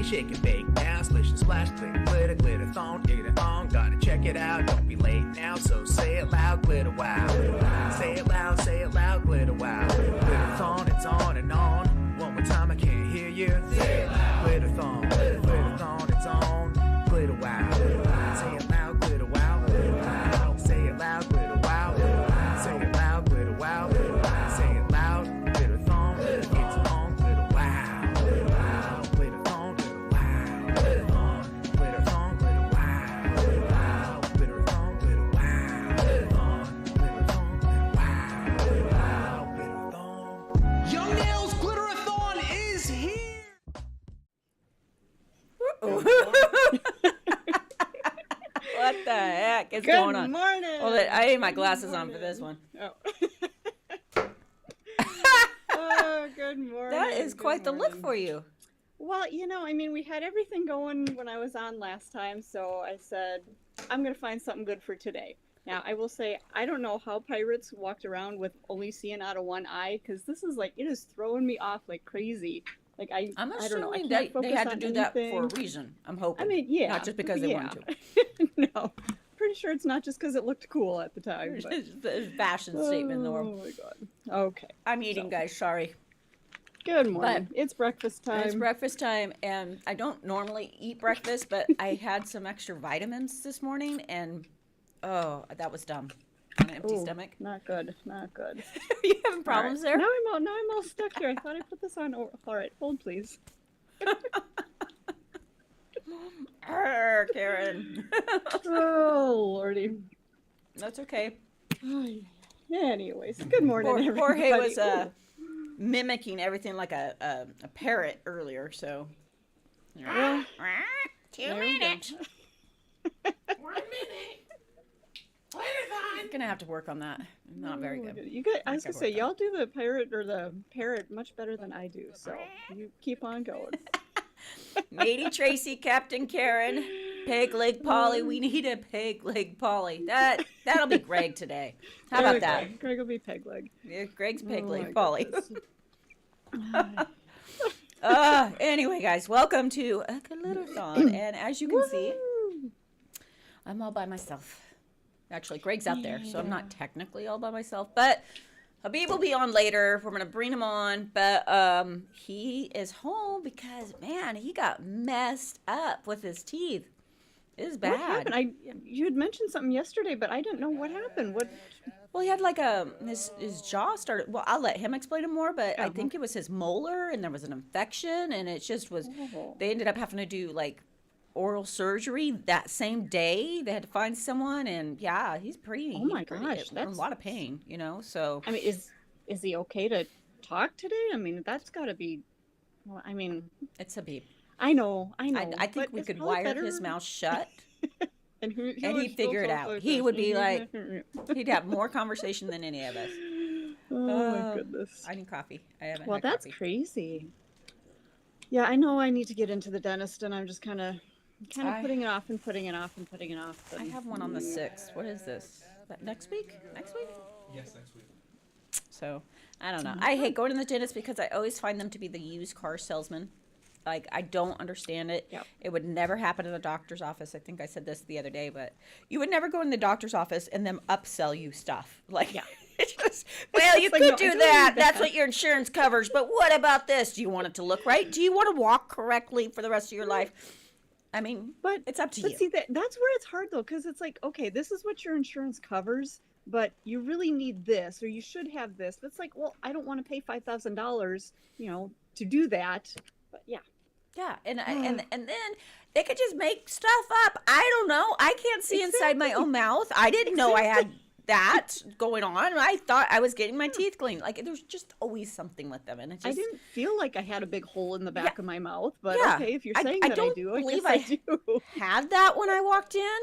shake it, bake now. Splish and splash, glitter, glitter, glitterthon, glitterathon. Gotta check it out, don't be late now. So say it loud, glitter wow. Say it loud, glitter wow. Glitterthon, it's on and on. One more time, I can't hear you. Say it loud. Glitterthon, glitterthon, it's on. Glitter wow. Say it loud, glitter wow. Say it loud, glitter wow. Say it loud, glitter wow. Say it loud, glitterthon, it's on. Glitter wow. Glitterthon, glitter wow. Glitterthon, glitterthon, glitter wow. Glitterthon, glitter wow. Glitterthon, glitterthon, glitter wow. Glitterthon. Young Nails Glitterathon is here! What the heck is Good going on? morning. Well, I need my glasses on for this one. Oh. Oh, good morning. That is good quite the look morning. for you. Well, I mean, we had everything going when I was on last time, so I said, I'm going to find something good for today. Now, I will say, I don't know how pirates walked around with only seeing out of one eye, because this is like, it is throwing me off like crazy. Like, I'm I don't know, I assuming can't they focus had to on do that for anything. a reason. I'm hoping. I mean, yeah. Not just because they wanted to. No. Pretty sure it's not just because it looked cool at the time. But... It's a fashion statement, Oh Norm. my god. Okay. I'm eating, guys. Sorry. Good morning. But it's breakfast time. It's breakfast time, and I don't normally eat breakfast, but I had some extra vitamins this morning, and oh, that was dumb. On an empty Ooh, stomach. Not good. Not good. Are you having problems there? Now I'm all stuck here. I thought I put this on. All right, hold please. Arr, Karen. Oh lordy. That's okay. Anyways, good morning, everybody. Jorge was mimicking everything like a parrot earlier, so. Well, 2 there we go. minutes. 1 minute. I'm gonna have to work on that. Not very good. You guys, I was Not gonna say, gonna y'all do the pirate or the parrot much better than I do, so you keep on going. Matey Tracy, Captain Karen, Peg Leg Polly. We need a Peg Leg Polly. That'll be Greg today. How There about we go. that? Greg will be peg leg. Yeah, Greg's Peg Oh, Leg my Polly. goodness. Anyway, guys, welcome to a Glitterathon. And as you can see, I'm all by myself. Actually, Greg's out there, so I'm not technically all by myself. But Habib will be on later. We're going to bring him on. But he is home because, man, he got messed up with his teeth. It is bad. What happened? You had mentioned something yesterday, but I didn't know what happened. What? Well, he had like his jaw started. Well, I'll let him explain it more, but I think it was his molar, and there was an infection, and it just was. Oh. They ended up having to do like oral surgery that same day. They had to find someone, and yeah, he's pretty. Oh my he's pretty- gosh, in that's a lot of pain, you know. So I mean, is he okay to talk today? I mean, that's got to be. Well, I mean, it's Habib. I know. I think but we it's could probably wire better- his mouth shut, and and would he'd still figure it talk out. like He this. would be like, he'd have more conversation than any of us. Oh my goodness. I need coffee. I haven't Well, had that's coffee. crazy. Yeah, I know I need to get into the dentist, and I'm just kind of putting it off and putting it off and putting it off. I have one on the 6th. What is this? Next week? Next week? Yes, next week. So, I don't know. I hate going to the dentist because I always find them to be the used car salesman. Like, I don't understand it. Yep. It would never happen in the doctor's office. I think I said this the other day, but you would never go in the doctor's office and them upsell you stuff. Like, Yeah. it's just, well, you It's like, could no, I do don't that. need That's that. what your insurance covers. But what about this? Do you want it to look right? Do you want to walk correctly for the rest of your life? I mean, But it's up to But you. see, that's where it's hard though, because it's like, okay, this is what your insurance covers, but you really need this, or you should have this. But it's like, well, I don't want to pay $5,000, to do that. But yeah. Yeah, and then they could just make stuff up. I don't know. I can't see inside my own mouth. I didn't know I had that going on. I thought I was getting my teeth cleaned. Like, there's just always something with them, and it just. I didn't feel like I had a big hole in the back of my mouth, but Yeah. okay, if you're I saying that I don't do, I believe guess I do. had that when I walked in.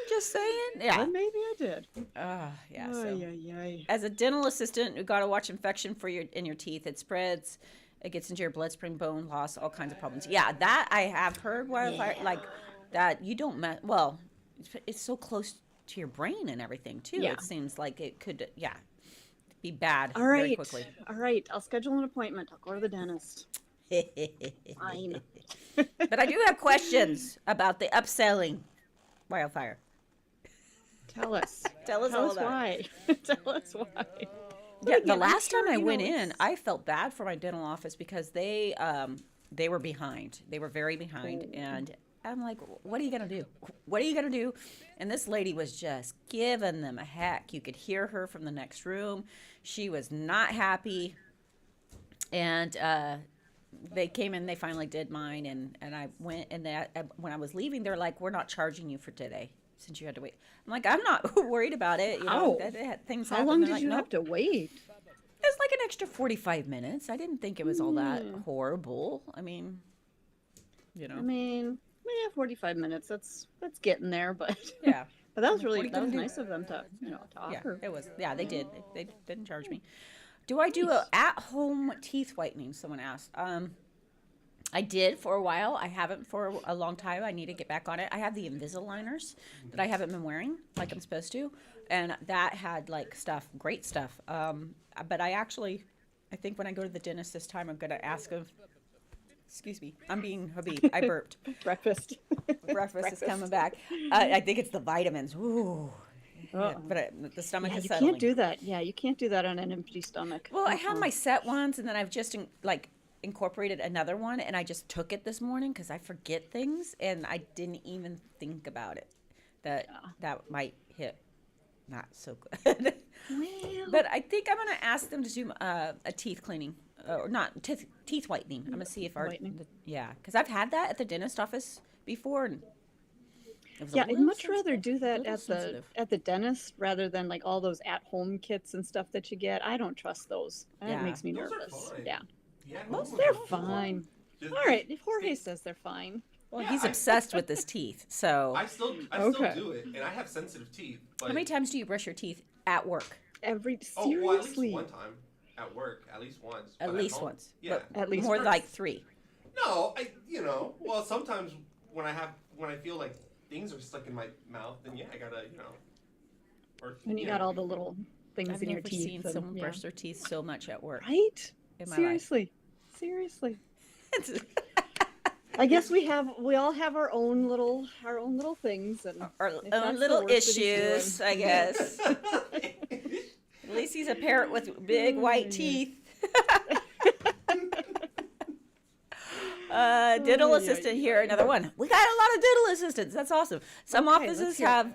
Just saying. Yeah. Well, maybe I did. Yeah. So. Ay, ay, ay. As a dental assistant, you got to watch infection in your teeth. It spreads. It gets into your bloodstream, bone loss, all kinds of problems. Yeah, that I have heard. Like that, you don't. Well, it's so close to your brain and everything too. Yeah. It seems like it could. Yeah, be bad All very right. quickly. All right. I'll schedule an appointment. I'll go to the dentist. Fine. But I do have questions about the upselling wildfire. Tell us. Tell us all about why. Tell us why. Yeah, the again, I'm last sure, time I you know, went in, it's- I felt bad for my dental office because they were behind. They were very behind, and I'm like, what are you gonna do? What are you gonna do? And this lady was just giving them a heck. You could hear her from the next room. She was not happy, and they came in. They finally did mine, and I went. And when I was leaving, they're like, "We're not charging you for today since you had to wait." I'm like, "I'm not worried about it. You know, things How happen." long They're did like, you "Nope." have to wait? It was like an extra 45 minutes. I didn't think it was all that horrible. I mean, you know. I mean, yeah, 45 minutes. That's getting there, but Yeah. but that was What are really you gonna do? nice of them to to Yeah, offer. it was. Yeah, they did. They didn't charge me. Do I do a at-home teeth whitening? Someone asked. I did for a while. I haven't for a long time. I need to get back on it. I have the Invisaligners that I haven't been wearing like I'm supposed to, and that had like stuff, great stuff. But I think when I go to the dentist this time, I'm gonna ask him. Excuse me, I'm being Habib. I burped. Breakfast. Breakfast is coming back. I think it's the vitamins. Ooh. Uh-oh. But the stomach Yeah, is you settling. can't do that. Yeah, you can't do that on an empty stomach. Well, I have my set ones, and then I've just incorporated another one, and I just took it this morning because I forget things, and I didn't even think about it. That might hit not so good. Well, But I think I'm gonna ask them to do a teeth cleaning, or not teeth whitening. I'm gonna see if Whitening. because I've had that at the dentist office before, and it was a yeah, I'd little much rather do that little at sensitive. the dentist rather than like all those at-home kits and stuff that you get. I don't trust those. That Yeah. makes me Those are nervous. fine. Yeah, Yeah, they're fine. Just- All right, if Jorge says they're fine. Well, Yeah, he's I- obsessed with his teeth. So, I still Okay. do it, and I have sensitive teeth. But how many times do you brush your teeth at work? Every Oh, well, at least seriously. one time at work, at least once. At but least home- once. Yeah. But At least more once. like 3. No, well, sometimes when I feel like things are stuck in my mouth, then yeah, I gotta, or When you got all the little things I've in your never teeth. seen and- someone yeah. brush their teeth so much at work Right? in my Seriously. life. I guess we all have our own little things and Our if own that's the little work that he's issues, doing. I guess. At least he's a parrot with big white teeth. Dental yeah, assistant here, another one. We got a lot of dental assistants. That's awesome. Some Okay, offices let's hear it. have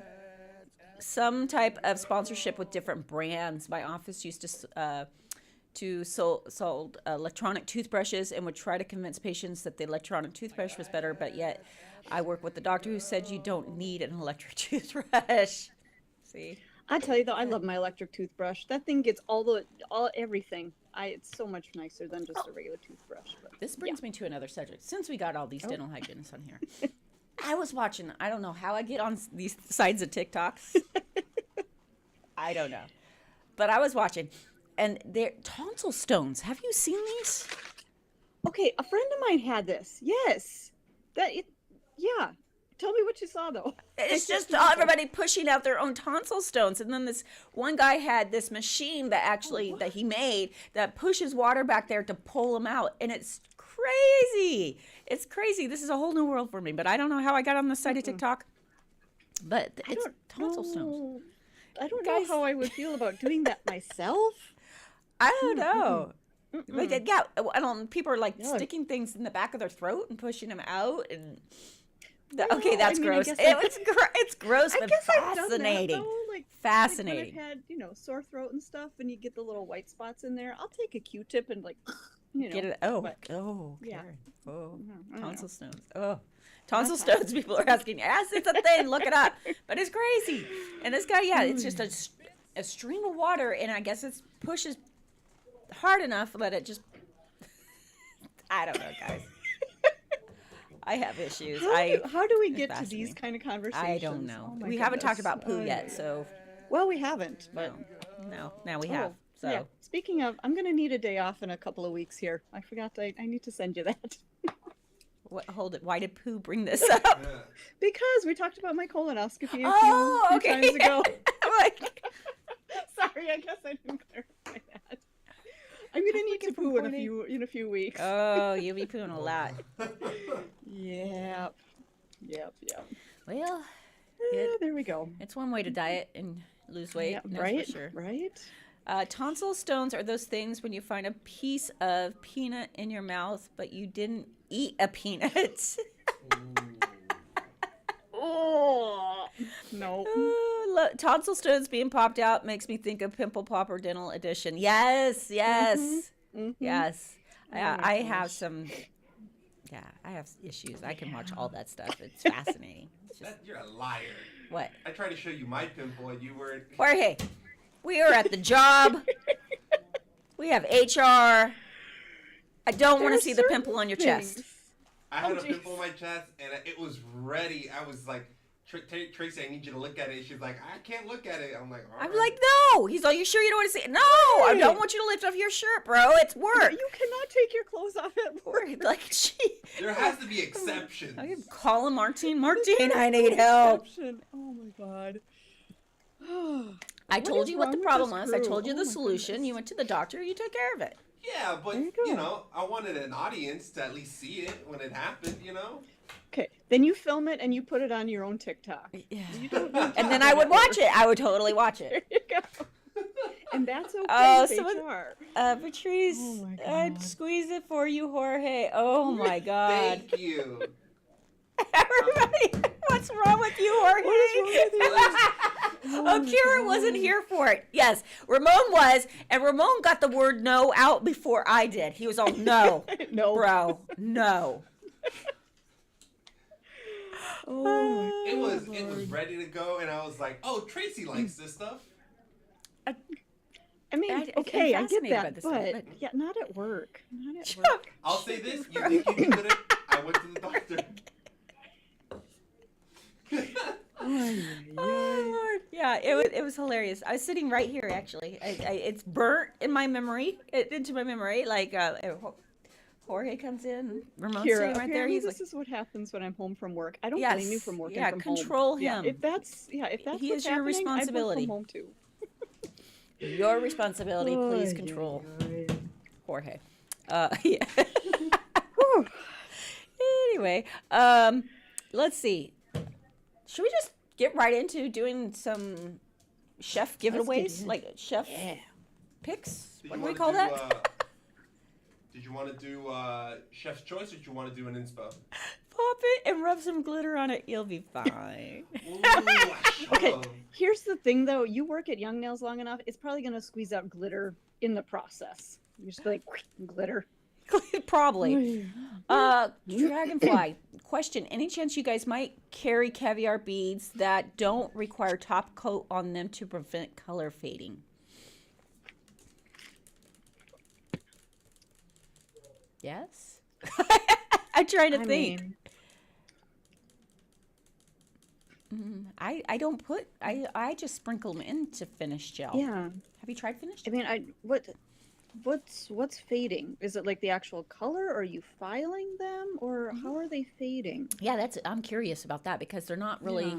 some type of sponsorship with different brands. My office used to sold electronic toothbrushes and would try to convince patients that the electronic toothbrush was better, but yet I work with the doctor who said you don't need an electric toothbrush. See? I tell you though, I love my electric toothbrush. That thing gets all everything. It's so much nicer than just a regular toothbrush. But This brings me to another subject. Since we got all these dental hygienists on here, I was watching, I don't know how I get on these sides of TikTok. I don't know. But I was watching, and they're tonsil stones. Have you seen these? okay, a friend of mine had this. Yes, yeah. Tell me what you saw though. It's just everybody pushing out their own tonsil stones. And then this one guy had this machine that he made that pushes water back there to pull them out. And it's crazy. It's crazy. This is a whole new world for me. But I don't know how I got on this side of TikTok. But it's tonsil stones. I don't know Guys. how I would feel about doing that myself. I don't know. Like, yeah, people are like Yeah. sticking things in the back of their throat and pushing them out. And Well, okay, that's I mean, I gross. guess It's gross, I but guess I've done that fascinating. though. Like Fascinating. when I've had, sore throat and stuff, and you get the little white spots in there. I'll take a Q-tip and Get it? Oh, but- yeah. Yeah. Oh, I don't tonsil stones. Oh, tonsil stones. People are asking. Yes, it's a thing. Look it up. But it's crazy. And this guy, yeah, it's just a stream of water, and I guess it pushes hard enough that it just. I don't know, guys. I have issues. How do we it's get to fascinating. these kind of conversations? I don't know. Oh my We haven't talked goodness. about poo yet, so Well, we haven't, but no. Now we have. So yeah. Speaking of, I'm gonna need a day off in a couple of weeks here. I forgot. I need to send you that hold it. Why did poo bring this up? Yeah. because we talked about my colonoscopy a Oh, few okay. times ago. I'm like, Sorry, I guess I didn't clarify that. I'm gonna need Looking to for poo point in a few weeks. Oh, you'll be pooing a lot. Yep. Well, There we go. it's one way to diet and lose weight. Yeah, That's right. for sure. Right. Tonsil stones are those things when you find a piece of peanut in your mouth, but you didn't eat a peanut. Oh no. Tonsil stones being popped out makes me think of Pimple Popper Dental Edition. Yes. Mhm. Yes. Oh my I have gosh. some. Yeah, I have issues. I can watch all that stuff. It's fascinating. It's just, You're a liar. what? I tried to show you my pimple and you weren't. Jorge, we are at the job. We have HR. I don't want to see the pimple on your chest. I had Oh, a jeez. pimple on my chest and it was ready. I was like, Tracy, I need you to look at it. She's like, I can't look at it. I'm like, all I'm right. like, no. He's like, you sure you don't want to see it? No, I don't want you to lift off your shirt, bro. It's work. You cannot take your clothes off at work. Like, gee. There has to be exceptions. I can call him Martine, I need help. Exception. Oh my god. I What told is you what wrong the with problem this was. I crew? told you Oh the my solution. goodness. You went to the doctor. You took care of it. Yeah, but, There you go. you know, I wanted an audience to at least see it when it happened, you know? Okay, then you film it and you put it on your own TikTok. Yeah. You don't need And then I would watch it. I would totally watch There it. you go. And that's okay Oh, with someone- HR. Patrice, Oh my I'd God. squeeze it for you, Jorge. Oh my God. Thank you. Everybody, what's wrong with you, Jorge? What is wrong with Oh, Kira wasn't here for it. Yes, Ramon was, and Ramon got the word no out before I did. He was all, no, No. bro, no. Oh, It was ready to go, and I was like, oh, Tracy likes this stuff. I mean, I'm okay, I get fascinated by that, this stuff, but yeah, not at work. Not at Chuck. work. I'll say this, you think you can do it? I went to the doctor. Oh, Lord. Yeah, it was hilarious. I was sitting right here, actually. It's burnt in my memory, into my memory. Like, Jorge comes in, Ramon's Kira, sitting right there. apparently He's this like, is what happens when I'm home from work. I don't Yes, blame you for working yeah, from control home. Yeah, him. if that's He what's is your happening, responsibility. I work from home too. your responsibility, please control Jorge. Yeah. Whew. Anyway, let's see. Should we just get right into doing some chef giveaways? in. Like chef Yeah. picks? Did What you do we wanna call do, that? Did you want to do Chef's Choice, or did you want to do an inspo? Pop it and rub some glitter on it. You'll be fine. Ooh, I Okay, should've. here's the thing though. You work at Young Nails long enough, it's probably going to squeeze out glitter in the process. You just be like, glitter. Probably. Dragonfly. Question. Any chance you guys might carry caviar beads that don't require top coat on them to prevent color fading? Yes? I'm trying to I think. mean, I don't put, I just sprinkle them into finished gel. yeah. Have you tried finished? I mean, what's fading? Is it like the actual color? Or are you filing them, or how are they fading? Yeah, I'm curious about that because they're not really. Yeah.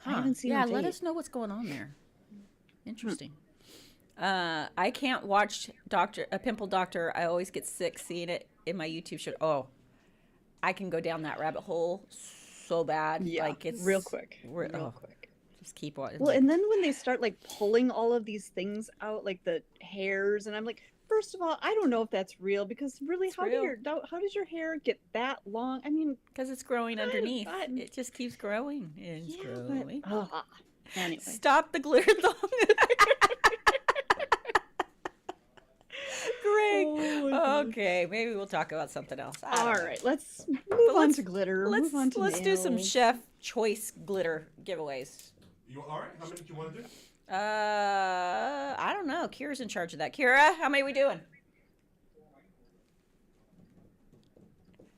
I Huh. haven't seen Yeah, them let fade. us know what's going on there. Interesting. I can't watch a pimple doctor. I always get sick seeing it in my YouTube show. Oh, I can go down that rabbit hole so bad. Yeah, like it's real quick. Real Real quick. quick. Just keep watching. Well, and then when they start like pulling all of these things out, like the hairs, and I'm like, first of all, I don't know if that's real because really, It's how real. how does your hair get that long? I mean, Because it's growing underneath. but- It just keeps growing. It's growing. anyway. Stop the Glitterathon. Great. Oh, my gosh. Okay, maybe we'll talk about something else. I don't All know. right, let's move on let's- to glitter. Let's move on to do some nails. chef choice glitter giveaways. You all right? How many do you want to do? I don't know. Kira's in charge of that. Kira, how many are we doing?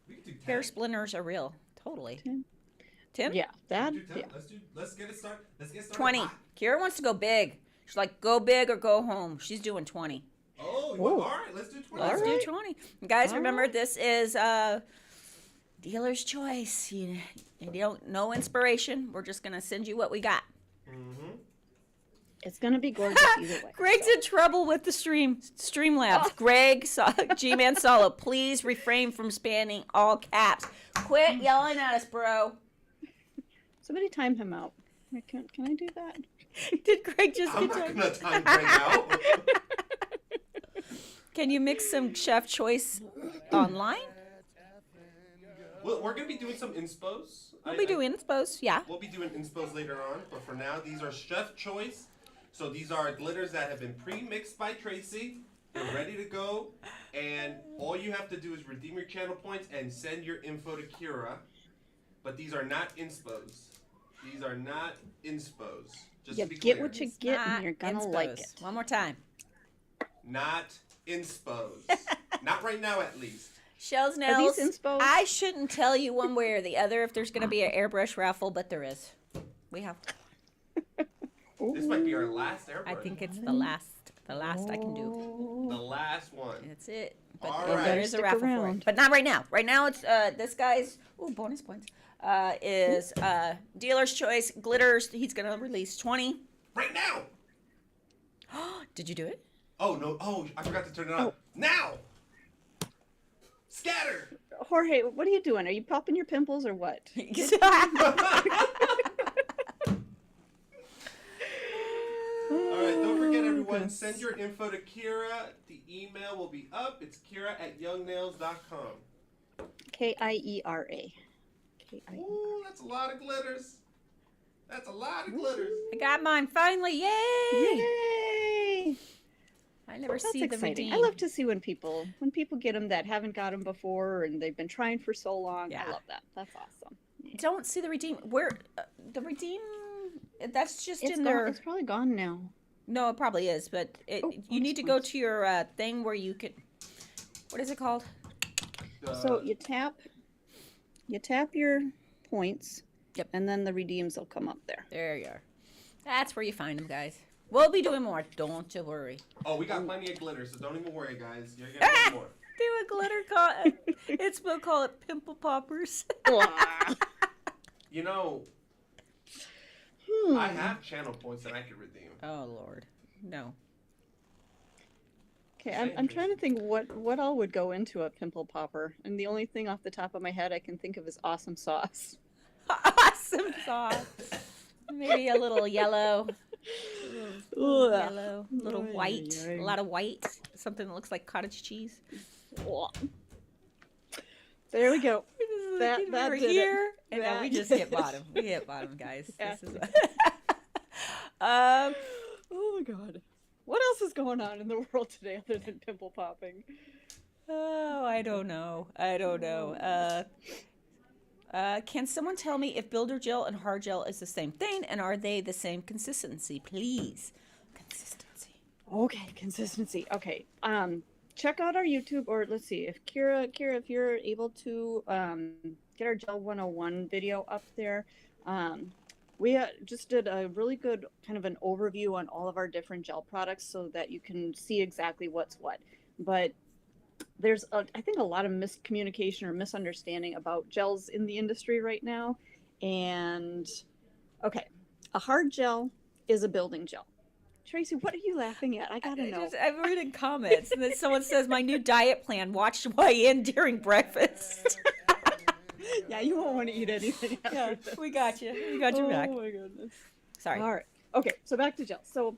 We can do 10. Hair splinters are real. Totally. 10. Tim? Yeah, that. Do 10. Yeah. Let's get it started. Let's get started. 20. hot. Kira wants to go big. She's like, go big or go home. She's doing 20. Oh, Whoa. all right. Let's do 20. Let's right. do 20. Guys, All remember right. this is dealer's choice. You don't know inspiration. We're just going to send you what we got. Mm-hmm. It's gonna be gorgeous either way. Greg's in trouble with the Streamlabs. Oh. Greg, G-Man Salo, please refrain from spamming all caps. Quit yelling at us, bro. Somebody time him out. Can I do that? Did Greg just I'm get not time? gonna time Greg out. Can you mix some Chef Choice online? Well, we're gonna be doing some inspos. We'll be doing inspos, yeah. We'll be doing inspos later on, but for now, these are Chef Choice. So these are glitters that have been pre-mixed by Tracy. They're ready to go, and all you have to do is redeem your channel points and send your info to Kira. But these are not inspos. These are not inspos. Just You to be get clear. what you get, and you're gonna like Inspos. it. One more time. Not inspos. Not right now, at least. Shells, Are nails. these inspo? I shouldn't tell you one way or the other if there's going to be an airbrush raffle, but there is. We have. This might be our last airbrush. I think it's the last I can do. The last one. That's it. But All there right. is a Stick raffle for around. it. But not right now. Right now it's this guy's bonus points. Is dealer's choice glitters. He's going to release 20. Right now! Did you do it? Oh, no. Oh, I forgot to turn it on. Now! Scatter! Jorge, what are you doing? Are you popping your pimples or what? All right, don't forget, everyone, send your info to Kira. The email will be up. It's kira@youngnails.com. Kiera. Ooh, that's a lot of glitters. That's a lot of glitters. I got mine finally. Yay! Yay! I never That's see the exciting. redeem. I love to see when people get them that haven't got them before and they've been trying for so long. Yeah. I love that. That's awesome. Don't see the redeem. Where the redeem? That's just It's in gone. there. It's probably gone now. No, it probably is, but Oh, you need to go to your thing where you can. What is it called? So you tap your points. Yep. And then the redeems will come up there. There you are. That's where you find them, guys. We'll be doing more. Don't you worry. Oh, we got plenty of glitter, so don't even worry, guys. You're going to get more. Do a glitter it's we'll call it pimple poppers. You know, I have channel points that I could redeem. Oh Lord, no. Okay, I'm trying to think what all would go into a pimple popper, and the only thing off the top of my head I can think of is awesome sauce. Awesome sauce. Maybe a little yellow. Yellow, little white, a lot of white, something that looks like cottage cheese. There we go. That We're did here, it. and then we just hit bottom. We hit bottom, guys. Yeah. This is Oh my god. What else is going on in the world today other than pimple popping? oh, I don't know. Can someone tell me if builder gel and hard gel is the same thing, and are they the same consistency, please? Consistency. Okay, consistency. Okay. Check out our YouTube, or let's see if Kira, if you're able to get our Gel 101 video up there. We just did a really good kind of an overview on all of our different gel products so that you can see exactly what's what. But there's, I think, a lot of miscommunication or misunderstanding about gels in the industry right now. And, okay, a hard gel is a building gel. Tracy, what are you laughing at? I gotta know. I'm reading comments, and then someone says, my new diet plan, watch YN during breakfast. Yeah, you won't want to eat anything after this. We got you. We got your back. Oh my goodness. Sorry. All right. Okay, so back to gels. So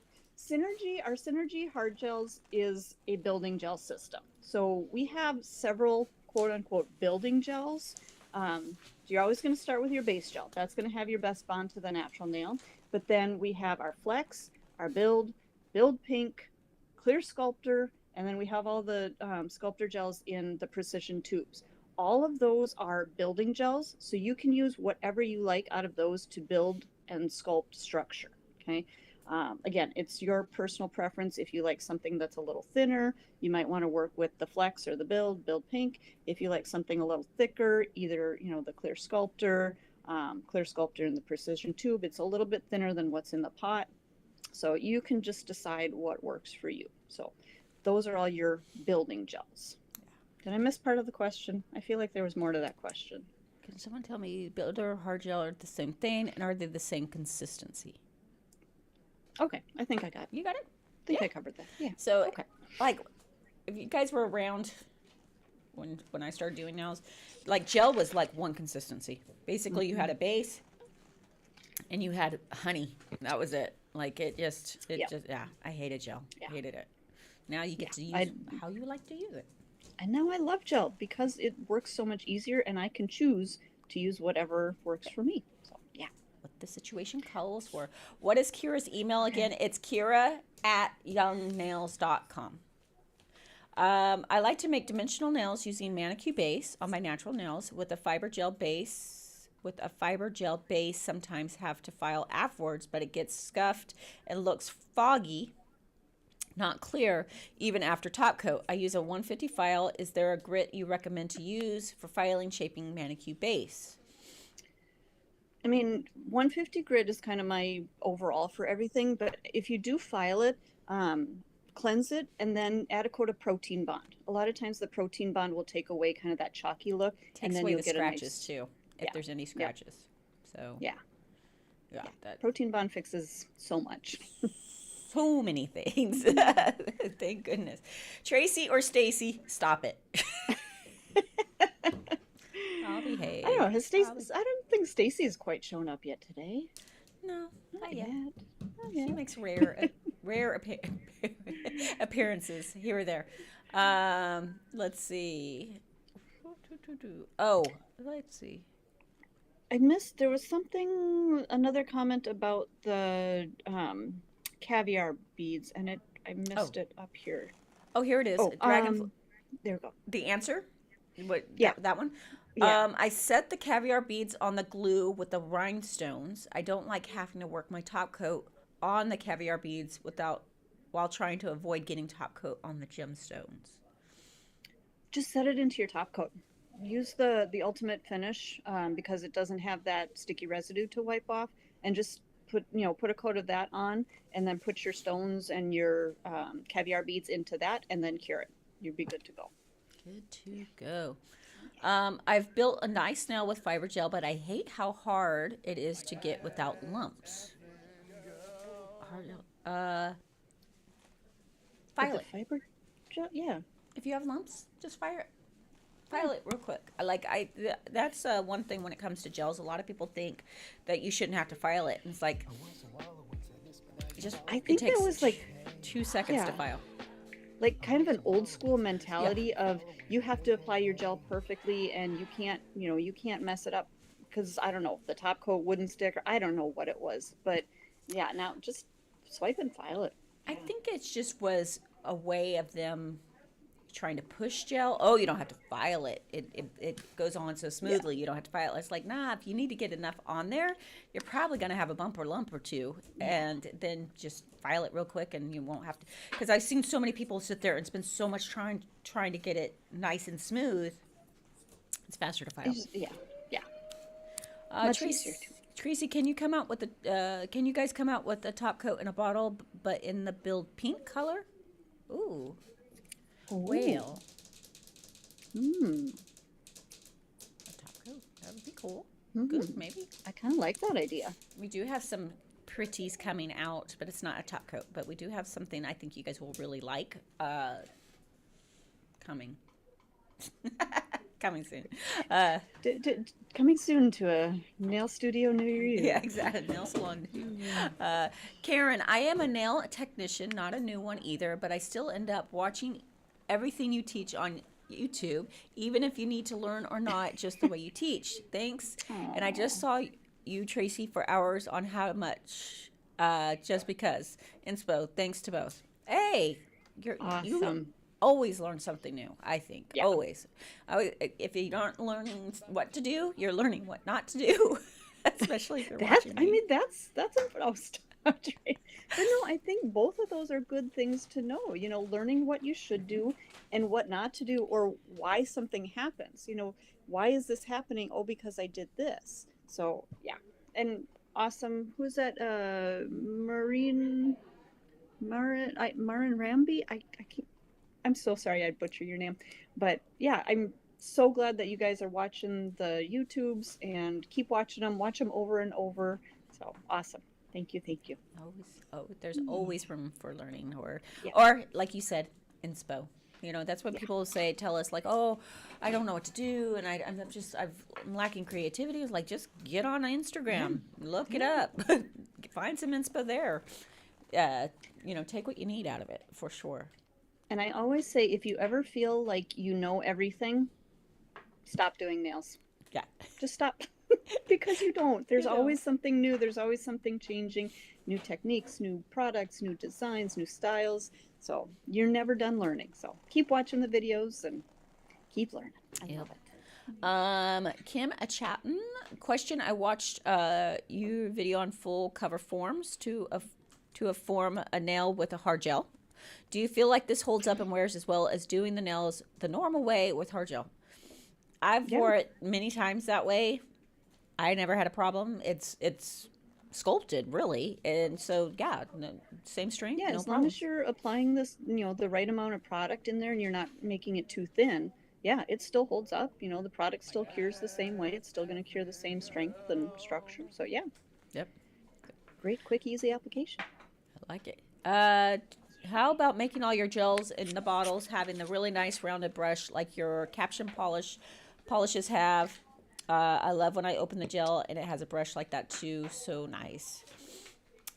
our Synergy hard gels is a building gel system. So we have several quote unquote building gels. You're always going to start with your base gel. That's going to have your best bond to the natural nail. But then we have our Flex, our Build Pink, Clear Sculptor, and then we have all the sculptor gels in the precision tubes. All of those are building gels, so you can use whatever you like out of those to build and sculpt structure, okay? Again, it's your personal preference. If you like something that's a little thinner, you might want to work with the Flex or the Build Pink. If you like something a little thicker, either, the Clear Sculptor and the Precision Tube. It's a little bit thinner than what's in the pot, so you can just decide what works for you. So those are all your building gels. Did I miss part of the question? I feel like there was more to that question. Can someone tell me builder or hard gel are the same thing, and are they the same consistency? Okay, I think I got. You got it? I think Yeah. I covered that. Yeah. So, Okay. like, if you guys were around when I started doing nails, like gel was like one consistency. Basically, you had a base and you had honey. That was it. Like yeah. I hated gel. Yeah. Hated it. Now you get to use how you like to use it. And now I love gel because it works so much easier, and I can choose to use whatever works for me. So yeah. What the situation calls for. What is Kira's email again? It's kira@youngnails.com. I like to make dimensional nails using manicure base on my natural nails with a fiber gel base. With a fiber gel base, sometimes have to file afterwards, but it gets scuffed and looks foggy, not clear, even after top coat. I use a 150 file. Is there a grit you recommend to use for filing, shaping manicure base? I mean, 150 grit is kind of my overall for everything, but if you do file it, cleanse it, and then add a coat of protein bond. A lot of times the protein bond will take away kind of that chalky look, Takes and then away you'll the get scratches a nice, too, if there's any scratches. So yeah. that Protein bond fixes so much. so many things. Thank goodness. Tracy or Stacy, stop it. I'll behave. I don't know. I don't think Stacy has quite shown up yet today. No, not yet. Not She yet. makes rare appearances here or there. Let's see. Oh, let's see. I missed. There was another comment about the caviar beads, and I missed it up here. Oh, here it is. Oh, Dragonfly. there we go. The answer? What? Yeah. That one? Yeah. I set the caviar beads on the glue with the rhinestones. I don't like having to work my top coat on the caviar beads while trying to avoid getting top coat on the gemstones. Just set it into your top coat. Use the ultimate finish because it doesn't have that sticky residue to wipe off, and just put a coat of that on, and then put your stones and your caviar beads into that, and then cure it. You'd be good to go. Good to go. I've built a nice nail with fiber gel, but I hate how hard it is to get without lumps. File With it. the fiber gel, yeah. If you have lumps, just file it real quick. That's one thing when it comes to gels. A lot of people think that you shouldn't have to file it, and it's like I think it takes that was like 2 seconds to file. Like kind of an old school mentality of you have to apply your gel perfectly, and you can't mess it up because I don't know, the top coat wouldn't stick, or I don't know what it was, but yeah, now just swipe and file it. I think it just was a way of them trying to push gel. Oh, you don't have to file it. It goes on so smoothly. You don't have to file it. It's like, nah, if you need to get enough on there, you're probably going to have a bump or lump or two, and then just file it real quick, and you won't have to. Because I've seen so many people sit there and spend so much trying to get it nice and smooth. It's faster to file. Yeah. Much easier too. Tracy, can you come out with can you guys come out with a top coat in a bottle, but in the build pink color? Ooh. Whale. A top coat. That would be cool. Good, maybe. I kind of like that idea. We do have some pretties coming out, but it's not a top coat. But we do have something I think you guys will really like coming. Coming soon. Coming soon to a nail studio near you. Yeah, exactly. Nail salon. Karen, I am a nail technician, not a new one either, but I still end up watching everything you teach on YouTube, even if you need to learn or not, just the way you teach. Thanks. Aww. And I just saw you, Tracy, for hours on how much, just because. Inspo, thanks to both. Hey, you're awesome. You always learn something new, I think. Yeah. Always. If you aren't learning what to do, you're learning what not to do. Especially if you're watching me. I mean, that's a stuff. But no, I think both of those are good things to know. Learning what you should do and what not to do, or why something happens. Why is this happening? Oh, because I did this. So yeah, and awesome. Who's that? Marin Ramby. I'm so sorry I butchered your name, but yeah, I'm so glad that you guys are watching the YouTubes, and keep watching them. Watch them over and over. So awesome. Thank you, thank you. There's always room for learning, Yeah. or like you said, inspo. That's what people tell us, like, oh, I don't know what to do, and I'm lacking creativity. It's like, just get on Instagram, look it up, find some inspo there. Take what you need out of it, for sure. And I always say, if you ever feel like you know everything, stop doing nails. Yeah. Just stop. Because you don't. There's You don't. always something new. There's always something changing. New techniques, new products, new designs, new styles. So you're never done learning. So keep watching the videos and keep learning. I love it. Kim Achatton, question: I watched your video on full cover forms to form a nail with a hard gel. Do you feel like this holds up and wears as well as doing the nails the normal way with hard gel? I've wore it many times that way. I never had a problem. It's sculpted, really, and so same strength. Yeah, no as long problem. as you're applying this, the right amount of product in there, and you're not making it too thin. Yeah, it still holds up. The product still cures the same way. It's still going to cure the same strength and structure. So yeah. Yep. Great, quick, easy application. I like it. How about making all your gels in the bottles, having the really nice rounded brush like your caption polishes have? I love when I open the gel and it has a brush like that too. So nice.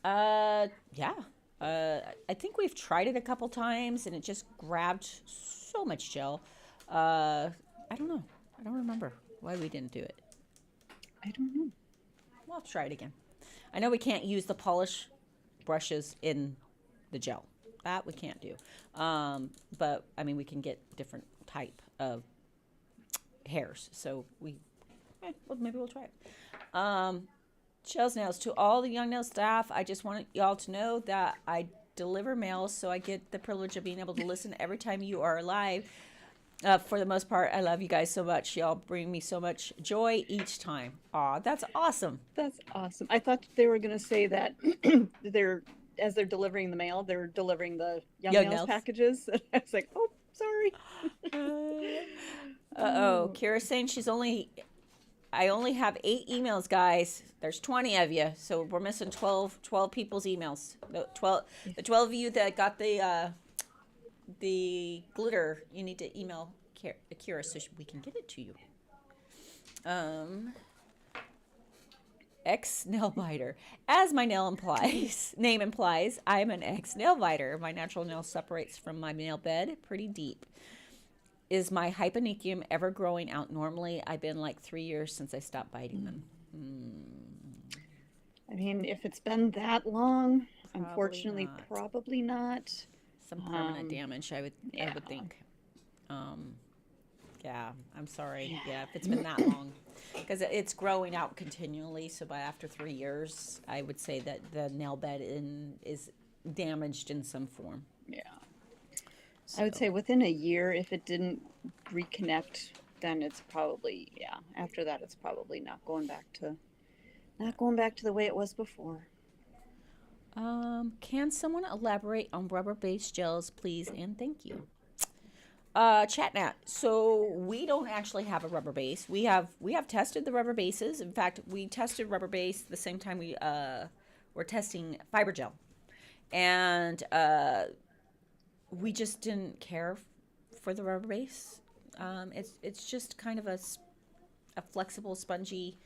Yeah. I think we've tried it a couple times and it just grabbed so much gel. I don't know. I don't remember why we didn't do it. I don't know. We'll have to try it again. I know we can't use the polish brushes in the gel. That we can't do. But I mean, we can get different type of hairs. So well, maybe we'll try it. Shells Nails, to all the Young Nail staff, I just want y'all to know that I deliver mail, so I get the privilege of being able to listen every time you are live. For the most part, I love you guys so much. Y'all bring me so much joy each time. Aw, that's awesome. That's awesome. I thought they were going to say that as they're delivering the mail, they're delivering the Young Nails packages. I was like, oh, sorry. Kira's saying I only have 8 emails, guys. There's 20 of you, so we're missing 12 people's emails. The 12 of you that got the glitter, you need to email Kira so we can get it to you. Ex nail biter. As my name implies, I'm an ex nail biter. My natural nail separates from my nail bed pretty deep. Is my hyponychium ever growing out normally? I've been like 3 years since I stopped biting them. I mean, if it's been that long, Probably unfortunately, not. Probably not. Some permanent damage, I would think. Yeah, I'm sorry. Yeah, if it's been that long, because it's growing out continually. So after 3 years, I would say that the nail bed is damaged in some form. Yeah. So. I would say within a year, if it didn't reconnect, then it's probably, after that, it's probably not going back to the way it was before. Can someone elaborate on rubber-based gels, please, and thank you. ChatNat. So we don't actually have a rubber base. We have tested the rubber bases. In fact, we tested rubber base the same time we were testing fiber gel, and we just didn't care for the rubber base. It's just kind of a flexible, spongy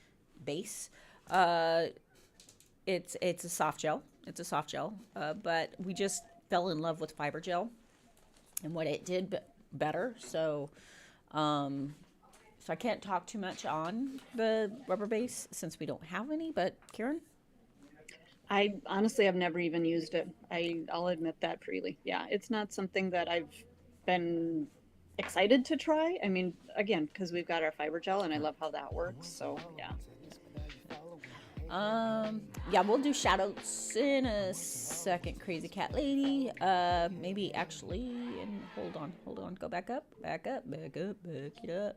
base. It's a soft gel. It's a soft gel, but we just fell in love with fiber gel and what it did better. So I can't talk too much on the rubber base since we don't have any. But Karen? I honestly have never even used it. I'll admit that freely. Yeah, it's not something that I've been excited to try. I mean, again, because we've got our fiber gel and I love how that works. So yeah. Yeah, we'll do shoutouts in a second, Crazy Cat Lady. Maybe actually, and hold on, go back it up.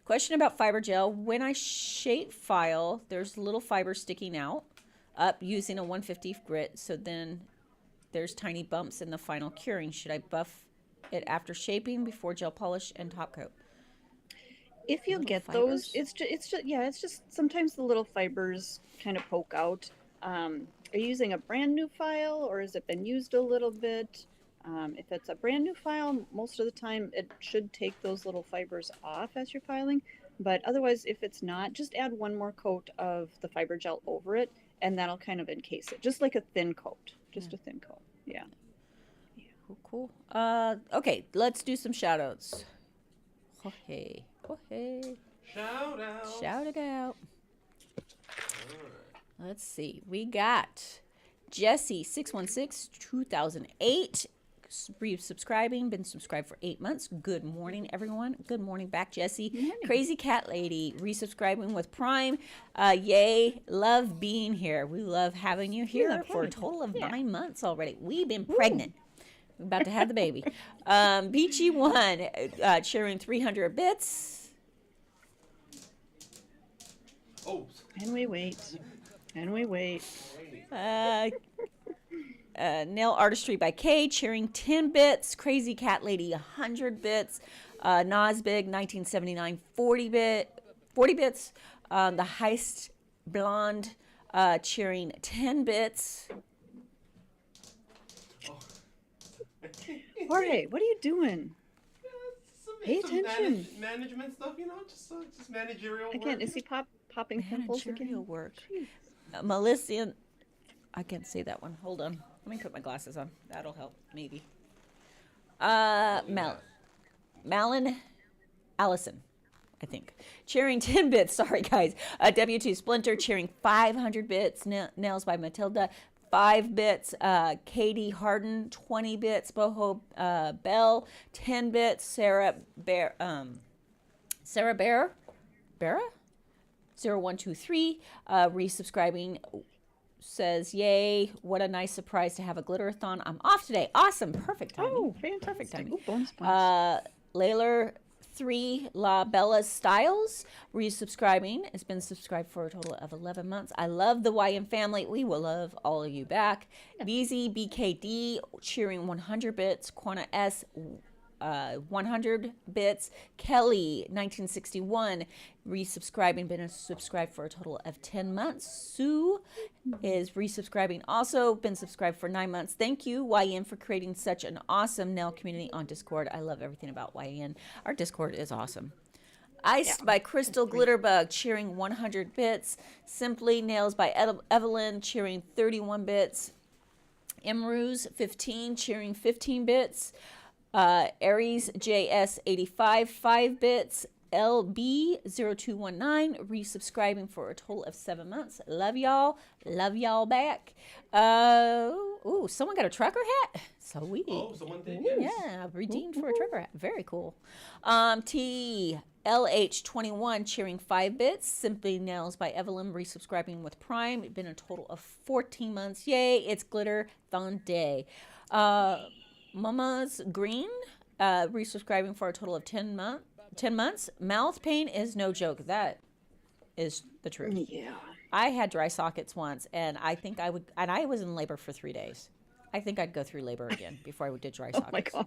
Question about fiber gel. When I shape file, there's little fibers sticking out up using a 150 grit, so then there's tiny bumps in the final curing. Should I buff it after shaping before gel polish and top coat? If you get those, it's just sometimes the little fibers kind of poke out. are you using a brand new file or has it been used a little bit? If it's a brand new file, most of the time it should take those little fibers off as you're filing. But otherwise, if it's not, just add one more coat of the fiber gel over it, and that'll kind of encase it, just like a thin coat. Just a thin coat. Yeah. Cool. Okay, let's do some shout outs. Jorge. Shout out. Shout it out. Let's see. We got Jesse 616 2008 resubscribing, been subscribed for 8 months. Good morning, everyone. Good morning back, Jesse. Crazy Cat Lady resubscribing with Prime. Yay, love being here. We love having you here for a total of 9 months already. We've been pregnant. We're about to have the baby. Beachy One sharing 300 bits. Oh. And we wait. Nail Artistry by Kay cheering 10 bits. Crazy Cat Lady 100 bits. Nosbig 1979 40 bits. The Heist Blonde cheering 10 bits. Jorge, what are you doing? Pay Some attention. management stuff, just managerial Again, work. is he popping pimples Managerial again? work. Melissa, I can't say that one. Hold on. Let me put my glasses on. That'll help, maybe. Malin Allison, I think. Cheering 10 bits. Sorry, guys. W2 Splinter cheering 500 bits. Nails by Matilda, 5 bits. Katie Harden, 20 bits. Boho Bell, 10 bits. Sarah Bear, Barra? 0123, resubscribing, says, yay, what a nice surprise to have a Glitterathon. I'm off today. Awesome. Perfect timing. Oh, fantastic. Perfect timing. Ooh, bonus points. Layla 3 La Bella Styles resubscribing. It's been subscribed for a total of 11 months. I love the YM family. We will love all of you back. BZ BKD cheering 100 bits. Quana S 100 bits. Kelly 1961 resubscribing, been subscribed for a total of 10 months. Sue is resubscribing, also been subscribed for 9 months. Thank you, YN, for creating such an awesome nail community on Discord. I love everything about YN. Our Discord is awesome. Iced by Crystal Glitterbug cheering 100 bits. Simply Nails by Evelyn cheering 31 bits. Imruz 15 cheering 15 bits. Aries JS 85 5 bits. LB0219 resubscribing for a total of 7 months. Love y'all back. Ooh, someone got a trucker hat. Sweet. Oh, someone did. Ooh, Yes. yeah, redeemed for a trucker hat. Very cool. TLH21 cheering 5 bits. Simply Nails by Evelyn resubscribing with Prime. Been a total of 14 months. Yay! It's Glitterathon Day. Mama's Green resubscribing for a total of 10 months. Mouth pain is no joke. That is the truth. Yeah. I had dry sockets once, and I think I would, and I was in labor for 3 days. I think I'd go through labor again before I did dry sockets. Oh my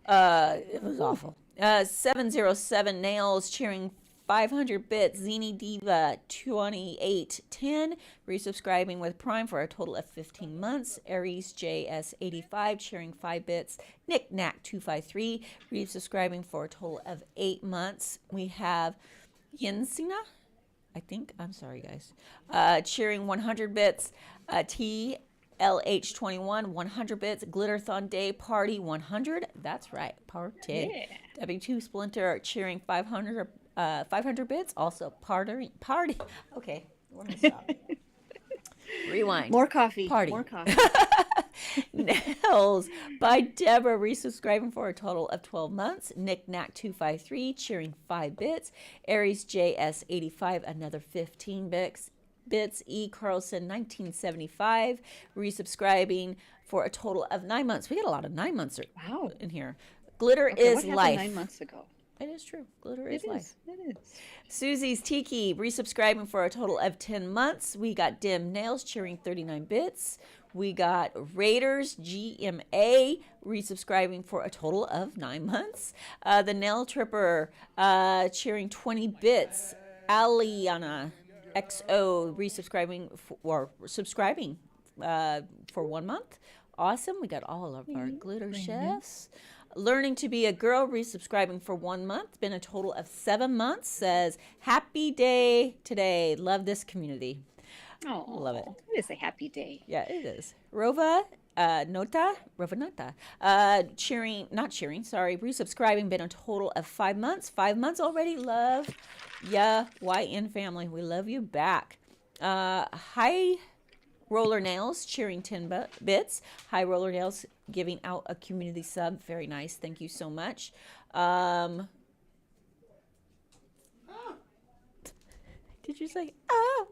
God. It was awful. 707 Nails cheering 500 bits. Zini Diva 2810 resubscribing with Prime for a total of 15 months. Aries JS 85 cheering 5 bits. Nick Knack 253 resubscribing for a total of 8 months. We have Yensina, I think. I'm sorry, guys. Cheering 100 bits. LH21 100 bits. Glitterathon Day Party 100. That's right, party. Yeah. W2 Splinter cheering 500 bits. Also party. Okay, we're gonna stop. Rewind. More coffee. Party. More coffee. Nails by Deborah resubscribing for a total of 12 months. Nick Knack 253 cheering 5 bits. Aries JS 85 another 15 bits. E. Carlson 1975 resubscribing for a total of 9 months. We got a lot of 9 months Wow. in here. Glitter Okay, is what happened life. 9 months ago? It is true. Glitter is It life. is. It is. Susie's Tiki resubscribing for a total of 10 months. We got Dim Nails cheering 39 bits. We got Raiders GMA resubscribing for a total of 9 months. The Nail Tripper cheering 20 bits. Aliana XO resubscribing or subscribing for 1 month. Awesome. We got all of our glitter chefs. Learning to be a girl, resubscribing for 1 month. Been a total of 7 months. Says, happy day today. Love this community. Oh, Love it. It is a happy day. Yeah, it is. Rova Nota, resubscribing, been a total of 5 months. 5 months already. Love ya, YN family. We love you back. High Roller Nails, cheering 10 bits. High Roller Nails giving out a community sub. Very nice. Thank you so much. Did you say, oh?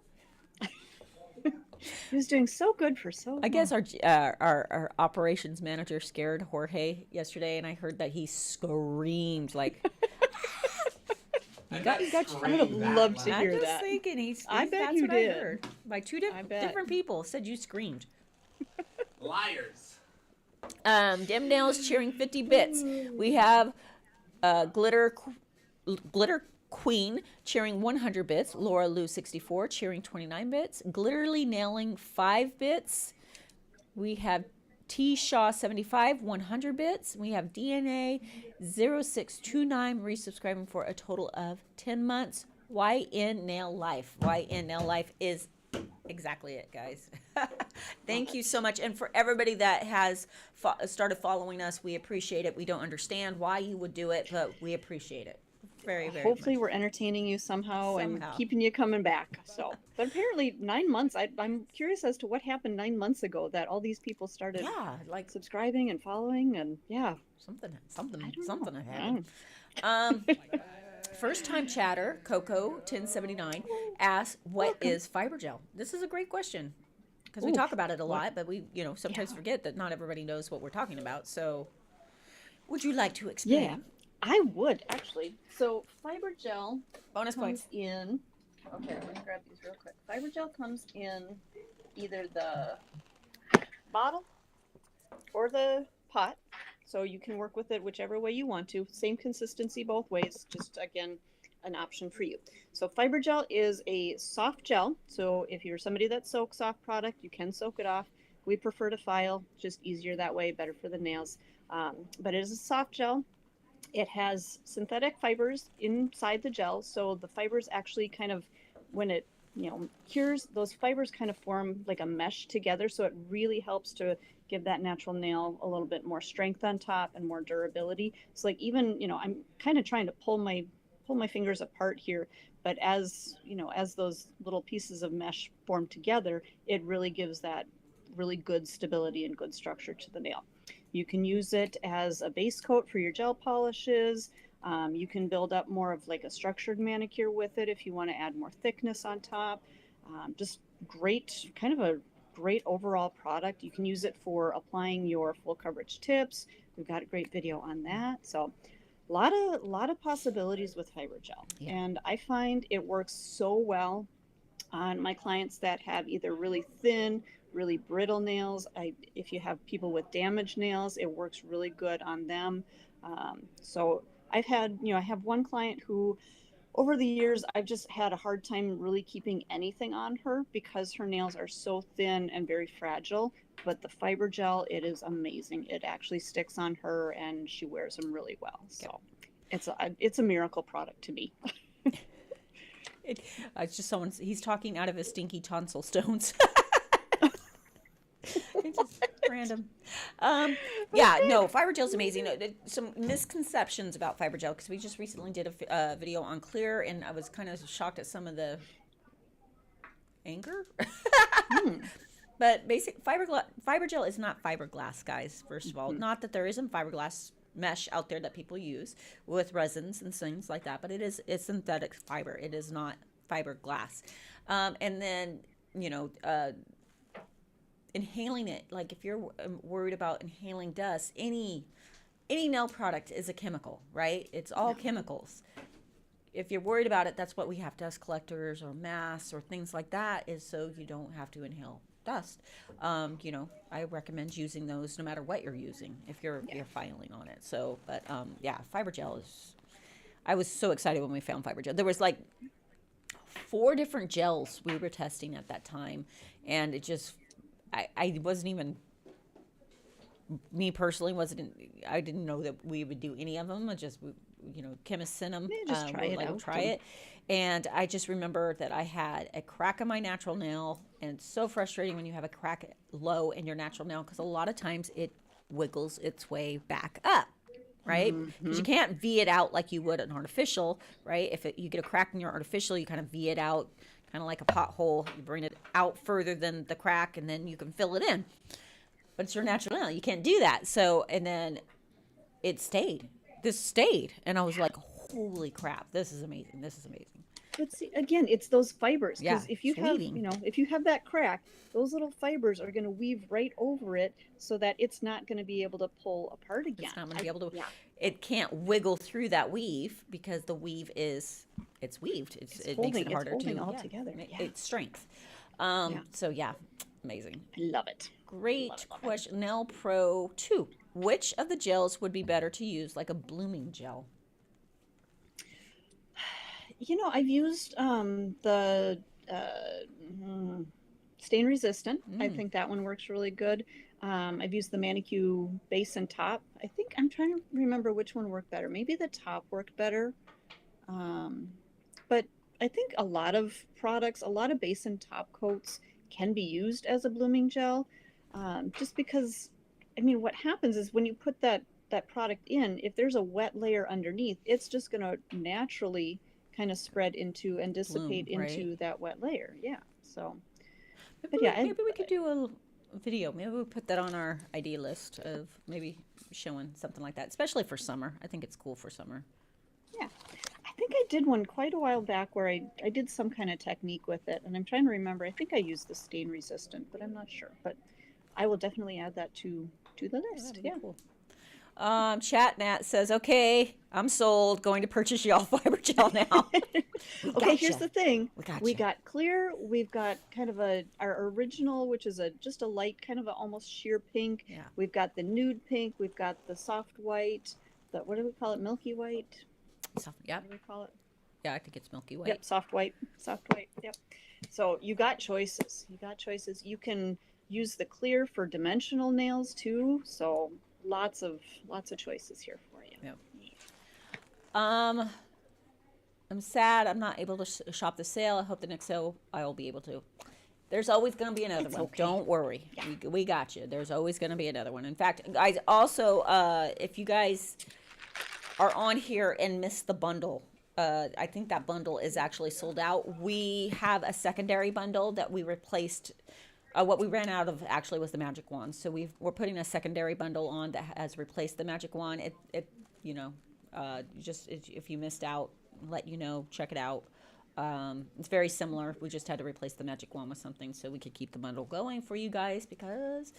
He was doing so good for so long. I guess our operations manager scared Jorge yesterday, and I heard that he screamed like. I would have loved to hear I'm just that. thinking I bet that's you what did. I heard. By two different people said you screamed. Liars. Dim Nails cheering 50 bits. We have Glitter Queen cheering 100 bits. Laura Lou 64 cheering 29 bits. Glitterly Nailing 5 bits. We have T Shaw 75 100 bits. We have DNA 0629 resubscribing for a total of 10 months. YN Nail Life. YN Nail Life is exactly it, guys. Thank you so much. And for everybody that has started following us, we appreciate it. We don't understand why you would do it, but we appreciate it. Very, very Hopefully much. we're entertaining you somehow and keeping you coming back. So, but apparently 9 months. I'm curious as to what happened 9 months ago that all these people started like subscribing and following and something know. happened. First time chatter, Coco 1079 asks, "What is fiber gel?" This is a great question because we talk about it a lot, but we sometimes forget that not everybody knows what we're talking about. So, would you like to explain? Yeah. I would actually. So fiber gel Bonus comes points. in. Okay, let me grab these real quick. Fiber gel comes in either the bottle or the pot, so you can work with it whichever way you want to. Same consistency both ways. Just again, an option for you. So fiber gel is a soft gel. So if you're somebody that soaks off product, you can soak it off. We prefer to file, just easier that way, better for the nails. But it is a soft gel. It has synthetic fibers inside the gel, so the fibers actually kind of, when it cures, those fibers kind of form like a mesh together, so it really helps to give that natural nail a little bit more strength on top and more durability. So like even I'm kind of trying to pull my fingers apart here, but as those little pieces of mesh form together, it really gives that really good stability and good structure to the nail. You can use it as a base coat for your gel polishes. You can build up more of like a structured manicure with it if you want to add more thickness on top. Just great, kind of a great overall product. You can use it for applying your full coverage tips. We've got a great video on that. So a lot of possibilities with fiber gel. Yeah. And I find it works so well on my clients that have either really thin, really brittle nails. If you have people with damaged nails, it works really good on them. So I have one client who, over the years, I've just had a hard time really keeping anything on her because her nails are so thin and very fragile. But the fiber gel, it is amazing. It actually sticks on her, and she wears them really well. So it's a miracle product to me. It's just he's talking out of his stinky tonsil stones. It's just random. Fiber gel is amazing. Some misconceptions about fiber gel because we just recently did a video on clear, and I was kind of shocked at some of the anger. But fiber gel is not fiberglass, guys. First of all, not that there isn't fiberglass mesh out there that people use with resins and things like that, but it's synthetic fiber. It is not fiberglass. And then inhaling it, like if you're worried about inhaling dust, any nail product is a chemical, right? It's all chemicals. If you're worried about it, that's what we have dust collectors or masks or things like that, is so you don't have to inhale dust. I recommend using those no matter what you're using if you're filing on it. So, but fiber gel is. I was so excited when we found fiber gel. There was like 4 different gels we were testing at that time, and it just I wasn't even, me personally I didn't know that we would do any of them. I just, chemists sent them. Yeah, just try it out. Try it. And I just remember that I had a crack in my natural nail, and it's so frustrating when you have a crack low in your natural nail, because a lot of times it wiggles its way back up, right? Because you can't V it out like you would an artificial, right? If you get a crack in your artificial, you kind of V it out, kind of like a pothole. You bring it out further than the crack, and then you can fill it in. But it's your natural nail. You can't do that. So, and then it stayed. This stayed. And I was like, holy crap, this is amazing. This is amazing. But see, again, it's those fibers. Because Yeah, if you it's have, weaving. if you have that crack, those little fibers are going to weave right over it, so that it's not going to be able to pull apart again. It's not going to be able to, Yeah. it can't wiggle through that weave, because the weave it's weaved. It makes it harder holding to, all together. Yeah. It's strength. Yeah. So yeah, amazing. I love it. Great Love it. question. Nail Pro 2. Which of the gels would be better to use, like a blooming gel? I've used the stain resistant. I think that one works really good. I've used the manicure base and top. I think I'm trying to remember which one worked better. Maybe the top worked better. But I think a lot of products, a lot of base and top coats can be used as a blooming gel. Just because, what happens is when you put that product in, if there's a wet layer underneath, it's just going to naturally kind of spread into and dissipate Bloom, right? into that wet layer. Yeah. So, Maybe we could do a video. Maybe we'll put that on our idea list of maybe showing something like that, especially for summer. I think it's cool for summer. yeah. I think I did one quite a while back where I did some kind of technique with it, and I'm trying to remember. I think I used the stain resistant, but I'm not sure. But I will definitely add that to the list. Yeah. Cool. Chat Nat says, okay, I'm sold. Going to purchase y'all fiber gel now. Okay, here's the thing. We got clear. We've got kind of our original, which is just a light, kind of a almost sheer pink. Yeah. We've got the nude pink. We've got the soft white. What do we call it? Milky white. Yeah, What do we call it? yeah, I think it's milky white. Yep, soft white. Soft white. Yep. So you got choices. You can use the clear for dimensional nails too. So lots of choices here for you. Yep. I'm sad I'm not able to shop the sale. I hope the next sale I will be able to. There's always going to be another one. Okay. Don't worry. Yeah. We got you. There's always going to be another one. In fact, guys, also, if you guys are on here and missed the bundle, I think that bundle is actually sold out. We have a secondary bundle that we replaced. What we ran out of actually was the magic wand. So we're putting a secondary bundle on that has replaced the magic wand. If you missed out, let you know, check it out. It's very similar. We just had to replace the magic wand with something so we could keep the bundle going for you guys, because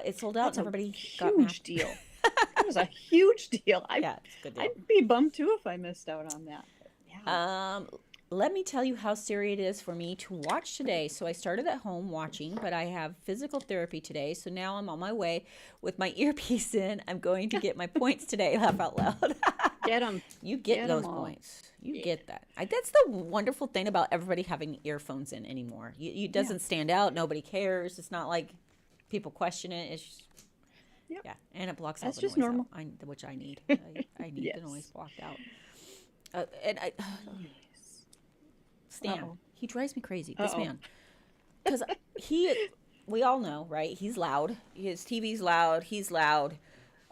it sold out and everybody got mad. Huge deal. That was a huge deal. Yeah, it's a good deal. I'd be bummed too if I missed out on that. But yeah. Let me tell you how serious it is for me to watch today. So I started at home watching, but I have physical therapy today. So now I'm on my way with my earpiece in. I'm going to get my points today. Laugh out loud. Get them. You get 'em those all. points. You get that. That's the wonderful thing about everybody having earphones in anymore. It doesn't stand out. Nobody cares. It's not like people question it. It's just, Yep. yeah, and it blocks That's out the just noise normal. out, which I need. I need Yes. the noise blocked out. Stan, Uh-oh. he drives me crazy. This Uh-oh. man, because we all know, right? He's loud. His TV's loud. He's loud.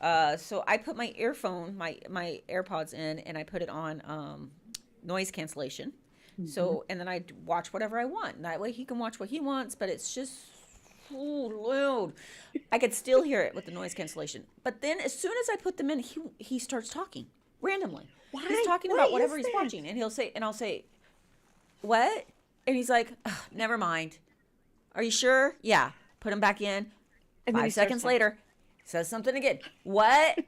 So I put my earphone, my AirPods in, and I put it on noise cancellation. So, and then I watch whatever I want. That way he can watch what he wants, but it's just so loud. I could still hear it with the noise cancellation. But then as soon as I put them in, he starts talking randomly. Why? He's talking Why about whatever is he's that? watching, and I'll say, what? And he's like, "Ugh, never mind. Are you sure? Yeah. Put him back in. And then 5 he starts seconds talking. later, says something again. What?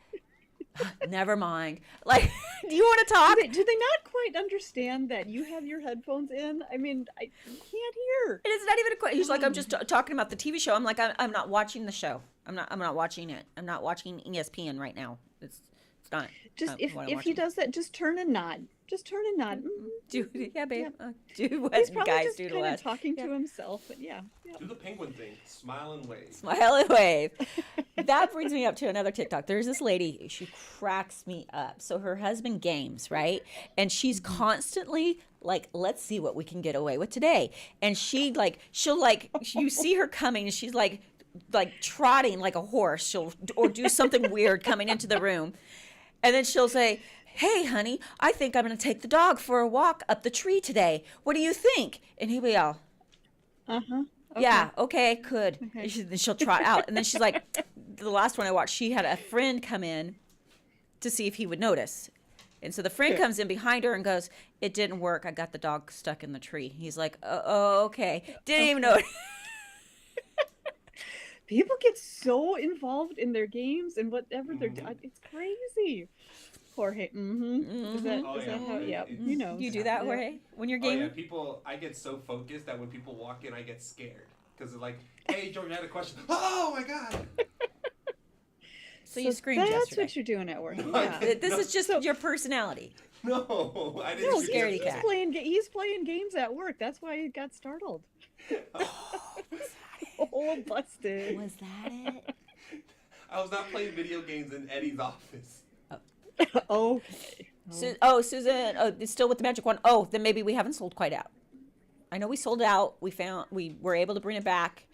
Never mind. Like, do you want to talk? Do they not quite understand that you have your headphones in? I mean, I can't hear. And it's not even a question. He's like, I'm just talking about the TV show. I'm like, I'm not watching the show. I'm not watching it. I'm not watching ESPN right now. It's not. Just not if what I'm he watching. does that, just turn and nod. just turn and nod. Yeah, babe. Do what He's probably guys just do to kind of us. talking to himself, but yeah. Do the penguin thing. Smile and wave. Smile and wave. That brings me up to another TikTok. There's this lady, she cracks me up. So her husband games, right? And she's constantly like, let's see what we can get away with today. And she'll you see her coming and she's like trotting like a horse. Or do something weird coming into the room. And then she'll say, hey, honey, I think I'm going to take the dog for a walk up the tree today. What do you think? And he'll be all, Okay. yeah, okay, good. Okay. And then she'll trot out. And then she's like, the last one I watched, she had a friend come in to see if he would notice. And so the friend comes in behind her and goes, it didn't work. I got the dog stuck in the tree. He's like, oh okay. Didn't even notice. People get so involved in their games and whatever they're doing. It's crazy. Jorge, Is that how? Yeah, you know. You do that, Jorge, when you're gaming? I get so focused that when people walk in, I get scared. Because they're like, hey, George, I had a question. Oh, my God. So you screamed yesterday. That's what you're doing at work. No, Yeah. This is just your personality. No, I didn't. No, scaredy cat. He's playing games at work. That's why he got startled. Oh, busted. Was that it? I was not playing video games in Eddie's office. Okay. Susan, it's still with the magic wand. Oh, then maybe we haven't sold quite out. I know we sold out. We were able to bring it back.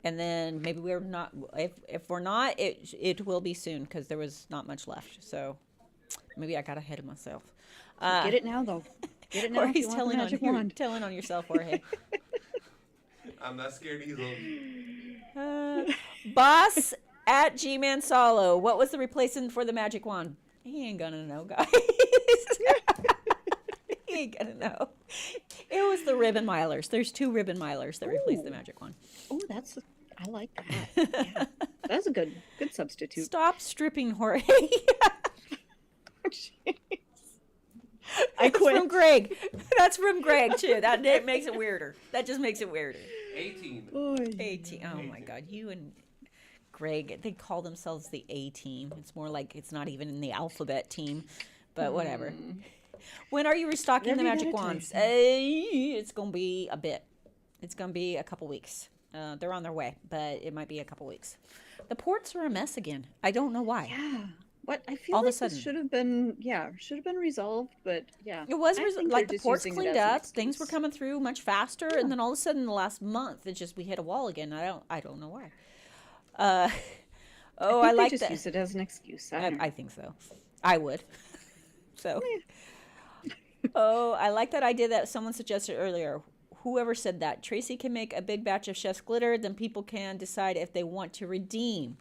And then maybe we're not. If we're not, it will be soon because there was not much left. So maybe I got ahead of myself. Get it now, though. Get it now. Jorge's telling on yourself, Jorge. I'm not scared easily. Boss at G-Man Salo. What was the replacement for the magic wand? He ain't gonna know, guys. He ain't gonna know. It was the ribbon milers. There's 2 ribbon milers that replaced the magic wand. Oh, I like that. Yeah. That's a good substitute. Stop stripping, Jorge. I quit. From Greg. That's from Greg too. That makes it weirder. That just makes it weirder. 18. 18. Oh my God, you and Greg, they call themselves the A team. It's more like it's not even in the alphabet team, but whatever. When are you restocking the magic wands? It's gonna be a bit. It's gonna be a couple weeks. They're on their way, but it might be a couple weeks. The ports are a mess again. I don't know why. Yeah. What I feel All of a like sudden. this should have been resolved, but yeah. It was I think like they're the just ports using it cleaned as an up. Things were excuse. coming through much faster, and then all of a sudden, the last month, we hit a wall again. I don't know why. I like just that. use it as an excuse. I don't know. I think so. I would. So. I like that idea that someone suggested earlier. Whoever said that. Tracy can make a big batch of chef's glitter, then people can decide if they want to redeem.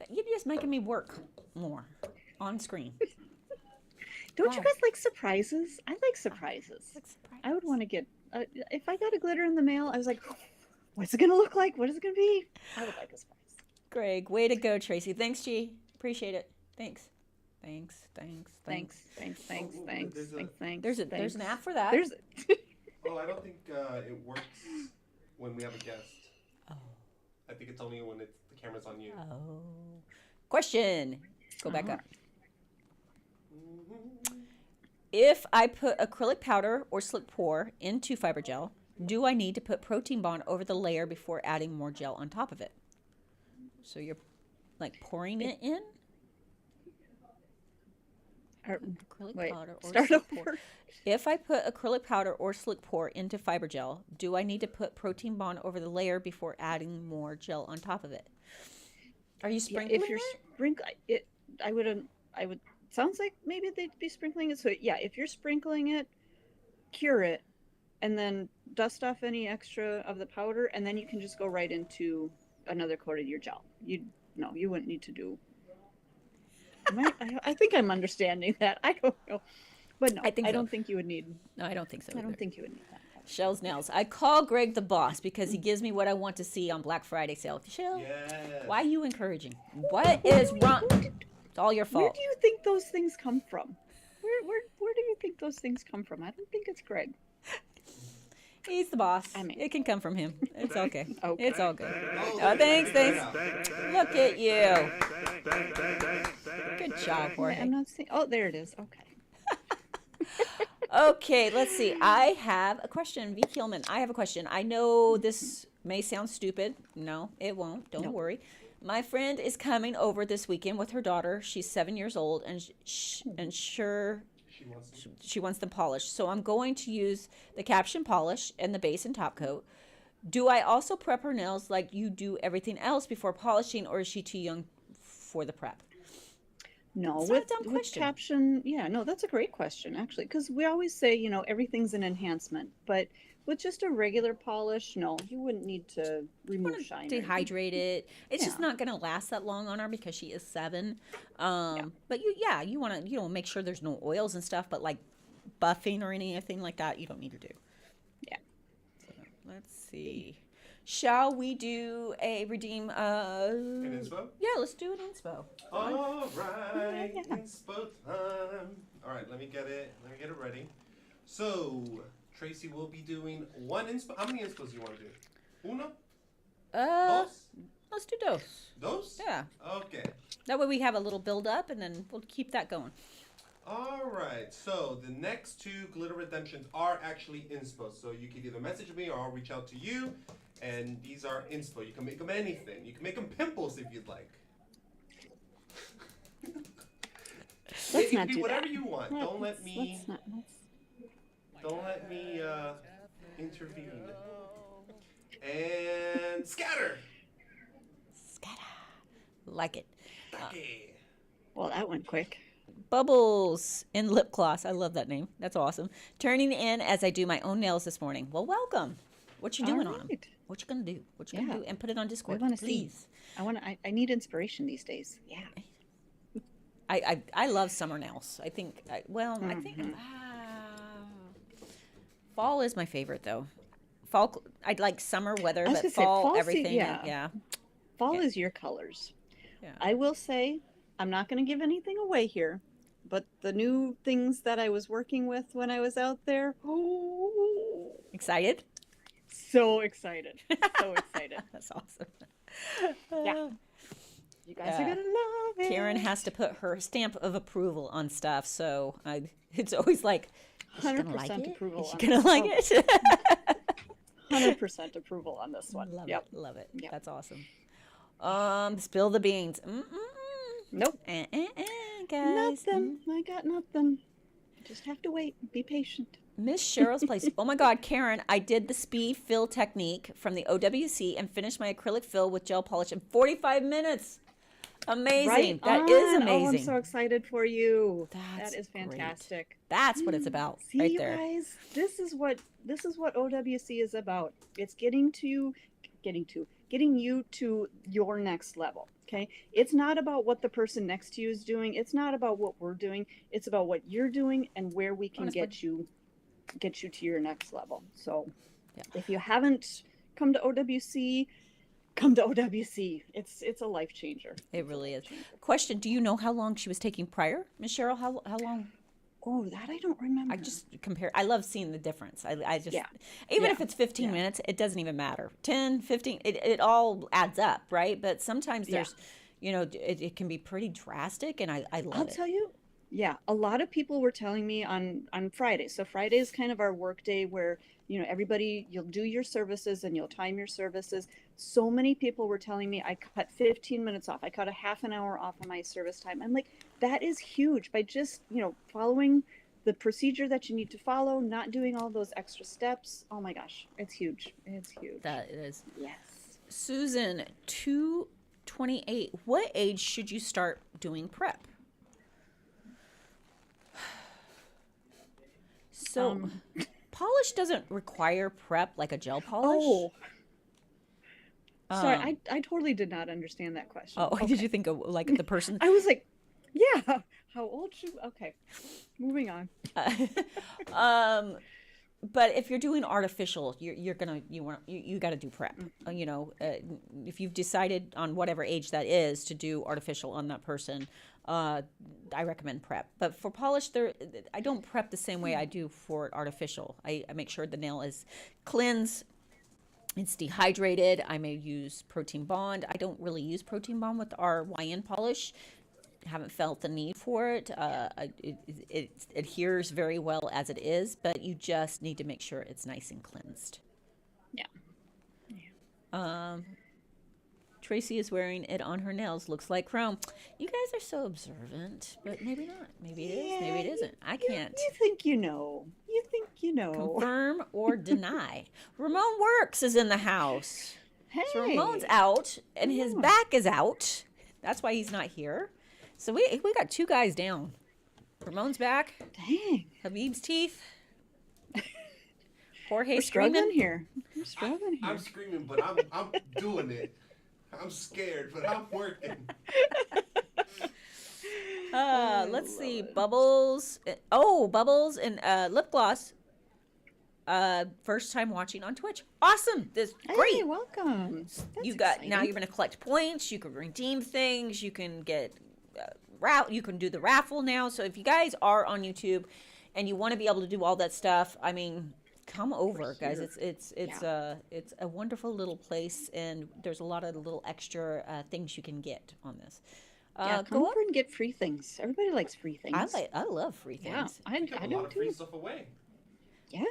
You're just making me work more on screen. Don't you Why? guys like surprises? I like surprises. I would want to get if I got a glitter in the mail. I was like, what's it gonna look like? What is it gonna be? I would like a surprise. Greg, way to go, Tracy. Thanks, G. Appreciate it. Thanks. Thanks. There's an app for that. There's Oh, I don't think it works when we have a guest. Oh. I think it's only when the camera's on you. Oh. Question. Go back up. If I put acrylic powder or slick pour into fiber gel, do I need to put protein bond over the layer before adding more gel on top of it? So you're like pouring it in? Acrylic powder or start slick over. pour. If I put acrylic powder or slick pour into fiber gel, do I need to put protein bond over the layer before adding more gel on top of it? Are you sprinkling if you're it? sprinkling it, I would. Sounds like maybe they'd be sprinkling it. So yeah, if you're sprinkling it, cure it, and then dust off any extra of the powder, and then you can just go right into another coat of your gel. You wouldn't need to do. I think I'm understanding that. I don't know, but no, I don't think you would need. No, I don't think so. I don't either. think you would need that. Shell's nails. I call Greg the boss because he gives me what I want to see on Black Friday sale. Shell, Yes. why are you encouraging? What is wrong? It's all your Where fault. do you think those things come from? Where do you think those things come from? I don't think it's Greg. He's the boss. I mean- It can come from him. It's okay. Okay. It's all good. Oh, Oh, thanks. yeah. Look at you. Good job, Jorge. I'm not seeing. Oh, there it is. Okay. Okay, let's see. I have a question. V. Kielman, I have a question. I know this may sound stupid. No, it won't. Don't worry. My friend is coming over this weekend with her daughter. She's 7 years old, and she wants them polished. So I'm going to use the caption polish and the base and top coat. Do I also prep her nails like you do everything else before polishing, or is she too young for the prep? No, It's not a dumb with question. caption, yeah, no, that's a great question actually, because we always say, everything's an enhancement, but with just a regular polish, no, you wouldn't need to remove shine. Dehydrate it. It's just Yeah. not going to last that long on her because she is 7. But you want to make sure there's no oils and stuff, but like buffing or anything like that, you don't need to do. Yeah. So, let's see. Shall we do a redeem? An inspo? Yeah, let's do an inspo. All right, Yeah. inspo time. All right, let me get it ready. So, Tracy will be doing one inspo. How many inspos do you want to do? Uno? Dos? Let's do dos. Dos? Yeah. Okay. That way we have a little build up, and then we'll keep that going. All right. So the next 2 glitter redemptions are actually inspo. So you can either message me or I'll reach out to you. And these are inspo. You can make them anything. You can make them pimples if you'd like. Let's It not can be do whatever that. you want. Don't let me let's- intervene. And scatter. Like it. Okay. Well, that went quick. Bubbles in lip gloss. I love that name. That's awesome. Turning in as I do my own nails this morning. Well, welcome. What you doing on them? Alright. What you gonna do? What you gonna Yeah. do? And put it on Discord, wanna see. please. I need inspiration these days. Yeah. I love summer nails. I think. I think fall is my favorite though. Fall. I'd like summer weather, I was but gonna say, fall fall, see, everything. yeah. Yeah. Fall Yeah. is your colors. Yeah. I will say, I'm not going to give anything away here, but the new things that I was working with when I was out there, oh, Excited? so excited. So excited. That's awesome. Yeah. You guys are going to love it. Karen has to put her stamp of approval on stuff, so it's always like, is she gonna 100% like it? approval Is she on gonna this like one. it? 100% approval on this one. Love Yep. it. Love it. Yep. That's awesome. Spill the beans. Nope. Guys. Nothing. I got nothing. Just have to wait. Be patient. Miss Cheryl's place. Oh my God, Karen, I did the speed fill technique from the OWC and finished my acrylic fill with gel polish in 45 minutes. Amazing. Right That on. is Oh, amazing. I'm so excited for you. That's That is great. fantastic. That's what it's about See, right you there. guys, this is what OWC is about. It's getting you to your next level. Okay, it's not about what the person next to you is doing. It's not about what we're doing. It's about what you're doing and where we can get you to your next level. So, Yeah. if you haven't come to OWC, come to OWC. It's a life changer. It really is. Question, do you know how long she was taking prior? Miss Cheryl, how long? Oh, that I don't remember. I just compare. I love seeing the difference. I just, Yeah. even Yeah. if it's 15 Yeah. minutes, it doesn't even matter. 10, 15, it all adds up, right? But sometimes Yeah. there's, it can be pretty drastic, and I love I'll it. tell you, yeah, a lot of people were telling me on Friday. So Friday is kind of our work day where, everybody, you'll do your services and you'll time your services. So many people were telling me I cut 15 minutes off. I cut a half an hour off of my service time. I'm like, that is huge by just, following the procedure that you need to follow, not doing all those extra steps. Oh my gosh, it's huge. It's huge. That is. Yes. Susan, 228. What age should you start doing prep? So, polish doesn't require prep like a gel polish. Oh, sorry, Um, I totally did not understand that question. Oh, did you think of like the person? I was like, yeah, how old should, okay, moving on. But if you're doing artificial, you got to do prep. If you've decided on whatever age that is to do artificial on that person, I recommend prep. But for polish, I don't prep the same way I do for artificial. I make sure the nail is cleansed. It's dehydrated. I may use protein bond. I don't really use protein bond with our YN polish. haven't felt the need for it. It adheres very well as it is, but you just need to make sure it's nice and cleansed. Yeah. Tracy is wearing it on her nails. Looks like chrome. You guys are so observant, but maybe not. Maybe it is. Maybe it isn't. I can't You think you know. You think you know. confirm or deny. Ramon Works is in the house. Hey. So Ramon's out, and his back is out. That's why he's not here. So we got two guys down. Ramon's back. Dang. Habib's teeth. Jorge We're struggling screaming. here. We're struggling here. I'm screaming, but I'm doing it. I'm scared, but I'm working. Let's see. Bubbles. Oh, Bubbles and lip gloss. First time watching on Twitch. Awesome. This great. Hey, welcome. You That's got exciting. now. You're going to collect points. You can redeem things. You can get you can do the raffle now. So if you guys are on YouTube and you want to be able to do all that stuff, I mean, come over, guys. It's a wonderful little place, and there's a lot of little extra things you can get on this. Yeah, come Go up. over and get free things. Everybody likes free things. I love free Yeah, things. I You give a lot do of free too. stuff away. Yeah.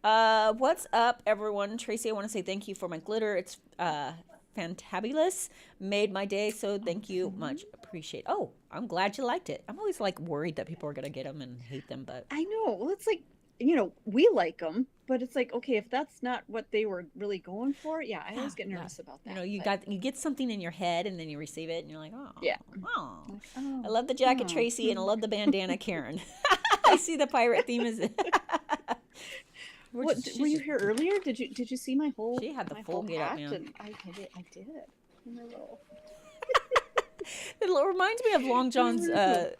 What's up, everyone? Tracy, I want to say thank you for my glitter. It's fantabulous. Made my day, so thank you much. Appreciate. Oh, I'm glad you liked it. I'm always like worried that people are gonna get them and hate them, but I know. Well, it's like, you know, we like them, but it's like, okay, if that's not what they were really going for, yeah, I always get nervous about that. you know, you but- get something in your head and then you receive it and you're like, oh, Yeah. oh. Oh, I love the jacket, oh. Tracy, and I love the bandana, Karen. I see the pirate theme is. What, were you here earlier? Did you see my whole? She had the my full whole get up, hat? man. And I did. My little- It reminds me of Long John's. What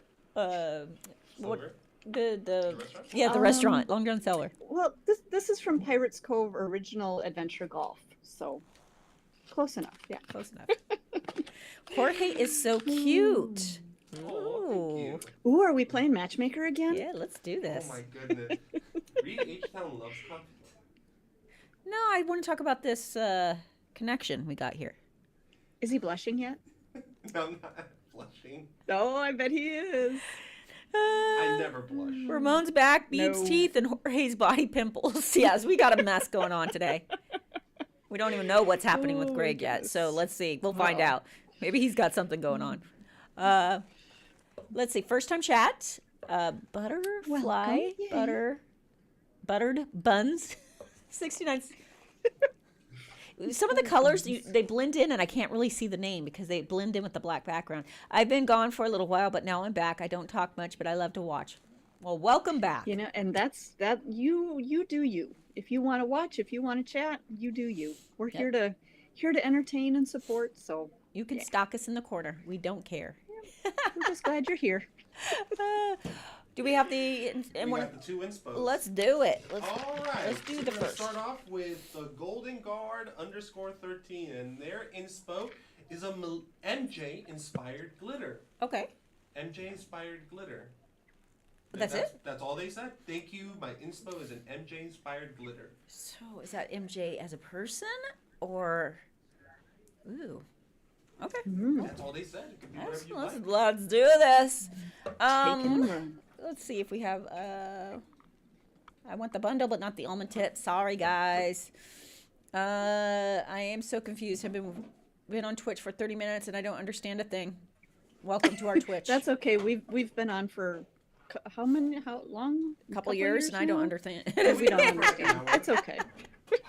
Silver? the restaurant? yeah the restaurant Long John Cellar. Well, this is from Pirates Cove Original Adventure Golf, so close enough. Yeah. Close enough. Jorge is so cute. Oh, thank you. Ooh, are we playing Matchmaker again? Yeah, let's do this. Oh my goodness. Read H-Town Loves comment. No, I want to talk about this connection we got here. Is he blushing yet? No, I'm not blushing. Oh, I bet he is. I never blush. Ramon's back, Beeb's No. teeth, and Jorge's body pimples. Yes, we got a mess going on today. We don't even know what's happening with Oh, Greg yet, so goodness. let's see. We'll find Uh-oh. out. Maybe he's got something going on. Let's see. First time chat. Butterfly, Welcome. Yay. buttered buns. 69. Some of the colors they blend in, and I can't really see the name because they blend in with the black background. I've been gone for a little while, but now I'm back. I don't talk much, but I love to watch. Well, welcome back. You know, and that's that. You do you. If you want to watch, if you want to chat, you do you. We're Yep. here to entertain and support. So You can stalk us in the corner. We don't care. we're just glad you're here. Do we have the? We got the two inspos. Let's do it. Let's, All right. let's do so the we're gonna first. Start off with the Golden Guard _13, and their inspo is a MJ inspired glitter. Okay. MJ inspired glitter. That's it? That's all they said. Thank you. My inspo is an MJ inspired glitter. So is that MJ as a person or? Ooh. Okay. That's all they said. It could be whatever you like. Let's do this. Taking a run. Let's see if we have. I want the bundle, but not the almond tip. Sorry, guys. I am so confused. I've been on Twitch for 30 minutes and I don't understand a thing. Welcome to our Twitch. That's okay. We've been on for how long? a couple years, and I don't now? understand. We don't understand. It's okay.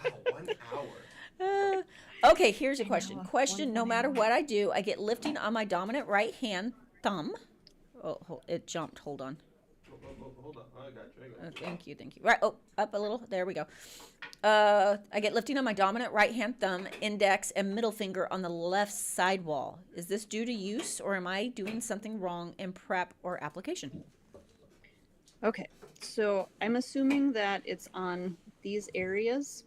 Wow, 1 hour. Okay, here's a question. Question: no matter what I do, I get lifting on my dominant right hand thumb. Oh, it jumped. Hold on. Hold on. I got you. Thank you. Right. Oh, up a little. There we go. I get lifting on my dominant right hand thumb, index, and middle finger on the left side wall. Is this due to use, or am I doing something wrong in prep or application? Okay. So I'm assuming that it's on these areas.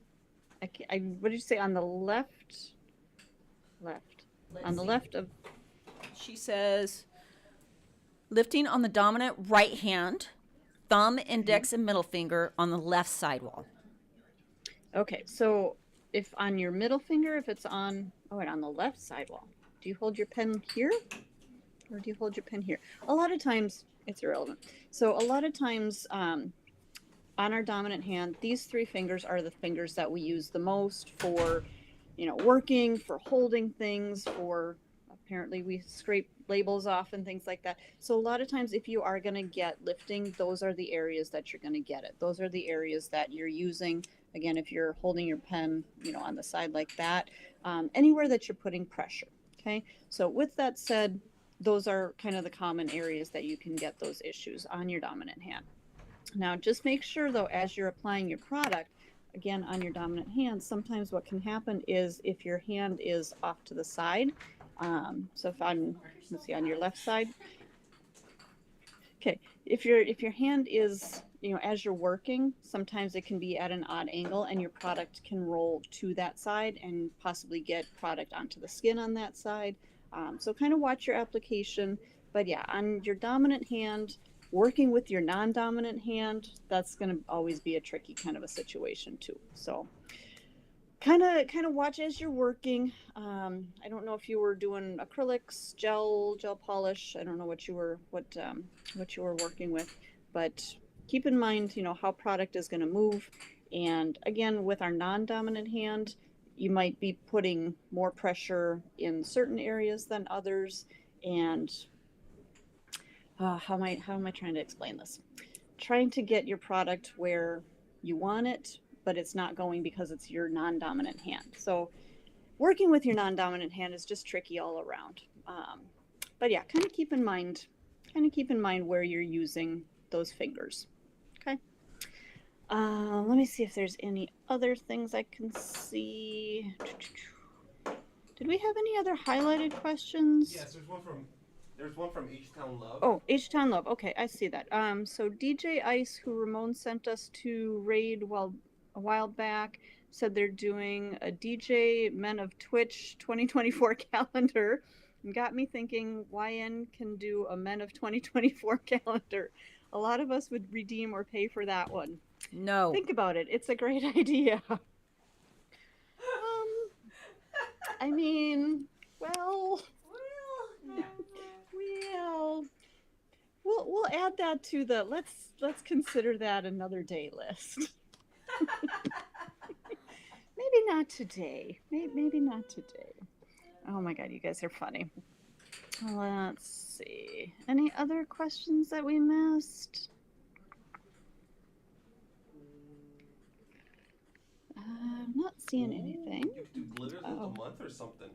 What did you say? On the left? On the left of. She says, lifting on the dominant right hand, thumb, index, and middle finger on the left side wall. Okay. So if on your middle finger, if it's on. Oh, and on the left side wall. Do you hold your pen here? Or do you hold your pen here? A lot of times, it's irrelevant. So a lot of times on our dominant hand, these 3 fingers are the fingers that we use the most for, working, for holding things, for apparently we scrape labels off and things like that. So a lot of times if you are going to get lifting, those are the areas that you're going to get it. Those are the areas that you're using. Again, if you're holding your pen, on the side like that, anywhere that you're putting pressure. Okay. So with that said, those are kind of the common areas that you can get those issues on your dominant hand. Now, just make sure though, as you're applying your product, again, on your dominant hand, sometimes what can happen is if your hand is off to the side, so if let's see, on your left side, okay, if your hand is, as you're working, sometimes it can be at an odd angle and your product can roll to that side and possibly get product onto the skin on that side. So kind of watch your application, but yeah, on your dominant hand, working with your non-dominant hand, that's going to always be a tricky kind of a situation too. So kind of watch as you're working. I don't know if you were doing acrylics, gel polish. I don't know what you were working with, but keep in mind, how product is going to move. And again, with our non-dominant hand, you might be putting more pressure in certain areas than others. And how am I trying to explain this? Trying to get your product where you want it, but it's not going because it's your non-dominant hand. So working with your non-dominant hand is just tricky all around. But yeah, kind of keep in mind where you're using those fingers. Okay. Let me see if there's any other things I can see. Did we have any other highlighted questions? Yes, there's one from H-Town Love. Oh, H-Town Love. Okay, I see that. So DJ Ice, who Ramon sent us to raid a while back, said they're doing a DJ Men of Twitch 2024 calendar, and got me thinking, YN can do a Men of 2024 calendar. A lot of us would redeem or pay for that one. No. Think about it. It's a great idea. I mean, well, we'll add that to the let's consider that another day list. Maybe not today. Maybe not today. Oh my God, you guys are funny. Let's see. Any other questions that we missed? I'm not seeing anything. You could do glitters of the month or something.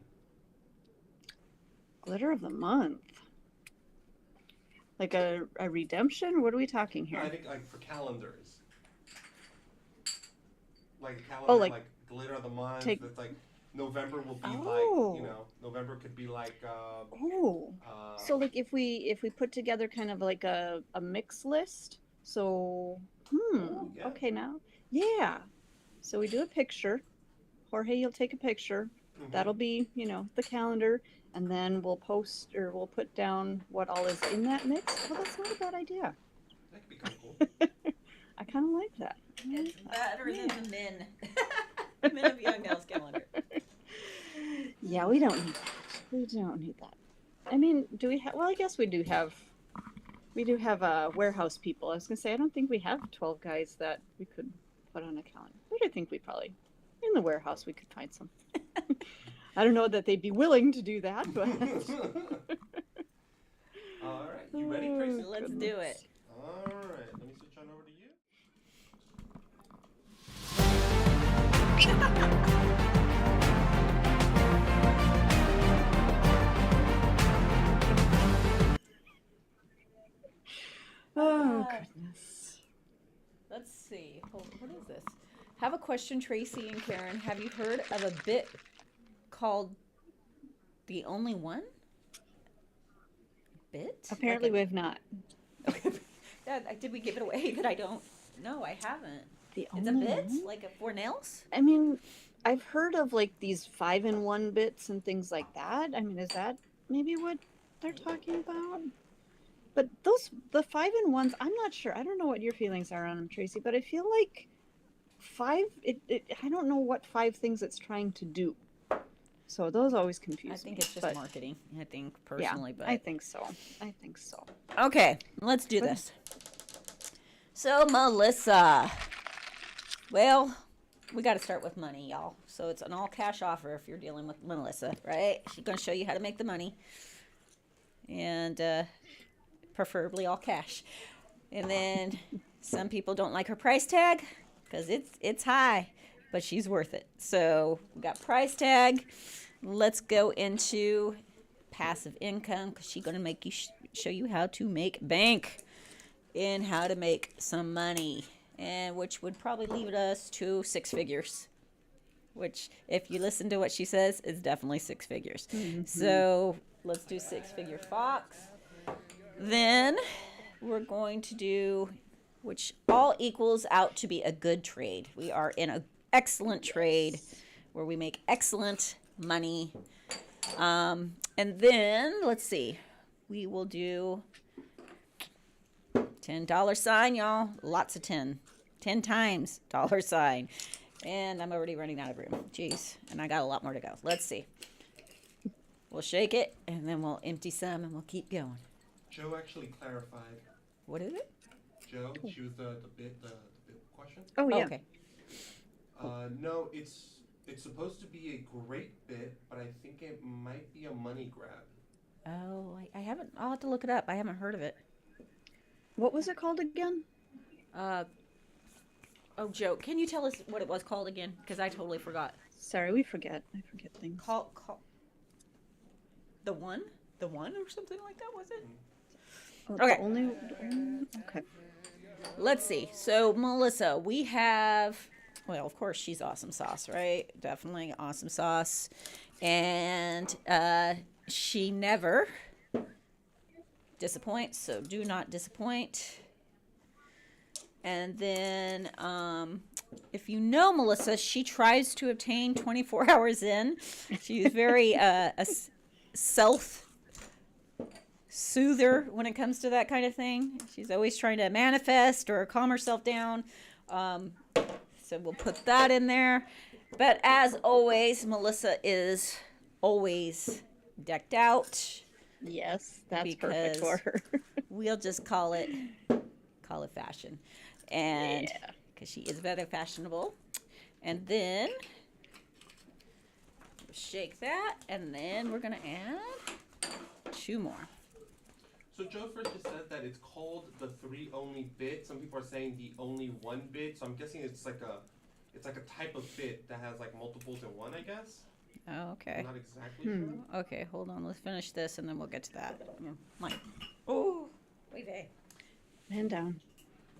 Glitter of the month. Like a redemption? What are we talking here? No, I think like for calendars. Like a calendar, like glitter of the month. It's like November will be November could be like. So like if we put together kind of like a mix list. So yeah. Okay now. Yeah. So we do a picture. Jorge, you'll take a picture. Mm-hmm. That'll be, the calendar. And then we'll post or we'll put down what all is in that mix. Well, that's not a bad idea. That could be kind of cool. I kind of like that. It's better than the Men of Young Nels calendar. Yeah, we don't need that. We don't need that. I mean, do we have, well, I guess we do have warehouse people. I was going to say, I don't think we have 12 guys that we could put on a calendar. But I think we probably, in the warehouse, we could find some. I don't know that they'd be willing to do that, but. All right, you ready, Tracy? Let's do it. All right, let me switch on over to you. Oh, goodness. Let's see. What is this? Have a question, Tracy and Karen. Have you heard of a bit called The Only One? Bit? Apparently we have not. Okay. Did we give it away that I don't? No, I haven't. It's a only bit? one? Like for nails? I mean, I've heard of like these 5-in-1 bits and things like that. I mean, is that maybe what they're talking about? But the 5-in-1s, I'm not sure. I don't know what your feelings are on them, Tracy, but I feel like I don't know what 5 things it's trying to do. So those always confuse me. I think it's just but marketing. I think yeah, personally, but I think so. I think so. okay, let's do this. So Melissa, well, we got to start with money, y'all. So it's an all cash offer if you're dealing with Melissa, right? She's gonna show you how to make the money, and preferably all cash. And then some people don't like her price tag because it's high, but she's worth it. So we got price tag. Let's go into passive income because she's gonna make you show you how to make bank and how to make some money, and which would probably lead us to 6 figures. Which, if you listen to what she says, is definitely 6 figures. So let's do 6-figure Fox. Then we're going to do, which all equals out to be a good trade. We are in an excellent trade where we make excellent money. And then, let's see, we will do $10 sign, y'all. Lots of 10. 10 times dollar sign. And I'm already running out of room. Jeez. And I got a lot more to go. Let's see. We'll shake it, and then we'll empty some, and we'll keep going. Joe actually clarified. What is it? Joe, she was the bit question. Oh yeah. Okay. No, it's supposed to be a great bit, but I think it might be a money grab. Oh, I haven't. I'll have to look it up. I haven't heard of it. What was it called again? Oh, Joe, can you tell us what it was called again? Because I totally forgot. Sorry, we forget. I forget things. Call. The one or something like that, was it? Oh, Okay. Okay. Let's see. So, Melissa, we have, well, of course, she's awesome sauce, right? Definitely awesome sauce. And she never disappoints, so do not disappoint. And then, if you know Melissa, she tries to obtain 24 hours in. She's very self-soother when it comes to that kind of thing. She's always trying to manifest or calm herself down. So we'll put that in there. But as always, Melissa is always decked out. Yes, that's Because perfect for her. We'll just call it fashion. And because she is very fashionable. And then shake that, and then we're gonna add 2 more. So Joe first just said that it's called the 3 only bit. Some people are saying the only 1 bit. So I'm guessing it's like a type of bit that has like multiples in one, I guess. Oh, okay. I'm not exactly sure. Okay, hold on. Let's finish this, and then we'll get to that. Oh, wait, wait. And down.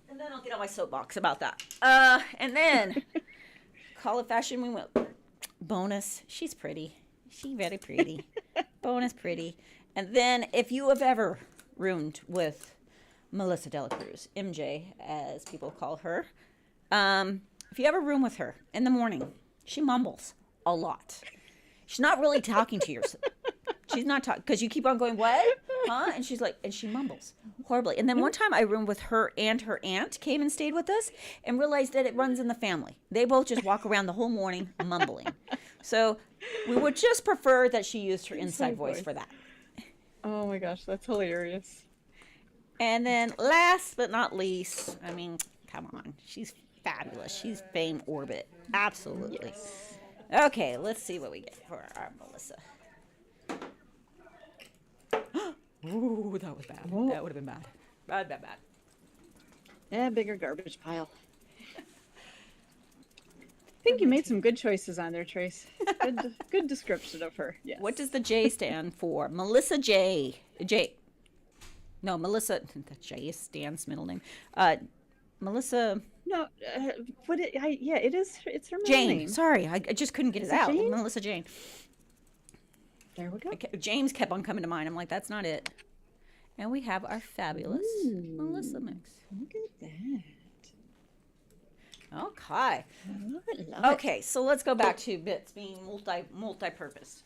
And then I'll get on my soapbox about that. And then call it fashion. We went bonus. She's pretty. She very pretty. Bonus pretty. And then if you have ever roomed with Melissa Dela Cruz, MJ, as people call her, if you ever room with her in the morning, she mumbles a lot. She's not really talking to yourself. She's not talking because you keep on going, what? Huh? And she's like, and she mumbles horribly. And then one time I roomed with her and her aunt came and stayed with us and realized that it runs in the family. They both just walk around the whole morning mumbling. So we would just prefer that she used her inside voice for that. Oh my gosh, that's hilarious. And then last but not least, I mean, come on. She's fabulous. She's fame orbit. Absolutely. Yes. Okay, let's see what we get for our Melissa. Ooh, that was bad. Oh. That would have been bad. Bad. Yeah, bigger garbage pile. I think you made some good choices on there, Trace. Good description of her. Yes. What does the J stand for? Melissa J. No, Melissa. The J is Stan's middle name. Melissa. No, it is. It's her middle Jane. name. Sorry, I just couldn't get it it out. Jane? Melissa Jane. There we go. James kept on coming to mind. I'm like, that's not it. And we have our fabulous Melissa mix. Look at that. Okay. Love it. Okay, so let's go back to bits being multi-purpose.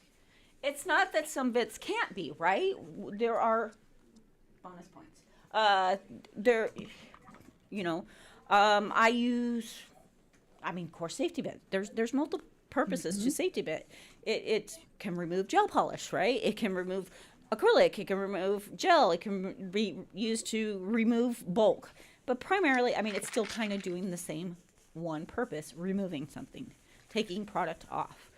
It's not that some bits can't be, right? There are bonus points. I use core safety bit. There's multiple purposes to safety bit. it can remove gel polish, right? It can remove acrylic, it can remove gel, it can be used to remove bulk. But primarily, I mean, it's still kind of doing the same one purpose, removing something, taking product off.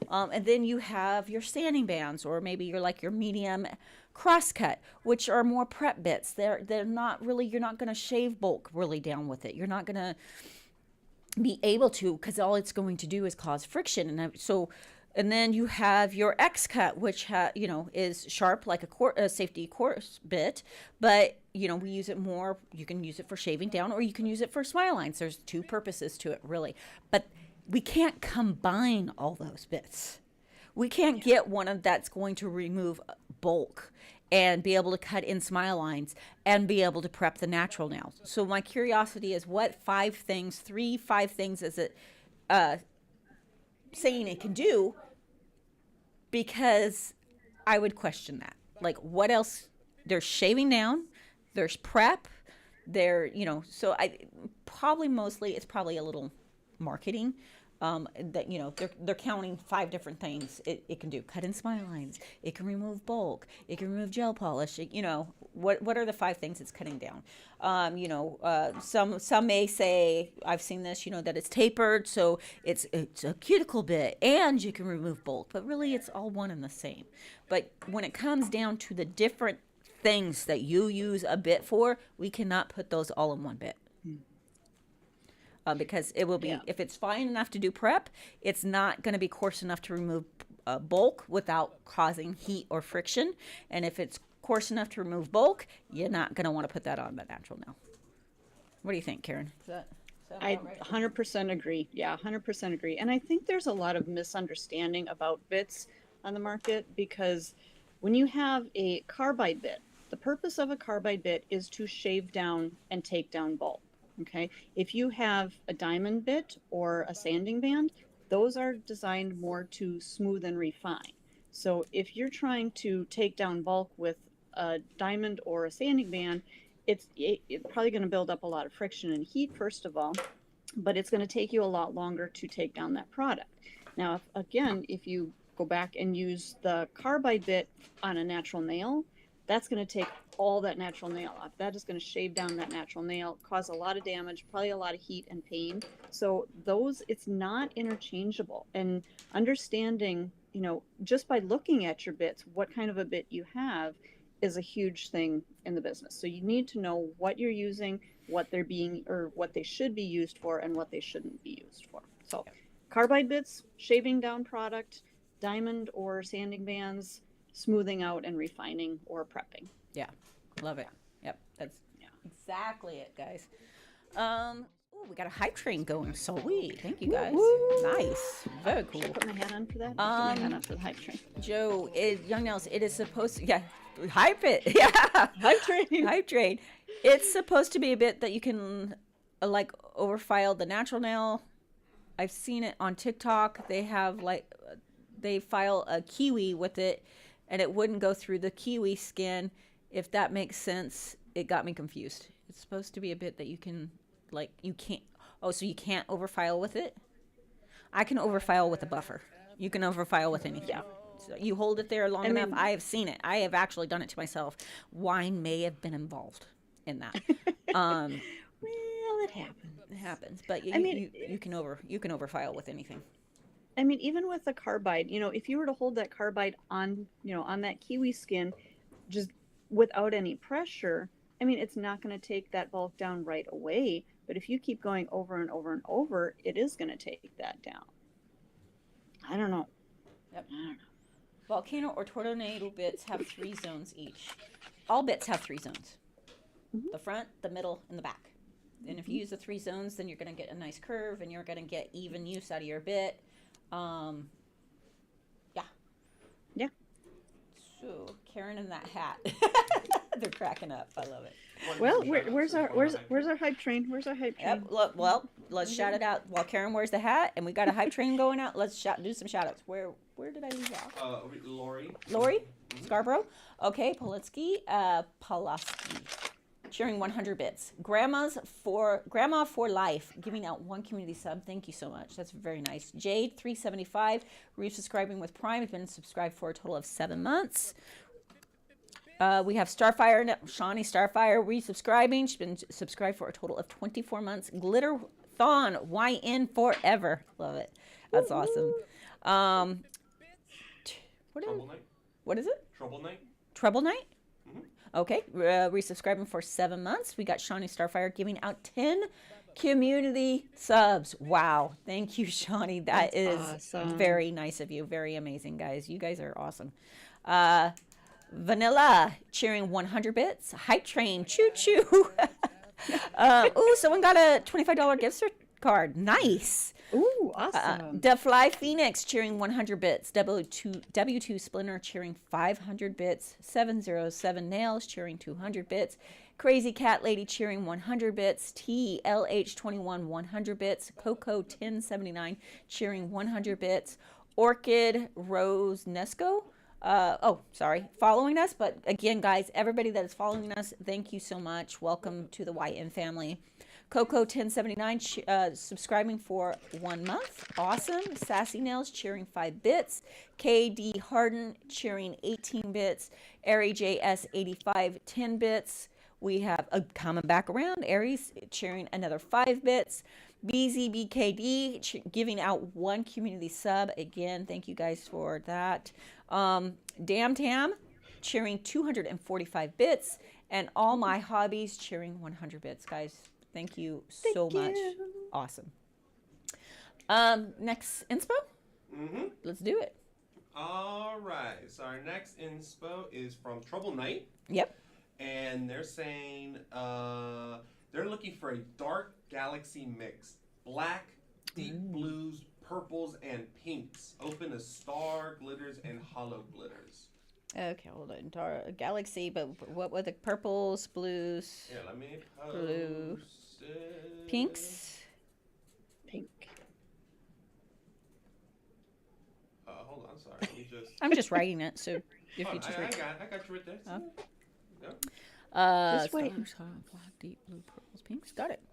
And then you have your sanding bands, or maybe you're like your medium crosscut, which are more prep bits. They're not really, you're not going to shave bulk really down with it. You're not going to be able to, because all it's going to do is cause friction. And then you have your X cut, which is sharp like a safety course bit, but we use it more. You can use it for shaving down, or you can use it for smile lines. There's two purposes to it, really. But we can't combine all those bits. We can't get one that's going to remove bulk and be able to cut in smile lines and be able to prep the natural nails. So my curiosity is, what 5 things is it saying it can do? Because I would question that. Like, what else? There's shaving down, there's prep, so it's probably a little marketing. That they're counting 5 different things it can do. Cut in smile lines. It can remove bulk. It can remove gel polish. What are the 5 things it's cutting down? Some may say, I've seen this, that it's tapered, so it's a cuticle bit, and you can remove bulk. But really, it's all one and the same. But when it comes down to the different things that you use a bit for, we cannot put those all in one bit. Because it will be, if it's fine enough to do prep, it's not going to be coarse enough to remove bulk without causing heat or friction. And if it's coarse enough to remove bulk, you're not going to want to put that on the natural nail. What do you think, Karen? Is that I 100% agree. Yeah, 100% agree. And I think there's a lot of misunderstanding about bits on the market, because when you have a carbide bit, the purpose of a carbide bit is to shave down and take down bulk. Okay, if you have a diamond bit or a sanding band, those are designed more to smooth and refine. So if you're trying to take down bulk with a diamond or a sanding band, it's probably going to build up a lot of friction and heat, first of all, but it's going to take you a lot longer to take down that product. Now, if you go back and use the carbide bit on a natural nail, that's going to take all that natural nail off. That is going to shave down that natural nail, cause a lot of damage, probably a lot of heat and pain. So it's not interchangeable. And understanding, just by looking at your bits, what kind of a bit you have is a huge thing in the business. So you need to know what you're using, what they should be used for, and what they shouldn't be used for. So carbide bits, shaving down product, diamond or sanding bands, smoothing out and refining or prepping. Yeah, love it. Yep, that's exactly it, guys. We got a hype train going. Sweet. Thank you, guys. Woo-hoo. Nice. Very cool. Should I put my hat on for that? Put my hat on for the hype train. Joe, Young Nails, it is supposed to, hype it. Yeah. Hype train. Hype train. It's supposed to be a bit that you can, overfile the natural nail. I've seen it on TikTok. They have, they file a kiwi with it, and it wouldn't go through the kiwi skin. If that makes sense, it got me confused. It's supposed to be a bit that you can, you can't, so you can't overfile with it? I can overfile with a buffer. You can overfile with anything. Yeah. So you hold it there long enough. I have seen it. I have actually done it to myself. Wine may have been involved in that. Well, it happens. It happens, but you can overfile with anything. I mean, even with the carbide, if you were to hold that carbide on, on that kiwi skin, just without any pressure, it's not going to take that bulk down right away. But if you keep going over and over and over, it is going to take that down. I don't know. Yep. I don't know. Volcano or tornado bits have 3 zones each. All bits have 3 zones. Mm-hmm. The front, the middle, and the back. And if you use the 3 zones, then you're going to get a nice curve, and you're going to get even use out of your bit. Yeah. So Karen in that hat, they're cracking up. I love it. Well, where's our hype train? Where's our hype train? Yep. Well, let's shout it out while Karen wears the hat, and we got a hype train going out. Let's do some shout outs. Where did I leave off? Lori. Scarborough. Okay, Politsky, Pulaski. cheering 100 bits. Grandma for life, giving out 1 community sub. Thank you so much. That's very nice. Jade 375, resubscribing with Prime. Has been subscribed for a total of 7 months. We have Starfire, Shawnee Starfire resubscribing. She's been subscribed for a total of 24 months. Glitterathon, YN forever. Love it. That's awesome. What is it? Trouble Night. Trouble Night? Okay, resubscribing for 7 months. We got Shawnee Starfire giving out 10 community subs. Wow. Thank you, Shawnee. That's awesome. Very nice of you. Very amazing, guys. You guys are awesome. Vanilla cheering 100 bits. Hype Train, choo choo. Ooh, someone got a $25 gift card. Nice. Ooh, awesome. The Fly Phoenix cheering 100 bits. W2 Splinter cheering 500 bits. 707 Nails cheering 200 bits. Crazy Cat Lady cheering 100 bits. TLH21 100 bits. Coco 1079 cheering 100 bits. Orchid Rose Nesco. Following us. But again, guys, everybody that is following us, thank you so much. Welcome to the YN family. Coco 1079 subscribing for 1 month. Awesome. Sassy Nails cheering 5 bits. KD Harden cheering 18 bits. Ari JS 85 10 bits. We have coming back around. Aries cheering another 5 bits. BZBKD giving out 1 community sub. Again, thank you guys for that. Dam Tam cheering 245 bits. And All My Hobbies cheering 100 bits, guys. Thank you so much. Awesome. Next inspo? Let's do it. All right. So our next inspo is from Trouble Night. Yep. And they're saying they're looking for a dark galaxy mix. Black, deep blues, purples, and pinks. Open to star glitters and hollow glitters. Okay, hold on. Galaxy, but what were the purples, blues? Yeah, let me post blue, it. Pinks. Pink. Hold on, sorry. Let me just. I'm just writing it, so if Oh, you just I read. got you right there. Oh. Yeah. Just wait. Black, deep blue, purples, pinks. Got it.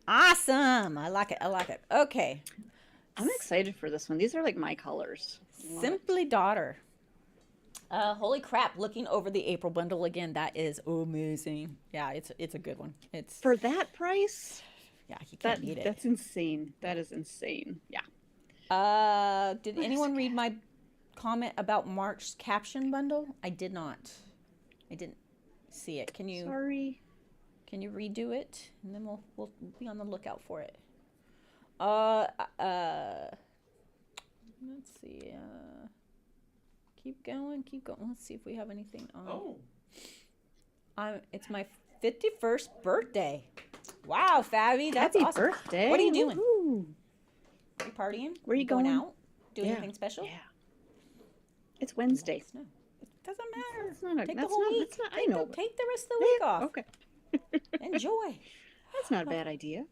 Awesome. I like it. I like it. Okay. I'm excited for this one. These are like my colors. Simply Daughter. Holy crap! Looking over the April bundle again. That is amazing. Yeah, it's a good one. It's For that price? Yeah, you can't beat it. That's insane. That is insane. Yeah. Did anyone read my comment about March's caption bundle? I did not. I didn't see it. Can you? Sorry. Can you redo it? And then we'll be on the lookout for it. Let's see. Keep going. Let's see if we have anything on. It's my 51st birthday. Wow, Fabi, that's Happy awesome. birthday. What are you doing? Woo-hoo. Are you partying? Where are you going? out? Doing anything special? Yeah. It's Wednesday. No, it doesn't matter. It's not Take that's the whole not, week. That's not, I know. Take the rest of the week off. Okay. Enjoy. That's not a bad idea.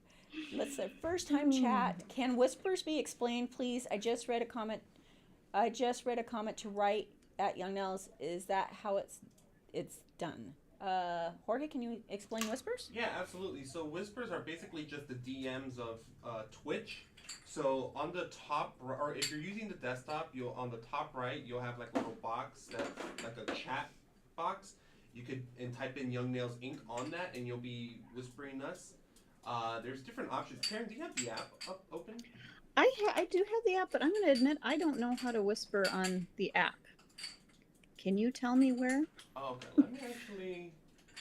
Let's say first time chat. Can whispers be explained, please? I just read a comment to write at Young Nels. Is that how it's done? Jorge, can you explain whispers? Yeah, absolutely. So whispers are basically just the DMs of Twitch. So on the top, or if you're using the desktop, on the top right, you'll have like a little box that's like a chat box. You could type in Young Nails Inc. on that, and you'll be whispering us. There's different options. Karen, do you have the app open? I do have the app, but I'm going to admit I don't know how to whisper on the app. Can you tell me where? Oh, okay. Let me actually.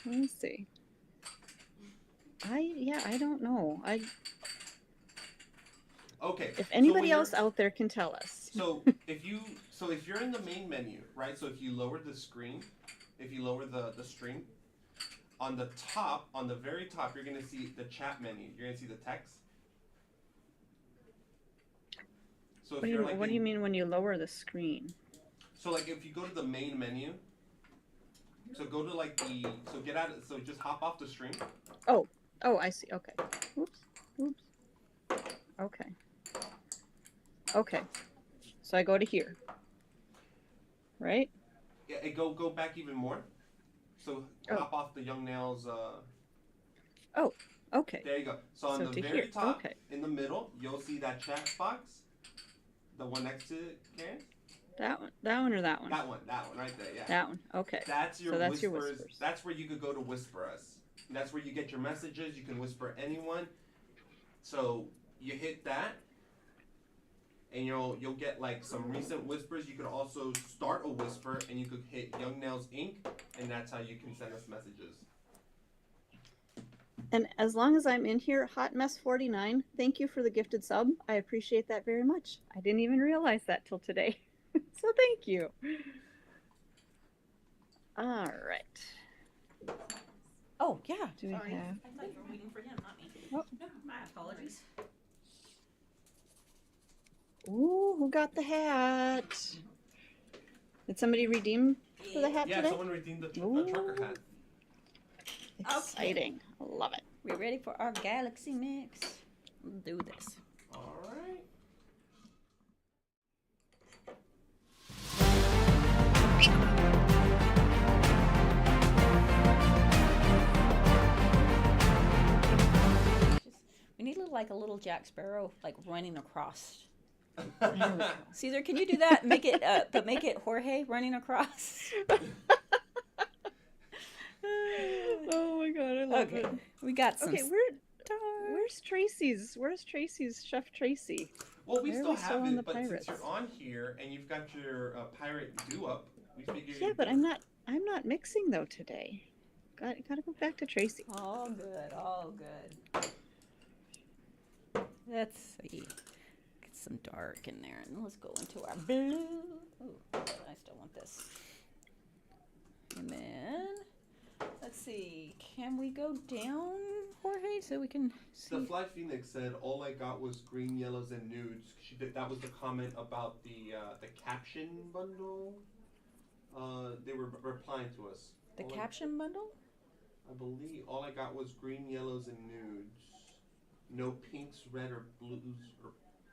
Let me see. I don't know. Okay. If anybody else out there can tell us. So if you're in the main menu, right? So if you lower the screen, if you lower the stream, on the top, on the very top, you're gonna see the chat menu. You're gonna see the text. So if What do you mean when you lower the screen? So like if you go to the main menu, so go to like so just hop off the stream. Oh, I see. Okay. Oops. Okay. So I go to here. Right? Yeah, go back even more. So hop off the Young Nails Oh, okay. There you go. So on So the to very here, top, okay. in the middle, you'll see that chat box. The one next to it, Karen? That one or that one? That one right there, yeah. That one, okay. That's your So that's whispers. your whispers. That's where you could go to whisper us. And that's where you get your messages. You can whisper anyone. So you hit that, and you'll get like some recent whispers. You could also start a whisper, and you could hit Young Nails Inc. and that's how you can send us messages. And as long as I'm in here, Hot Mess 49, thank you for the gifted sub. I appreciate that very much. I didn't even realize that till today. So thank you. All right. Oh, yeah. Do we Sorry. have- I thought you were waiting for him, not me. Oh. No, my apologies. Ooh, who got the hat? Did somebody redeem for the hat Yeah, today? someone redeemed the Ooh. trucker hat. Exciting. I love it. We're ready for our galaxy mix. Let's do this. All right. We need like a little Jack Sparrow, like running across. There we go. Caesar, can you do that? Make it, but make it Jorge running across. Oh my god, I love Okay, it. we got some. Okay, where's Tracy's? Where's Tracy's Chef Tracy? Well, we Why are still we still have on the it, but pirates? since you're on here and you've got your pirate do up, we figured. Yeah, but I'm not mixing though today. Gotta go back to Tracy. All good, all good. Let's see. Get some dark in there, and let's go into our blue. Ooh, I still want this. And then, let's see. Can we go down, Jorge, so we can see? The Fly Phoenix said, "All I got was green, yellows, and nudes." That was the comment about the caption bundle. They were replying to us. The caption bundle? I believe all I got was green, yellows, and nudes. No pinks, red, or blues, or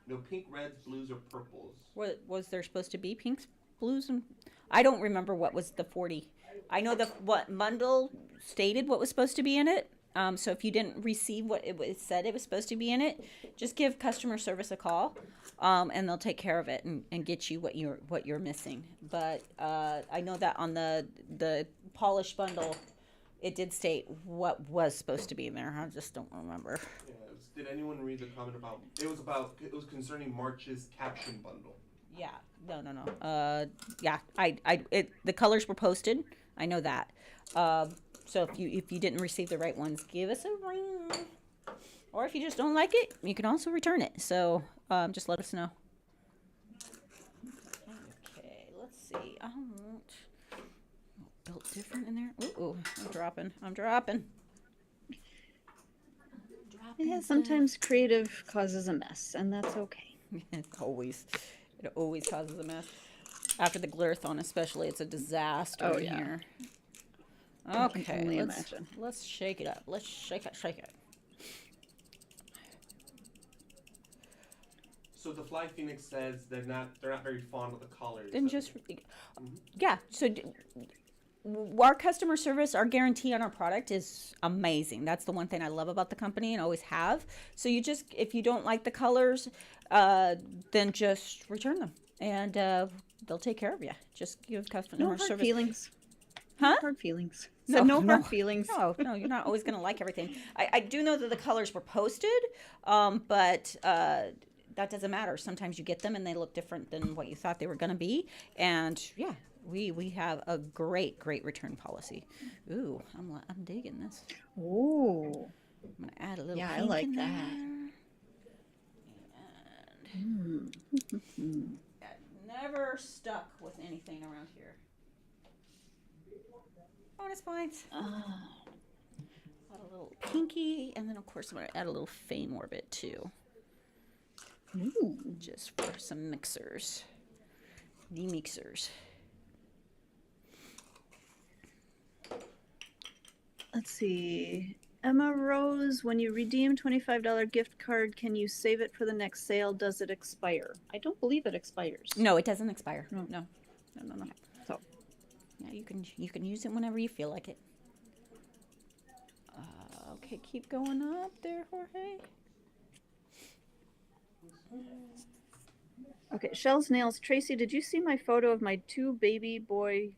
no pink, reds, blues, or purples. What was there supposed to be? Pinks, blues, and I don't remember what was the 40. I know what bundle stated what was supposed to be in it. So if you didn't receive what it said it was supposed to be in it, just give customer service a call, and they'll take care of it and get you what you're missing. But I know that on the polished bundle, it did state what was supposed to be in there. I just don't remember. Yeah, did anyone read the comment about? It was concerning March's caption bundle. Yeah. No. Yeah. The colors were posted. I know that. So if you didn't receive the right ones, give us a ring. Or if you just don't like it, you can also return it. So just let us know. Okay. Let's see. I want built different in there. Ooh, I'm dropping. Yeah, sometimes creative causes a mess, and that's okay. It always causes a mess. After the Glitterathon, especially, it's a disaster Oh, in yeah. here. I can Okay, only imagine. let's shake it up. Let's shake it. So the Fly Phoenix says they're not very fond of the colors. Then just, yeah. So our customer service, our guarantee on our product is amazing. That's the one thing I love about the company and always have. So if you don't like the colors, then just return them and they'll take care of you. Just give customer No hard service. feelings. Huh? No hard feelings. So no hard feelings. No, you're not always going to like everything. I do know that the colors were posted, but that doesn't matter. Sometimes you get them and they look different than what you thought they were going to be. And yeah, we have a great return policy. Ooh, I'm digging this. Ooh. I'm going to add a little Yeah, I pink like in that. there. And never stuck with anything around here. Bonus points. Add a little pinky, and then of course I'm going to add a little Fame Orbit too. Ooh. Just for some mixers. The mixers. Let's see. Emma Rose, when you redeem $25 gift card, can you save it for the next sale? Does it expire? I don't believe it expires. No, it doesn't expire. No. No. So, Yeah, you can use it whenever you feel like it. Okay. Okay, keep going up there, Jorge. Okay, Shell's Nails. Tracy, did you see my photo of my two baby boy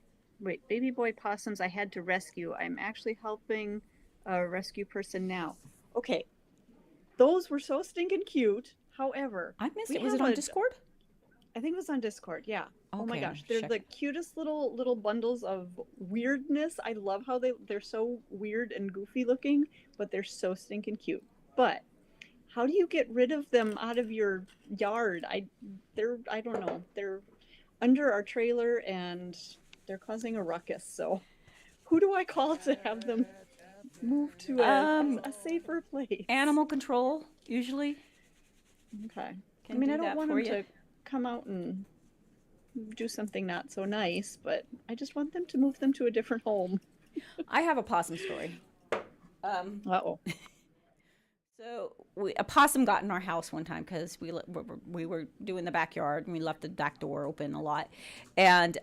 possums I had to rescue? I'm actually helping a rescue person now. Okay, those were so stinking cute. However, I missed we it. Was it have on a- Discord? I think it was on Discord. Yeah. Oh my Okay, gosh, they're check the it. cutest little bundles of weirdness. I love how they're so weird and goofy looking, but they're so stinking cute. But how do you get rid of them out of your yard? I don't know. They're under our trailer and they're causing a ruckus. So who do I call to have them move to a safer place? Animal control, usually. Okay. Can I mean, do I don't that want for them you. to come out and do something not so nice, but I just want them to move them to a different home. I have a possum story. Uh-oh. So a possum got in our house one time because we were doing the backyard and we left the back door open a lot, and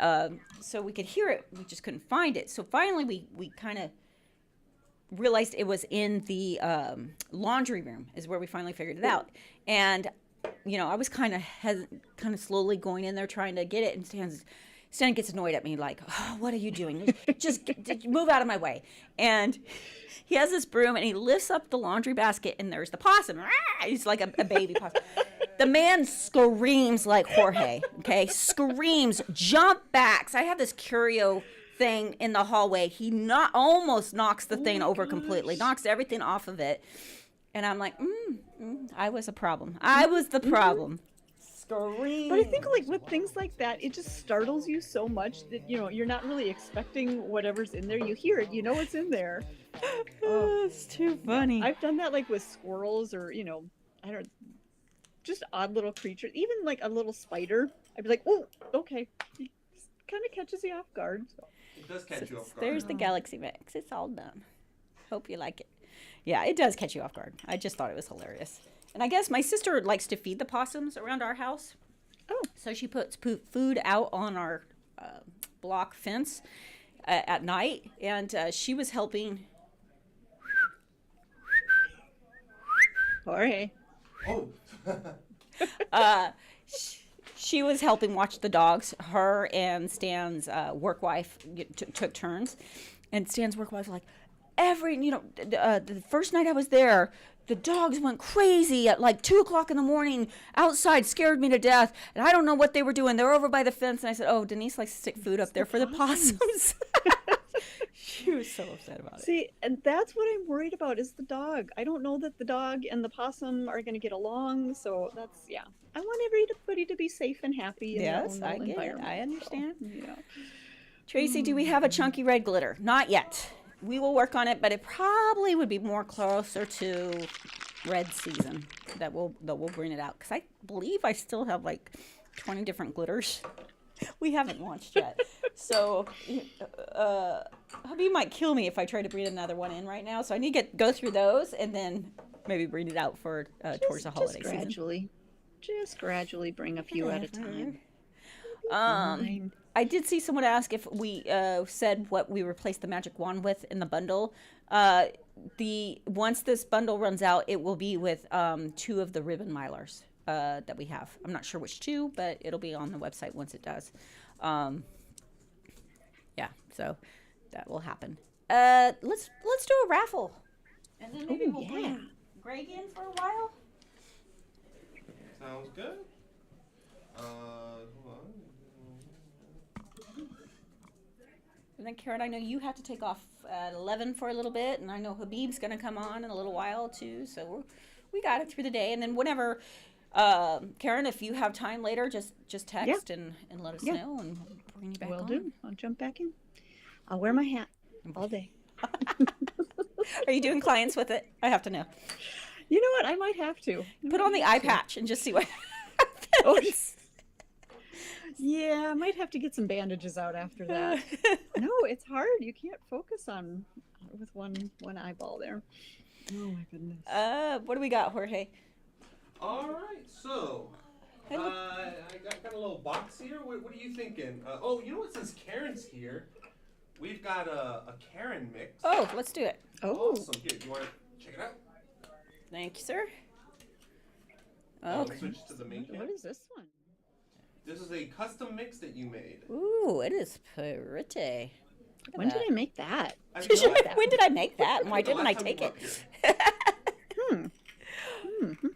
so we could hear it. We just couldn't find it. So finally, we kind of realized it was in the laundry room. Is where we finally figured it out. And I was kind of slowly going in there trying to get it, and Stan gets annoyed at me like, oh, what are you doing? Just move out of my way. And he has this broom and he lifts up the laundry basket and there's the possum. He's like a baby possum. The man screams like Jorge, okay? Screams, jump backs. I have this curio thing in the hallway. He almost knocks the thing over completely, knocks everything off of it. And I'm like, I was a problem. I was the problem. Scream. But I think like with things like that, it just startles you so much that you're not really expecting whatever's in there. You hear it, you know it's in there. Oh, it's too funny. I've done that like with squirrels or I don't, just odd little creatures. Even like a little spider, I'd be like, oh, okay. It kind of catches you off guard. So. It does catch you off guard. There's the Galaxy Mix. It's all done. Hope you like it. Yeah, it does catch you off guard. I just thought it was hilarious. And I guess my sister likes to feed the possums around our house. Oh. So she puts food out on our block fence at night. And she was helping. Jorge. Oh. She was helping watch the dogs. Her and Stan's work wife took turns. And Stan's work wife was like, the first night I was there, the dogs went crazy at like 2:00 in the morning outside, scared me to death. And I don't know what they were doing. They were over by the fence. And I said, oh, Denise likes to stick food up there for the possums. She was so upset about it. See, and that's what I'm worried about is the dog. I don't know that the dog and the possum are going to get along. So that's, yeah. I want everybody to be safe and happy in their own I little get it. environment. I understand. So, yeah. Tracy, do we have a chunky red glitter? Not yet. We will work on it, but it probably would be more closer to red season that we'll bring it out. Because I believe I still have like 20 different glitters we haven't launched yet. So hubby might kill me if I try to breed another one in right now. So I need to go through those and then maybe breed it out for towards the holiday season. Just gradually bring a few at a time. I did see someone ask if we said what we replaced the magic wand with in the bundle. Once this bundle runs out, it will be with 2 of the ribbon milers that we have. I'm not sure which 2, but it'll be on the website once it does. Yeah, so that will happen. Let's do a raffle, and then maybe we'll bring Greg in for a while. Sounds good. Hold on. And then Karen, I know you have to take off at 11 for a little bit, and I know Habib's going to come on in a little while too. So we got it through the day, and then whenever, Karen, if you have time later, just text and let us know, and we'll bring you back on. Will do. I'll jump back in. I'll wear my hat all day. Are you doing clients with it? I have to know. You know what? I might have to. Put on the eye patch and just see what Oh, happens. yeah, I might have to get some bandages out after that. No, it's hard. You can't focus on with one eyeball there. Oh my goodness. What do we got, Jorge? All right, so I got a little box here. What are you thinking? Oh, you know what? Since Karen's here, we've got a Karen mix. Oh, let's do it. Oh, Awesome. Here, you want Check it out. Thank you, sir. I'll Okay. switch to the main What cam. is this one? This is a custom mix that you made. Ooh, it is pretty. Look at When that. did I make that? I Did you- think the when did I make that? And why the didn't I last time take you it? were up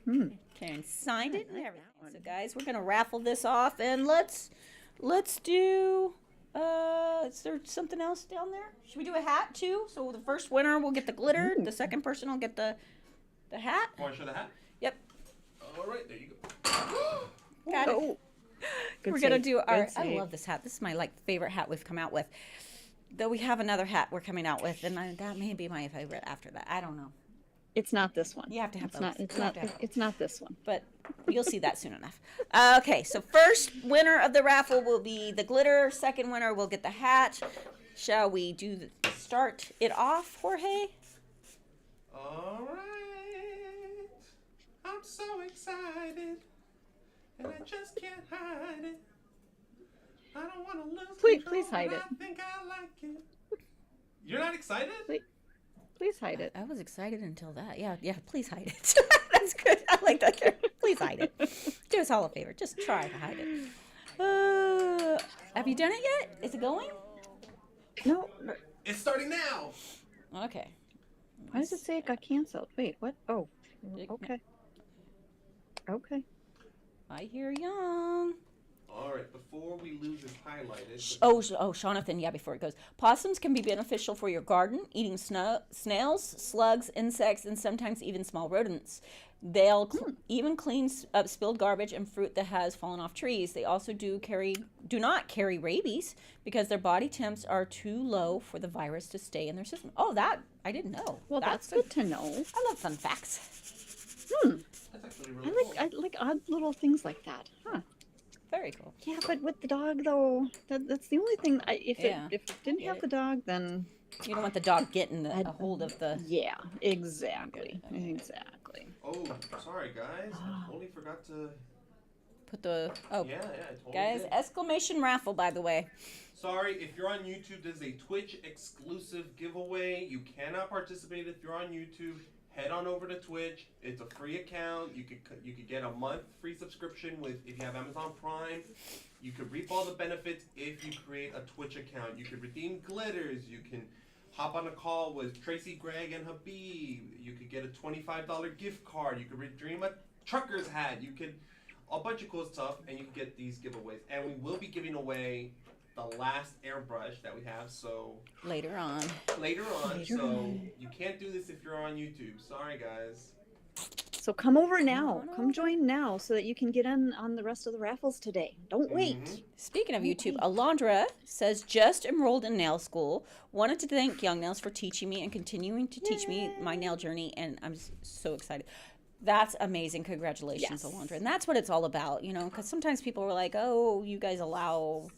here. Karen signed it and I like everything. that one. So guys, we're gonna raffle this off and let's do is there something else down there? Should we do a hat too? So the first winner will get the glitter, the second person will get the hat. Want to show the hat? Yep. All right, there you go. Got it. Oh. Good We're gonna save. do our Good I save. love this hat. This is my favorite hat we've come out with. Though we have another hat we're coming out with, and that may be my favorite after that. I don't know. It's not this one. You have to have It's both. not. It's You have not. to have It's not this one. But you'll see that soon enough. Okay, so first winner of the raffle will be the glitter. Second winner will get the hat. Shall we start it off, Jorge? All right. I'm so excited, and I just can't hide it. I don't want to lose Please control, hide but it. I think I like it. You're not excited? Please hide it. I was excited until that. Yeah, please hide it. That's good. I like that character. Please hide it. Do us all a favor. Just try to hide it. Have you done it yet? Is it going? No. It's starting now. Okay. Why does it say it got canceled? Wait. What? Oh. Okay. Okay. I hear young. All right, before we lose this highlighted. Oh, Jonathan, yeah, before it goes. Possums can be beneficial for your garden, eating snails, slugs, insects, and sometimes even small rodents. They'll even clean up spilled garbage and fruit that has fallen off trees. They also do not carry rabies because their body temps are too low for the virus to stay in their system. Oh, that I didn't know. Well, that's good to know. I love fun facts. That's actually really cool. I like odd little things like that. Huh. Very cool. Yeah, but with the dog though, that's the only thing. If Yeah. it didn't have the dog, then You don't want the dog getting a hold of the. yeah, exactly, exactly. Oh, sorry guys. I totally forgot to. Put the. Oh, Yeah, I totally guys! did. Exclamation raffle, by the way. Sorry, if you're on YouTube, there's a Twitch exclusive giveaway. You cannot participate if you're on YouTube. Head on over to Twitch. It's a free account. You could get a month free subscription with if you have Amazon Prime. You could reap all the benefits if you create a Twitch account. You could redeem glitters. You can hop on a call with Tracy, Greg, and Habib. You could get a $25 gift card. You could redeem a trucker's hat. You could a bunch of cool stuff, and you can get these giveaways. And we will be giving away the last airbrush that we have. So Later on. later on, so you can't do this if you're on YouTube. Sorry, guys. So come over now. Come join now so that you can get in on the rest of the raffles today. Don't wait. Speaking of YouTube, Alondra says, just enrolled in nail school. Wanted to thank Young Nails for teaching me and continuing to teach me my nail journey, and I'm so excited. That's amazing. Congratulations, Yes. Alondra. And that's what it's all about, you know, because sometimes people were like, oh, you guys allow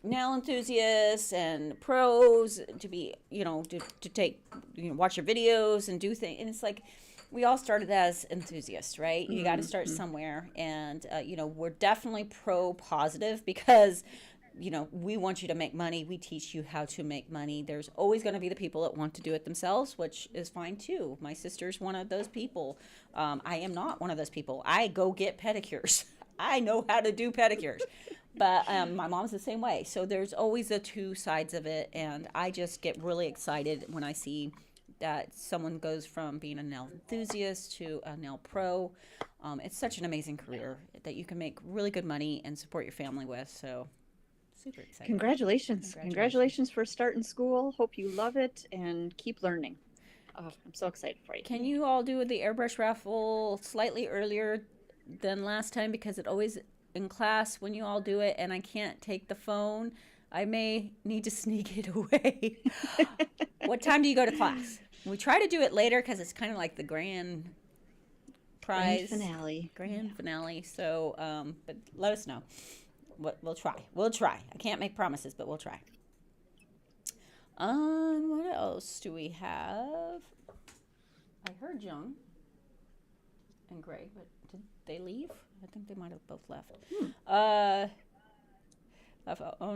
nail enthusiasts and pros to be, you know, to take, you know, watch your videos and do things. And it's like, we all started as enthusiasts, right? You got to start somewhere. And, you know, we're definitely pro positive because, you know, we want you to make money. We teach you how to make money. There's always going to be the people that want to do it themselves, which is fine too. My sister's one of those people. I am not one of those people. I go get pedicures. I know how to do pedicures. But my mom's the same way. So there's always the two sides of it. And I just get really excited when I see that someone goes from being a nail enthusiast to a nail pro. It's such an amazing career that you can make really good money and support your family with. So super excited. Congratulations. Congratulations for starting school. Hope you love it and keep learning. Oh, I'm so excited for you. Can you all do the airbrush raffle slightly earlier than last time? Because it always in class when you all do it and I can't take the phone, I may need to sneak it away. What time do you go to class? We try to do it later because it's kind of like the grand prize. Grand finale. So, but let us know. We'll try. We'll try. I can't make promises, but we'll try. What else do we have? I heard Young and Greg, but did they leave? I think they might have both left. Oh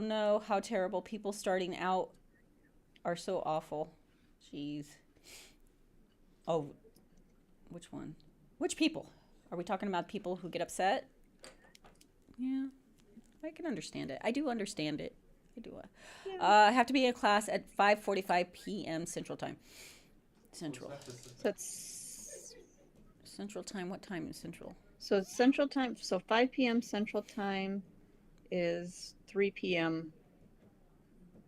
no, how terrible. People starting out are so awful. Jeez. Oh, which one? Which people? Are we talking about people who get upset? Yeah, I can understand it. I do understand it. I do. I have to be in class at 5:45 p.m. Central Time. Central. So it's Central Time. What time is Central? so it's Central Time. So 5 p.m. Central Time is 3 p.m.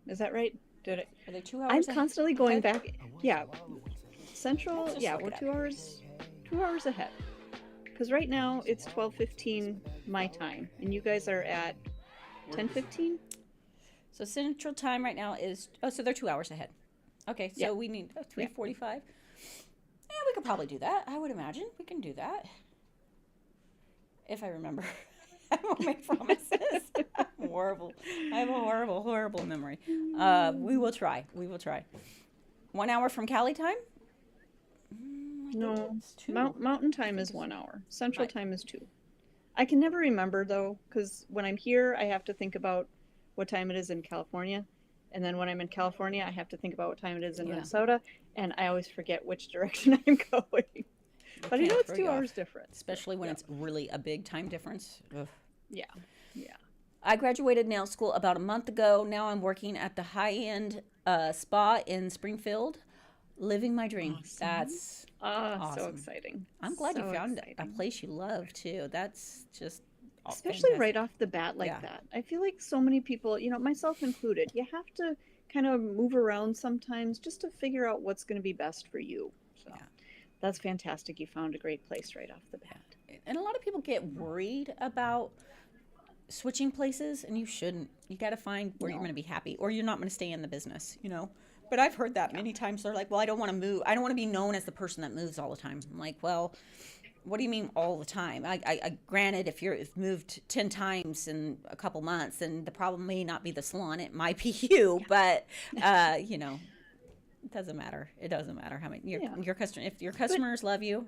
Is that right? Did it? Are they 2 hours? I'm constantly going ahead? back. Yeah, Central. Just Yeah, look we're it up. 2 hours ahead. Because right now it's 12:15 my time, and you guys are at 10:15. So Central Time right now is so they're 2 hours ahead. Okay, so Yeah. we need 3:45. Yeah, we could probably do that. I would imagine we can do that if I remember. I won't make promises. Horrible. I have a horrible memory. We will try. We will try. 1 hour from Cali time? I think No, it's 2. Mountain Time is 1 hour. Central Right. Time is 2. I can never remember though, because when I'm here, I have to think about what time it is in California, and then when I'm in California, I have to think about what time it is in Yeah. Minnesota, and I always forget which direction I'm going. But I know can't it's throw 2 you off. hours difference. Especially when Yeah. it's really a big time difference. Ugh. Yeah, yeah. I graduated nail school about a month ago. Now I'm working at the high-end spa in Springfield, living my dream. Awesome. That's So Awesome. exciting. I'm glad you So found a exciting. place you love too. That's just Especially fantastic. right off the bat like Yeah. that. I feel like so many people, myself included, you have to kind of move around sometimes just to figure out what's going to be best for you. So Yeah. that's fantastic. You found a great place right off the bat. And a lot of people get worried about switching places, and you shouldn't. You got to find where you're No. going to be happy, or you're not going to stay in the business. But I've heard that many times. They're like, well, I don't want to move. I don't want to be known as the person that moves all the time. I'm like, well, what do you mean all the time? I granted, if you've moved 10 times in a couple months, then the problem may not be the salon. It might be you, but, it doesn't matter. It doesn't matter how many, your customer, if your customers love you,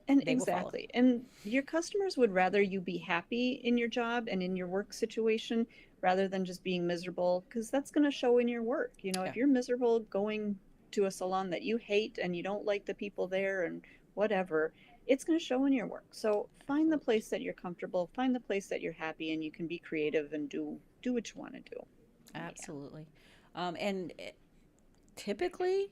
And they will follow. exactly. And your customers would rather you be happy in your job and in your work situation rather than just being miserable, because that's going to show in your work. Yeah. If you're miserable going to a salon that you hate and you don't like the people there and whatever, it's going to show in your work. So find the place that you're comfortable, find the place that you're happy, and you can be creative and do what you want to do. Absolutely. Typically,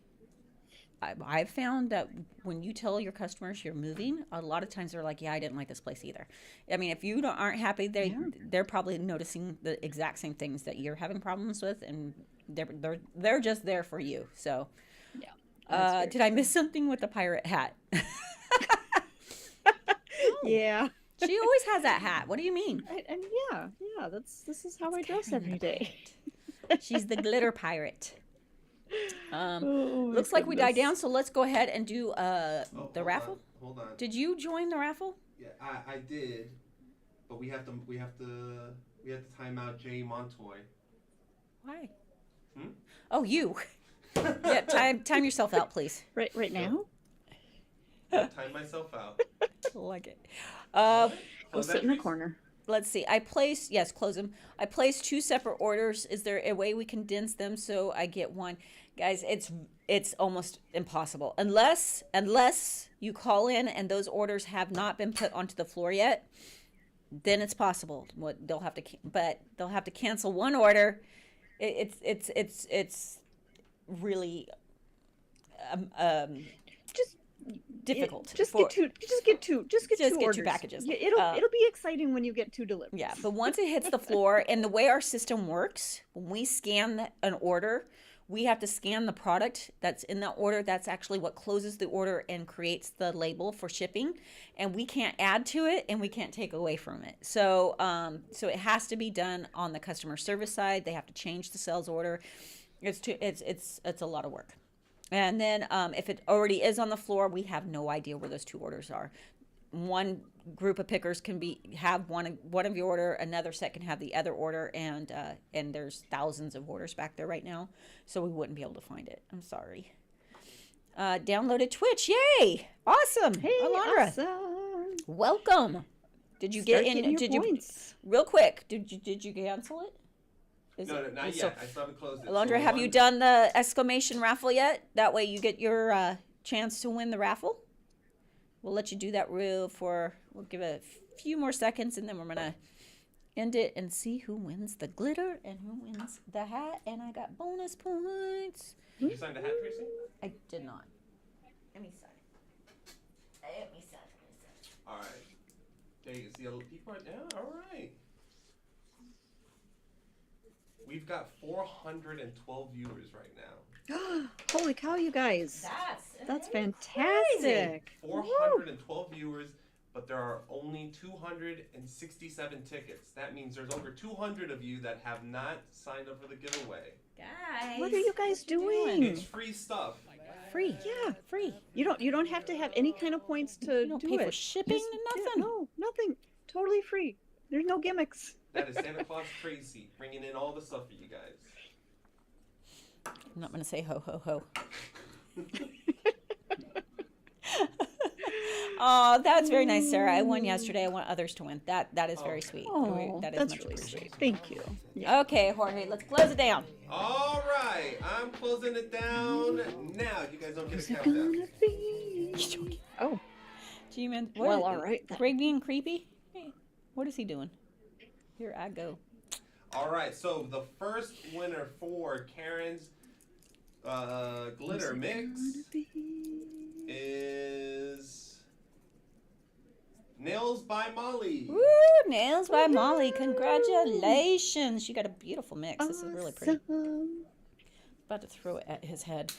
I've found that when you tell your customers you're moving, a lot of times they're like, yeah, I didn't like this place either. I mean, if you aren't happy, they're probably noticing the exact same things that you're having problems with, and they're just there for you. So, Yeah. did I miss something with the pirate hat? Yeah. She always has that hat. What do you mean? And yeah, this is how I dress every day. She's the glitter pirate. Oh, my Looks like we died goodness. down, so let's go ahead and do the hold raffle. Hold on. Did you join the raffle? Yeah, I did, but we have to time out Jay Montoy. Why? Hmm? Oh, you. Yeah, time yourself out, please. Right now? Time myself out. Like it. Go Close sit in the entries? corner. Let's see. Close them. I placed 2 separate orders. Is there a way we condense them so I get one? Guys, it's almost impossible. Unless you call in and those orders have not been put onto the floor yet, then it's possible. They'll have to cancel one order. It's really Just difficult. Just get two. Just get two. Just get Just two get 2 orders. packages. Yeah, it'll be exciting when you get 2 delivered. Yeah, but once it hits the floor, and the way our system works, when we scan an order, we have to scan the product that's in that order. That's actually what closes the order and creates the label for shipping, and we can't add to it and we can't take away from it. So it has to be done on the customer service side. They have to change the sales order. It's a lot of work. And then if it already is on the floor, we have no idea where those 2 orders are. One group of pickers can have one of your order, another set can have the other order, and there's thousands of orders back there right now, so we wouldn't be able to find it. I'm sorry. Downloaded Twitch, yay! Awesome, Hey, Alondra, awesome. welcome. Did you Start get in? getting your Did you points. real quick? Did you cancel it? No, not so- yet. I still haven't closed it. Alondra, So have you done the exclamation raffle yet? That way you get your chance to win the raffle. We'll let you do that we'll give it a few more seconds, and then we're going to end it and see who wins the glitter and who wins the hat. And I got bonus points. Did you sign the hat, Tracy? I did not. Let me sign. All right. There you see other people. Yeah, all right. We've got 412 viewers right now. Holy cow, you guys. That's crazy. fantastic. 412 viewers, but there are only 267 tickets. That means there's over 200 of you that have not signed up for the giveaway. Guys, What are you guys doing? It's free stuff. Free. Yeah. Free. You don't have to have any kind of points to You don't do pay it. for shipping and nothing. No, nothing. Totally free. There's no gimmicks. That is Santa Claus Tracy bringing in all the stuff for you guys. I'm not going to say ho, ho, ho. Oh, that's very nice, Sarah. I won yesterday. I want others to win. That is very sweet. Oh, that is that's much really appreciated. sweet. Thank you. Yeah. Okay, Jorge, let's close it down. All right, I'm closing it down now. You guys don't get a Who's it countdown. gonna be? Oh, G-Man. well, all right. Greg being creepy? Hey, what is he doing? Here I go. All right, so the first winner for Karen's glitter mix is Nails by Molly. Woo! Nails by Molly. Congratulations. You got a beautiful mix. This is really pretty. Awesome. About to throw it at his head.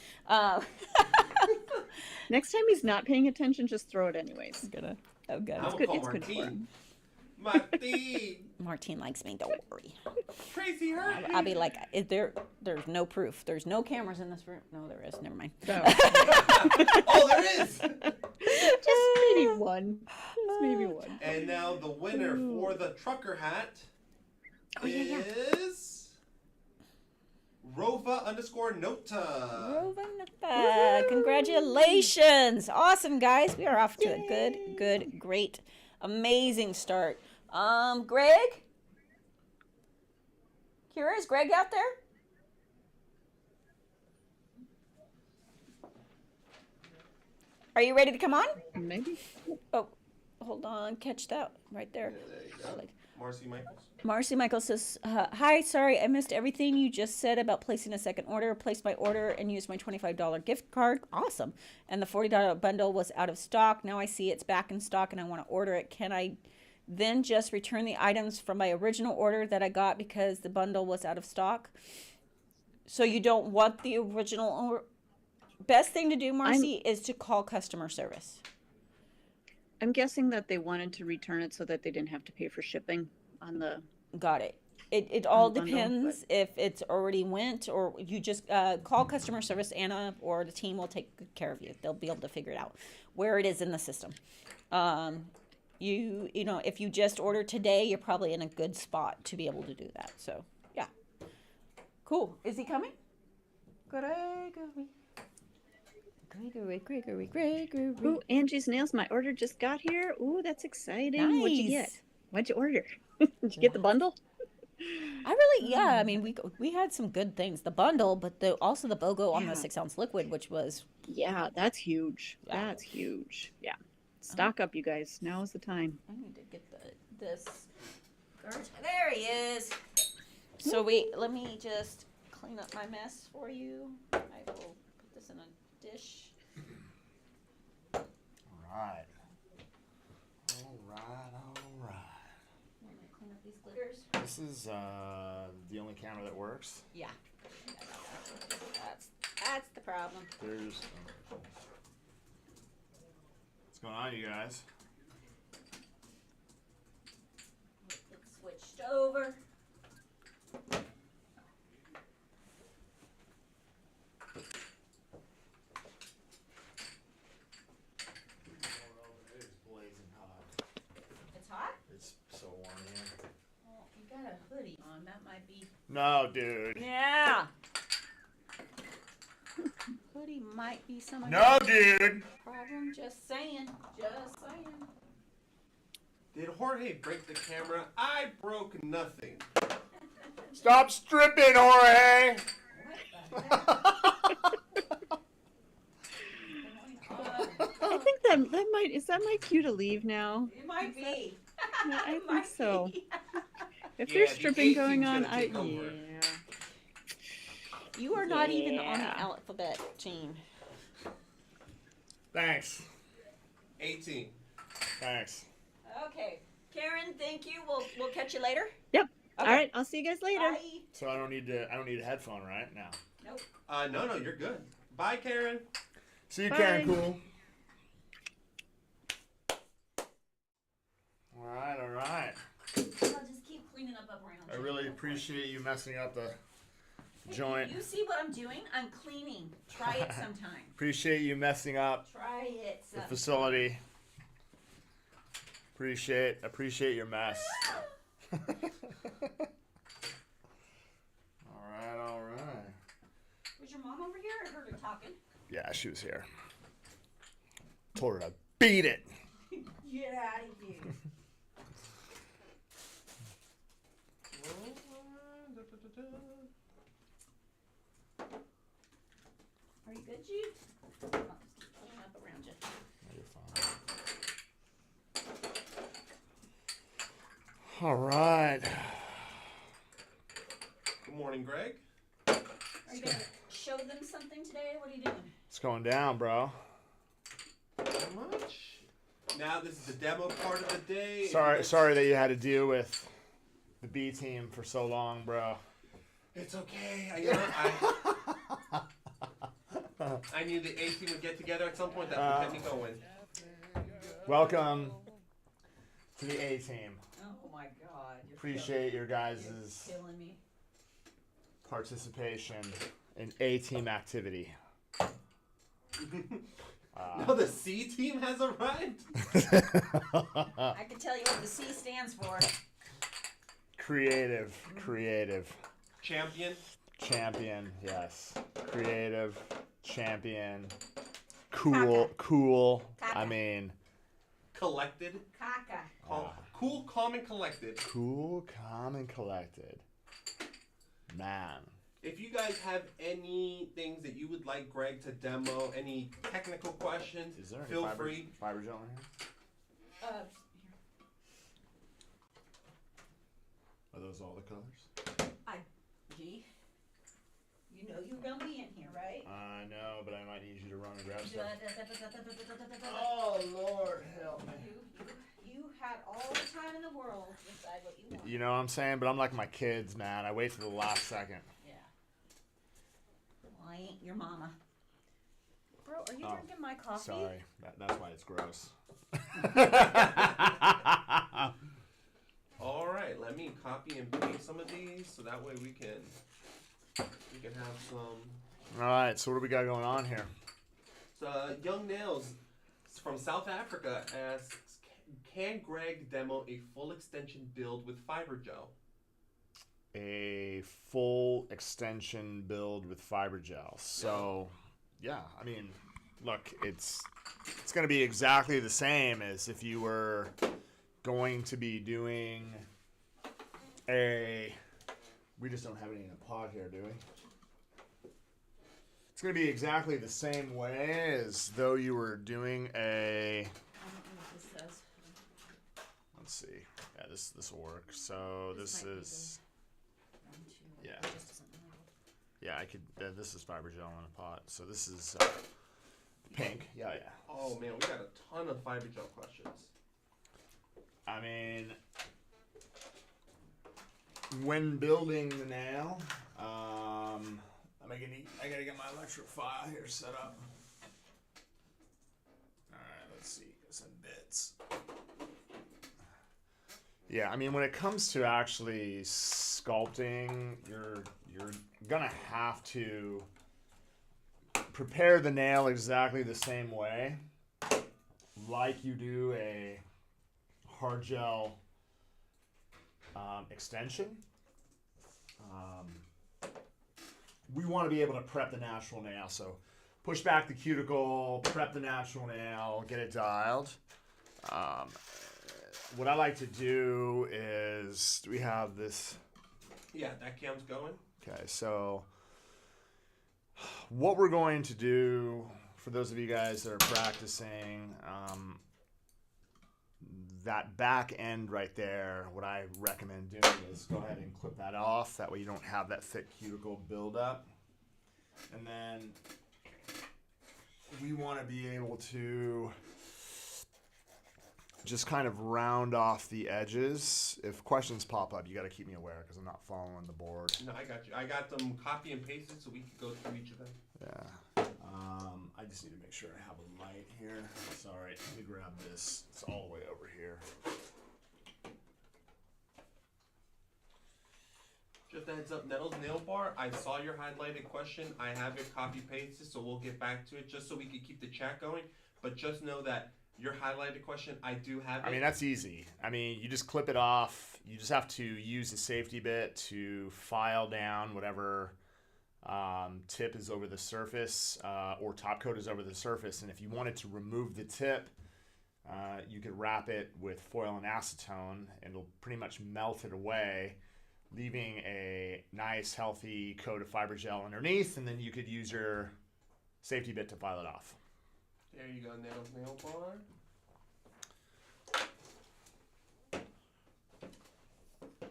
Next time he's not paying attention, just throw it anyways. Oh, God. I'm It's gonna good. call It's good for Martine. him. Martine. Martine likes me. Don't worry. Tracy hurt me. I'll be like, there's no proof. There's no cameras in this room. No, there is. Never mind. Oh, there is. Just maybe one. Just maybe one. And now the winner for the trucker hat is Rova_Nota. Congratulations. Awesome, guys. We are off to a good, great, amazing start. Greg? Kira, is Greg out there? Are you ready to come on? Maybe. Oh, hold on. Catch that right there. There you go. Marcy Michaels. Marcy Michaels says, hi, sorry, I missed everything you just said about placing a second order. Placed my order and used my $25 gift card. Awesome. And the $40 bundle was out of stock. Now I see it's back in stock and I want to order it. Can I then just return the items from my original order that I got because the bundle was out of stock? So you don't want the original order? Best thing to do, Marcy, is to call customer service. I'm guessing that they wanted to return it so that they didn't have to pay for shipping on the. Got it. It all the bundle, depends if it's already went, or you just call customer service. Anna or the team will take good care of you. They'll be able to figure it out where it is in the system. You know, if you just order today, you're probably in a good spot to be able to do that. So yeah, cool. Is he coming? Gregory. Ooh, Angie's Nails. My order just got here. Ooh, that's exciting. What'd you get? Nice. What'd you order? Did you get the bundle? I mean, we had some good things. The bundle, but also the BOGO on the 6-ounce liquid, which was. Yeah, that's huge. Yeah. That's huge. Yeah. Stock up, you guys. Now is the time. I need to get this. There he is. So let me just clean up my mess for you. I will put this in a dish. Alright. Want me to clean up these glitters? This is the only counter that works. Yeah. That's the problem. There's. What's going on, you guys? It's switched over. It's blazing hot. It's hot? It's so warm here. Well, you got a hoodie on. That might be. No, dude. Yeah. Hoodie might be some of No, your dude. problem. Just saying. Did Jorge break the camera? I broke nothing. Stop stripping, Jorge. What the heck? Is that my cue to leave now? It might be. Yeah, I It think might so. be. If Yeah, there's the stripping A going team's on, gonna take over. yeah. You are not even on the Yeah. alphabet team. Thanks. 18. Thanks. Okay, Karen, thank you. We'll catch you later. Yep. Okay. All right. I'll see you guys later. Bye. So I don't need a headphone right now. Nope. No, you're good. Bye, Karen. See you, Bye. Karen. Cool. All right. I'll just keep cleaning up around. I you. really appreciate you messing up the joint. You see what I'm doing? I'm cleaning. Try it sometime. Appreciate you messing up Try it the sometime. facility. Appreciate your mess. All right. Was your mom over here? I heard her talking. Yeah, she was here. Told her to beat it. Get out of here. Are you good, Jude? I'll just keep cleaning up around you. You're fine. All right. Good morning, Greg. Are you gonna show them something today? What are you doing? It's going down, bro. Not much. Now this is the demo part of the day. Sorry that you had to deal with the B team for so long, bro. It's okay. I knew the A team would get together at some point. That's what kept me going. Welcome to the A team. Oh my God! You're Appreciate your guys' killing me. participation in A team activity. Now the C team has arrived. I can tell you what the C stands for. Creative. Champion. Champion, yes. Creative, champion, cool. I mean, Collected. Caca. Cool, calm, and collected. cool, calm, and collected. Man. If you guys have any things that you would like Greg to demo, any technical questions, Is there any feel free. fiber gel in here? Here. Are those all the colors? G. You know you're gonna be in here, right? I know, but I might need you to run and grab You stuff. Oh, Lord, help me. had all the time in the world to decide what you want. You know what I'm saying? But I'm like my kids, man. I wait till the last second. Yeah. Well, I ain't your mama. Bro, are you drinking my coffee? Sorry. That's why it's gross. All right, let me copy and paste some of these so that way we can have some. All right, so what do we got going on here? So, Young Nails from South Africa asks, can Greg demo a full extension build with fiber gel? A full extension build with fiber gel. So, yeah, I mean, look, it's going to be exactly the same as if you were going to be doing we just don't have any in a pot here, do we? It's going to be exactly the same way as though you were doing I don't know what this says. let's see. Yeah, this will work. So this might be is, Yeah. Yeah. yeah, I could, this is fiber gel in a pot. So this is pink. Yeah. Oh man, we got a ton of fiber gel questions. I mean, when building the nail, I gotta get my electric file here set up. All right, let's see, some bits. Yeah, I mean, when it comes to actually sculpting, you're gonna have to prepare the nail exactly the same way, like you do a hard gel extension. We want to be able to prep the natural nail, so push back the cuticle, prep the natural nail, get it dialed. What I like to do is, we have this. Yeah, that cam's going. Okay, so what we're going to do for those of you guys that are practicing, that back end right there, what I recommend doing is go ahead and clip that off. That way you don't have that thick cuticle buildup. And then we want to be able to just kind of round off the edges. If questions pop up, you got to keep me aware because I'm not following the board. No, I got you. I got them copy and pasted so we can go through each of them. Yeah. I just need to make sure I have a light here. Sorry, let me grab this. It's all the way over here. Just a heads up, Nettles Nail Bar, I saw your highlighted question. I have it copy pasted, so we'll get back to it just so we can keep the chat going. But just know that your highlighted question, I do have it. I mean, that's easy. I mean, you just clip it off. You just have to use a safety bit to file down whatever tip is over the surface or top coat is over the surface. And if you wanted to remove the tip, you could wrap it with foil and acetone and it'll pretty much melt it away, leaving a nice healthy coat of fiber gel underneath, and then you could use your safety bit to file it off. There you go, Nettles Nail Bar.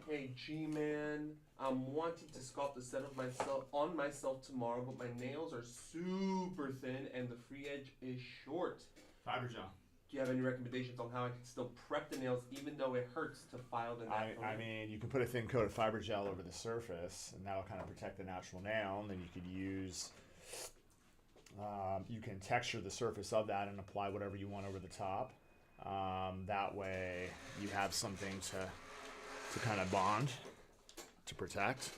Hey G-Man, I'm wanting to sculpt a set of myself tomorrow, but my nails are super thin and the free edge is short. Fiber gel. Do you have any recommendations on how I can still prep the nails even though it hurts to file the natural I mean, you can put a thin coat of fiber gel over the surface, and that'll kind of protect the natural nail. And then you could use, you can texture the surface of that and apply whatever you want over the top. That way you have something to kind of bond, to protect.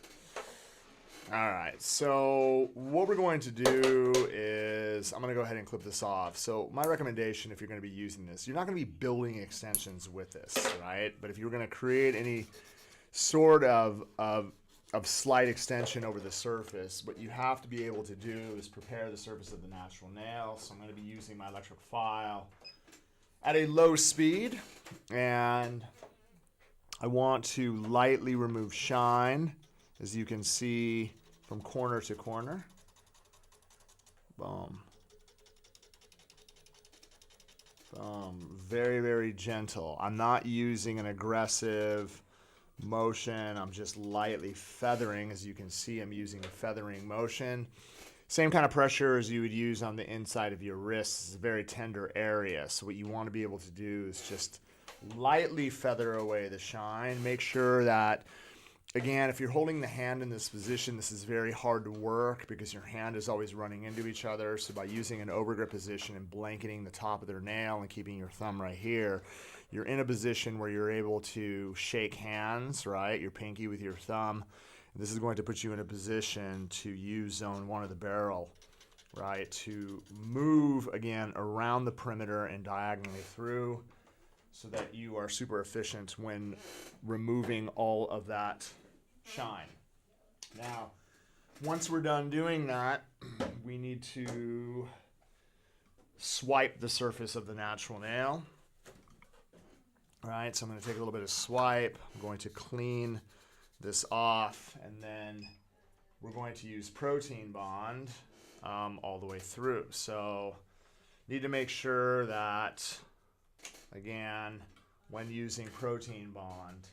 All right, so what we're going to do is I'm going to go ahead and clip this off. So my recommendation, if you're going to be using this, you're not going to be building extensions with this, right? But if you're going to create any sort of slight extension over the surface, what you have to be able to do is prepare the surface of the natural nail. So I'm going to be using my electric file at a low speed, and I want to lightly remove shine, as you can see, from corner to corner. Boom. Boom. Very, very gentle. I'm not using an aggressive motion. I'm just lightly feathering. As you can see, I'm using a feathering motion. Same kind of pressure as you would use on the inside of your wrist. It's a very tender area. So what you want to be able to do is just lightly feather away the shine. Make sure that, again, if you're holding the hand in this position, this is very hard to work because your hand is always running into each other. So by using an overgrip position and blanketing the top of their nail and keeping your thumb right here, you're in a position where you're able to shake hands, right? Your pinky with your thumb. This is going to put you in a position to use zone 1 of the barrel, right? To move, again, around the perimeter and diagonally through so that you are super efficient when removing all of that shine. Now, once we're done doing that, we need to swipe the surface of the natural nail. All right, so I'm going to take a little bit of swipe. I'm going to clean this off, and then we're going to use protein bond all the way through. So need to make sure that, again, when using protein bond,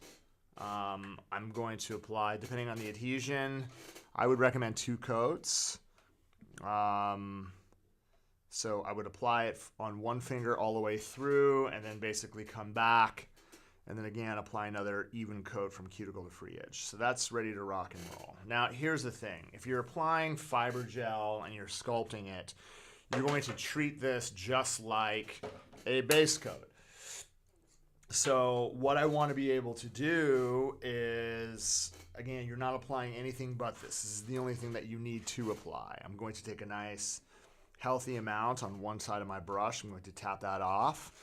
I'm going to apply, depending on the adhesion, I would recommend 2 coats. So I would apply it on one finger all the way through and then basically come back and then again apply another even coat from cuticle to free edge. So that's ready to rock and roll. Now here's the thing. If you're applying fiber gel and you're sculpting it, you're going to treat this just like a base coat. So what I want to be able to do is, again, you're not applying anything but this. This is the only thing that you need to apply. I'm going to take a nice healthy amount on one side of my brush. I'm going to tap that off.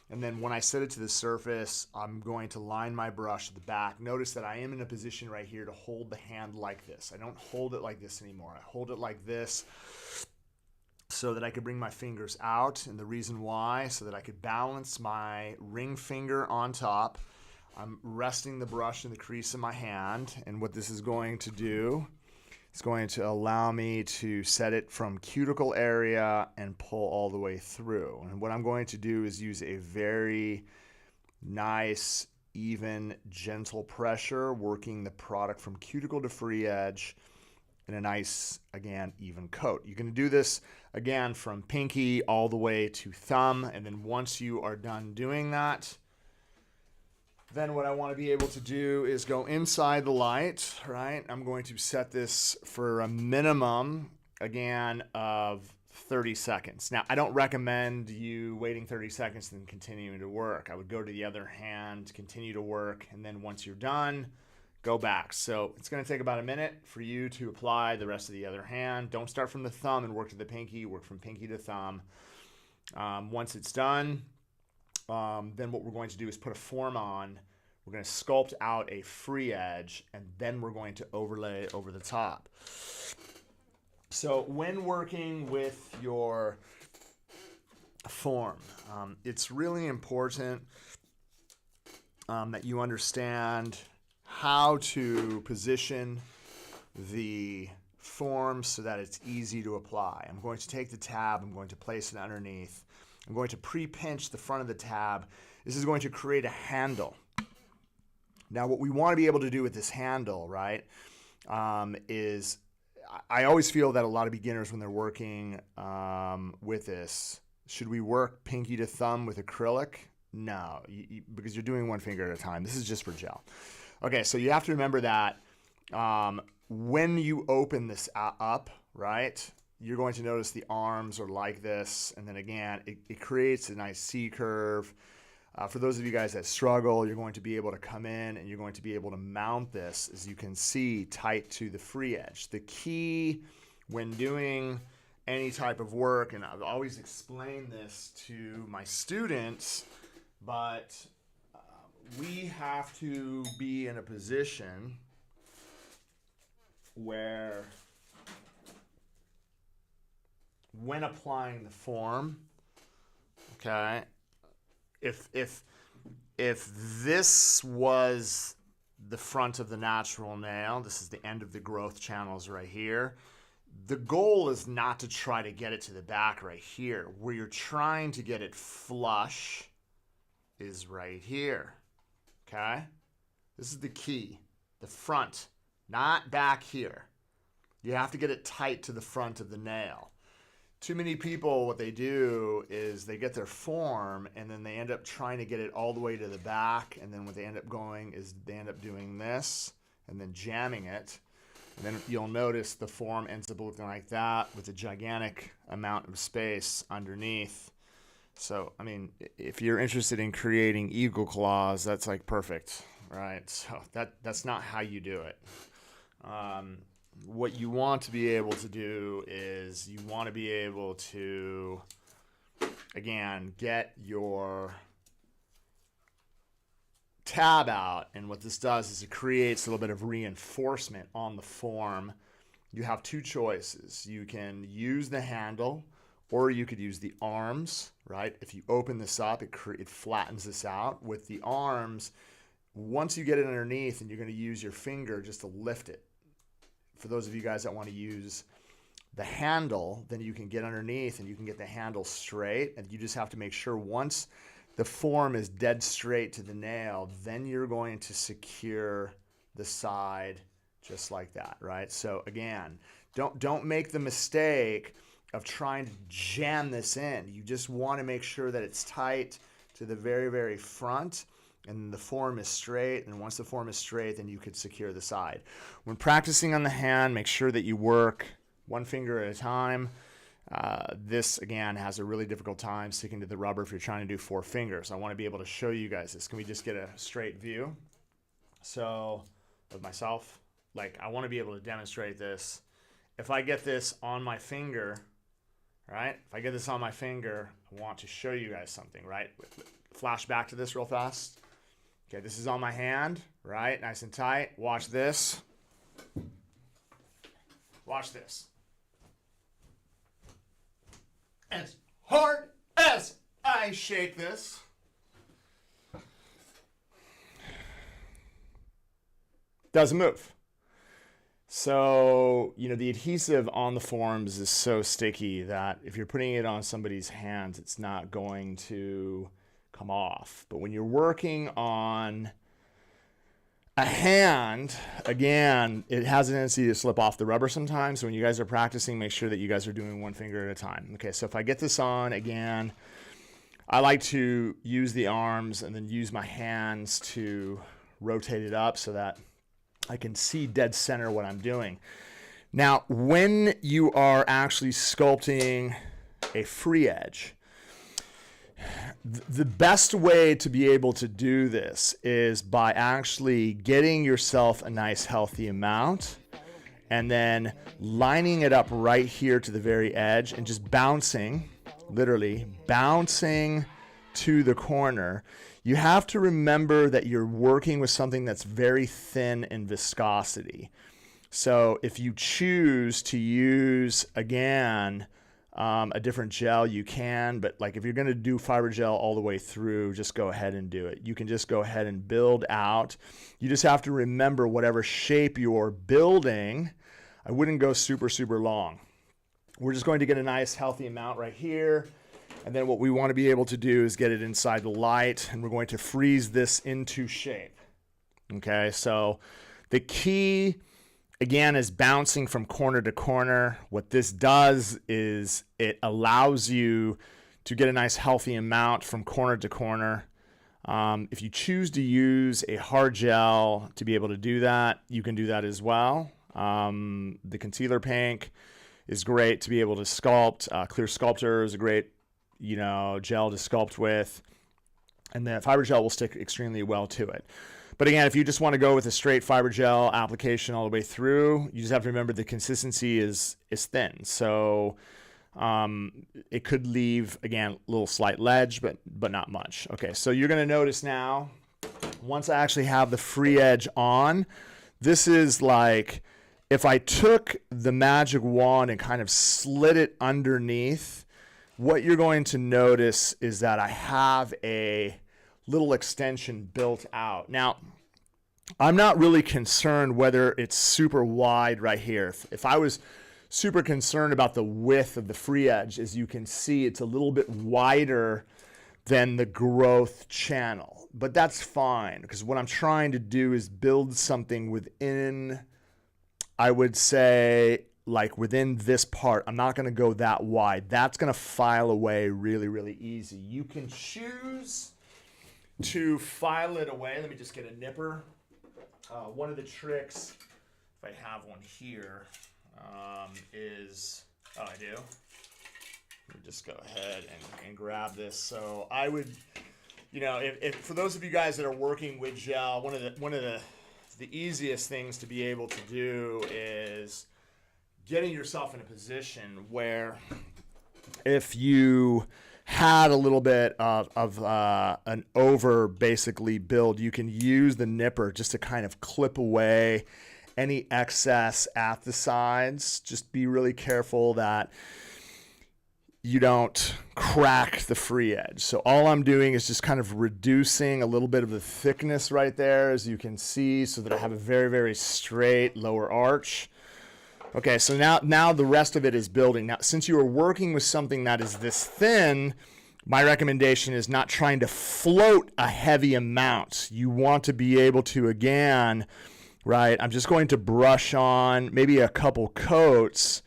And then when I set it to the surface, I'm going to line my brush at the back. Notice that I am in a position right here to hold the hand like this. I don't hold it like this anymore. I hold it like this so that I could bring my fingers out. And the reason why, so that I could balance my ring finger on top. I'm resting the brush in the crease of my hand. And what this is going to do, It's going to allow me to set it from cuticle area and pull all the way through. And what I'm going to do is use a very nice, even, gentle pressure, working the product from cuticle to free edge in a nice, again, even coat. You can do this, again, from pinky all the way to thumb. And then once you are done doing that, then what I want to be able to do is go inside the light, right? I'm going to set this for a minimum, again, of 30 seconds. Now, I don't recommend you waiting 30 seconds and then continuing to work. I would go to the other hand, continue to work, and then once you're done, go back. So it's going to take about a minute for you to apply the rest of the other hand. Don't start from the thumb and work to the pinky. Work from pinky to thumb. Once it's done, then what we're going to do is put a form on. We're going to sculpt out a free edge, and then we're going to overlay over the top. So when working with your form, it's really important that you understand how to position the form so that it's easy to apply. I'm going to take the tab, I'm going to place it underneath. I'm going to pre-pinch the front of the tab. This is going to create a handle. Now, what we want to be able to do with this handle, right, is I always feel that a lot of beginners when they're working with this, should we work pinky to thumb with acrylic? No, because you're doing one finger at a time. This is just for gel. Okay, so you have to remember that when you open this up, right, you're going to notice the arms are like this, and then again, it creates a nice C curve. For those of you guys that struggle, you're going to be able to come in and you're going to be able to mount this, as you can see, tight to the free edge. The key when doing any type of work, and I've always explained this to my students, but we have to be in a position where when applying the form, okay, if this was the front of the natural nail, this is the end of the growth channels right here. The goal is not to try to get it to the back right here. Where you're trying to get it flush is right here, okay? This is the key, the front, not back here. You have to get it tight to the front of the nail. Too many people, what they do is they get their form and then they end up trying to get it all the way to the back, and then what they end up going is they end up doing this and then jamming it. And then you'll notice the form ends up looking like that with a gigantic amount of space underneath. So, I mean, if you're interested in creating eagle claws, that's like perfect, right? So that's not how you do it. What you want to be able to do is you want to be able to, again, get your tab out, and what this does is it creates a little bit of reinforcement on the form. You have two choices. You can use the handle, or you could use the arms, right? If you open this up, it flattens this out. With the arms, once you get it underneath, and you're going to use your finger just to lift it. For those of you guys that want to use the handle, then you can get underneath and you can get the handle straight, and you just have to make sure once the form is dead straight to the nail, then you're going to secure the side just like that, right? So again, don't make the mistake of trying to jam this in. You just want to make sure that it's tight to the very, very front, and the form is straight, and once the form is straight, then you could secure the side. When practicing on the hand, make sure that you work one finger at a time. This, again, has a really difficult time sticking to the rubber if you're trying to do 4 fingers. I want to be able to show you guys this. Can we just get a straight view? So, with myself, like, I want to be able to demonstrate this. If I get this on my finger, right? If I get this on my finger, I want to show you guys something, right? Flash back to this real fast. Okay, this is on my hand, right? Nice and tight. Watch this. Watch this. As hard as I shake this, doesn't move. So, the adhesive on the forms is so sticky that if you're putting it on somebody's hands, it's not going to come off. But when you're working on a hand, again, it has a tendency to slip off the rubber sometimes. So when you guys are practicing, make sure that you guys are doing one finger at a time. Okay, so if I get this on, again, I like to use the arms and then use my hands to rotate it up so that I can see dead center what I'm doing. Now, when you are actually sculpting a free edge, the best way to be able to do this is by actually getting yourself a nice healthy amount and then lining it up right here to the very edge and just bouncing, literally bouncing to the corner. You have to remember that you're working with something that's very thin in viscosity. So if you choose to use, again, a different gel, you can, but like if you're going to do fiber gel all the way through, just go ahead and do it. You can just go ahead and build out. You just have to remember whatever shape you're building. I wouldn't go super, super long. We're just going to get a nice healthy amount right here. And then what we want to be able to do is get it inside the light, and we're going to freeze this into shape. Okay, so the key, again, is bouncing from corner to corner. What this does is it allows you to get a nice healthy amount from corner to corner. If you choose to use a hard gel to be able to do that, you can do that as well. The concealer pink is great to be able to sculpt. Clear Sculptor is a great gel to sculpt with, and the fiber gel will stick extremely well to it. But again, if you just want to go with a straight fiber gel application all the way through, you just have to remember the consistency is thin. So it could leave, again, a little slight ledge, but not much. Okay, so you're going to notice now, once I actually have the free edge on, this is like if I took the magic wand and kind of slid it underneath, what you're going to notice is that I have a little extension built out. Now, I'm not really concerned whether it's super wide right here. If I was super concerned about the width of the free edge, as you can see, it's a little bit wider than the growth channel. But that's fine, because what I'm trying to do is build something within, I would say, like within this part. I'm not going to go that wide. That's going to file away really, really easy. You can choose to file it away. Let me just get a nipper. One of the tricks, if I have one here, is, oh, I do. Let me just go ahead and grab this. So I would, if for those of you guys that are working with gel, one of the easiest things to be able to do is getting yourself in a position where if you had a little bit of an over basically build, you can use the nipper just to kind of clip away any excess at the sides. Just be really careful that you don't crack the free edge. So all I'm doing is just kind of reducing a little bit of the thickness right there, as you can see, so that I have a very, very straight lower arch. Okay, so now the rest of it is building. Now, since you are working with something that is this thin, my recommendation is not trying to float a heavy amount. You want to be able to, again, right, I'm just going to brush on maybe a couple coats,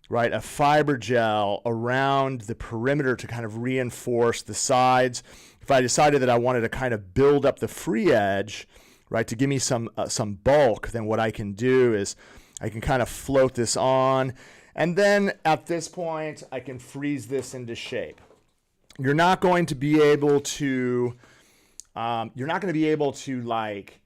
right, of fiber gel around the perimeter to kind of reinforce the sides. If I decided that I wanted to kind of build up the free edge, right, to give me some bulk, then what I can do is I can kind of float this on, and then at this point I can freeze this into shape. You're not going to be able to like,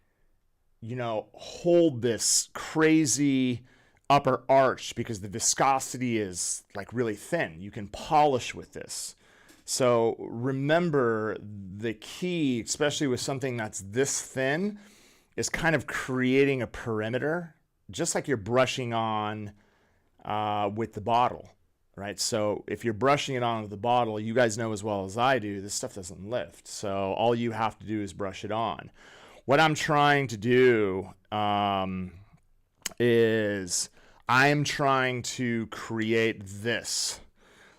hold this crazy upper arch because the viscosity is like really thin. You can polish with this. So remember, the key, especially with something that's this thin, is kind of creating a perimeter, just like you're brushing on with the bottle, right? So if you're brushing it on with the bottle, you guys know as well as I do, this stuff doesn't lift. So all you have to do is brush it on. What I'm trying to do is I'm trying to create this.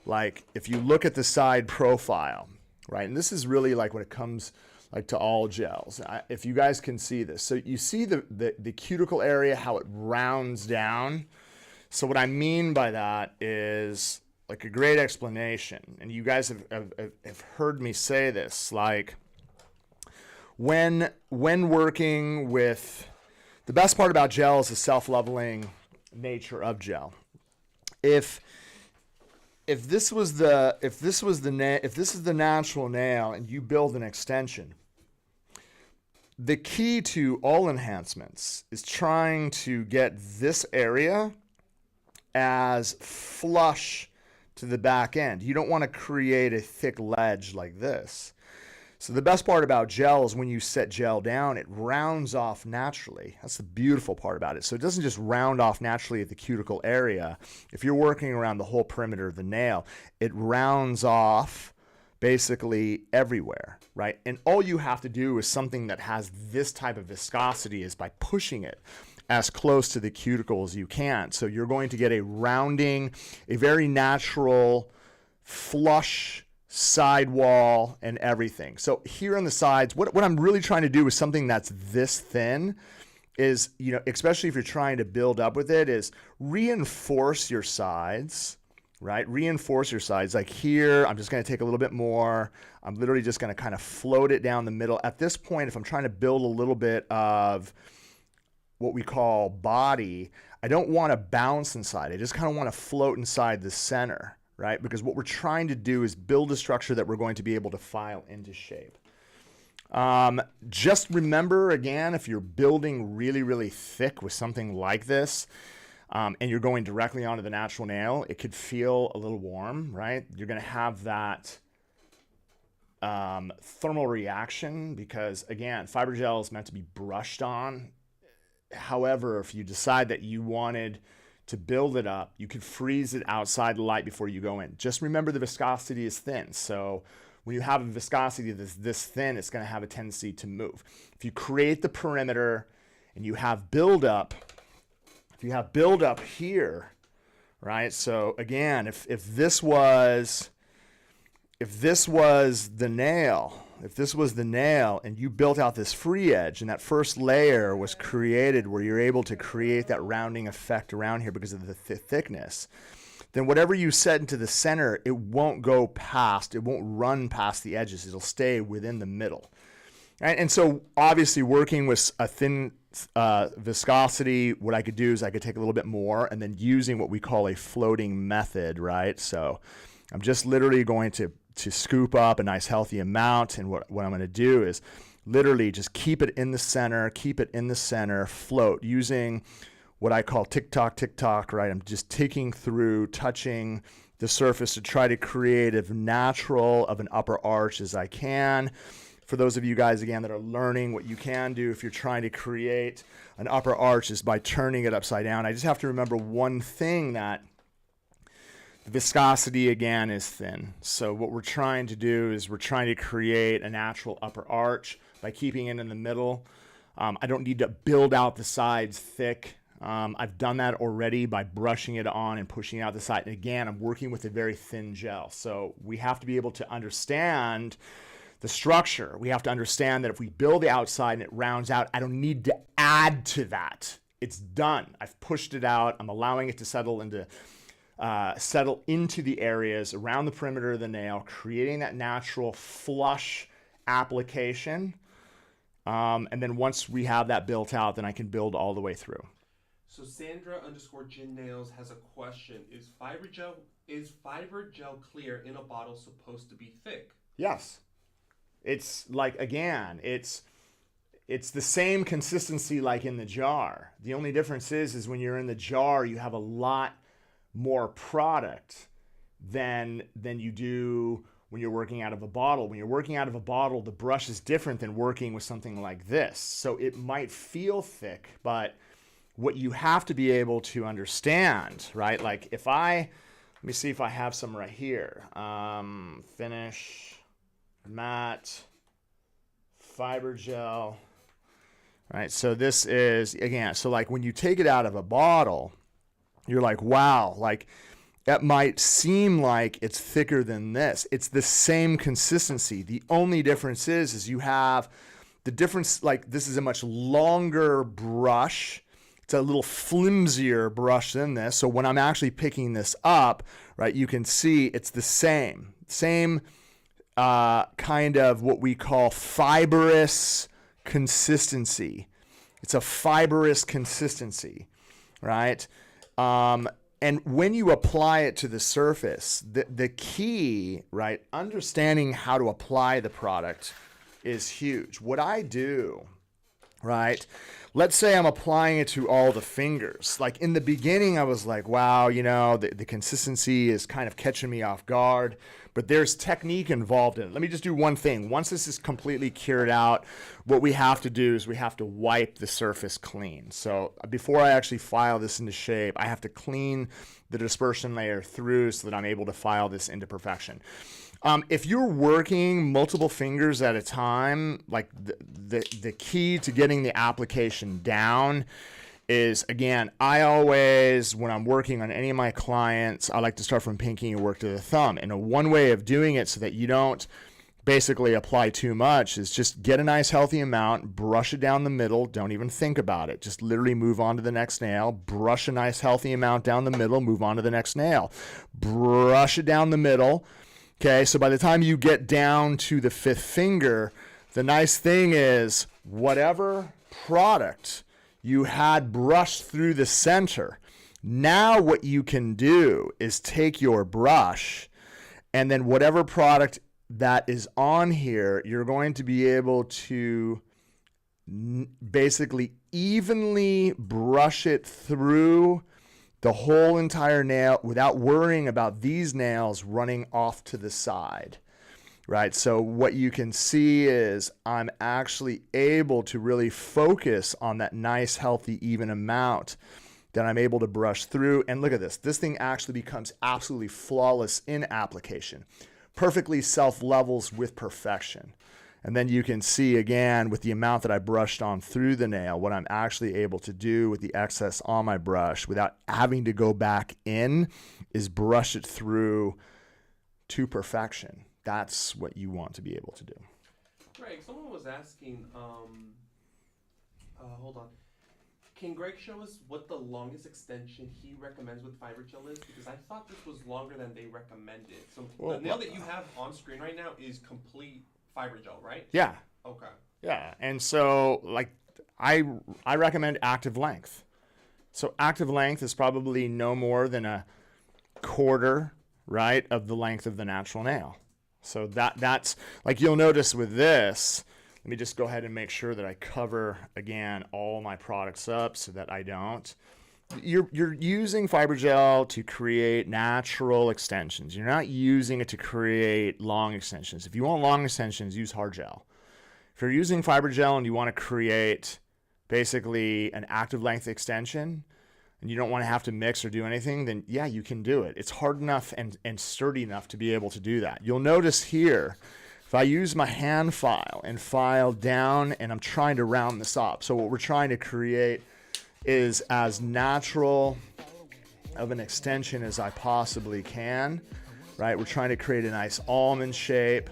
Like if you look at the side profile, right? And this is really like when it comes like to all gels. If you guys can see this. So you see the cuticle area, how it rounds down. So what I mean by that is like a great explanation. And you guys have heard me say this, like when working with, the best part about gel is the self-leveling nature of gel. If this is the natural nail and you build an extension, the key to all enhancements is trying to get this area as flush to the back end. You don't want to create a thick ledge like this. So the best part about gel is when you set gel down, it rounds off naturally. That's the beautiful part about it. So it doesn't just round off naturally at the cuticle area. If you're working around the whole perimeter of the nail, it rounds off basically everywhere, right? And all you have to do is something that has this type of viscosity is by pushing it as close to the cuticle as you can. So you're going to get a rounding, a very natural, flush sidewall and everything. So here on the sides, what I'm really trying to do is something that's this thin is, you know, especially if you're trying to build up with it, is reinforce your sides, right? Reinforce your sides. Like here, I'm just going to take a little bit more. I'm literally just going to kind of float it down the middle. At this point, if I'm trying to build a little bit of what we call body, I don't want to bounce inside. I just kind of want to float inside the center, right? Because what we're trying to do is build a structure that we're going to be able to file into shape. Just remember, again, if you're building really, really thick with something like this, and you're going directly onto the natural nail, it could feel a little warm, right? You're going to have that thermal reaction because, again, fiber gel is meant to be brushed on. However, if you decide that you wanted to build it up, you could freeze it outside the light before you go in. Just remember the viscosity is thin. So when you have a viscosity that's this thin, it's going to have a tendency to move. If you create the perimeter and you have buildup, if you have buildup here, right? So again, if this was the nail, and you built out this free edge and that first layer was created where you're able to create that rounding effect around here because of the thickness, then whatever you set into the center, it won't run past the edges. It'll stay within the middle. Right? And so obviously working with a thin viscosity, what I could do is I could take a little bit more and then using what we call a floating method, right? So I'm just literally going to scoop up a nice healthy amount, and what I'm going to do is literally just keep it in the center, float using what I call tick-tock, right? I'm just ticking through, touching the surface to try to create as natural of an upper arch as I can. For those of you guys, again, that are learning, what you can do if you're trying to create an upper arch is by turning it upside down. I just have to remember one thing, that the viscosity, again, is thin. So what we're trying to do is we're trying to create a natural upper arch by keeping it in the middle. I don't need to build out the sides thick. I've done that already by brushing it on and pushing out the side. And again, I'm working with a very thin gel. So we have to be able to understand the structure. We have to understand that if we build the outside and it rounds out, I don't need to add to that. It's done. I've pushed it out. I'm allowing it to settle into the areas around the perimeter of the nail, creating that natural flush application. And then once we have that built out, then I can build all the way through. So Sandra_Gin Nails has a question. Is fiber gel clear in a bottle supposed to be thick? Yes. It's like, again, it's the same consistency like in the jar. The only difference is when you're in the jar, you have a lot more product than you do when you're working out of a bottle. When you're working out of a bottle, the brush is different than working with something like this. So it might feel thick, but what you have to be able to understand, right? Like let me see if I have some right here. Finish, matte, fiber gel. right? So this is, again, so like when you take it out of a bottle, you're like, wow, like that might seem like it's thicker than this. It's the same consistency. The only difference is you have the difference, like this is a much longer brush. It's a little flimsier brush than this. So when I'm actually picking this up, right, you can see it's the same kind of what we call fibrous consistency. It's a fibrous consistency, right? And when you apply it to the surface, the key, right, understanding how to apply the product is huge. What I do, right, let's say I'm applying it to all the fingers. Like in the beginning, I was like, wow, you know, the consistency is kind of catching me off guard, but there's technique involved in it. Let me just do one thing. Once this is completely cured out, what we have to do is we have to wipe the surface clean. So before I actually file this into shape, I have to clean the dispersion layer through so that I'm able to file this into perfection. If you're working multiple fingers at a time, like the key to getting the application down is, again, I always, when I'm working on any of my clients, I like to start from pinky and work to the thumb. And one way of doing it so that you don't basically apply too much is just get a nice healthy amount, brush it down the middle, don't even think about it. Just literally move on to the next nail, brush a nice healthy amount down the middle, move on to the next nail. Brush it down the middle. Okay, so by the time you get down to the fifth finger, the nice thing is whatever product you had brushed through the center, now what you can do is take your brush and then whatever product that is on here, you're going to be able to basically evenly brush it through the whole entire nail without worrying about these nails running off to the side, right? So what you can see is I'm actually able to really focus on that nice, healthy, even amount that I'm able to brush through. And look at this. This thing actually becomes absolutely flawless in application. Perfectly self-levels with perfection. And then you can see again with the amount that I brushed on through the nail, what I'm actually able to do with the excess on my brush without having to go back in is brush it through to perfection. That's what you want to be able to do. Greg, someone was asking, hold on. Can Greg show us what the longest extension he recommends with fiber gel is? Because I thought this was longer than they recommended. So the nail that you have on screen right now is complete fiber gel, right? Yeah. Okay. Yeah, and so like I recommend active length. So active length is probably no more than a quarter, right, of the length of the natural nail. So that's like you'll notice with this. Let me just go ahead and make sure that I cover again all my products up so that I don't. You're using fiber gel to create natural extensions. You're not using it to create long extensions. If you want long extensions, use hard gel. If you're using fiber gel and you want to create basically an active length extension and you don't want to have to mix or do anything, then yeah, you can do it. It's hard enough and sturdy enough to be able to do that. You'll notice here, if I use my hand file and file down and I'm trying to round this up. So what we're trying to create is as natural of an extension as I possibly can, right? We're trying to create a nice almond shape.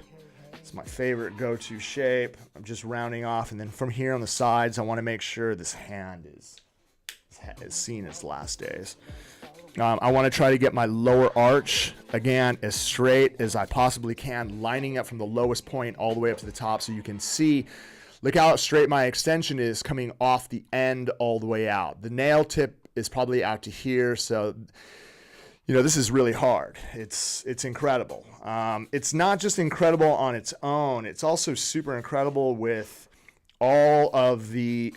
It's my favorite go-to shape. I'm just rounding off, and then from here on the sides, I want to make sure this hand is seen its last days. I want to try to get my lower arch, again, as straight as I possibly can, lining up from the lowest point all the way up to the top so you can see. Look how straight my extension is coming off the end all the way out. The nail tip is probably out to here, so you know this is really hard. It's incredible. It's not just incredible on its own. It's also super incredible with all of the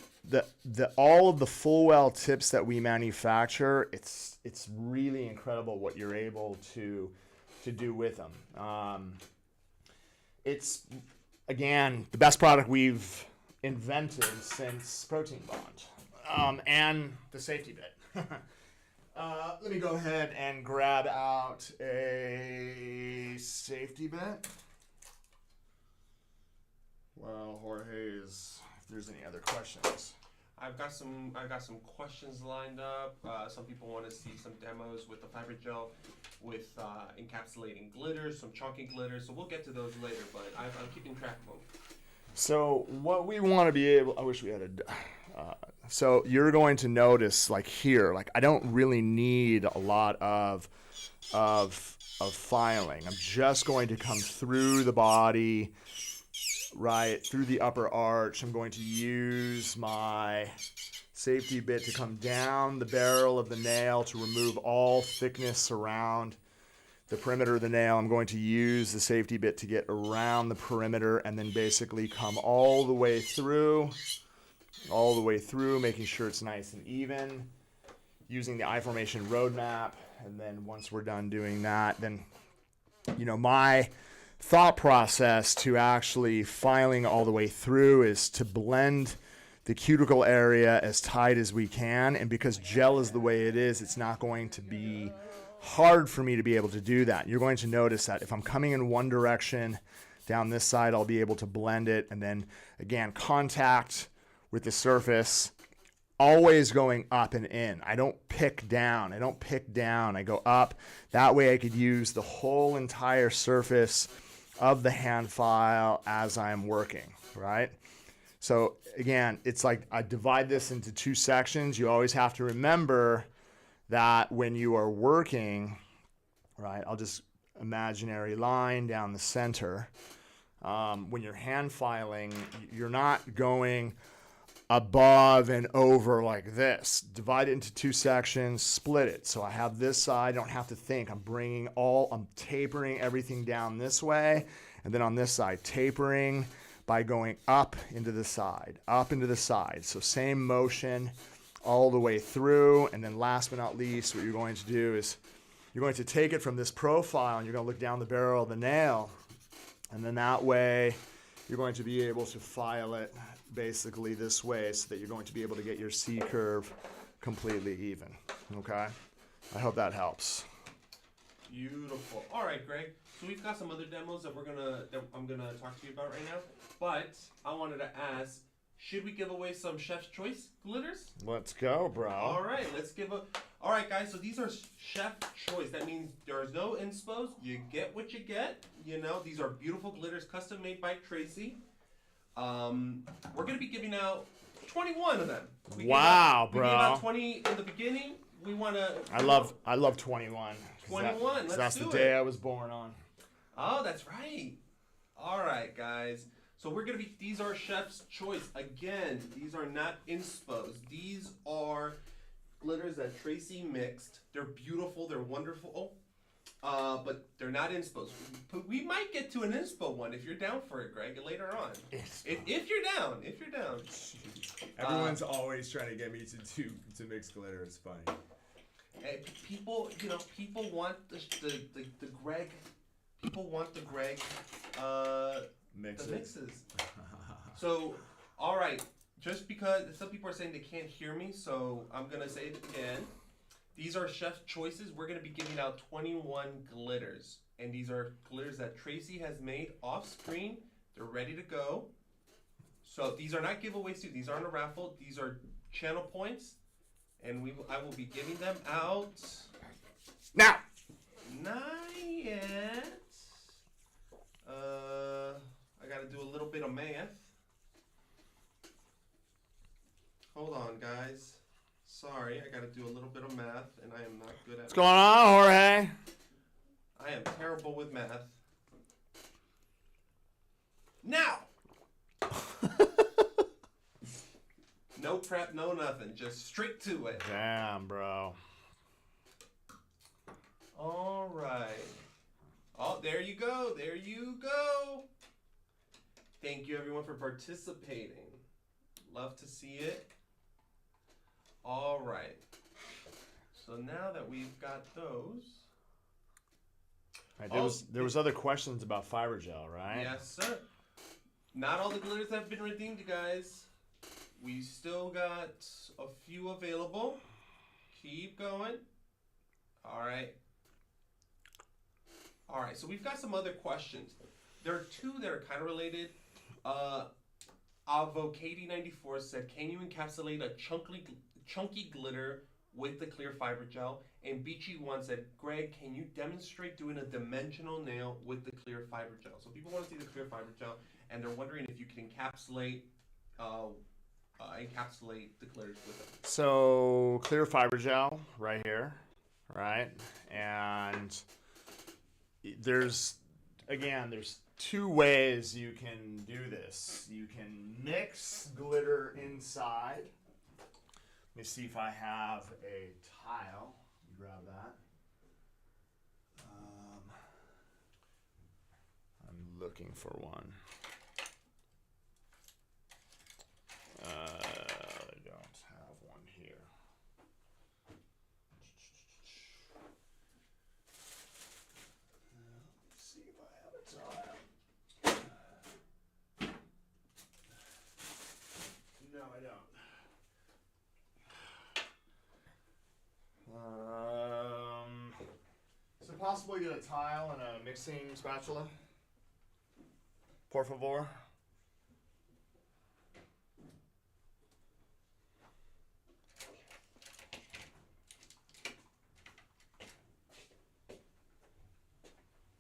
full well tips that we manufacture. It's really incredible what you're able to do with them. It's again, the best product we've invented since Protein Bond, and the safety bit. Let me go ahead and grab out a safety bit. Well, Jorge is, if there's any other questions. I've got some questions lined up. Some people want to see some demos with the fiber gel, with encapsulating glitters, some chunky glitters. So we'll get to those later, but I'm keeping track of them. So what we want to be able, I wish we had so you're going to notice like here, like I don't really need a lot of filing. I'm just going to come through the body, right through the upper arch. I'm going to use my safety bit to come down the barrel of the nail to remove all thickness around the perimeter of the nail. I'm going to use the safety bit to get around the perimeter and then basically come all the way through, making sure it's nice and even, using the I-formation roadmap. And then once we're done doing that, then, you know, my thought process to actually filing all the way through is to blend the cuticle area as tight as we can. And because gel is the way it is, it's not going to be hard for me to be able to do that. You're going to notice that if I'm coming in one direction down this side, I'll be able to blend it. And then again, contact with the surface, always going up and in. I don't pick down. I go up. That way I could use the whole entire surface of the hand file as I'm working, right? So again, it's like I divide this into two sections. You always have to remember that when you are working, right, I'll just imaginary line down the center. When you're hand filing, you're not going above and over like this. Divide it into two sections, split it. So I have this side, I don't have to think. I'm tapering everything down this way. And then on this side, tapering by going up into the side. So same motion all the way through. And then last but not least, what you're going to do is you're going to take it from this profile and you're going to look down the barrel of the nail. And then that way you're going to be able to file it basically this way so that you're going to be able to get your C curve completely even. Okay? I hope that helps. Beautiful. All right, Greg. So we've got some other demos that I'm gonna talk to you about right now. But I wanted to ask, should we give away some Chef's Choice glitters? Let's go, bro. All right, all right, guys, so these are Chef Choice. That means there's no inspos. You get what you get. You know, these are beautiful glitters, custom made by Tracy. We're going to be giving out 21 of them. Wow, bro. We gave out 20 in the beginning. We want to... I love 21. 21, that's do the day I was born on. Oh, that's right. All right, guys. So we're going to be... These are Chef's Choice. Again, these are not inspos. These are glitters that Tracy mixed. They're beautiful. They're wonderful. But they're not inspos. We might get to an inspo one if you're down for it, Greg, later on. If you're down. Everyone's always trying to get me to mix glitter. It's funny. People want the Greg. People want the Greg Mixes. the mixes. So, all right. Just because some people are saying they can't hear me, so I'm gonna say it again. These are Chef's Choices. We're going to be giving out 21 glitters. And these are glitters that Tracy has made off screen. They're ready to go. So these are not giveaways too. These aren't a raffle. These are channel points. And I will be giving them out. Now! Not yet. I got to do a little bit of math. Hold on, guys. Sorry, I gotta do a little bit of math, and I am not good at What's going on, Jorge? I am terrible with math. Now! No prep, no nothing. Just straight to it. Damn, bro. All right. Oh, there you go. There you go. Thank you, everyone, for participating. Love to see it. All right. So now that we've got those. Right, there was other questions about fiber gel, right? Yes, sir. Not all the glitters have been redeemed, you guys. We still got a few available. Keep going. All right. All right, so we've got some other questions. There are two that are kind of related. Avocady94 said, can you encapsulate a chunky glitter with the clear fiber gel? And Beachy1 said, Greg, can you demonstrate doing a dimensional nail with the clear fiber gel? So people want to see the clear fiber gel, and they're wondering if you can encapsulate the glitters with it. So clear fiber gel right here, right? And there's two ways you can do this. You can mix glitter inside. Let me see if I have a tile. Grab that. I'm looking for one. I don't have one here. Let's see if I have a tile. No, I don't. Is it possible to get a tile and a mixing spatula? Por favor.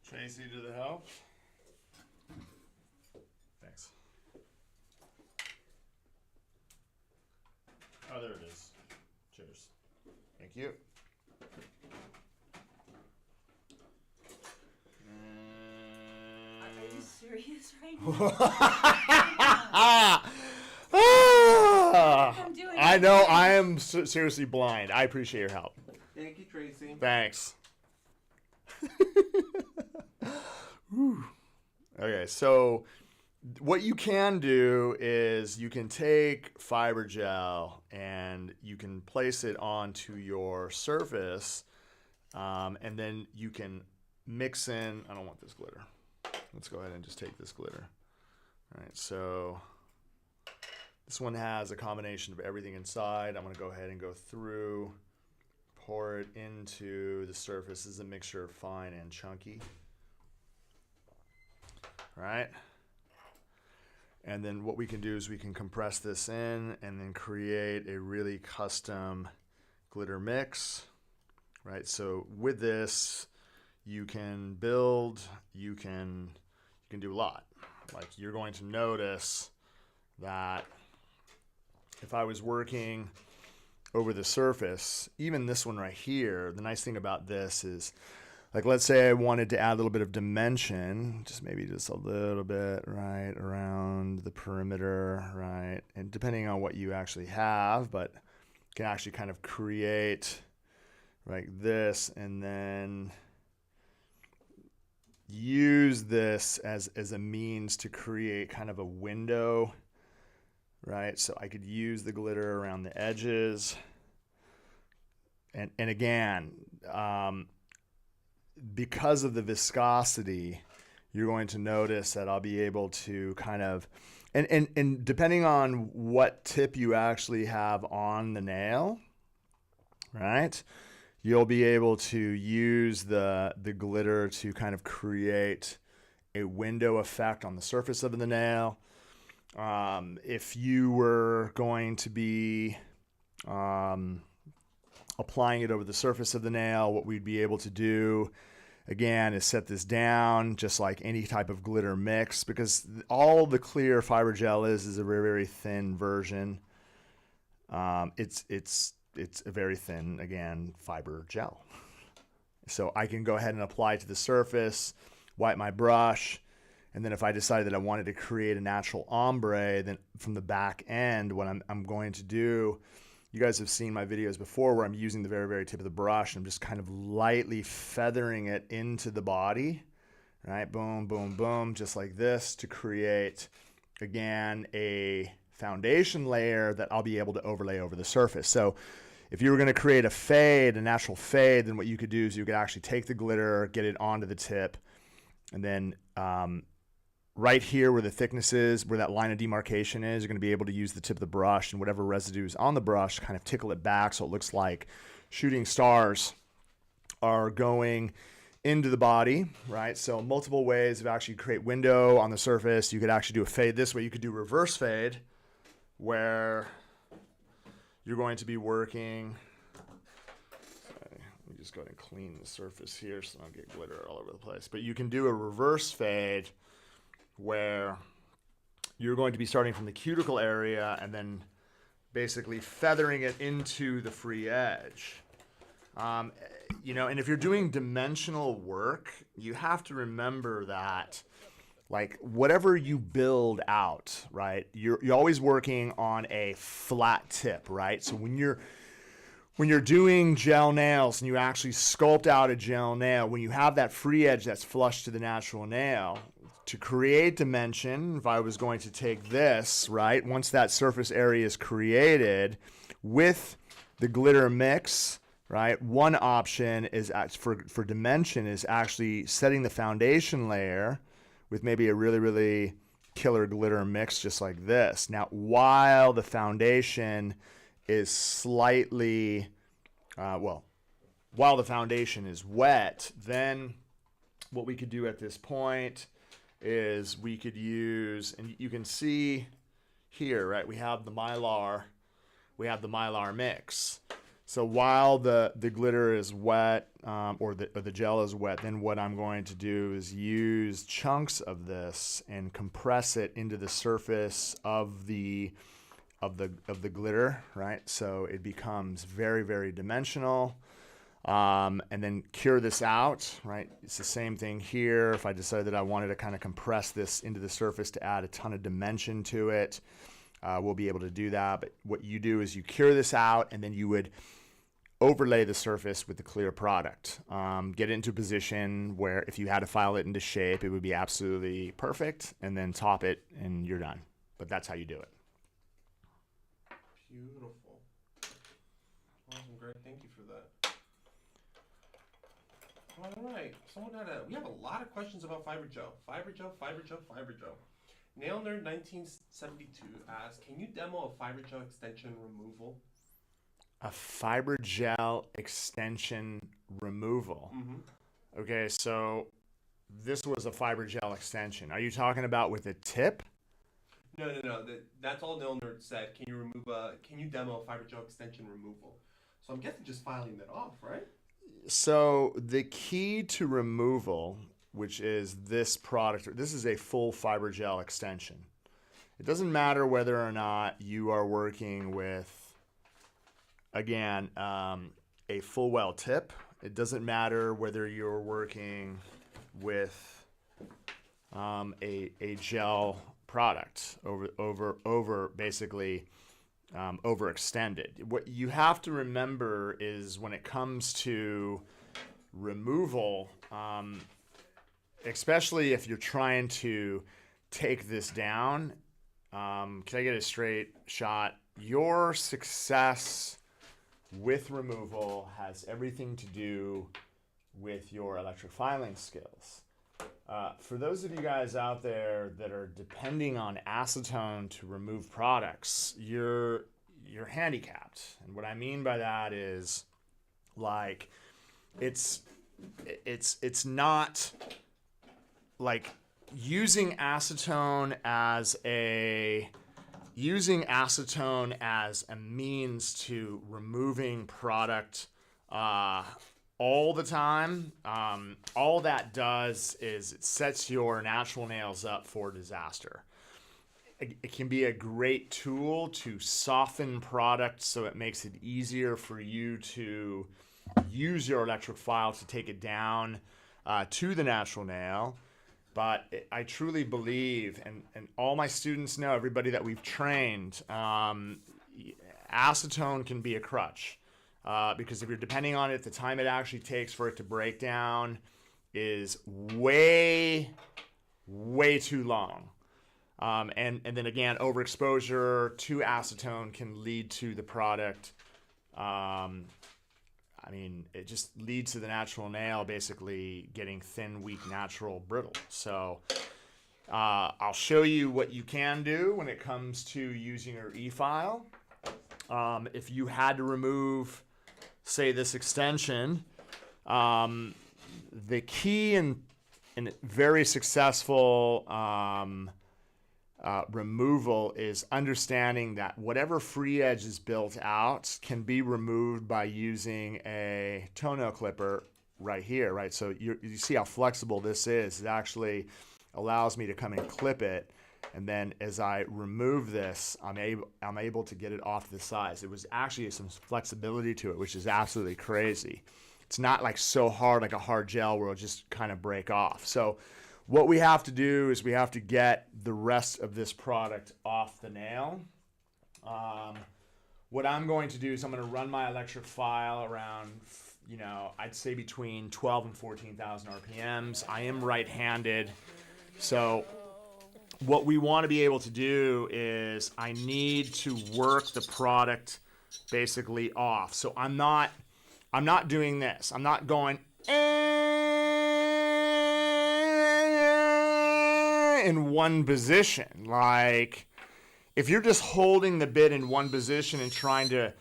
Tracy to the help. Thanks. Oh, there it is. Cheers. Thank you. Are you serious right I know I am seriously blind. I appreciate your help. Thank you, Tracy. Thanks. Okay, so what you can do is you can take fiber gel and you can place it onto your surface, and then you can mix in, I don't want this glitter. Let's go ahead and just take this glitter. All right, so this one has a combination of everything inside. I'm going to go ahead and go through, pour it into the surface. This is a mixture of fine and chunky. All right. And then what we can do is we can compress this in and then create a really custom glitter mix, right? So with this, you can build, you can do a lot. Like you're going to notice that if I was working over the surface, even this one right here, the nice thing about this is, like, let's say I wanted to add a little bit of dimension, just maybe just a little bit, right, around the perimeter, right? And depending on what you actually have, but you can actually kind of create like this and then use this as a means to create kind of a window, right? So I could use the glitter around the edges. And again, because of the viscosity, you're going to notice that I'll be able to kind of, and depending on what tip you actually have on the nail, right, you'll be able to use the glitter to kind of create a window effect on the surface of the nail. If you were going to be applying it over the surface of the nail, what we'd be able to do, again, is set this down just like any type of glitter mix, because all the clear fiber gel is a very, very thin version. It's a very thin, again, fiber gel. So I can go ahead and apply it to the surface, wipe my brush, and then if I decided that I wanted to create a natural ombre, then from the back end, what I'm going to do, you guys have seen my videos before where I'm using the very, very tip of the brush and I'm just kind of lightly feathering it into the body, right? Boom, boom, boom, just like this to create, again, a foundation layer that I'll be able to overlay over the surface. So if you were going to create a fade, a natural fade, then what you could do is you could actually take the glitter, get it onto the tip, and then right here where the thickness is, where that line of demarcation is, you're going to be able to use the tip of the brush and whatever residue is on the brush, kind of tickle it back so it looks like shooting stars are going into the body, right? So multiple ways of actually create window on the surface. You could actually do a fade this way. You could do reverse fade, where you're going to be working. Let me just go ahead and clean the surface here so I don't get glitter all over the place. But you can do a reverse fade where you're going to be starting from the cuticle area and then basically feathering it into the free edge. You know, and if you're doing dimensional work, you have to remember that, like, whatever you build out, right, you're always working on a flat tip, right? So when you're doing gel nails and you actually sculpt out a gel nail, when you have that free edge that's flush to the natural nail, to create dimension, if I was going to take this, right, once that surface area is created with the glitter mix, right, one option is for dimension is actually setting the foundation layer with maybe a really, really killer glitter mix just like this. Now, while the foundation is slightly, while the foundation is wet, then what we could do at this point is we could use, and you can see here, right, we have the mylar mix. So while the glitter is wet, or the gel is wet, then what I'm going to do is use chunks of this and compress it into the surface of the glitter, right? So it becomes very, very dimensional. And then cure this out, right? It's the same thing here. If I decided that I wanted to kind of compress this into the surface to add a ton of dimension to it, we'll be able to do that. But what you do is you cure this out, and then you would overlay the surface with the clear product. Get it into a position where if you had to file it into shape, it would be absolutely perfect, and then top it, and you're done. But that's how you do it. Beautiful. Awesome, great. Thank you for that. All right. We have a lot of questions about fiber gel. Fiber gel. Nail Nerd 1972 asks, can you demo a fiber gel extension removal? A fiber gel extension removal. Mm-hmm. Okay, so this was a fiber gel extension. Are you talking about with a tip? No. That's all Nail Nerd said. Can you demo a fiber gel extension removal? So I'm guessing just filing that off, right? So the key to removal, which is this product, this is a full fiber gel extension. It doesn't matter whether or not you are working with, again, a full well tip. It doesn't matter whether you're working with a gel product basically overextended. What you have to remember is when it comes to removal, especially if you're trying to take this down, can I get a straight shot? Your success with removal has everything to do with your electric filing skills. For those of you guys out there that are depending on acetone to remove products, you're handicapped. And what I mean by that is, like, it's not like using acetone as a means to removing product all the time. All that does is it sets your natural nails up for disaster. It can be a great tool to soften product so it makes it easier for you to use your electric file to take it down to the natural nail. But I truly believe, and all my students know, everybody that we've trained, acetone can be a crutch. Because if you're depending on it, the time it actually takes for it to break down is way, way too long. And then again, overexposure to acetone can lead to the product. It just leads to the natural nail basically getting thin, weak, natural, brittle. So I'll show you what you can do when it comes to using your e-file. If you had to remove, say, this extension, the key in very successful removal is understanding that whatever free edge is built out can be removed by using a toenail clipper right here, right? So you see how flexible this is. It actually allows me to come and clip it, and then as I remove this, I'm able to get it off the sides. It was actually some flexibility to it, which is absolutely crazy. It's not like so hard like a hard gel where it'll just kind of break off. So what we have to do is we have to get the rest of this product off the nail. What I'm going to do is I'm going to run my electric file around, I'd say between 12 and 14,000 RPMs. I am right-handed. So what we want to be able to do is I need to work the product basically off. So I'm not doing this. I'm not going in one position. Like, if you're just holding the bit in one position and trying to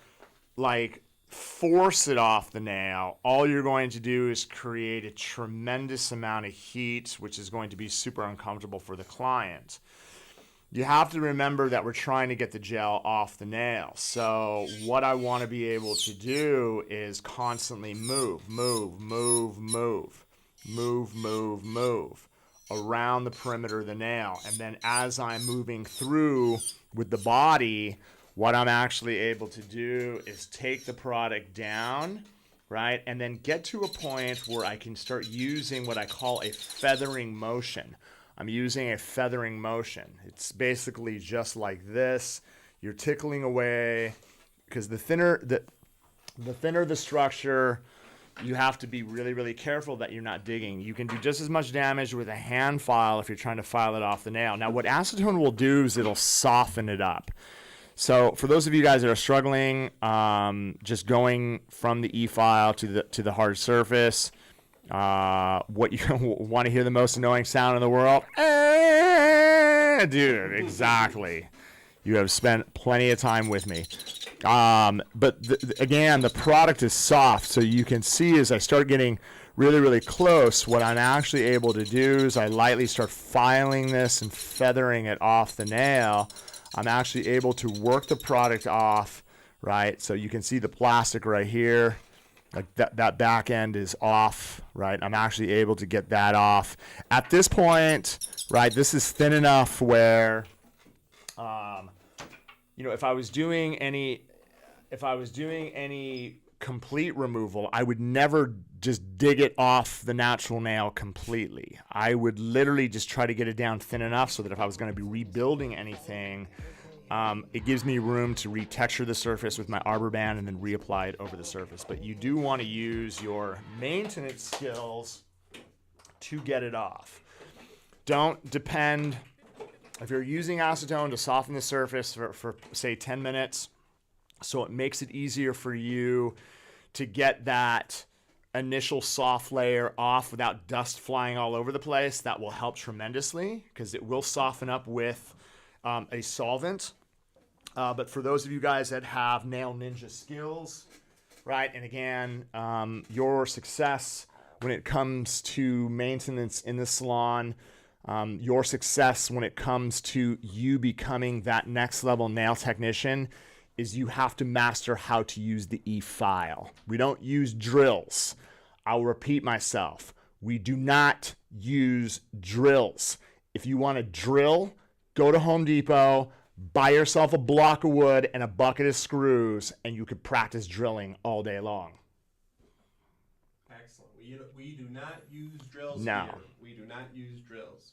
like force it off the nail, all you're going to do is create a tremendous amount of heat, which is going to be super uncomfortable for the client. You have to remember that we're trying to get the gel off the nail. So what I want to be able to do is constantly move around the perimeter of the nail. And then as I'm moving through with the body, what I'm actually able to do is take the product down, right? And then get to a point where I can start using what I call a feathering motion. I'm using a feathering motion. It's basically just like this. You're tickling away, because the thinner the structure, you have to be really, really careful that you're not digging. You can do just as much damage with a hand file if you're trying to file it off the nail. Now, what acetone will do is it'll soften it up. So for those of you guys that are struggling, just going from the E-file to the hard surface, what you want to hear the most annoying sound in the world? Dude, exactly. You have spent plenty of time with me. But again, the product is soft, so you can see as I start getting really, really close, what I'm actually able to do is I lightly start filing this and feathering it off the nail. I'm actually able to work the product off, right? So you can see the plastic right here. Like that back end is off, right? I'm actually able to get that off. At this point, right, this is thin enough where, if I was doing any complete removal, I would never just dig it off the natural nail completely. I would literally just try to get it down thin enough so that if I was going to be rebuilding anything, it gives me room to retexture the surface with my arbor band and then reapply it over the surface. But you do want to use your maintenance skills to get it off. Don't depend, if you're using acetone to soften the surface for say 10 minutes, so it makes it easier for you to get that initial soft layer off without dust flying all over the place, that will help tremendously because it will soften up with a solvent. But for those of you guys that have nail ninja skills, right, and again, your success when it comes to maintenance in the salon, your success when it comes to you becoming that next level nail technician is you have to master how to use the E-file. We don't use drills. I'll repeat myself. We do not use drills. If you want to drill, go to Home Depot, buy yourself a block of wood and a bucket of screws, and you could practice drilling all day long. Excellent. We do not use drills No. here. We do not use drills.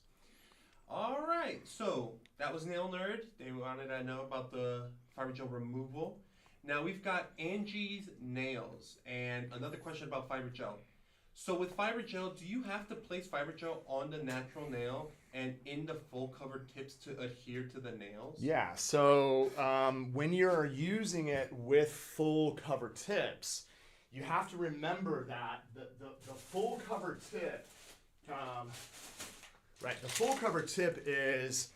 All right. So that was Nail Nerd. They wanted to know about the fiber gel removal. Now we've got Angie's Nails and another question about fiber gel. So with fiber gel, do you have to place fiber gel on the natural nail and in the full cover tips to adhere to the nails? Yeah, so when you're using it with full cover tips, you have to remember that the full cover tip, the full cover tip is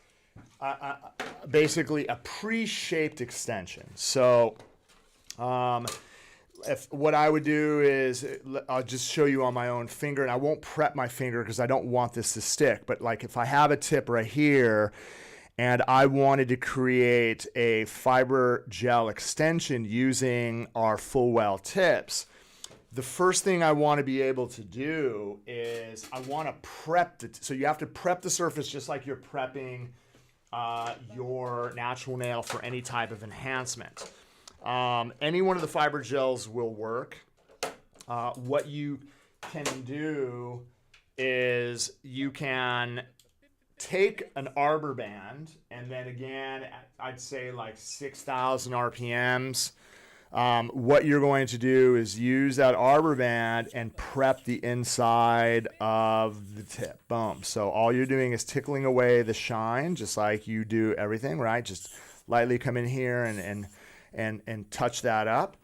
basically a pre-shaped extension. So if what I would do is I'll just show you on my own finger, and I won't prep my finger because I don't want this to stick. But like if I have a tip right here and I wanted to create a fiber gel extension using our full well tips, the first thing I want to be able to do is I want to prep so you have to prep the surface just like you're prepping your natural nail for any type of enhancement. Any one of the fiber gels will work. What you can do is you can take an arbor band, and then again, I'd say like 6,000 RPMs. What you're going to do is use that arbor band and prep the inside of the tip. Boom. So all you're doing is tickling away the shine, just like you do everything, right? Just lightly come in here and touch that up.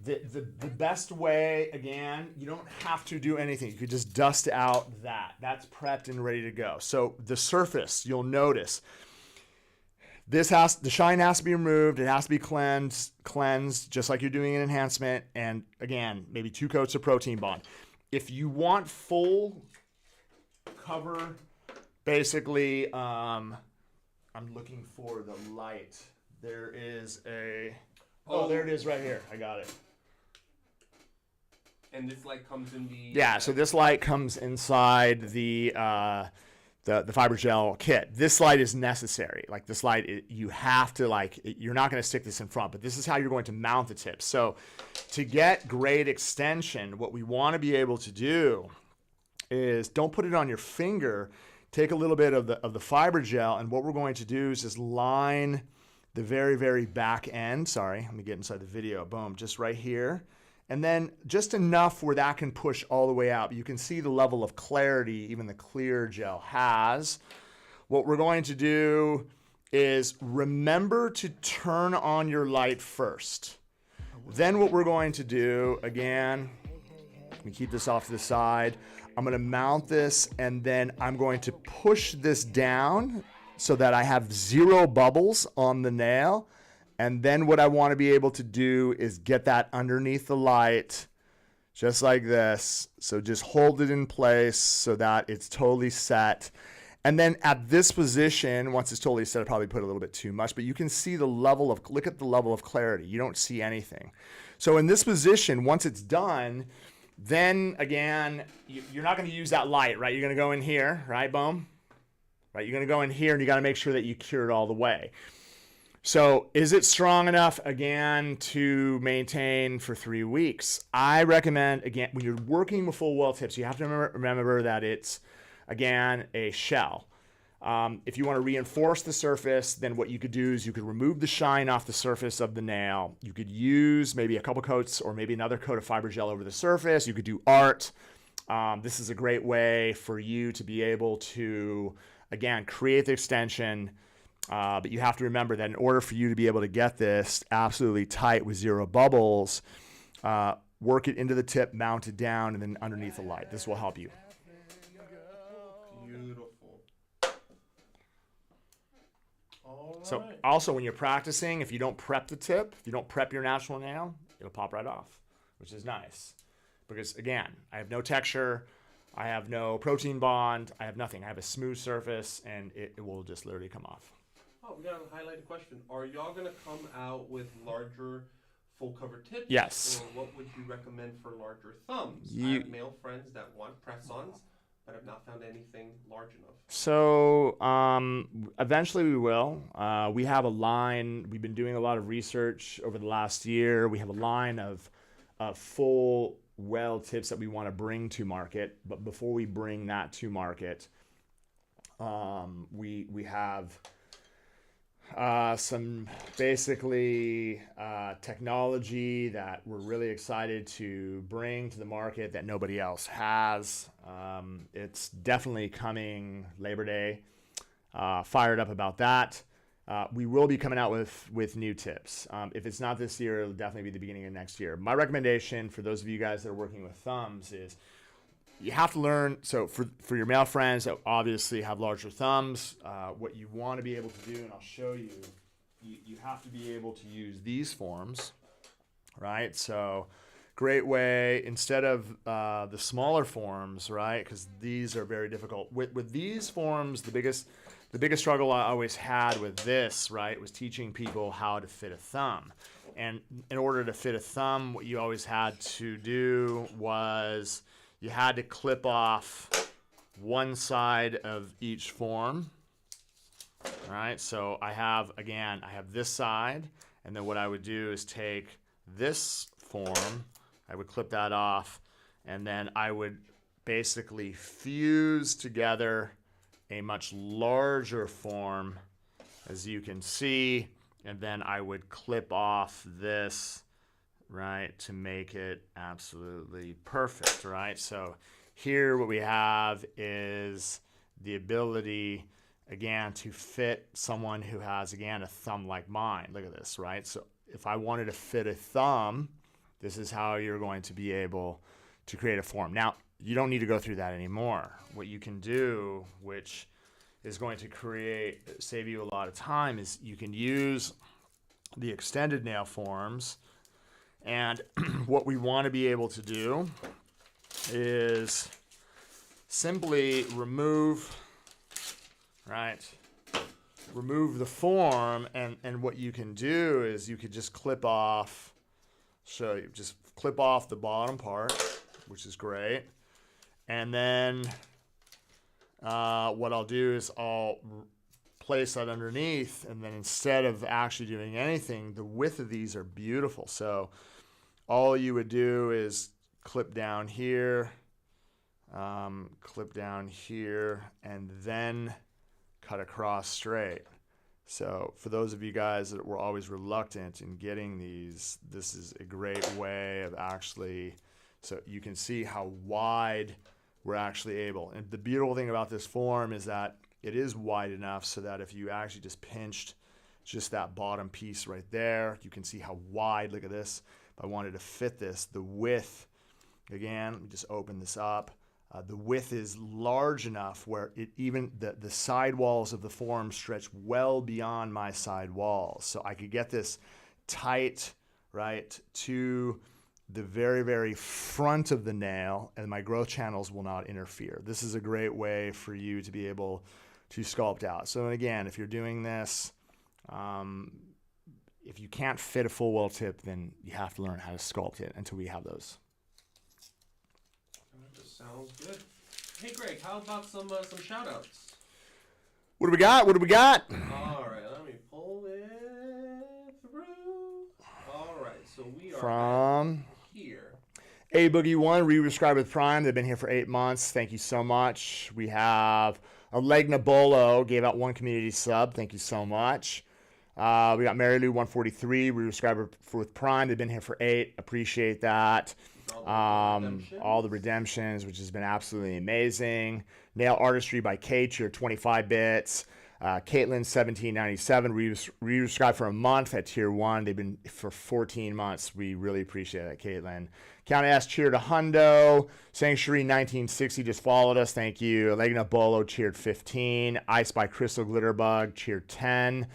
The best way, again, you don't have to do anything. You could just dust out that. That's prepped and ready to go. So the surface, you'll notice, the shine has to be removed. It has to be cleansed, just like you're doing an enhancement. And again, maybe 2 coats of protein bond. If you want full cover, basically, I'm looking for the light. There is there it is right here. I got it. And this light comes in the... Yeah, so this light comes inside the fiber gel kit. This light is necessary. Like this light, you have to you're not going to stick this in front, but this is how you're going to mount the tip. So to get great extension, what we want to be able to do is don't put it on your finger. Take a little bit of the fiber gel, and what we're going to do is just line the very, very back end. Sorry, let me get inside the video. Boom, just right here. And then just enough where that can push all the way out. You can see the level of clarity even the clear gel has. What we're going to do is remember to turn on your light first. Then what we're going to do, again, let me keep this off to the side. I'm going to mount this, and then I'm going to push this down so that I have 0 bubbles on the nail. And then what I want to be able to do is get that underneath the light, just like this. So just hold it in place so that it's totally set. And then at this position, once it's totally set, I probably put a little bit too much, but you can see the level of, look at the level of clarity. You don't see anything. So in this position, once it's done, then again, you're not going to use that light, right? You're going to go in here, right, boom? Right, you're going to go in here, and you got to make sure that you cure it all the way. So is it strong enough, again, to maintain for 3 weeks? I recommend, again, when you're working with full well tips, you have to remember that it's, again, a shell. If you want to reinforce the surface, then what you could do is you could remove the shine off the surface of the nail. You could use maybe a couple coats or maybe another coat of fiber gel over the surface. You could do art. This is a great way for you to be able to, again, create the extension. But you have to remember that in order for you to be able to get this absolutely tight with 0 bubbles, work it into the tip, mount it down, and then underneath the light. This will help you. Beautiful. All right. So also when you're practicing, if you don't prep the tip, if you don't prep your natural nail, it'll pop right off, which is nice. Because again, I have no texture, I have no protein bond, I have nothing. I have a smooth surface, and it will just literally come off. Oh, we got a highlighted question. Are y'all going to come out with larger full cover tips? Yes. Or what would you recommend for larger thumbs? I have male friends that want press-ons, but have not found anything large enough. So eventually we will. We have a line. We've been doing a lot of research over the last year. We have a line of full well tips that we want to bring to market. But before we bring that to market, we have some basically technology that we're really excited to bring to the market that nobody else has. It's definitely coming Labor Day. Fired up about that. We will be coming out with new tips. If it's not this year, it'll definitely be the beginning of next year. My recommendation for those of you guys that are working with thumbs is you have to learn. So for your male friends that obviously have larger thumbs, what you want to be able to do, and I'll show you, you have to be able to use these forms, right? So great way, instead of the smaller forms, right? Because these are very difficult. With these forms, the biggest struggle I always had with this, right, was teaching people how to fit a thumb. And in order to fit a thumb, what you always had to do was you had to clip off one side of each form. All right, so I have this side, and then what I would do is take this form, I would clip that off, and then I would basically fuse together a much larger form, as you can see, and then I would clip off this, right, to make it absolutely perfect, right? So here what we have is the ability, again, to fit someone who has, again, a thumb like mine. Look at this, right? So if I wanted to fit a thumb, this is how you're going to be able to create a form. Now, you don't need to go through that anymore. What you can do, which is going to save you a lot of time, is you can use the extended nail forms. And what we want to be able to do is simply remove the form, and what you can do is you could just clip off the bottom part, which is great. And then what I'll do is I'll place that underneath, and then instead of actually doing anything, the width of these are beautiful. So all you would do is clip down here, and then cut across straight. So for those of you guys that were always reluctant in getting these, this is a great way of actually, so you can see how wide we're actually able. And the beautiful thing about this form is that it is wide enough so that if you actually just pinched just that bottom piece right there, you can see how wide, look at this. If I wanted to fit this, the width, again, let me just open this up. The width is large enough where even the side walls of the form stretch well beyond my side walls. So I could get this tight, right, to the very, very front of the nail, and my growth channels will not interfere. This is a great way for you to be able to sculpt out. So again, if you're doing this, if you can't fit a full welt tip, then you have to learn how to sculpt it until we have those. That sounds good. Hey Greg, how about some shout outs? What do we got? All right, let me pull it through. All right, so we are from here. A Boogie One, re-subscribe with Prime. They've been here for 8 months. Thank you so much. We have Alegna Bolo, gave out 1 community sub. Thank you so much. We got Mary Lou 143, re-subscriber with Prime. They've been here for 8. Appreciate that. All the redemptions, which has been absolutely amazing. Nail Artistry by Kate, your 25 bits. Caitlin 1797, re-subscribed for a month at tier 1. They've been for 14 months. We really appreciate that, Caitlin. Count S cheered a hundo. Sanctuary 1960 just followed us. Thank you. Alegna Bolo cheered 15. Ice by Crystal Glitterbug cheered 10.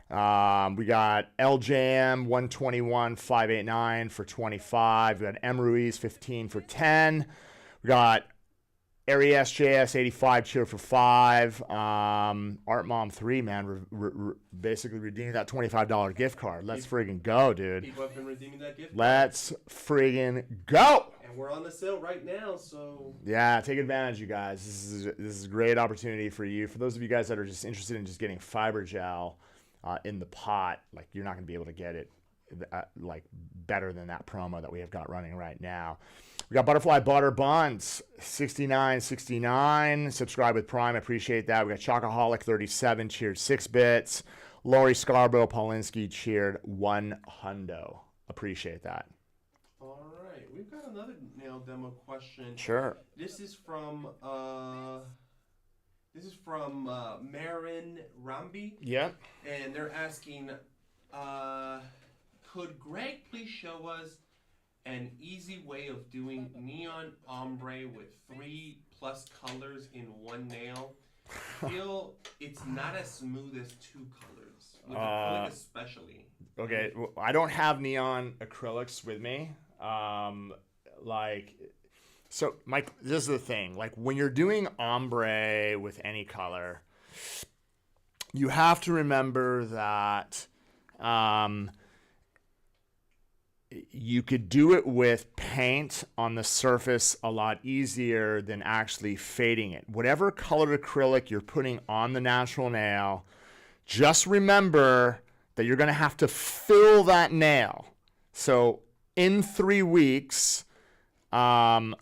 We got LJM 121 589 for 25. We got M Ruiz 15 for 10. We got Aries JS 85 cheer for 5. Art Mom 3, man, basically redeeming that $25 gift card. Let's friggin' go, dude. People have been redeeming that gift card. Let's friggin' go. And we're on the sale right now, so yeah, take advantage, you guys. This is a great opportunity for you. For those of you guys that are just interested in just getting fiber gel in the pot, like, you're not going to be able to get it like better than that promo that we have got running right now. We got Butterfly Butter Buns 6969. Subscribe with Prime. Appreciate that. We got Chocoholic 37 cheered 6 bits. Lori Scarborough Polinsky cheered 1 hundo. Appreciate that. all right. We've got another nail demo question. Sure. This is from Marin Rambi. Yep. And they're asking, could Greg please show us an easy way of doing neon ombre with 3+ colors in one nail? Feel it's not as smooth as 2 colors, with acrylic especially. Okay, well, I don't have neon acrylics with me. Like, so Mike, this is the thing. Like when you're doing ombre with any color, you have to remember that you could do it with paint on the surface a lot easier than actually fading it. Whatever colored acrylic you're putting on the natural nail, just remember that you're going to have to fill that nail. So in 3 weeks, that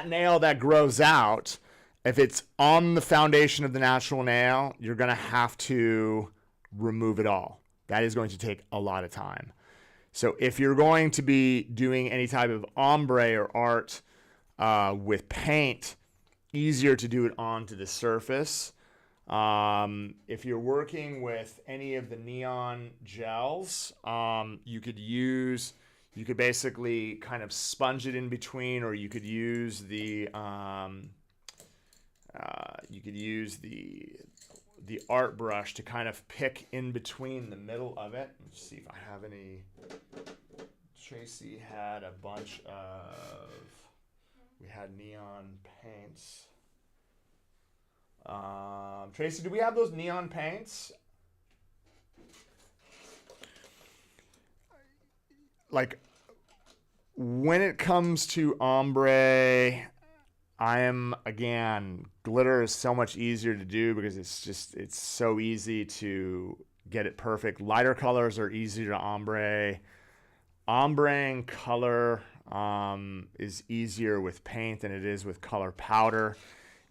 nail that grows out, if it's on the foundation of the natural nail, you're going to have to remove it all. That is going to take a lot of time. So if you're going to be doing any type of ombre or art with paint, easier to do it onto the surface. If you're working with any of the neon gels, you could basically kind of sponge it in between, or you could use the art brush to kind of pick in between the middle of it. Let's see if I have any. Tracy had a bunch of, we had neon paints. Tracy, do we have those neon paints? Like, when it comes to ombre, glitter is so much easier to do because it's so easy to get it perfect. Lighter colors are easier to ombre. Ombreing color is easier with paint than it is with color powder.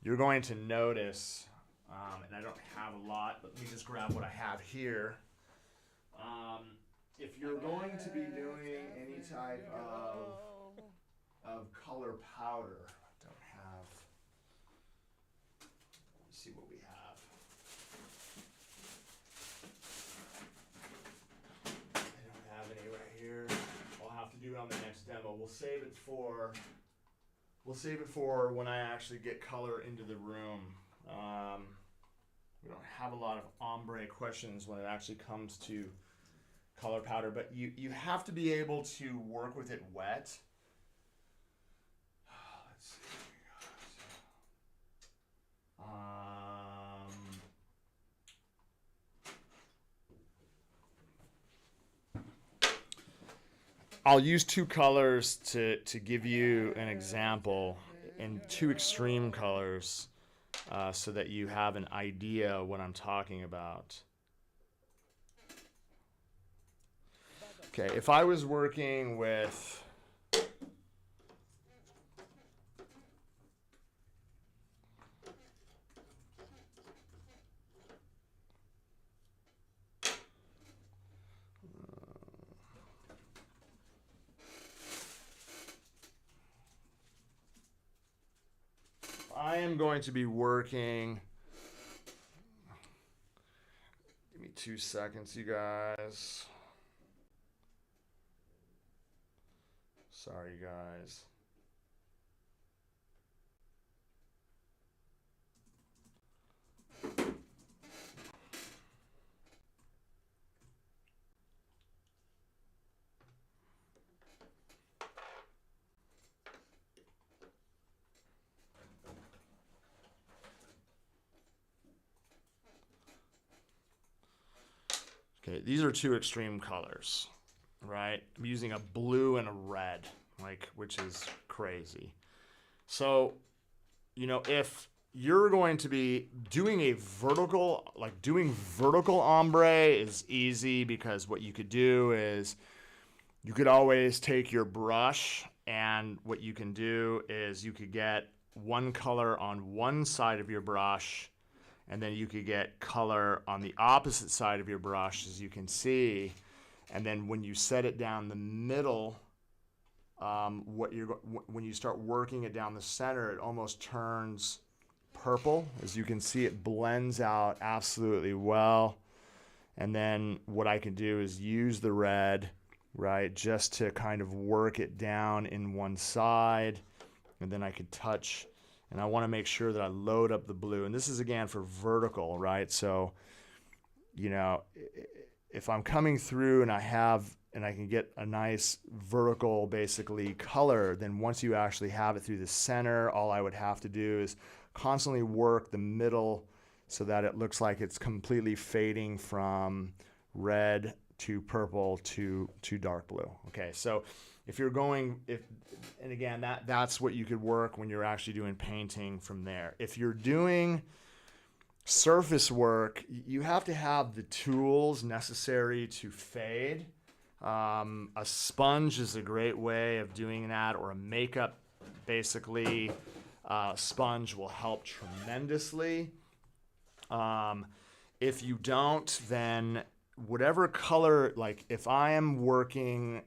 You're going to notice, and I don't have a lot, but let me just grab what I have here. If you're going to be doing any type of color powder, I don't have, let's see what we have. I don't have any right here. I'll have to do it on the next demo. We'll save it for when I actually get color into the room. We don't have a lot of ombre questions when it actually comes to color powder, but you have to be able to work with it wet. Let's see what we got. I'll use 2 colors to give you an example, and 2 extreme colors so that you have an idea what I'm talking about. Okay, if I was working with I am going to be working, give me 2 seconds, you guys. Sorry, guys. Okay, these are 2 extreme colors, right? I'm using a blue and a red, which is crazy. So, if you're going to be doing a vertical, doing vertical ombre is easy, because what you could do is you could always take your brush, and what you can do is you could get one color on one side of your brush, and then you could get color on the opposite side of your brush, as you can see. And then when you set it down the middle, when you start working it down the center, it almost turns purple. As you can see, it blends out absolutely well. And then what I can do is use the red, right, just to kind of work it down in one side. And then I could touch, and I want to make sure that I load up the blue. And this is, again, for vertical, right? So, if I'm coming through and I have and I can get a nice vertical basically color, then once you actually have it through the center, all I would have to do is constantly work the middle so that it looks like it's completely fading from red to purple to dark blue. Okay, so if you're going, and again, that's what you could work when you're actually doing painting from there. If you're doing surface work, you have to have the tools necessary to fade. A sponge is a great way of doing that, or a makeup, basically, sponge will help tremendously. If you don't, then whatever color, like if I am working,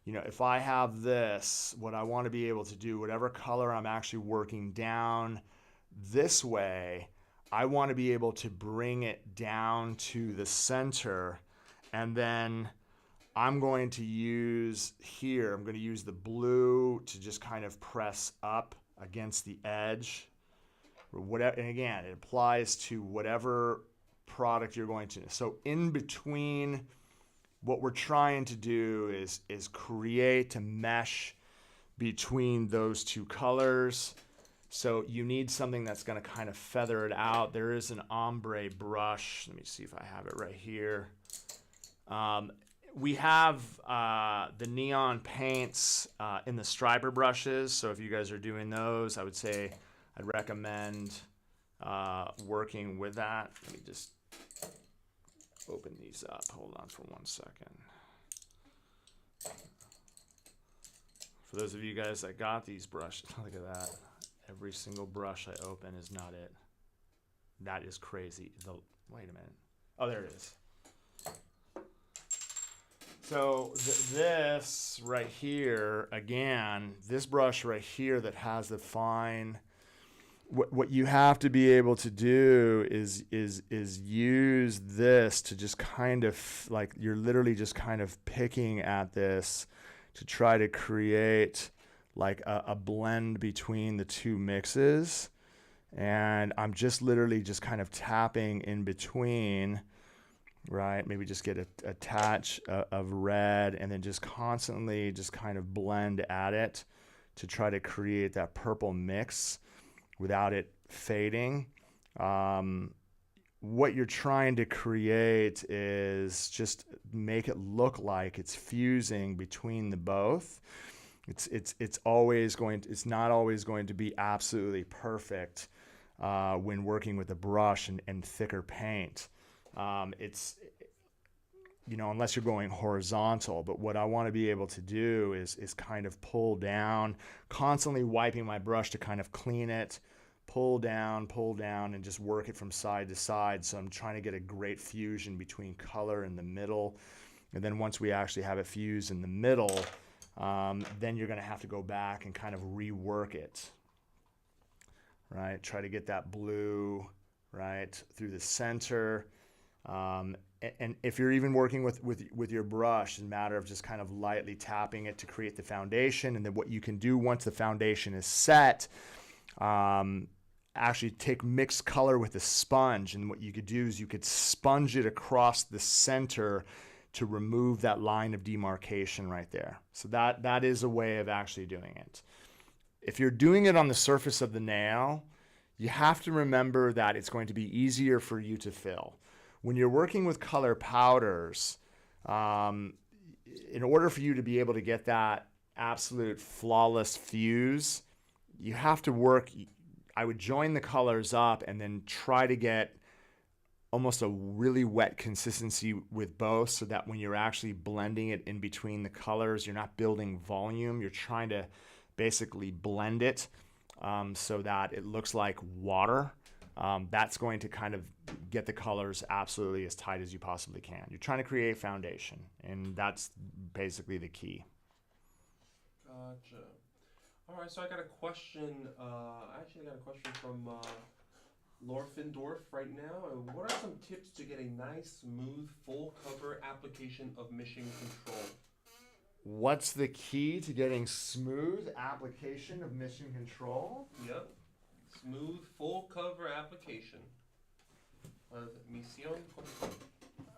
if I have this, what I want to be able to do, whatever color I'm actually working down this way, I want to be able to bring it down to the center, and then I'm going to use the blue to just kind of press up against the edge. Whatever, and again, it applies to whatever product you're going to. So in between, what we're trying to do is create a mesh between those two colors. So you need something that's going to kind of feather it out. There is an ombre brush. Let me see if I have it right here. We have the neon paints in the striper brushes. So if you guys are doing those, I would say I'd recommend working with that. Let me just open these up. Hold on for 1 second. For those of you guys that got these brushes, look at that. Every single brush I open is not it. That is crazy. Wait a minute. Oh, there it is. So this right here, again, this brush right here that has the fine, what you have to be able to do is use this to just kind of, like, you're literally just kind of picking at this to try to create like a blend between the two mixes. And I'm just literally just kind of tapping in between, right? Maybe just get a touch of red, and then just constantly just kind of blend at it to try to create that purple mix without it fading. What you're trying to create is just make it look like it's fusing between the both. It's not always going to be absolutely perfect when working with a brush and thicker paint. Unless you're going horizontal. But what I want to be able to do is kind of pull down, constantly wiping my brush to kind of clean it, pull down, and just work it from side to side. So I'm trying to get a great fusion between color in the middle. And then once we actually have it fused in the middle, then you're going to have to go back and kind of rework it, right? Try to get that blue, right, through the center. And if you're even working with your brush, it's a matter of just kind of lightly tapping it to create the foundation. And then what you can do once the foundation is set, actually take mixed color with a sponge. And what you could do is you could sponge it across the center to remove that line of demarcation right there. So that is a way of actually doing it. If you're doing it on the surface of the nail, you have to remember that it's going to be easier for you to fill. When you're working with color powders, in order for you to be able to get that absolute flawless fuse, you have to work. I would join the colors up and then try to get almost a really wet consistency with both, so that when you're actually blending it in between the colors, you're not building volume. You're trying to basically blend it so that it looks like water. That's going to kind of get the colors absolutely as tight as you possibly can. You're trying to create foundation, and that's basically the key. Gotcha. All right, so I got a question. I actually got a question from Laura Findorf right now. What are some tips to get a nice, smooth, full cover application of mission control? What's the key to getting smooth application of mission control? Yep. Smooth, full cover application. Mission control.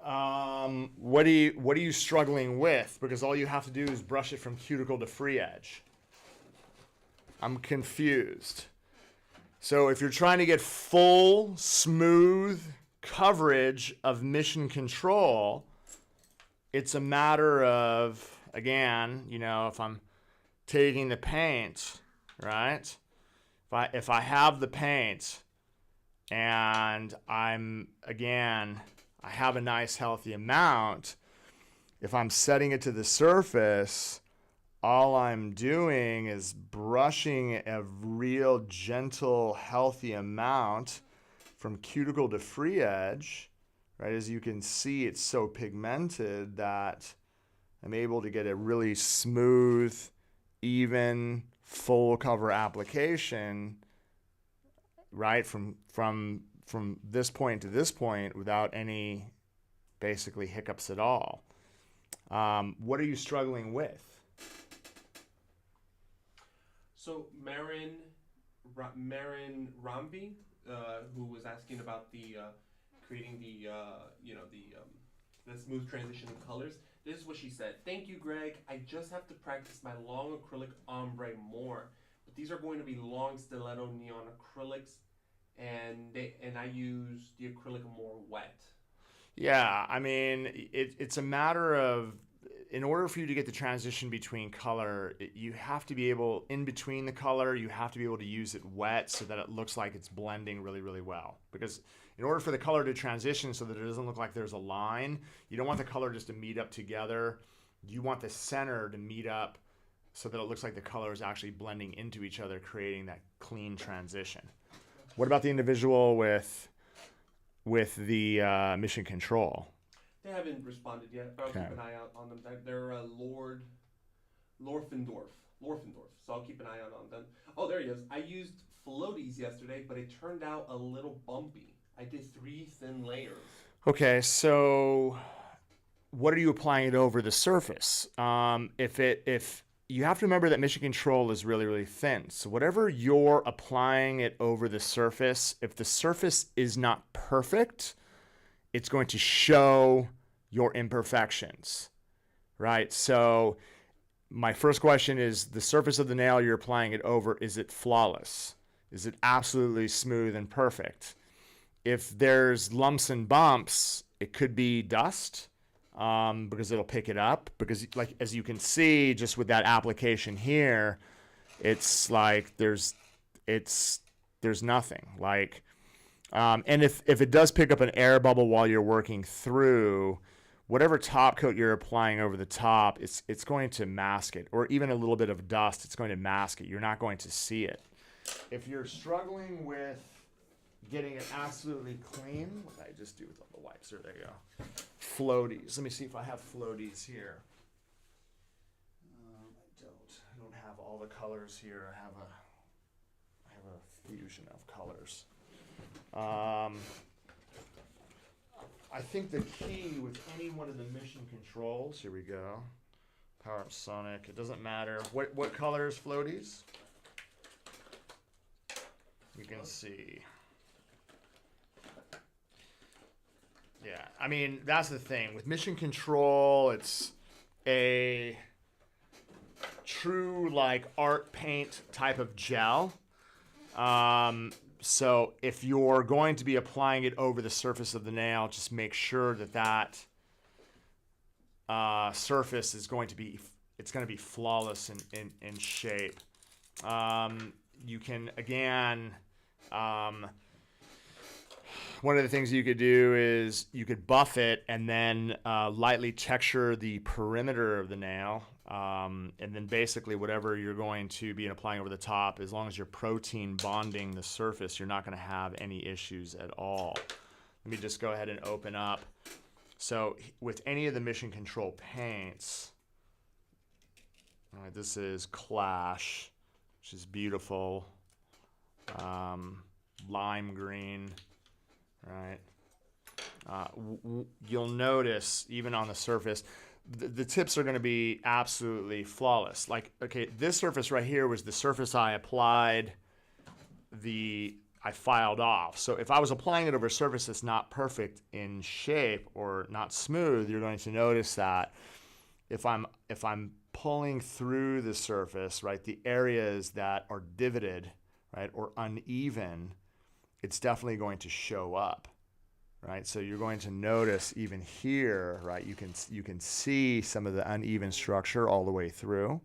What are you struggling with? Because all you have to do is brush it from cuticle to free edge. I'm confused. So if you're trying to get full, smooth coverage of mission control, it's a matter of, again, if I'm taking the paint, right? If I have the paint and I have a nice healthy amount, if I'm setting it to the surface, all I'm doing is brushing a real gentle, healthy amount from cuticle to free edge, right? As you can see, it's so pigmented that I'm able to get a really smooth, even, full cover application, right? From this point to this point without any basically hiccups at all. What are you struggling with? So Marin Rambi, who was asking about the creating the smooth transition of colors. This is what she said. Thank you, Greg. I just have to practice my long acrylic ombre more. But these are going to be long stiletto neon acrylics, and I use the acrylic more wet. Yeah, I mean, it's a matter of, in order for you to get the transition between color, you have to be able, in between the color, you have to be able to use it wet so that it looks like it's blending really, really well. Because in order for the color to transition so that it doesn't look like there's a line, you don't want the color just to meet up together. You want the center to meet up so that it looks like the color is actually blending into each other, creating that clean transition. What about the individual with the mission control? They haven't responded yet, but I'll keep an eye out on them. They're Lorfendorf. So I'll keep an eye out on them. Oh, there he is. I used floaties yesterday, but it turned out a little bumpy. I did 3 thin layers. Okay, so what are you applying it over the surface? If you have to remember that mission control is really, really thin. So whatever you're applying it over the surface, if the surface is not perfect, it's going to show your imperfections, right? So my first question is, the surface of the nail you're applying it over, is it flawless? Is it absolutely smooth and perfect? If there's lumps and bumps, it could be dust, because it'll pick it up. Because, like, as you can see, just with that application here, it's like there's nothing. Like, and if it does pick up an air bubble while you're working through, whatever top coat you're applying over the top, it's going to mask it. Or even a little bit of dust, it's going to mask it. You're not going to see it. If you're struggling with getting it absolutely clean, what did I just do with all the wipes? There you go. Floaties. Let me see if I have floaties here. I don't have all the colors here. I have a fusion of colors. I think the key with any one of the mission controls, here we go, Power Up Sonic, it doesn't matter. What colors floaties? You can see. Yeah, I mean, that's the thing. With mission control, it's a true, like, art paint type of gel. So if you're going to be applying it over the surface of the nail, just make sure that surface is going to be, it's going to be flawless in shape. You can, again, one of the things you could do is you could buff it and then lightly texture the perimeter of the nail. And then basically whatever you're going to be applying over the top, as long as you're protein bonding the surface, you're not going to have any issues at all. Let me just go ahead and open up. So with any of the mission control paints, all right, this is Clash, which is beautiful. Lime green, right? You'll notice even on the surface, the tips are going to be absolutely flawless. Like, okay, this surface right here was the surface I applied I filed off. So if I was applying it over a surface that's not perfect in shape or not smooth, you're going to notice that if I'm pulling through the surface, right, the areas that are divoted, right, or uneven, it's definitely going to show up, right? So you're going to notice even here, right, you can see some of the uneven structure all the way through,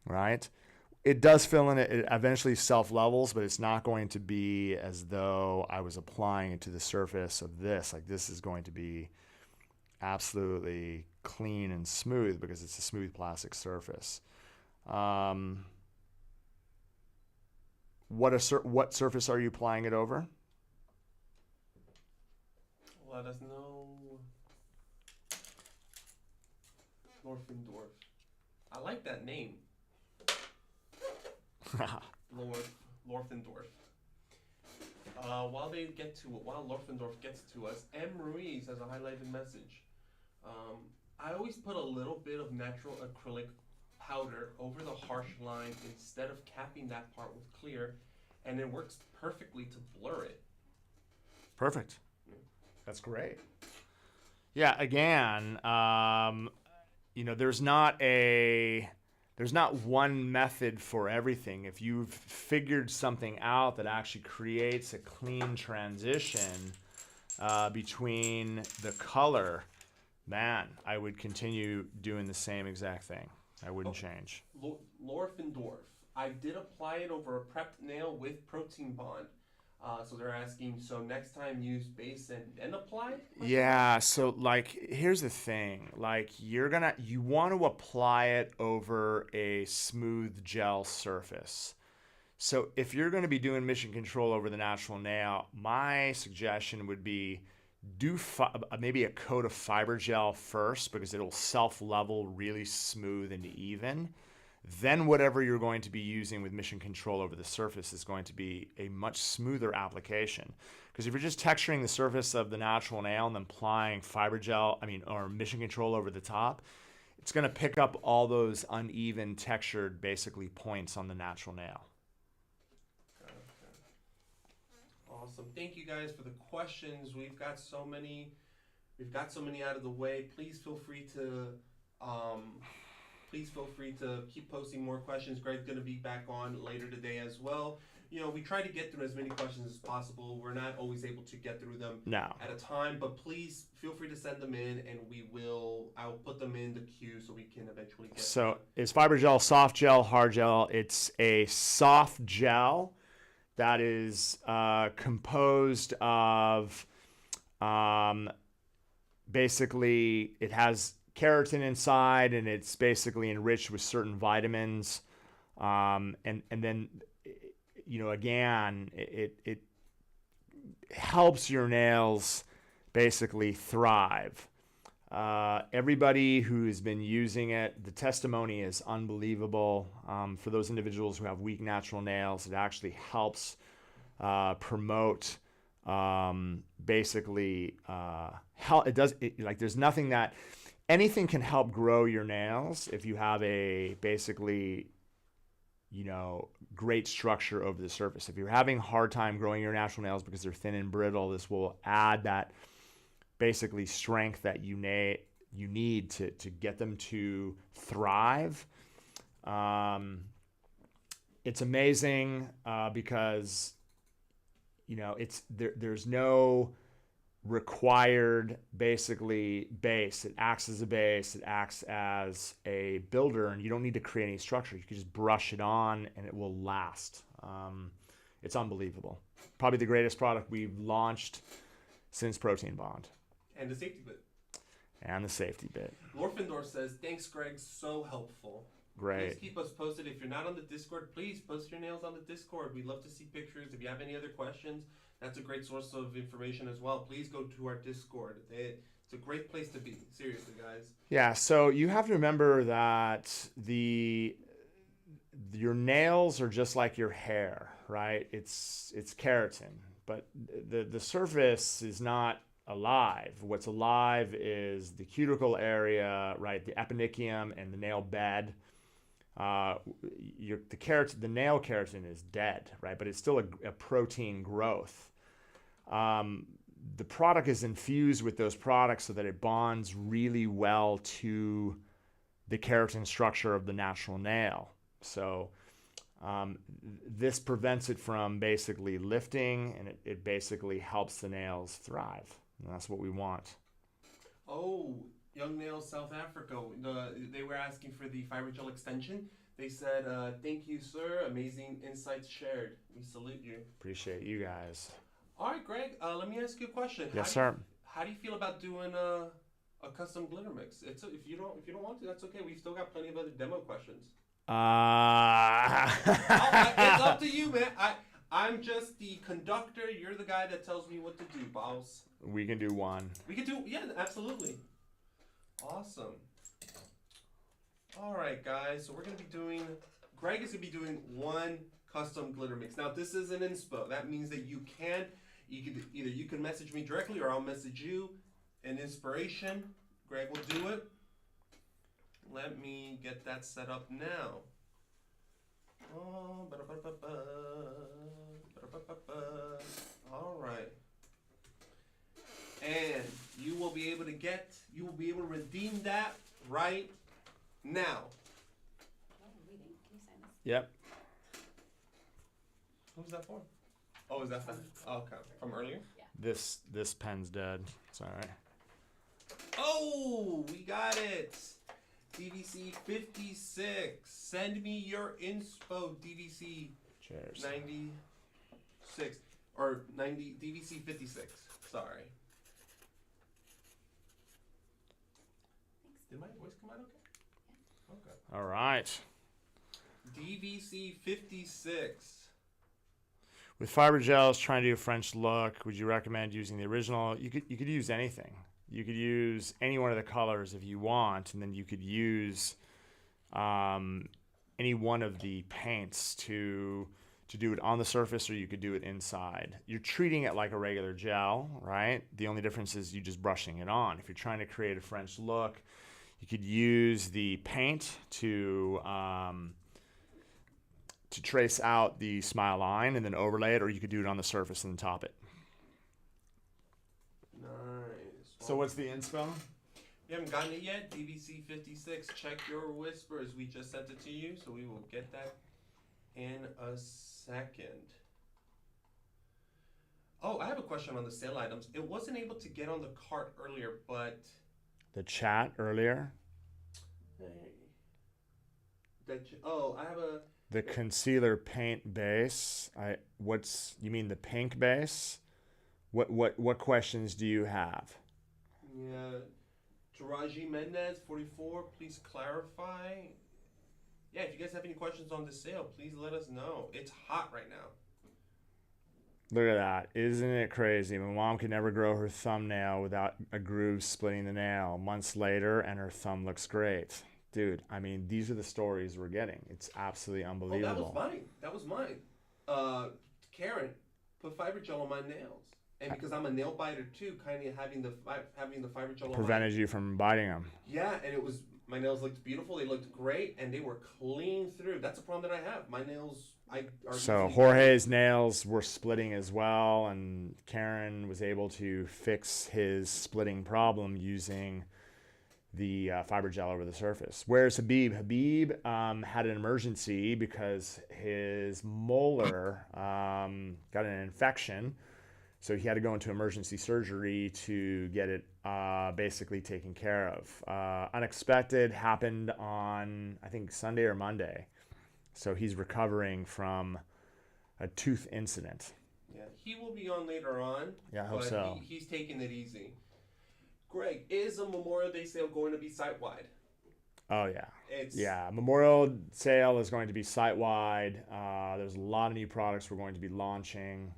right? It does fill in, it eventually self-levels, but it's not going to be as though I was applying it to the surface of this. Like, this is going to be absolutely clean and smooth because it's a smooth plastic surface. What surface are you applying it over? Let us know. Norfendorf. I like that name. Lorfendorf. While Lorfendorf gets to us, M. Ruiz has a highlighted message. I always put a little bit of natural acrylic powder over the harsh line instead of capping that part with clear, and it works perfectly to blur it. Perfect. That's great. Yeah, again, there's not one method for everything. If you've figured something out that actually creates a clean transition between the color, man, I would continue doing the same exact thing. I wouldn't change. Lorfendorf. I did apply it over a prepped nail with protein bond. So they're asking, so next time use base and then apply? Yeah, so like here's the thing. Like you want to apply it over a smooth gel surface. So if you're going to be doing mission control over the natural nail, my suggestion would be do maybe a coat of fiber gel first because it'll self-level really smooth and even. Then whatever you're going to be using with mission control over the surface is going to be a much smoother application. Because if you're just texturing the surface of the natural nail and then applying fiber gel, or mission control over the top, it's going to pick up all those uneven textured basically points on the natural nail. Awesome. Thank you guys for the questions. We've got so many out of the way. Please feel free to keep posting more questions. Greg's going to be back on later today as well. We try to get through as many questions as possible. We're not always able to get through them at a time, but please feel free to send them in, and I'll put them in the queue so we can eventually get So is fiber gel soft gel, hard gel? It's a soft gel that is composed of basically it has keratin inside, and it's basically enriched with certain vitamins, and then again it helps your nails basically thrive. Everybody who's been using it, the testimony is unbelievable. For those individuals who have weak natural nails, it actually helps promote basically there's nothing that anything can help grow your nails if you have a basically great structure over the surface. If you're having a hard time growing your natural nails because they're thin and brittle, this will add that basically strength that you need to get them to thrive. It's amazing because there's no required basically base. It acts as a base, it acts as a builder, and you don't need to create any structure. You can just brush it on and it will last. It's unbelievable. Probably the greatest product we've launched since Protein Bond. And the safety bit. Lorfendorf says, thanks Greg, so helpful. Great. Please keep us posted. If you're not on the Discord, please post your nails on the Discord. We'd love to see pictures. If you have any other questions, that's a great source of information as well. Please go to our Discord. It's a great place to be. Seriously, guys. Yeah, so you have to remember that your nails are just like your hair, right? It's keratin, but the surface is not alive. What's alive is the cuticle area, right? The eponychium and the nail bed. the nail keratin is dead, right? But it's still a protein growth. The product is infused with those products so that it bonds really well to the keratin structure of the natural nail. So this prevents it from basically lifting, and it basically helps the nails thrive. And that's what we want. Oh, Young Nails South Africa. They were asking for the fiber gel extension. They said, thank you, sir. Amazing insights shared. We salute you. Appreciate you guys. All right, Greg, let me ask you a question. Yes, sir. How do you feel about doing a custom glitter mix? If you don't want to, that's okay. We've still got plenty of other demo questions. It's up to you, man. I'm just the conductor. You're the guy that tells me what to do, boss. We can do one. We can do, yeah, absolutely. Awesome. All right, guys. So Greg is gonna be doing one custom glitter mix. Now, this is an inspo. That means that you can message me directly, or I'll message you an inspiration. Greg will do it. Let me get that set up now. Oh, all right. And you will be able to redeem that right now. Yep. What was that for? Oh, is that from? Okay, from earlier? This pen's dead. It's all right. Oh, we got it. DVC 56. Send me your inspo, DVC Cheers. 96 or 90 DVC 56. Sorry. Did my voice come out okay? Okay. All right. DVC 56. With fiber gels, trying to do a French look, would you recommend using the original? You could use anything. You could use any one of the colors if you want, and then you could use any one of the paints to do it on the surface, or you could do it inside. You're treating it like a regular gel, right? The only difference is you just brushing it on. If you're trying to create a French look, you could use the paint to trace out the smile line and then overlay it, or you could do it on the surface and then top it. Nice. So what's the inspo? You haven't gotten it yet? DVC 56. Check your whispers. We just sent it to you, so we will get that in a second. Oh, I have a question on the sale items. It wasn't able to get on the cart earlier, but... The chat earlier? I have a... The concealer paint base. You mean the pink base? What questions do you have? Yeah. Taraji Mendez, 44, please clarify. Yeah, if you guys have any questions on the sale, please let us know. It's hot right now. Look at that. Isn't it crazy? My mom could never grow her thumbnail without a groove splitting the nail. Months later, and her thumb looks great. Dude, I mean, these are the stories we're getting. It's absolutely unbelievable. Oh, that was mine. Karen put fiber gel on my nails. And because I'm a nail biter too, kind of having the fiber gel prevented you from biting them. Yeah, and it was, my nails looked beautiful. They looked great, and they were clean through. That's a problem that I have. My nails, So Jorge's nails were splitting as well, and Karen was able to fix his splitting problem using the fiber gel over the surface. Whereas Habib had an emergency because his molar got an infection. So he had to go into emergency surgery to get it basically taken care of. Unexpected, happened on, I think, Sunday or Monday. So he's recovering from a tooth incident. Yeah, he will be on later on. Yeah, I hope so. He's taking it easy. Greg, is a Memorial Day sale going to be site-wide? Oh, yeah. Memorial sale is going to be site-wide. There's a lot of new products we're going to be launching.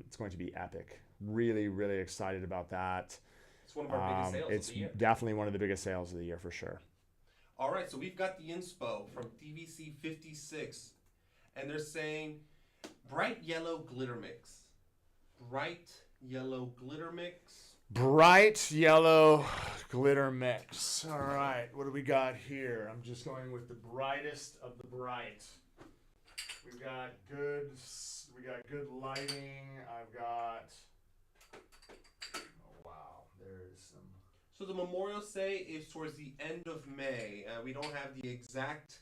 It's going to be epic. Really, really excited about that. It's one of our biggest sales It's of the year. definitely one of the biggest sales of the year for sure. All right, so we've got the inspo from DVC 56, and they're saying bright yellow glitter mix. Bright yellow glitter mix. bright yellow glitter mix. All right, what do we got here? I'm just going with the brightest of the bright. We got good lighting. I've got. Oh wow, there's some. So the Memorial Day is towards the end of May. We don't have the exact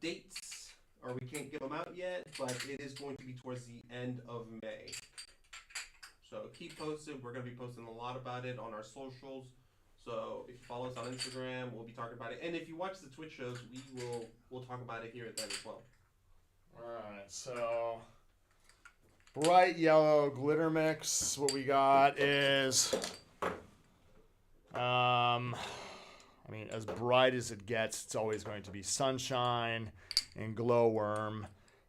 dates, or we can't give them out yet, but it is going to be towards the end of May. So keep posted. We're going to be posting a lot about it on our socials. So if you follow us on Instagram, we'll be talking about it. And if you watch the Twitch shows, we'll talk about it here then as well. All right, so bright yellow glitter mix. What we got is, I mean, as bright as it gets, it's always going to be sunshine and glowworm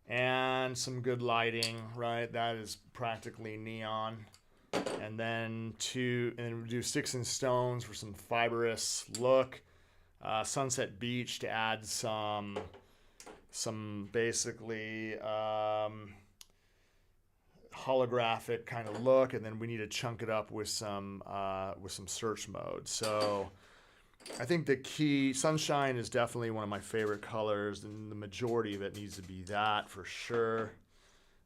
and some good lighting, right? That is practically neon. And then we do sticks and stones for some fibrous look. Sunset Beach to add some basically holographic kind of look, and then we need to chunk it up with some search mode. So I think the key, sunshine is definitely one of my favorite colors, and the majority of it needs to be that for sure.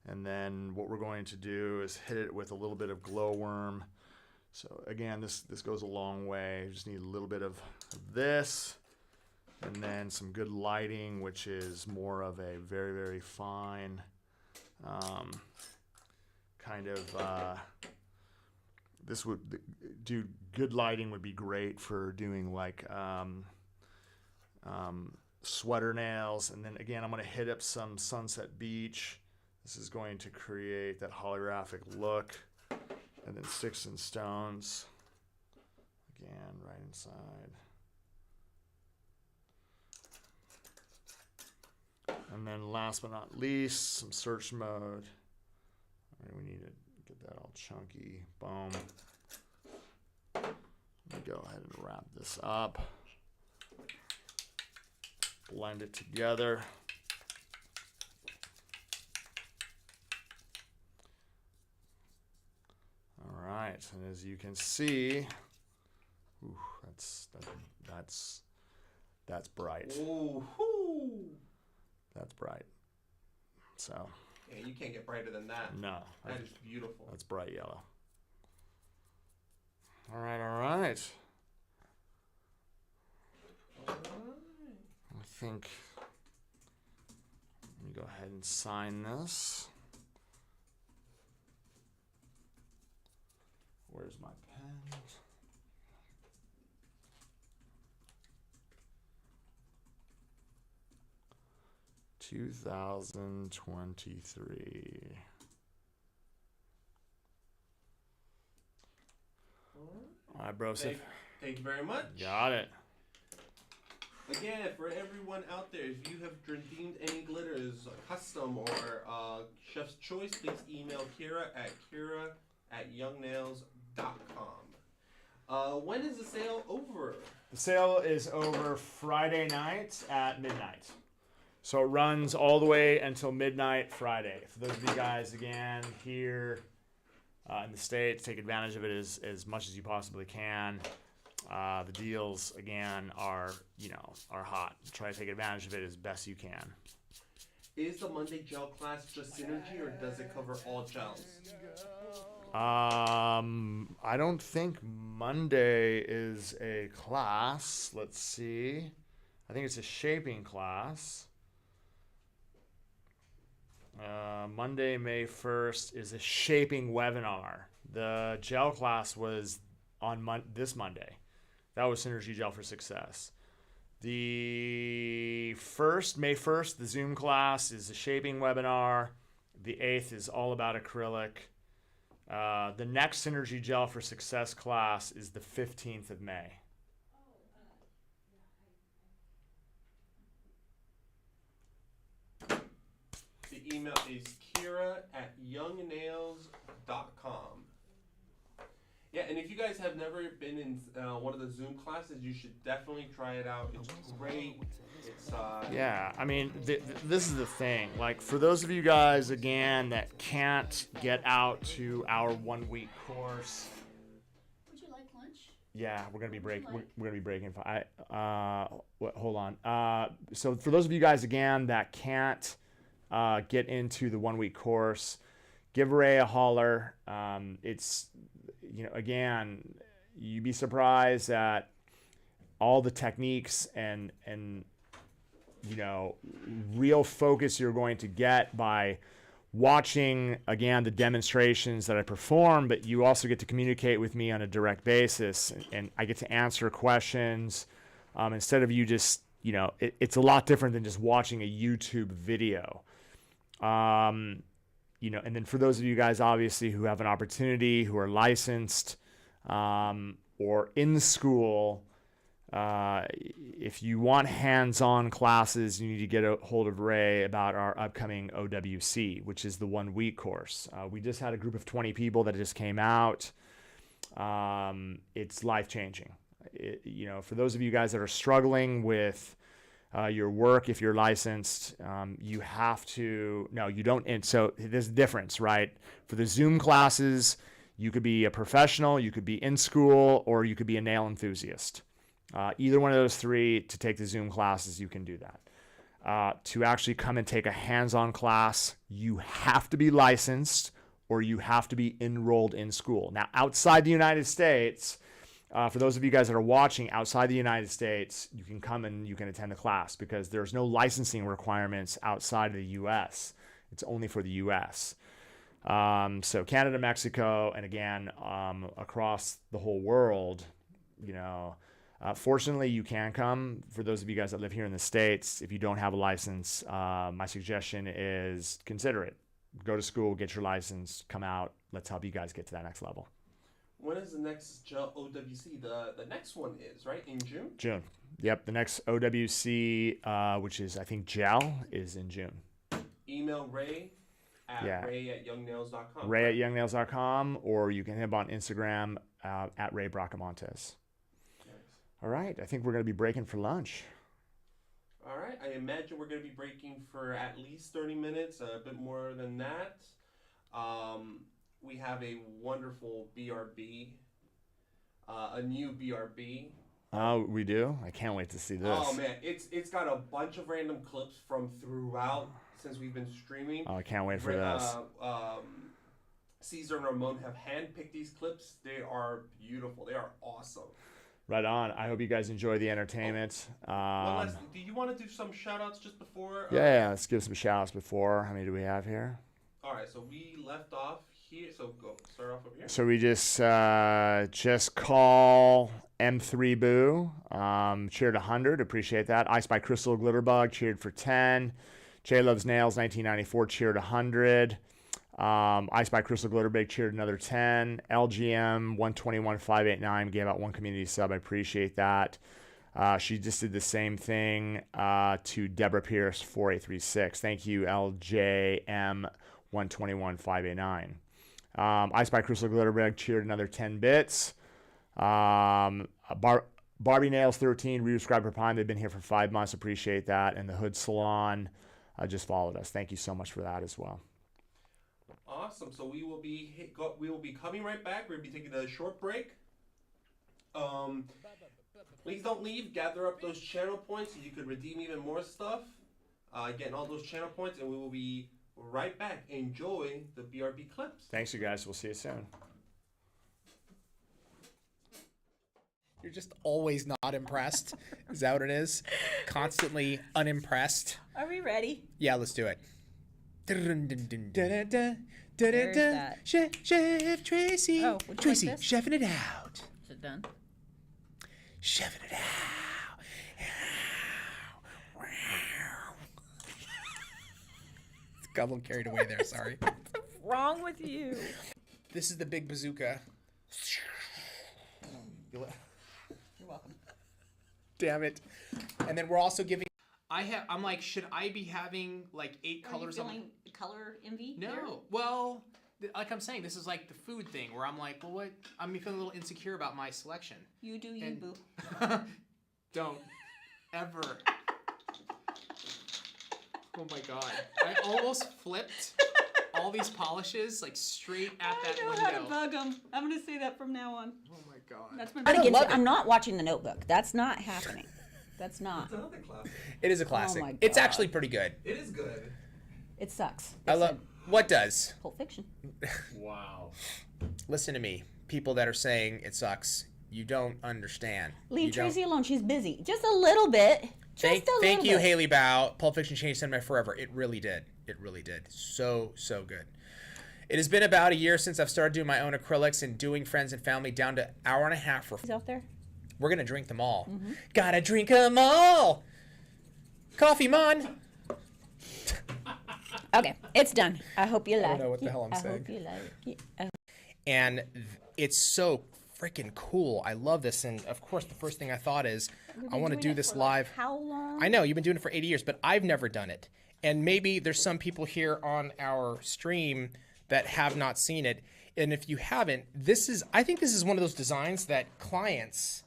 And then what we're going to do is hit it with a little bit of glowworm. So again, this goes a long way. You just need a little bit of this, and then some good lighting, which is more of a very, very fine kind of. This would do good lighting would be great for doing like sweater nails. And then again, I'm going to hit up some Sunset Beach. This is going to create that holographic look. And then sticks and stones. Again, right inside. And then last but not least, some search mode. All right, we need to get that all chunky. Boom. Let me go ahead and wrap this up. Blend it together. All right, and as you can see, ooh, that's bright. Ooh. That's bright. So. Yeah, you can't get brighter than that. No. That is beautiful. That's bright yellow. All right, all right. I think. Let me go ahead and sign this. Where's my pen? (2023). All right, bro. Thank you very much. Got it. Again, for everyone out there, if you have redeemed any glitters, custom or chef's choice, please email Kira@youngnails.com. When is the sale over? The sale is over Friday night at midnight. So it runs all the way until midnight Friday. For those of you guys, again, here in the States, take advantage of it as much as you possibly can. The deals, again, are hot. Try to take advantage of it as best you can. Is the Monday gel class just synergy, or does it cover all gels? I don't think Monday is a class. Let's see. I think it's a shaping class. Monday, May 1st is a shaping webinar. The gel class was on this Monday. That was Synergy Gel for Success. The May 1st, the Zoom class is a shaping webinar. The 8th is all about acrylic. The next Synergy Gel for Success class is the 15th of May. The email is Kira@youngnails.com. Yeah, and if you guys have never been in one of the Zoom classes, you should definitely try it out. It's great. It's Yeah, I mean, this is the thing. Like, for those of you guys, again, that can't get out to our 1 week course, Yeah, we're gonna be breaking. Hold on. So for those of you guys again that can't get into the 1 week course, give Ray a holler. It's again, you'd be surprised at all the techniques and real focus you're going to get by watching, again, the demonstrations that I perform, but you also get to communicate with me on a direct basis, and I get to answer questions instead of you just, it's a lot different than just watching a YouTube video. And then for those of you guys, obviously, who have an opportunity, who are licensed or in school, if you want hands-on classes, you need to get a hold of Ray about our upcoming OWC, which is the 1 week course. We just had a group of 20 people that just came out. It's life-changing. For those of you guys that are struggling with your work, if you're licensed, you have to, no, you don't. And so there's a difference, right? For the Zoom classes, you could be a professional, you could be in school, or you could be a nail enthusiast. Either one of those three, to take the Zoom classes, you can do that. To actually come and take a hands-on class, you have to be licensed or you have to be enrolled in school. Now, outside the United States, for those of you guys that are watching outside the United States, you can come and you can attend the class because there's no licensing requirements outside of the U.S. It's only for the U.S. So Canada, Mexico, and again, across the whole world, fortunately, you can come. For those of you guys that live here in the States, if you don't have a license, my suggestion is consider it. Go to school, get your license, come out. Let's help you guys get to that next level. When is the next OWC? The next one is, right, in June? June. Yep, the next OWC, which is, I think, GEL, is in June. Email Ray at ray@youngnails.com. Ray@youngnails.com, or you can hit him on Instagram at Ray Bracamontes. All right, I think we're going to be breaking for lunch. All right, I imagine we're going to be breaking for at least 30 minutes, a bit more than that. We have a wonderful BRB, a new BRB. Oh, we do? I can't wait to see this. Oh, man, it's got a bunch of random clips from throughout since we've been streaming. Oh, I can't wait for this. Caesar and Ramon have handpicked these clips. They are beautiful. They are awesome. Right on. I hope you guys enjoy the entertainment. Do you want to do some shout-outs just before? Yeah, let's give some shout-outs before. How many do we have here? All right, so we left off here. So go start off over here. So we just call M3 Boo. Cheered 100. Appreciate that. Ice by Crystal Glitterbug cheered for 10. Jay Loves Nails 1994 cheered 100. Ice by Crystal Glitterbug cheered another 10. LGM 121589 gave out one community sub. I appreciate that. She just did the same thing to Deborah Pierce 4836. Thank you, LJM 121589. Ice by Crystal Glitterbug cheered another 10 bits. Barbie Nails 13 resubscribed for Prime. They've been here for 5 months. Appreciate that. And the Hood Salon just followed us. Thank you so much for that as well. Awesome. So we will be coming right back. We'll be taking a short break. Please don't leave. Gather up those channel points so you could redeem even more stuff. Getting all those channel points, and we will be right back. Enjoy the BRB clips. Thanks, you guys. We'll see you soon. You're just always not impressed. Is that what it is? Constantly unimpressed. Are we ready? Yeah, let's do it. Where's that? Chef Tracy. Oh, would you Tracy, like this? chefing it out. Is it done? Chefing it out. Got a little carried away there, sorry. What's wrong with you? This is the big bazooka. You're welcome. Damn it. And then we're also giving... I'm like, should I be having like 8 colors Are you feeling color envy? No. There? Well, like I'm saying, this is like the food thing where I'm like, well, what? I'm feeling a little insecure about my selection. You do you, boo. Don't. Ever. Oh my god. I almost flipped all these polishes like straight at that I know how to window. bug them. I'm gonna say that from now on. Oh my god. That's my. I love it. I'm not watching The Notebook. That's not happening. That's not. It's another classic. It is a classic. my It's God. actually pretty good. It is good. It sucks. I It's love. What does? a Pulp Fiction. Wow. Listen to me, people that are saying it sucks. You don't understand. Leave You don't- Tracy alone. She's busy. Just a little bit. Just a Thank little you, bit. Haley Bow. Pulp Fiction changed cinema forever. It really did. It really did. So good. It has been about a year since I've started doing my own acrylics and doing friends and family down to hour and a half for. He's out there. We're gonna drink them all. Mm-hmm. Gotta drink them all. Coffee, man. Okay, it's done. I hope you like it. know what the hell I'm I saying. hope you like it. And it's so freaking cool. I love this. And of course, the first thing I thought is, I want to do this live. How long? I know you've been doing it for 80 years, but I've never done it. And maybe there's some people here on our stream that have not seen it. And if you haven't, I think this is one of those designs that clients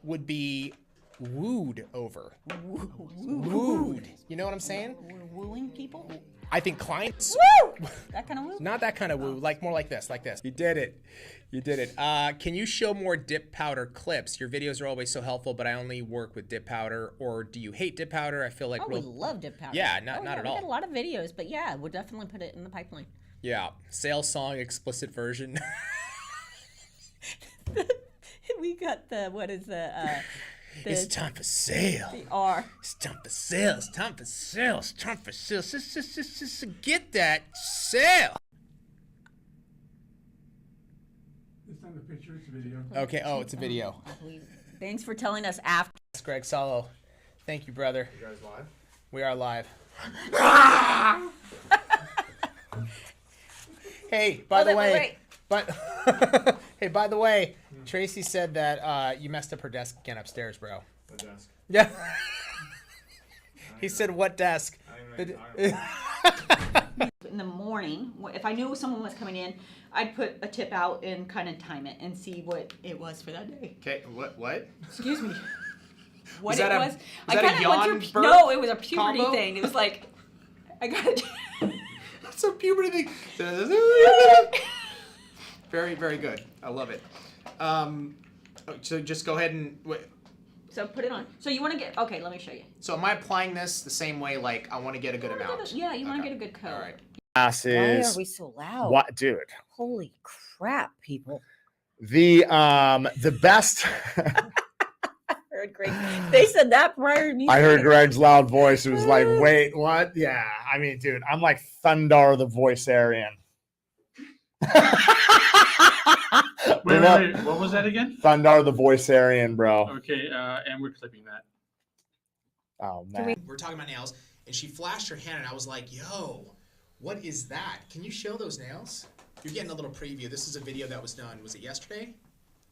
would be wooed over. Wooed. You know what I'm saying? We're wooing people. I think clients. Woo! That kind of woo. Not that kind of woo, like more like this, like this. You did it. You did it. Can you show more dip powder clips? Your videos are always so helpful, but I only work with dip powder. Or do you hate dip powder? I feel like Oh, we love dip powder. Yeah, not at We all. got a lot of videos, but yeah, we'll definitely put it in the pipeline. Yeah, sales song explicit version. We got the It's time for sale. the R. It's time for sale. It's time for sale. It's time for sale. Just get that sale. It's not a picture, it's a video. Okay. Oh, it's a video. Thanks for telling us after. That's Greg Salo. Thank you, brother. You guys live? We are live. Hey, by the way, wait. but hey, by the way, Tracy said that you messed up her desk again upstairs, bro. The desk. Yeah. He said, "What desk?" In the morning, if I knew someone was coming in, I'd put a tip out and kind of time it and see what it was for that day. Okay, what? Excuse me. What Was that it a- was? was I that a kinda went yawn through. burp No, it was a puberty combo? thing. It was like, I gotta. It's a puberty thing. Very, very good. I love it. So just go ahead and wait. So put it on. So you want to get? Okay, let me show you. So am I applying this the same way? Like I want to get a good amount. Yeah, you want to Okay. get a good coat. All right. Class is so loud? what, dude? Holy crap, people! The best. Heard Greg. They said that prior to me. I saying heard it. Greg's loud voice. It was like, wait, what? Yeah, I mean, dude, I'm like Thundar the Voice-Arian. Wait. What was that again? Thundar the Voice-Arian, bro. Okay, and we're clipping that. Oh man. We're talking about nails, and she flashed her hand, and I was like, "Yo, what is that? Can you show those nails?" You're getting a little preview. This is a video that was done. Was it yesterday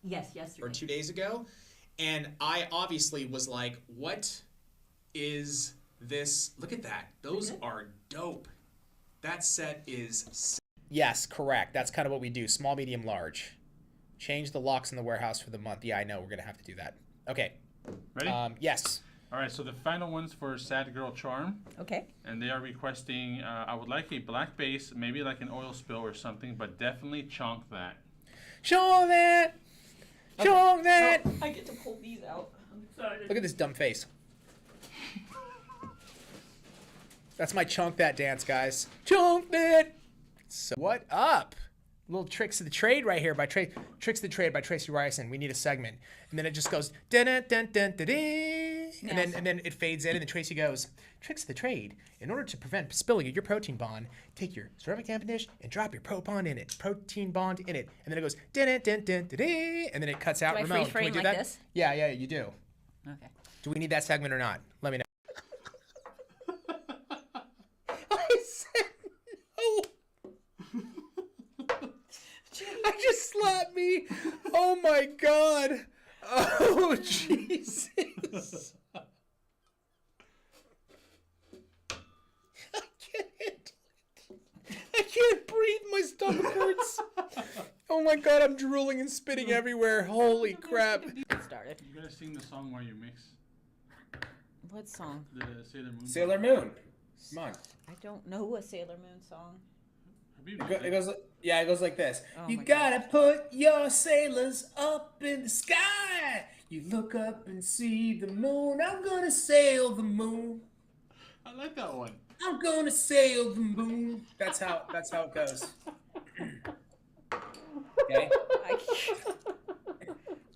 Yes, yesterday. or 2 days ago? And I obviously was like, "What is this? Look at that. Those are dope. That set is." Yes, correct. That's kind of what we do. Small, medium, large. Change the locks in the warehouse for the month. Yeah, I know. We're gonna have to do that. Okay. Ready? Yes. All right, so the final one's for Sad Girl Charm, Okay. and they are requesting, I would like a black base, maybe like an oil spill or something, but definitely chonk that. Show that. Show that. I get to pull these out. I'm excited. Look at this dumb face. That's my chunk that dance, guys. Chunk that. So what up? Little tricks of the trade right here by Tricks of the Trade by Tracy Ryerson. We need a segment, and then it just goes dun dun dun dun dun, and then it fades in, and then Tracy goes Tricks of the Trade. In order to prevent spilling of your protein bond, take your ceramic tampon dish and drop your protein bond in it, and then it goes dun dun dun dun dun, and then it cuts out. Do I Ramon, freeze can we frame do like that? this? Yeah, you do. Okay. Do we need that segment or not? Let me know. I said no. I just slapped me. Oh my god. Oh Jesus. I can't. I can't breathe. My stomach hurts. Oh my god, I'm drooling and spitting everywhere. Holy crap. Get started. You gotta sing the song while you mix. What song? The Sailor Moon. Sailor Moon. Come on. I don't know a Sailor Moon song. It goes, yeah, it goes like this. Oh You my gotta put your sailors up in the sky. You look up and see the moon. I'm gonna sail the moon. I like that one. I'm gonna sail the moon. That's how it goes. Okay.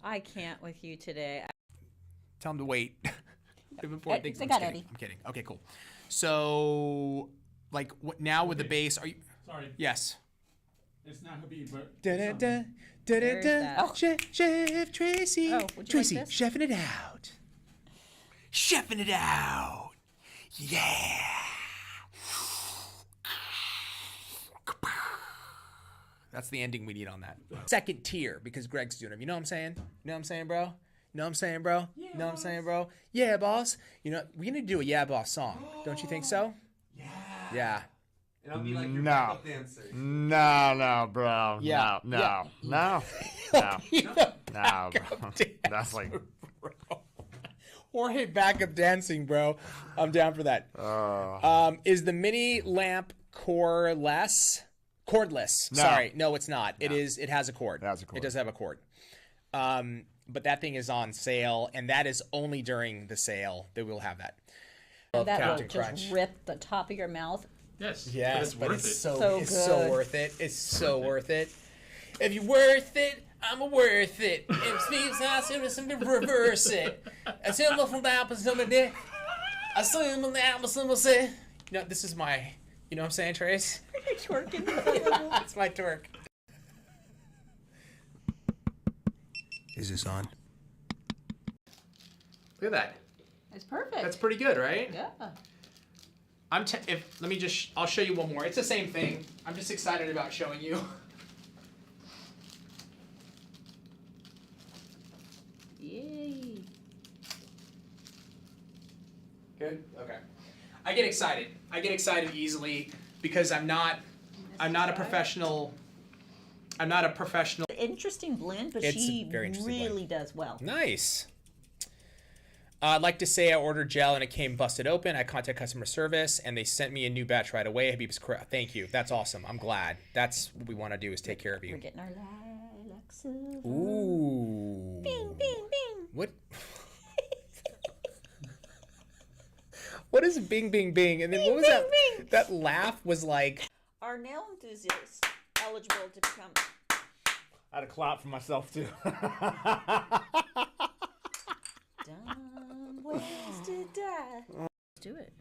I can't with you today. Tell him to wait. We have important things. I I'm got just kidding. Eddie. I'm kidding. Okay, cool. So, like, what now with the bass? Are you? Sorry. Yes. It's not Habib, but. Where's that? Oh. Chef Tracy. Oh, would you like Tracy, this? chefing it out. Chefing it out. Yeah. That's the ending we need on that. Second tier because Greg's doing them. You know what I'm saying? You know what I'm saying, bro? You know what I'm saying, bro? Yeah, you know what I'm saying, bro? Yeah, boss. You know, we're going to do a Yeah, boss song. Don't you think so? Yeah. Yeah. And I'll be like your No. backup dancer. No, bro. Yeah, No. yeah. No. No, bro. That's like. Jorge backup dancing, bro. I'm down for that. Is the mini lamp cordless? Cordless. No. Sorry, no, it's not. It is. It has a cord. It has a cord. It does have a cord. But that thing is on sale, and that is only during the sale that we'll have that. Love That will Captain just Crunch. rip the top of your mouth. Yes. Yes, but it's worth it. So it's so good. worth it. It's so worth it. If you're worth it, I'm a worth it. If Steve's house, it was something to reverse it. I see him from the apple, somebody. I see him from the apple, somebody say. You know, this is my. You know what I'm saying, Trace? You're twerking. It's my twerk. Is this on? Look at that. It's perfect. That's pretty good, right? Yeah. I'll show you one more. It's the same thing. I'm just excited about showing you. Yay. Good. Okay. I get excited. I get excited easily because I'm not a professional. I'm not a professional. Interesting blend, but It's she a very interesting really does well. Nice. I'd like to say I ordered gel and it came busted open. I contacted customer service and they sent me a new batch right away. Habib's correct. Thank you. That's awesome. I'm glad. That's what we want to do is take care of We're you. getting our lilac silver. Ooh. Bing, bing, bing. What? What is bing, bing, bing? And then what was Bing, that? bing. That laugh was like. Are nail enthusiasts eligible to become? I had a clap for myself too. Dumb ways to die. Let's do it.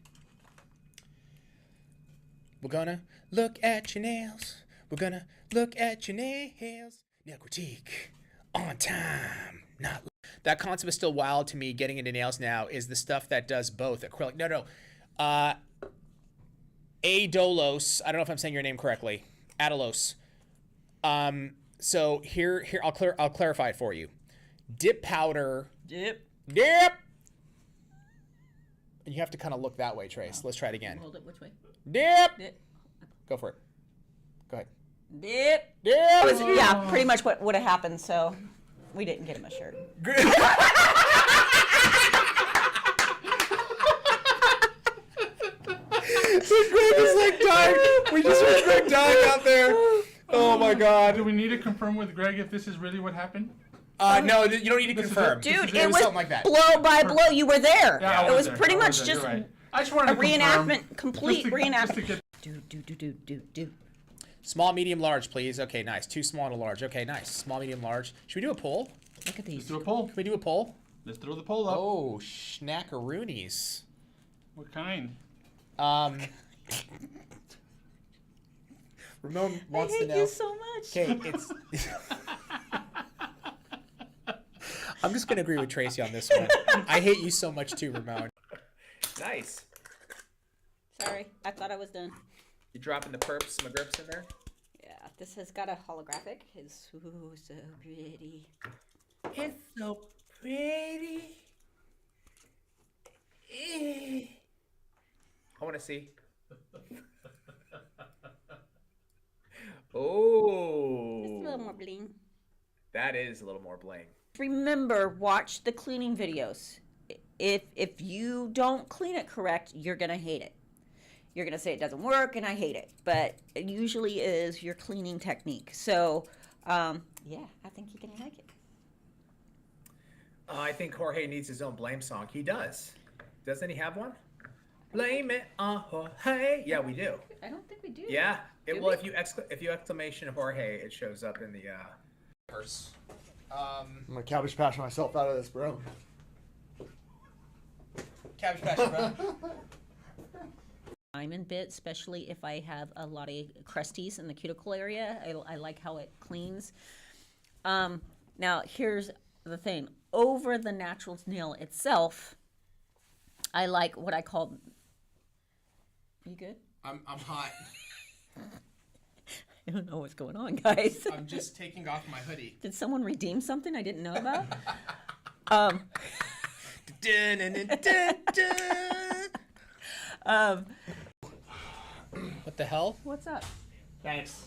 We're gonna look at your nails. We're gonna look at your nails. Nail critique on time. Not that concept is still wild to me. Getting into nails now is the stuff that does both acrylic. No. Adolos. I don't know if I'm saying your name correctly. Adolos. So here I'll clarify it for you. Dip powder. Dip. Dip. And you have to kind of look that way, Trace. Let's try it again. Hold it which way? Dip. Dip. Go for it. Go ahead. Dip. Dip. Yeah, pretty much what would have happened. So we didn't get him a shirt. Greg is like dying. We just heard Greg dying out there. Oh my God. Do we need to confirm with Greg if this is really what happened? No, you don't need to This is confirm. it. Dude, It it was was something like that. blow by blow. You were there. Yeah, I it was there. pretty I much there. just You're right. I just wanted a to confirm, reenactment, complete just to reenactment. get- Do. Small, medium, large, please. Okay, nice. Too small to large. Okay, nice. Small, medium, large. Should we do a poll? Look at Let's these. do a poll. Can we do a poll? Let's throw the poll up. Oh, schnackaroonies. What kind? Ramon I wants to hate know. you so much. Okay, it's. I'm just gonna agree with Tracy on this one. I hate you so much too, Ramon. Nice. Sorry, I thought I was done. You dropping the perps, some grips in there? Yeah, this has got a holographic. It's so pretty. It's so pretty. I want to see. Oh. Just a little more bling. That is a little more bling. Remember, watch the cleaning videos. If you don't clean it correct, you're gonna hate it. you're going to say it doesn't work and I hate it. But it usually is your cleaning technique. So, yeah, I think you're going to like it. I think Jorge needs his own blame song. He does. Doesn't he have one? Blame it on Jorge. Yeah, we do. I don't think we do. Yeah. Do Well, we? if you exclamation Jorge, it shows up in the purse. I'm gonna cabbage patch myself out of this, bro. Cabbage patch, bro. Diamond bit, especially if I have a lot of crusties in the cuticle area. I like how it cleans. Now, here's the thing. Over the natural nail itself, I like what I call... You good? I'm hot. I don't know what's going on, guys. I'm just taking off my hoodie. Did someone redeem something I didn't know about? What the hell? What's up? Thanks.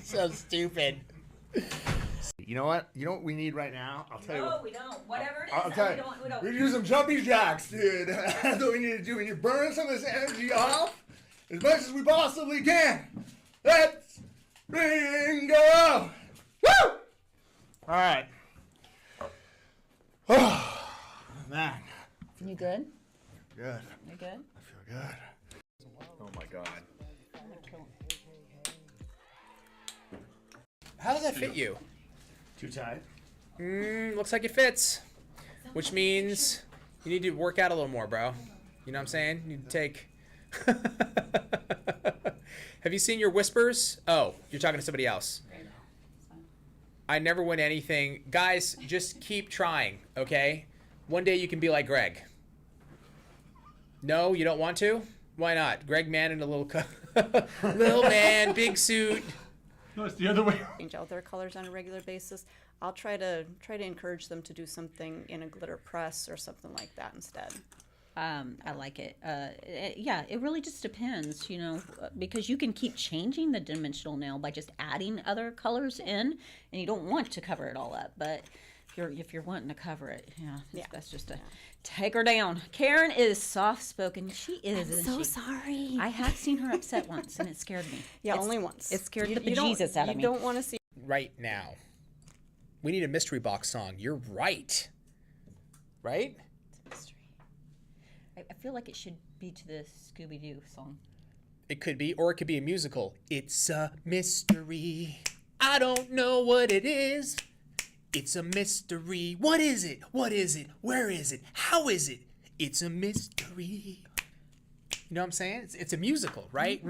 So stupid. You know what? You know what we need right now? I'll tell you No, what. we don't. Whatever it is, I'll tell we you. don't. We need to do some jumping jacks, dude. That's what we need to do. We need to burn some of this energy off as much as we possibly can. Let's go. Woo! All right. Oh, man. You good? Good. You good? I feel good. Oh my God. How does that fit you? Too tight. Looks like it fits. Which means you need to work out a little more, bro. You know what I'm saying? You need to take... Have you seen your whispers? Oh, you're talking to somebody else. I never win anything. Guys, just keep trying, okay? One day you can be like Greg. No, you don't want to? Why not? Greg man in a little... little man, big suit. No, it's the other way. Change out their colors on a regular basis. I'll try to encourage them to do something in a glitter press or something like that instead. I like it. Yeah, it really just depends, you know, because you can keep changing the dimensional nail by just adding other colors in, and you don't want to cover it all up. But if you're wanting to cover it, it's best just to take her down. Karen is soft-spoken. She is. I'm so sorry. I have seen her upset once, and it scared me. Yeah, only once. It scared the bejesus out of me. You don't want to see. Right now. We need a mystery box song. You're right. Right? I feel like it should be to the Scooby-Doo song. It could be, or it could be a musical. It's a mystery. I don't know what it is. It's a mystery. What is it? What is it? Where is it? How is it? It's a mystery. You know what I'm saying? It's a musical, right?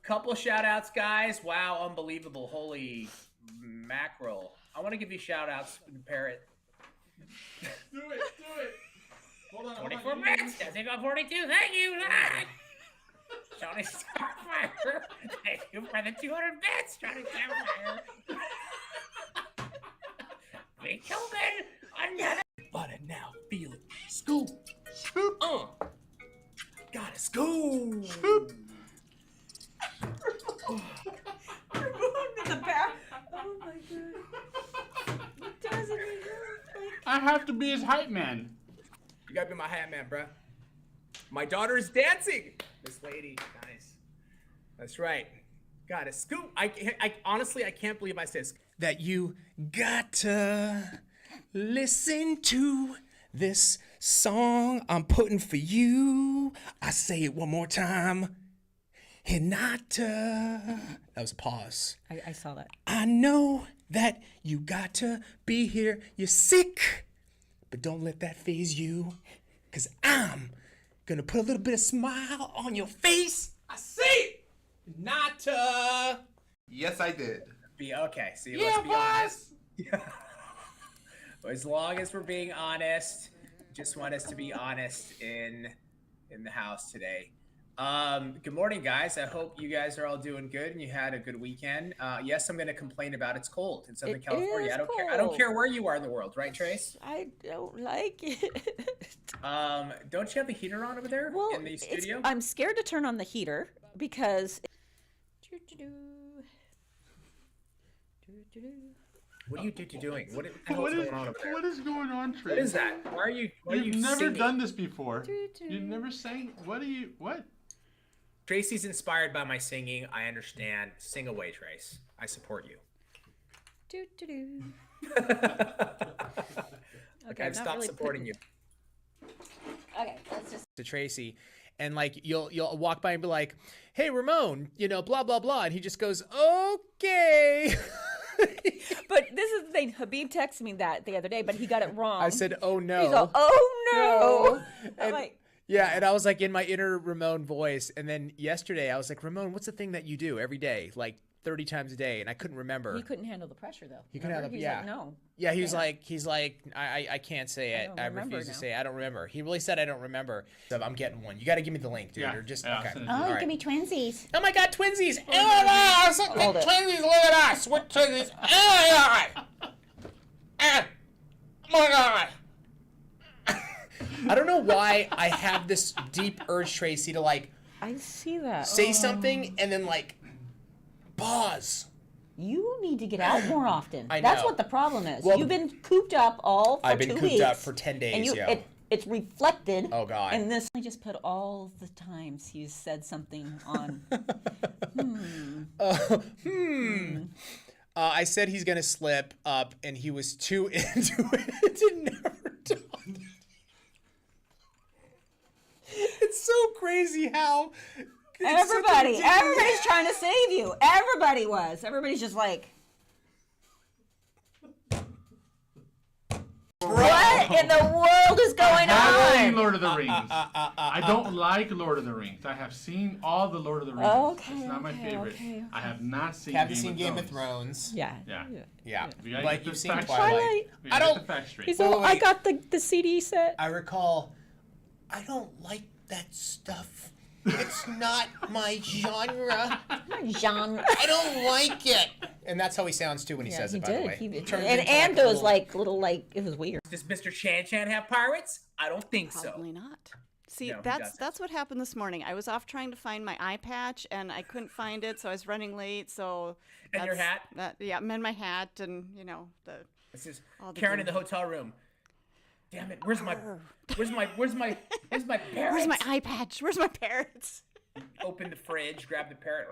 Couple shout outs, guys. Wow, unbelievable. Holy mackerel. I want to give you shout outs, Parrot. Do it. Hold on. 24 minutes. Doesn't go 42. Thank you. Johnny Starfire. Thank you for the 200 bits, Johnny Starfire. We killed it. Another. But I now feel it. Scoop. Got it. Scoop. Oh my god. It doesn't even I have to be his hype man. You gotta be my hat man, bruh. My daughter is dancing. This lady, nice. That's right. Got it. Scoop. I honestly, I can't believe I said scoop. That you gotta listen to this song I'm putting for you. I say it one more time. Hinata. That was a pause. I saw that. I know that you got to be here. You're sick, but don't let that faze you. Cause I'm gonna put a little bit of smile on your face. I see it. Hinata. Yes, I did. Be okay. See, let's be honest. As long as we're being honest, just want us to be honest in the house today. Good morning, guys. I hope you guys are all doing good and you had a good weekend. Yes, I'm going to complain about it's cold in Southern California. I don't care. I don't care where you are in the world, right, Trace? I don't like it. Don't you have the heater on over there in the studio? I'm scared to turn on the heater because What are you doing? What the hell What is is, going on over there? what is going on, Trace? What is that? Why are you You've never singing? done this before. You've never sang. What? Tracy's inspired by my singing. I understand. Sing away, Trace. I support you. Do, do, do. Okay, I've stopped supporting you. Okay, let's just. To Tracy, and like you'll walk by and be like, "Hey, Ramon, you know, blah blah blah," and he just goes, "Okay." But this is the thing. Habib texted me that the other day, but he got it wrong. I said, "Oh no." He's all, "Oh no." I'm And- like, Yeah, and I was like in my inner Ramon voice, and then yesterday I was like, "Ramon, what's the thing that you do every day, like 30 times a day?" And I couldn't remember. he couldn't handle the pressure though. He couldn't Remember? handle- He's yeah. like, no. Yeah, he's Yeah. like, I can't say it. don't I remember refuse to now. say it. I don't remember. He really said I don't remember. So I'm getting one. You got to give me the link, dude. Yeah, Or just yeah, I'll okay. send it to Oh, you. All give right. me twinsies. Oh my God, twinsies! Oh my God, Hold it. twinsies! Look at us, we're twinsies! Oh my God! Oh my God! I don't know why I have this deep urge, Tracy, to like I see that. say something and then like pause. You need to get out more often. I That's know. what the problem is. Well, You've been cooped up all for I've been 2 cooped weeks. up for 10 days, And you, yo. it's reflected. Oh, God. And this, I just put all the times he's said something on. I said he's gonna slip up, and he was too into it to never done. It's so crazy how it's such a Everybody's trying to save you. Everybody was. Everybody's just like, what in the world is going I have seen on? Lord of the Rings. I don't like Lord of the Rings. I have seen all the Lord of the Rings. Okay, It's not my okay, favorite. okay. I have not seen. Haven't seen Game of Thrones. Yeah. Yeah. Yeah, We gotta but get you've the seen facts Twilight. Twilight. We I gotta get don't- the facts straight. He's Wait, all, wait, I wait. got the CD set. I recall. I don't like that stuff. It's not my genre. Genre. I don't like it. And that's how he sounds too when he Yeah, says he it. By the did. way, He, Turns and into and like a those little- like it was weird. Does Mr. Chan Chan have pirates? I don't think so. Probably not. See, No, he that's doesn't. that's what happened this morning. I was off trying to find my eye patch and I couldn't find it, so I was running late. So And your that's- hat? yeah, and my hat, and you know the. This is All the Karen in the good- hotel room. Damn it! Where's my parrot? Where's my eye patch? Where's my parrots? Open the fridge, grab the parrot.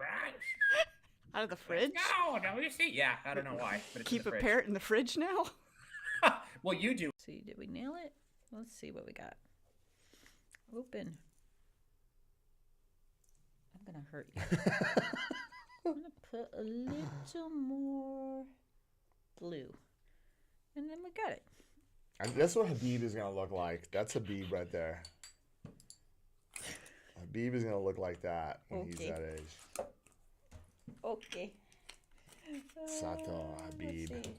Out of the fridge? No, you see? Yeah, I don't know why, but it's in Keep the a fridge. parrot in the fridge now? Well, you do. See, did we nail it? Let's see what we got. Open. I'm gonna hurt you. I'm gonna put a little more blue, and then we got it. And that's what Habib is gonna look like. That's Habib right there. Habib is gonna look like that when he's Okay. that age. Okay. Sato Habib. Let's see.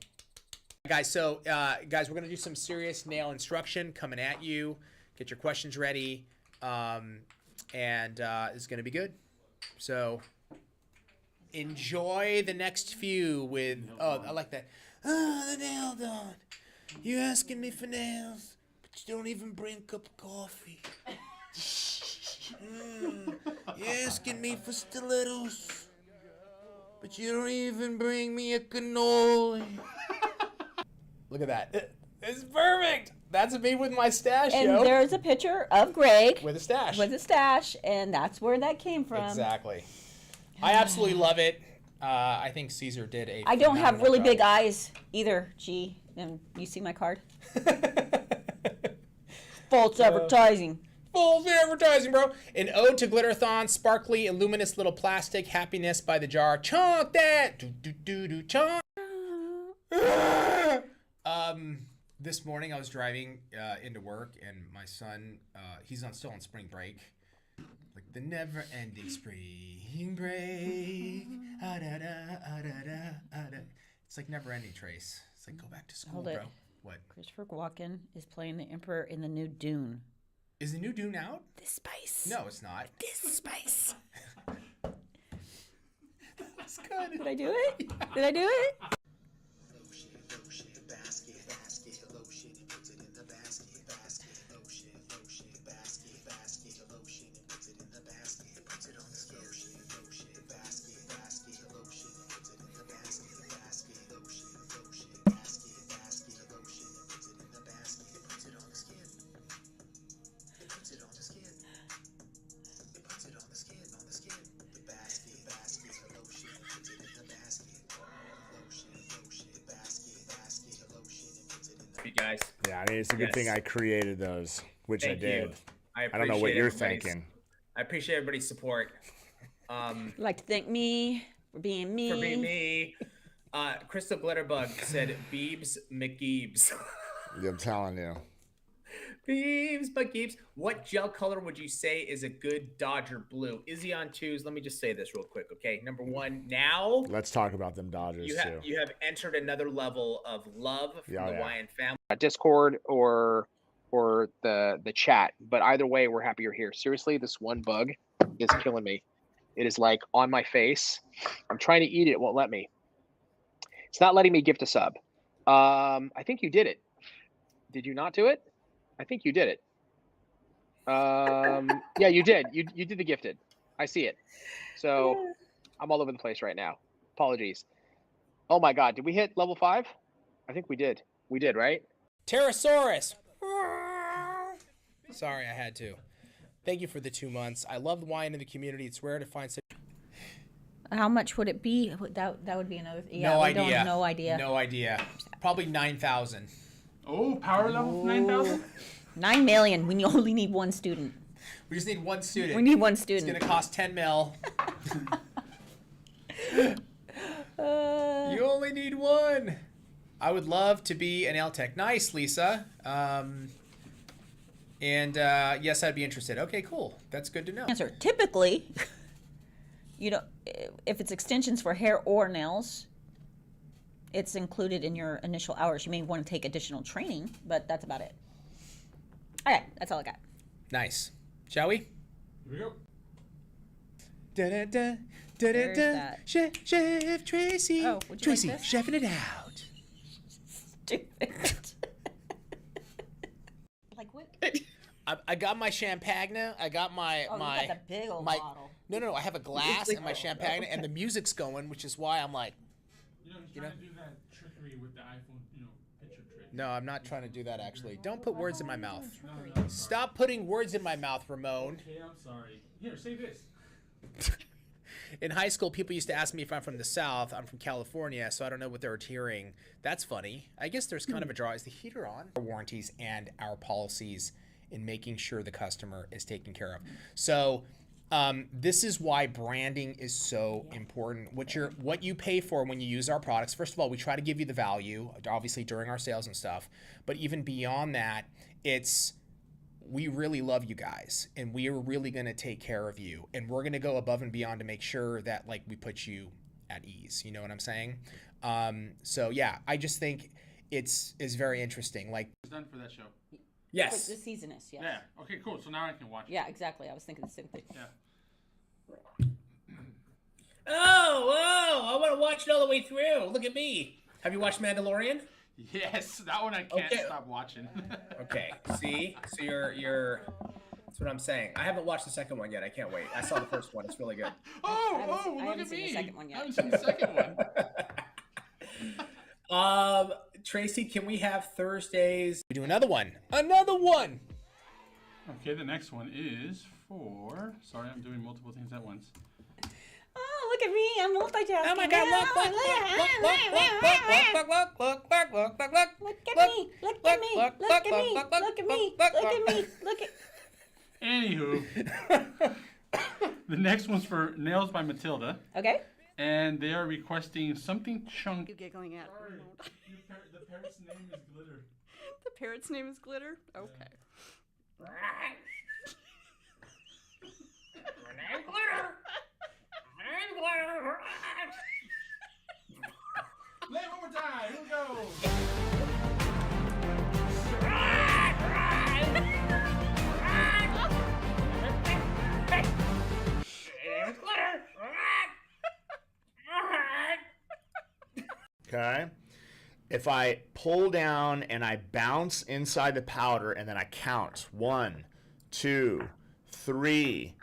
Guys, so guys, we're gonna do some serious nail instruction coming at you. Get your questions ready, and it's gonna be good. So enjoy the next few with. Oh, I like that. Oh, the nail done. You asking me for nails, but you don't even bring a cup of coffee. You asking me for stilettos, but you don't even bring me a cannoli. Look at that. It's perfect. That's me with my stash, And yo. there's a picture of Greg With a stash. with a stash, and that's where that came from. Exactly. I absolutely love it. I think Caesar did a. I don't have phenomenal really job. big eyes either, G. And you see my card? False advertising. Full advertising, bro. An ode to Glitterathon, sparkly and luminous little plastic happiness by the jar. Chonk that. Do do do do chonk. This morning I was driving into work and my son, he's still on spring break, like the never-ending spring break. Ah, da, da, ah, da, da, ah, da. It's like never-ending, Trace. It's like go back to school, Hold bro. it. What Christopher Walken is playing the Emperor in the new Dune. is the new Dune out? This spice. No, it's not. This spice. That's good. Did I do it? Did I do it? happy, guys. Yeah, I mean, it's a good thing Yes. I created those, which Thank I did. you. I don't know what you're everybody's- thinking. I appreciate everybody's support. I'd like to thank me for being me. For being me. Crystal Glitterbug said Beebs McGeebs. I'm telling you. Beebs McGeebs. What gel color would you say is a good Dodger blue? Izzy on twos. Let me just say this real quick, okay? Number one, now Let's talk about them Dodgers too. you have entered another level of love from the YN family. Discord or the chat, but either way, we're happy you're here. Seriously, this one bug is killing me. It is like on my face. I'm trying to eat it, it won't let me. It's not letting me gift a sub. I think you did it. Did you not do it? I think you did it. Yeah, you did. You did the gifted. I see it. So I'm all over the place right now. Apologies. Oh my God, did we hit level 5? I think we did. We did, right? Pterosaurus. Sorry, I had to. Thank you for the 2 months. I love the wine in the community. It's rare to find such. How much would it be? That would be another. Yeah, No we idea. Don't, no idea. No idea. Probably 9,000. Oh, power level 9,000? 9 million. We only need one student. We just need one student. We need one It's student. gonna cost 10 mil. You only need one. I would love to be an LTech. Nice, Lisa. Yes, I'd be interested. Okay, cool. That's good to know. Answer. Typically, you know, if it's extensions for hair or nails, it's included in your initial hours. You may want to take additional training, but that's about it. Okay, that's all I got. Nice. Shall we? Here we go. Da-da-da, Where's da-da-da. that? Chef Tracy. Oh, would you Tracy, like this? chefing it out. Stupid. Like what? I got my champagne. I got my Oh, my you got the big old my. bottle. No. I have a glass and my champagne, and the music's going, which is why I'm like. He's trying to do that trickery with the iPhone, picture trick. No, I'm not trying to do that actually. Don't put words in my mouth. No, Stop putting words in my mouth, Ramon. Okay, I'm sorry. Here, say this. In high school, people used to ask me if I'm from the South. I'm from California, so I don't know what they're hearing. That's funny. I guess there's kind of a draw. Is the heater on? Our warranties and our policies in making sure the customer is taken care of. So this is why branding is so important. What you pay for when you use our products. First of all, we try to give you the value, obviously during our sales and stuff. But even beyond that, we really love you guys, and we are really going to take care of you, and we're going to go above and beyond to make sure that we put you at ease. You know what I'm saying? So yeah, I just think it's very interesting. It's done for that show. Yes. The season is, yes. Yeah. Okay, cool. So now I can watch it. Yeah, exactly. I was thinking the same thing. Yeah. Oh, I want to watch it all the way through. Look at me. Have you watched Mandalorian? Yes, that one I can't stop watching. Okay. See? So you're that's what I'm saying. I haven't watched the second one yet. I can't wait. I saw the first one. It's really good. Oh, I look haven't at seen me. the second one yet. I haven't seen the second one. Tracy, can we have Thursdays? We do another one. Another one. Okay, the next one is for. Sorry, I'm doing multiple things at once. Oh, look at me. I'm multitasking. Oh my God! Look at me. Look at me. Look at me. Look at me. Look at me. Look at. Anywho, the next one's for Nails by Matilda, Okay. and they are requesting something chunky. You giggling at? The parrot's name is Glitter. The parrot's name is Glitter? Okay. Play it one more time. Here we go. Okay. If I pull down and I bounce inside the powder and then I count 1, 2, 3,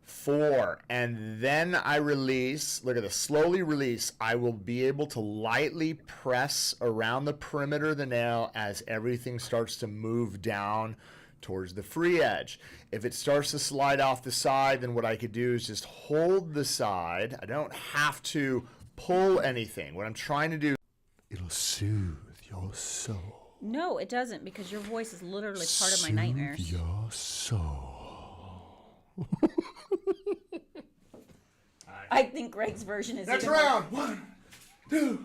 4, and then I release, look at this, slowly release, I will be able to lightly press around the perimeter of the nail as everything starts to move down towards the free edge. If it starts to slide off the side, then what I could do is just hold the side. I don't have to pull anything. What I'm trying to do, it'll soothe your soul. No, it doesn't, because your voice is literally part of my nightmares. Your soul. I think Greg's version is Next even more- round. 1, 2,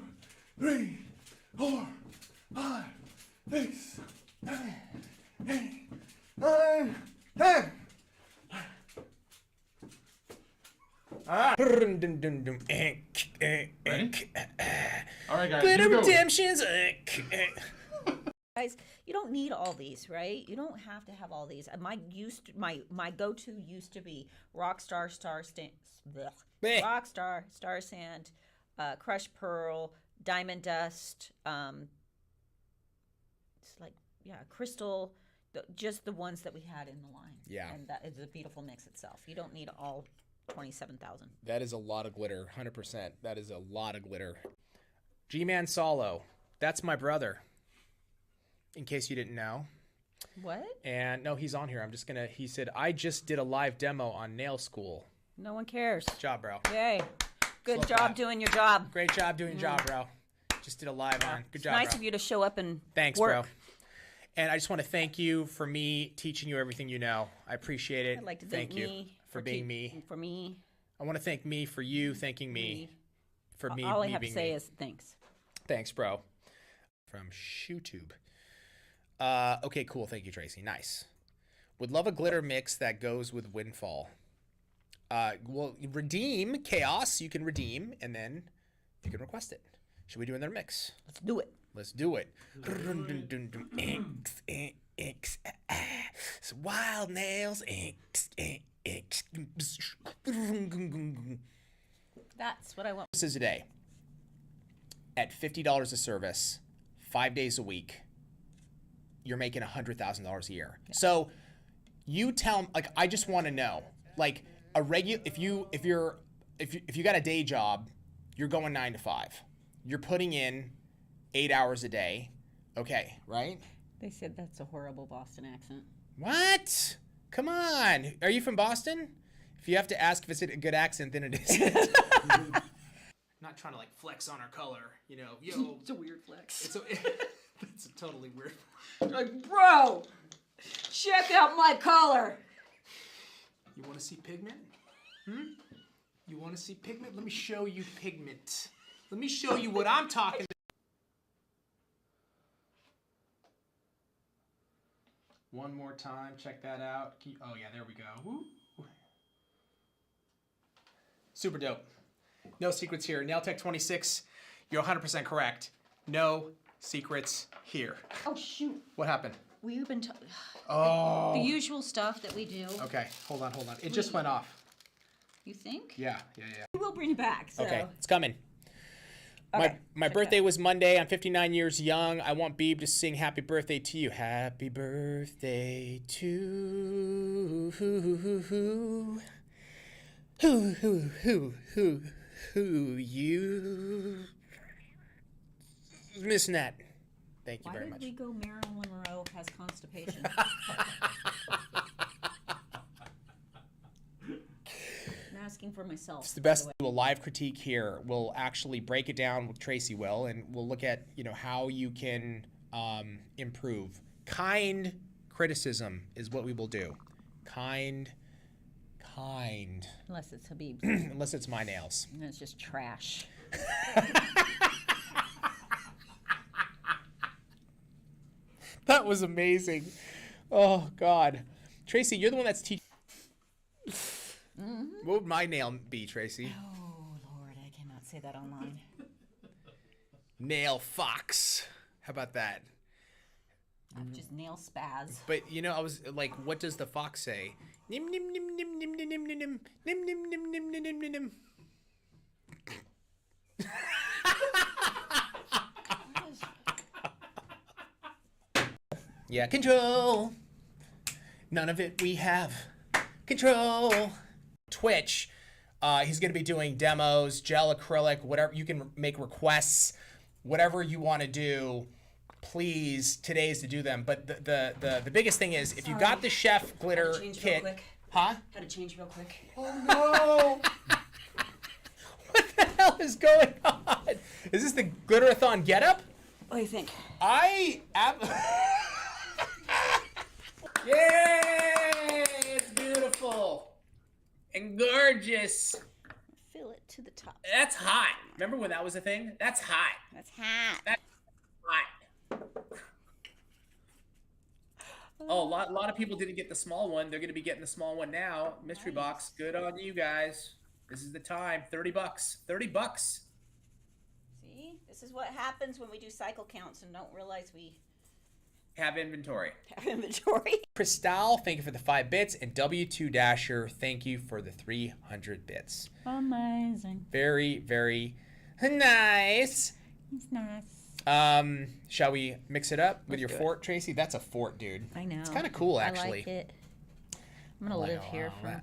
3, 4, 5, 6, 7, 8, 9, 10. All right. Ready? All right, guys. Glitter you go. redemptions. Guys, you don't need all these, right? You don't have to have all these. My go-to used to be Rockstar, Rockstar, Star Sand, Crushed Pearl, Diamond Dust. It's like Crystal. Just the ones that we had in the line. Yeah. And that is a beautiful mix itself. You don't need all 27,000. That is a lot of glitter, 100%. That is a lot of glitter. G-Man Salo, that's my brother. In case you didn't know. What? And no, he's on here. He said, I just did a live demo on Nail School. No one cares. Good job, bro. Yay. Good Slow job clap. doing your job. Great job doing your job, bro. Just did a live on. Good job, Nice bro. of you to show up and Thanks, work. bro. And I just want to thank you for me teaching you everything you know. I appreciate it. I'd like to thank thank you me for being me. For me. I want to thank me for you thanking me. For me, All I me have to being say me. is thanks. Thanks, bro. From ShoeTube. Okay, cool. Thank you, Tracy. Nice. Would love a glitter mix that goes with Windfall. Well, redeem Chaos. You can redeem, and then you can request it. Should we do another mix? Let's do it. Let's do it. Wild nails. That's what I want. This is a day. At $50 a service, 5 days a week, you're making $100,000 a year. Yeah. So you tell, like, I just want to know, like, a regular, if you got a day job, you're going 9 to 5. You're putting in 8 hours a day. Okay, right? They said that's a horrible Boston accent. What? Come on. Are you from Boston? If you have to ask if it's a good accent, then it isn't. Not trying to like flex on our color, you know. Yo, It's a weird flex. It's a totally weird. Like, bro, check out my color. You want to see pigment? You want to see pigment? Let me show you pigment. Let me show you what I'm talking about. One more time, check that out. Oh yeah, there we go. Woo. Super dope. No secrets here. Nailtech 26, you're 100% correct. No secrets here. Oh shoot. What happened? We've been Oh. the usual stuff that we do. Okay, hold on. It just went off. You think? Yeah. We will bring it back. So. Okay, it's coming. Okay, My birthday was Monday. I'm 59 years young. I want Beeb to sing happy birthday to you. Happy birthday to you. Missing that. Thank you Why very did much. we go Marilyn Monroe has constipation? I'm asking for myself. It's the best to do a live critique here. We'll actually break it down with Tracy will, and we'll look at how you can improve. Kind criticism is what we will do. Kind. Unless it's Habib's. Unless it's my nails. And it's just trash. That was amazing. Oh God, Tracy, you're the one that's teaching. What would my nail be, Tracy? Oh Lord, I cannot say that online. Nail fox. How about that? Just nail spaz. But I was like, what does the fox say? Nim nim nim nim nim nim nim nim nim nim nim nim nim nim nim nim. Yeah, control. None of it we have. Control. Twitch. He's going to be doing demos, gel acrylic, whatever. You can make requests, whatever you want to do. Please, today is to do them. But the biggest thing is, if you got the chef glitter kit, huh? Had to change real quick. Oh no! What the hell is going on? Is this the Glitterathon getup? What do you think? I am. Yay! It's beautiful and gorgeous. Fill it to the top. That's hot. Remember when that was a thing? That's hot. That's hot. That's hot. Oh, a lot of people didn't get the small one. They're going to be getting the small one now. Mystery box. Good on you guys. This is the time. $30. $30. See? This is what happens when we do cycle counts and don't realize we Have inventory. have inventory. Crystal, thank you for the 5 bits. And W2 Dasher, thank you for the 300 bits. Amazing. Very, very nice. It's nice. Shall we mix it up with Let's your do it. fort, Tracy? That's a fort, dude. I know. It's kind of cool, actually. I like it. I'm gonna live here for.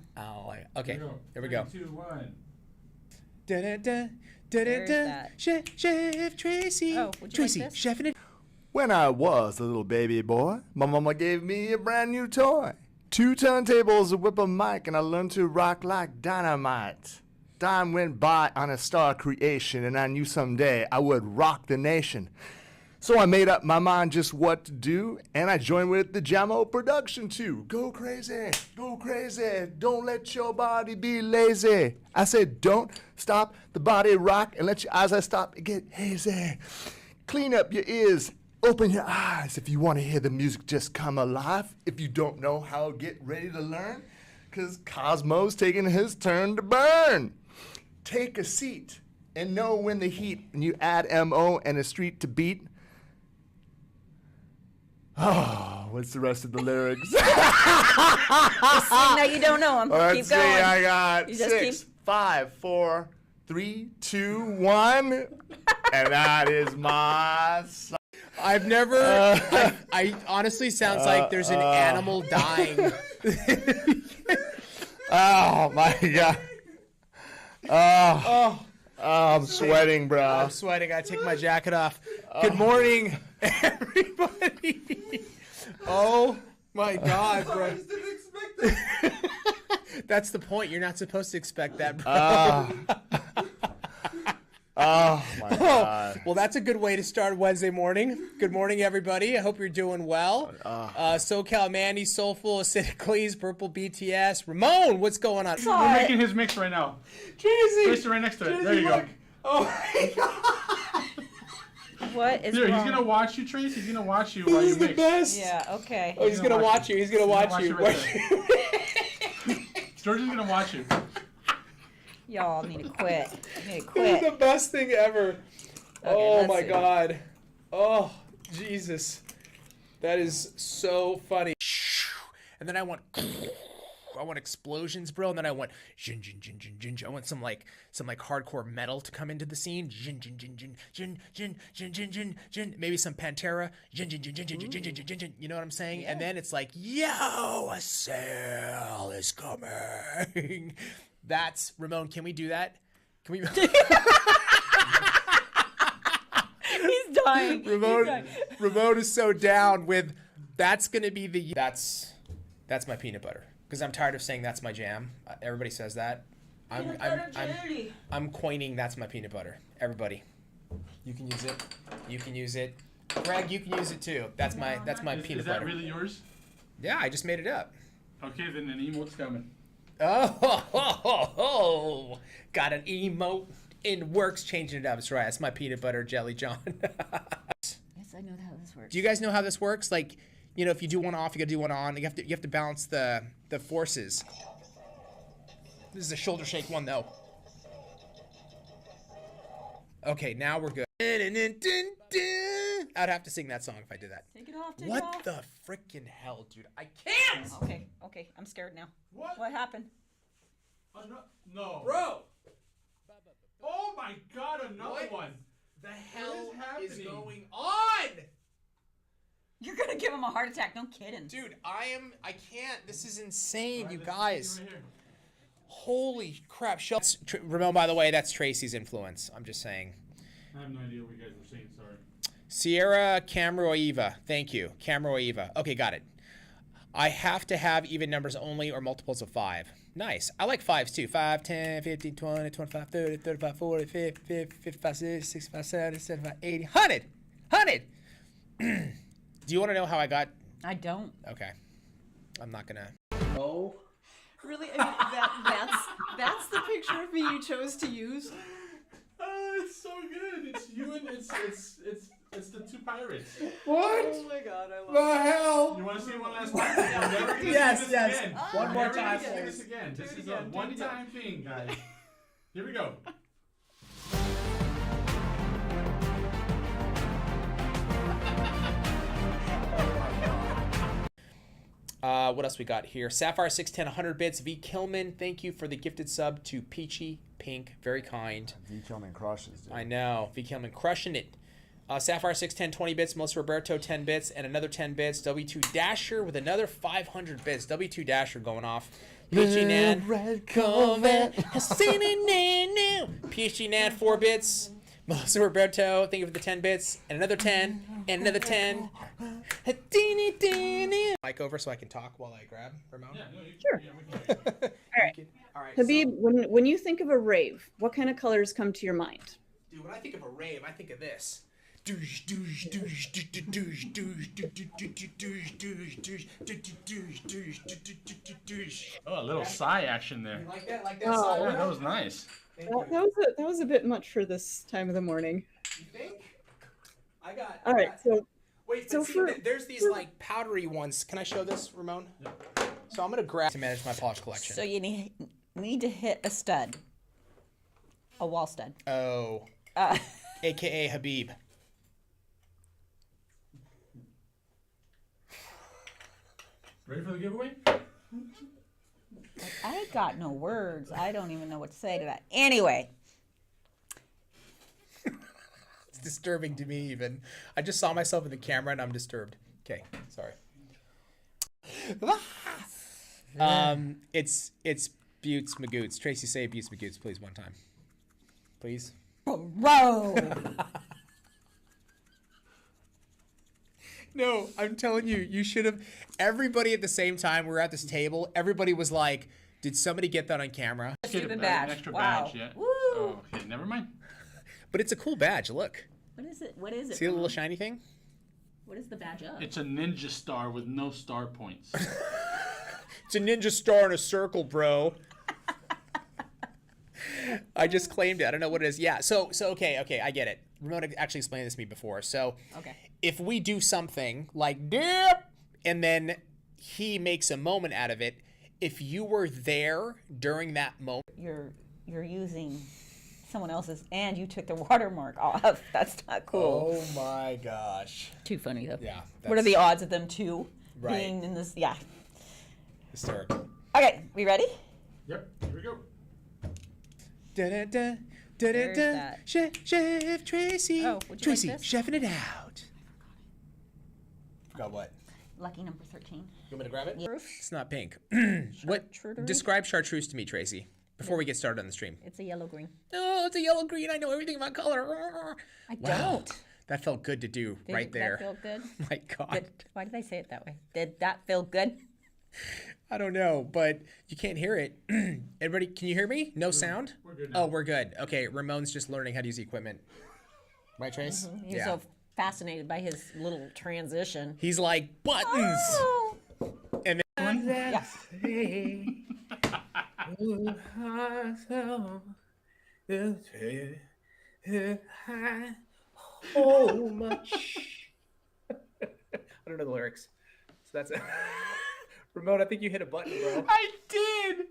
Okay, here we go. 3, 2, 1. Da-da-da, Where's da-da-da. that? Chef Tracy. Oh, would you Tracy, like this? chefing it. When I was a little baby boy, my mama gave me a brand new toy. 2 turntables, a whip, a mic, and I learned to rock like dynamite. Time went by on a star creation, and I knew someday I would rock the nation. So I made up my mind just what to do, and I joined with the Jamo production too. Go crazy, don't let your body be lazy. I said don't stop the body rock and let your eyes stop and get hazy. Clean up your ears, open your eyes if you want to hear the music just come alive. If you don't know how, get ready to learn, 'cause Cosmo's taking his turn to burn. Take a seat and know when the heat, and you add M.O. and a street to beat. Oh, what's the rest of the lyrics? Just sing that you don't know them. Let's Keep see, going. I got You just 6, keep- 5, 4, 3, 2, 1. And that is my song. I've never. I honestly sounds like there's an animal dying. Oh, my God. Oh, I'm sweating, bro. I'm sweating. I take my jacket off. Good morning, everybody. Oh my God, bro. That's the point. You're not supposed to expect that, bro. Oh, my God. Well, that's a good way to start Wednesday morning. Good morning, everybody. I hope you're doing well. SoCal Mandy, Soulful, Acidic Cleese, Purple BTS. Ramon, what's going on? We're making his mix right now. Tracy! Place it right next to it. There you go. Oh my God. What is Here, wrong? he's gonna watch you, Trace. He's gonna watch you while you This is the mix. best. Yeah. Okay. Oh, he's gonna watch you. He's gonna watch you. Right George is gonna watch you. Y'all need to quit. You need to This is quit. the best thing ever. Oh let's my see. God. Oh, Jesus. That is so funny. And then I want explosions, bro. And then I want jin jin jin jin jin. I want some like hardcore metal to come into the scene. Jin jin jin jin jin jin jin jin jin jin. Maybe some Pantera. Jin jin jin jin jin jin jin jin jin jin. You know what I'm saying? And then it's like, yo, a sale is coming. That's Ramon. Can we do that? Can we? He's dying. He's dying. Ramon is so down with. That's gonna be the. That's my peanut butter. Because I'm tired of saying that's my jam. Everybody says that. I'm coining that's my peanut butter. Everybody, you can use it. You can use it. Greg, you can use it too. That's my peanut Is that butter. really yours? Yeah, I just made it up. Okay, then an emote's coming. Oh, got an emote in works, changing it up. That's right. That's my peanut butter jelly John. Yes, I know how this works. Do you guys know how this works? Like, you know, if you do one off, you gotta do one on. You have to balance the forces. This is a shoulder shake one though. Okay, now we're good. I'd have to sing that song if I did that. Take it off. Take it What off. the freaking hell, dude? I can't. Okay. I'm scared now. What? What happened? No. Bro, Oh my God! Another What? one. the What hell is is happening? going on? You're gonna give him a heart attack. No kidding. Dude, I can't. This is insane, All right, you let's guys. see right here. Holy crap. Ramon, by the way, that's Tracy's influence. I'm just saying. I have no idea what you guys were saying. Sorry. Sierra Camaroiva. Thank you. Camaroiva. Okay, got it. I have to have even numbers only or multiples of 5. Nice. I like 5s too. 5, 10, 15, 20, 25, 30, 35, 40, 50, 55, 60, 65, 70, 75, 80, 100. 100. Do you want to know how I got? I don't. Okay. I'm not gonna. Oh. Really? I mean, that's the picture of me you chose to use. Oh, it's so good. It's you and it's the two pirates. What? Oh my god, I love The hell? You want to see it one last time? You're never gonna Yes, see this yes. again. One You're more never gonna time, see please. this again. Do This it is again, a do it one-time thing, guys. Here we go. What else we got here? Sapphire 610, 100 bits. V Kilman, thank you for the gifted sub to Peachy Pink. Very kind. V Kilman crushes, dude. I know. V Kilman crushing it. Sapphire 610, 20 bits. Melissa Roberto, 10 bits. And another 10 bits. W2 Dasher with another 500 bits. W2 Dasher going off. Peachy Nan. Red Corvette. PhD Nan, 4 bits. Melissa Roberto, thank you for the 10 bits. And another 10. And another 10. Mic over so I can talk while I grab Ramon. Yeah, no, Sure. yeah, we can hear you. All right. Habib, So, when you think of a rave, what kind of colors come to your mind? dude, when I think of a rave, I think of this. Oh, a little sigh action there. You like that? Like that? Oh, Yeah, that was nice. Thank That, you. that was a bit much for this time of the morning. You think? I got. All right, so Wait, So but see, for- there's these like powdery ones. Can I show this, Ramon? So I'm gonna grab to manage my polish collection. So you need to hit a stud, a wall stud. Oh, Uh, AKA Habib. Ready for the giveaway? I got no words. I don't even know what to say to that. Anyway, It's disturbing to me even. I just saw myself in the camera and I'm disturbed. Okay, sorry. It's Buttes Magoots. Tracy, say Buttes Magoots, please, one time. Please. bro. No, I'm telling you, you should have. Everybody at the same time, we were at this table. Everybody was like, "Did somebody get that on camera?" Stupid An badge. extra Wow. badge, yeah. Woo. Oh, okay, never mind. But it's a cool badge. Look, What is it? What is it? see the little Ron? shiny thing? What is the badge of? It's a ninja star with no star points. It's a ninja star in a circle, bro. I just claimed it. I don't know what it is. Yeah. So okay, I get it. Ramona actually explained this to me before. So Okay. if we do something like dip, and then he makes a moment out of it, if you were there during that moment, You're using someone else's, and you took the watermark off. That's not cool. oh my gosh, Too funny though. yeah, What are the odds of them two Right. being in this? Yeah. hysterical. Okay, we ready? Yep, here we go. Da-da-da, There's da-da-da, that. Chef Tracy. Oh, would you Tracy, like this? chefing it out. Forgot what? Lucky number 13. You want me to grab it? Yeah. It's not pink. What? Chartreuse? Describe chartreuse to me, Tracy, before we get started on the stream. It's a yellow green. Oh, it's a yellow green. I know everything about color. I Wow. don't. That felt good to do Did right there. that feel good? My God. Why did I say it that way? Did that feel good? I don't know, but you can't hear it. Everybody, can you hear me? No sound? We're good now. Oh, we're good. Okay, Ramon's just learning how to use the equipment. Right, Trace? He's so fascinated by his little transition. He's like, buttons! Oh. And then, Yeah. Oh, much. I don't know the lyrics. So that's it. Ramon, I think you hit a button, bro. I did!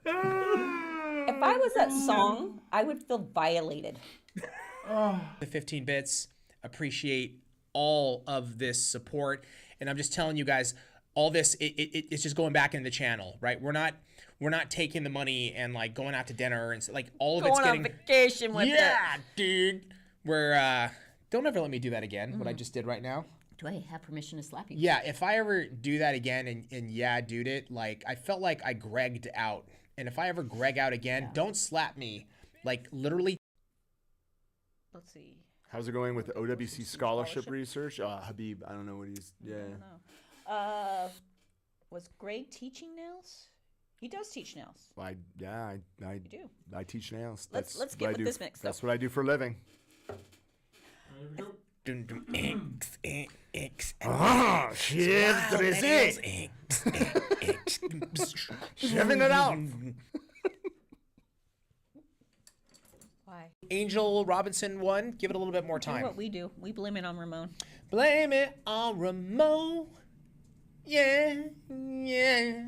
If I was that song, I would feel violated. The 15 bits. Appreciate all of this support. And I'm just telling you guys, all this, it's just going back into the channel, right? We're not taking the money and like going out to dinner and like all of it's Going getting on vacation with yeah, dude. We're don't ever let me do that again. What I just did right now. Do I have permission to slap you? Yeah, if I ever do that again and yeah, dude, it like I felt like I gregged out. And if I ever greg out again, don't slap me. Like literally. Let's see. How's it going with the OWC scholarship research? Habib, I don't know what he's. Yeah. Was Greg teaching nails? He does teach nails. I You do. I teach nails. Let's That's get what I with do. this mix, though. That's what I do for a living. Shift dressing. Shoving it out. Why? Angel Robinson won. Give it a little bit more Do time. what we do. We blame it on Ramon. Blame it on Ramon. Yeah, yeah.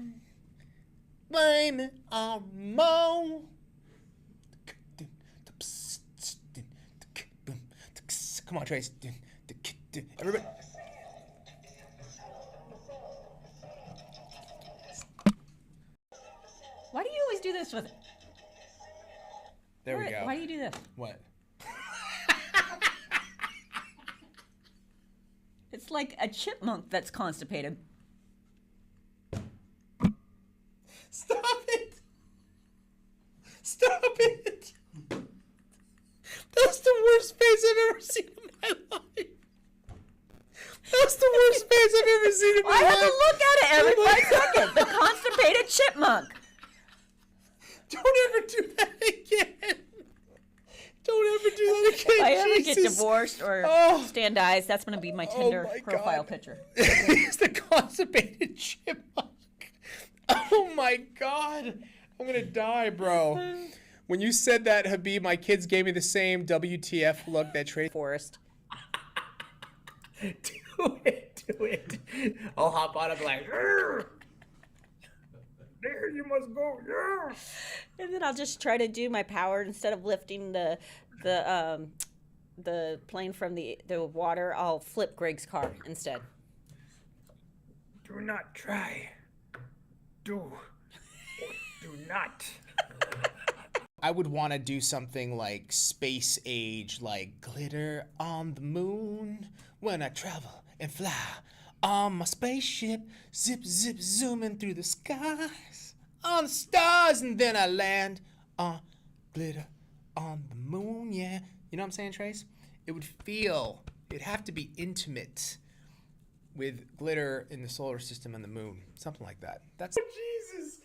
Blame it on Ramon. Come on, Trace. Everybody. Why do you always do this with it? There we go. Why do you do this? What? It's like a chipmunk that's constipated. Stop it! Stop it! That's the worst face I've ever seen in my life. That's the worst face I've ever seen in my I life. have to look at it every Oh my 5 seconds. The constipated chipmunk. Don't ever do that again. Don't ever do that again. If I ever get Jesus. divorced or Oh. Stan dies, that's going to be my Tinder my profile God. picture. He's the constipated chipmunk. Oh my God. I'm going to die, bro. When you said that, Habib, my kids gave me the same WTF look that Trace. Forest. Do it. I'll hop on and be like, "Rrr. There you must go. Yeah." And then I'll just try to do my power instead of lifting the plane from the water. I'll flip Greg's car instead. Do not try. Do not. I would want to do something like space age, like glitter on the moon when I travel and fly on my spaceship, zip, zip, zooming through the skies on the stars, and then I land on glitter on the moon. Yeah, you know what I'm saying, Trace? It'd have to be intimate with glitter in the solar system and the moon, something like that. That's Jesus,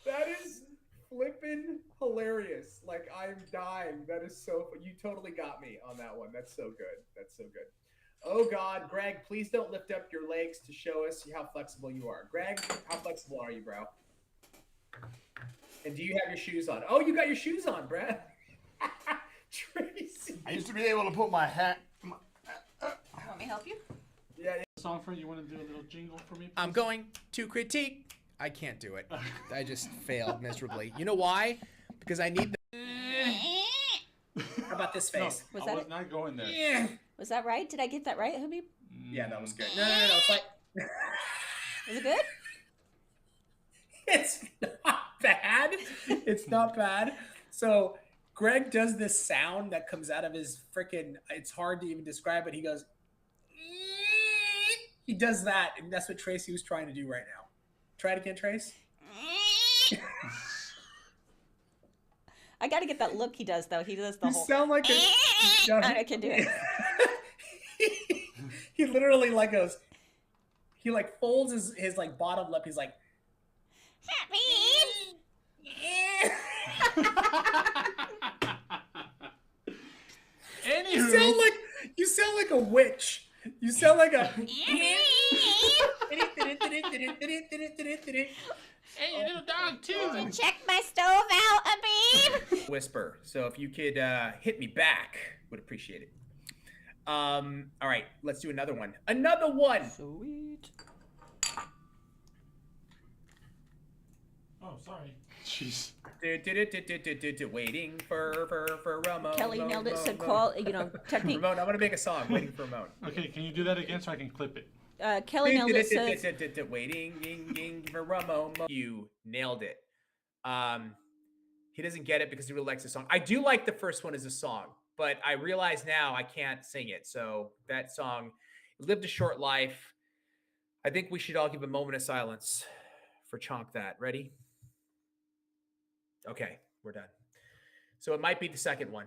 that is flippin' hilarious. Like, I'm dying. That is so. You totally got me on that one. That's so good. That's so good. Oh God, Greg, please don't lift up your legs to show us how flexible you are. Greg, how flexible are you, bro? And do you have your shoes on? Oh, you got your shoes on, Brad. Tracy. I used to be able to put my hat. Want me to help you? Yeah. Song for you want to do a little jingle for me? Please? I'm going to critique. I can't do it. I just failed miserably. You know why? Because I need the. How about this face? Was I that was it? not going there. Yeah. Was that right? Did I get that right, Habib? Yeah, that was good. No. It's like. Was it good? It's not bad. It's not bad. So Greg does this sound that comes out of his freaking. It's hard to even describe it. He goes. He does that, and that's what Tracy was trying to do right now. Try it again, Trace. I got to get that look he does, though. He does the You whole. sound like a. I can do it. He literally like goes. He like folds his like bottom lip. He's like. You sound like a witch. You sound like a. Hey, you little dog too. Check my stove out, Habib. Whisper. So if you could hit me back, would appreciate it. All right, let's do another one. Another one. Sweet. Oh, sorry. Jeez. Waiting for Ramon. Kelly nailed it. Said call. Technique. Ramon, I'm gonna make a song. Waiting for Ramon. Okay, can you do that again so I can clip it? Kelly nailed it. Says Waiting for Ramon. You nailed it. He doesn't get it because he really likes the song. I do like the first one as a song, but I realize now I can't sing it. So that song lived a short life. I think we should all give a moment of silence for Chonk That. Ready? Okay, we're done. So it might be the second one.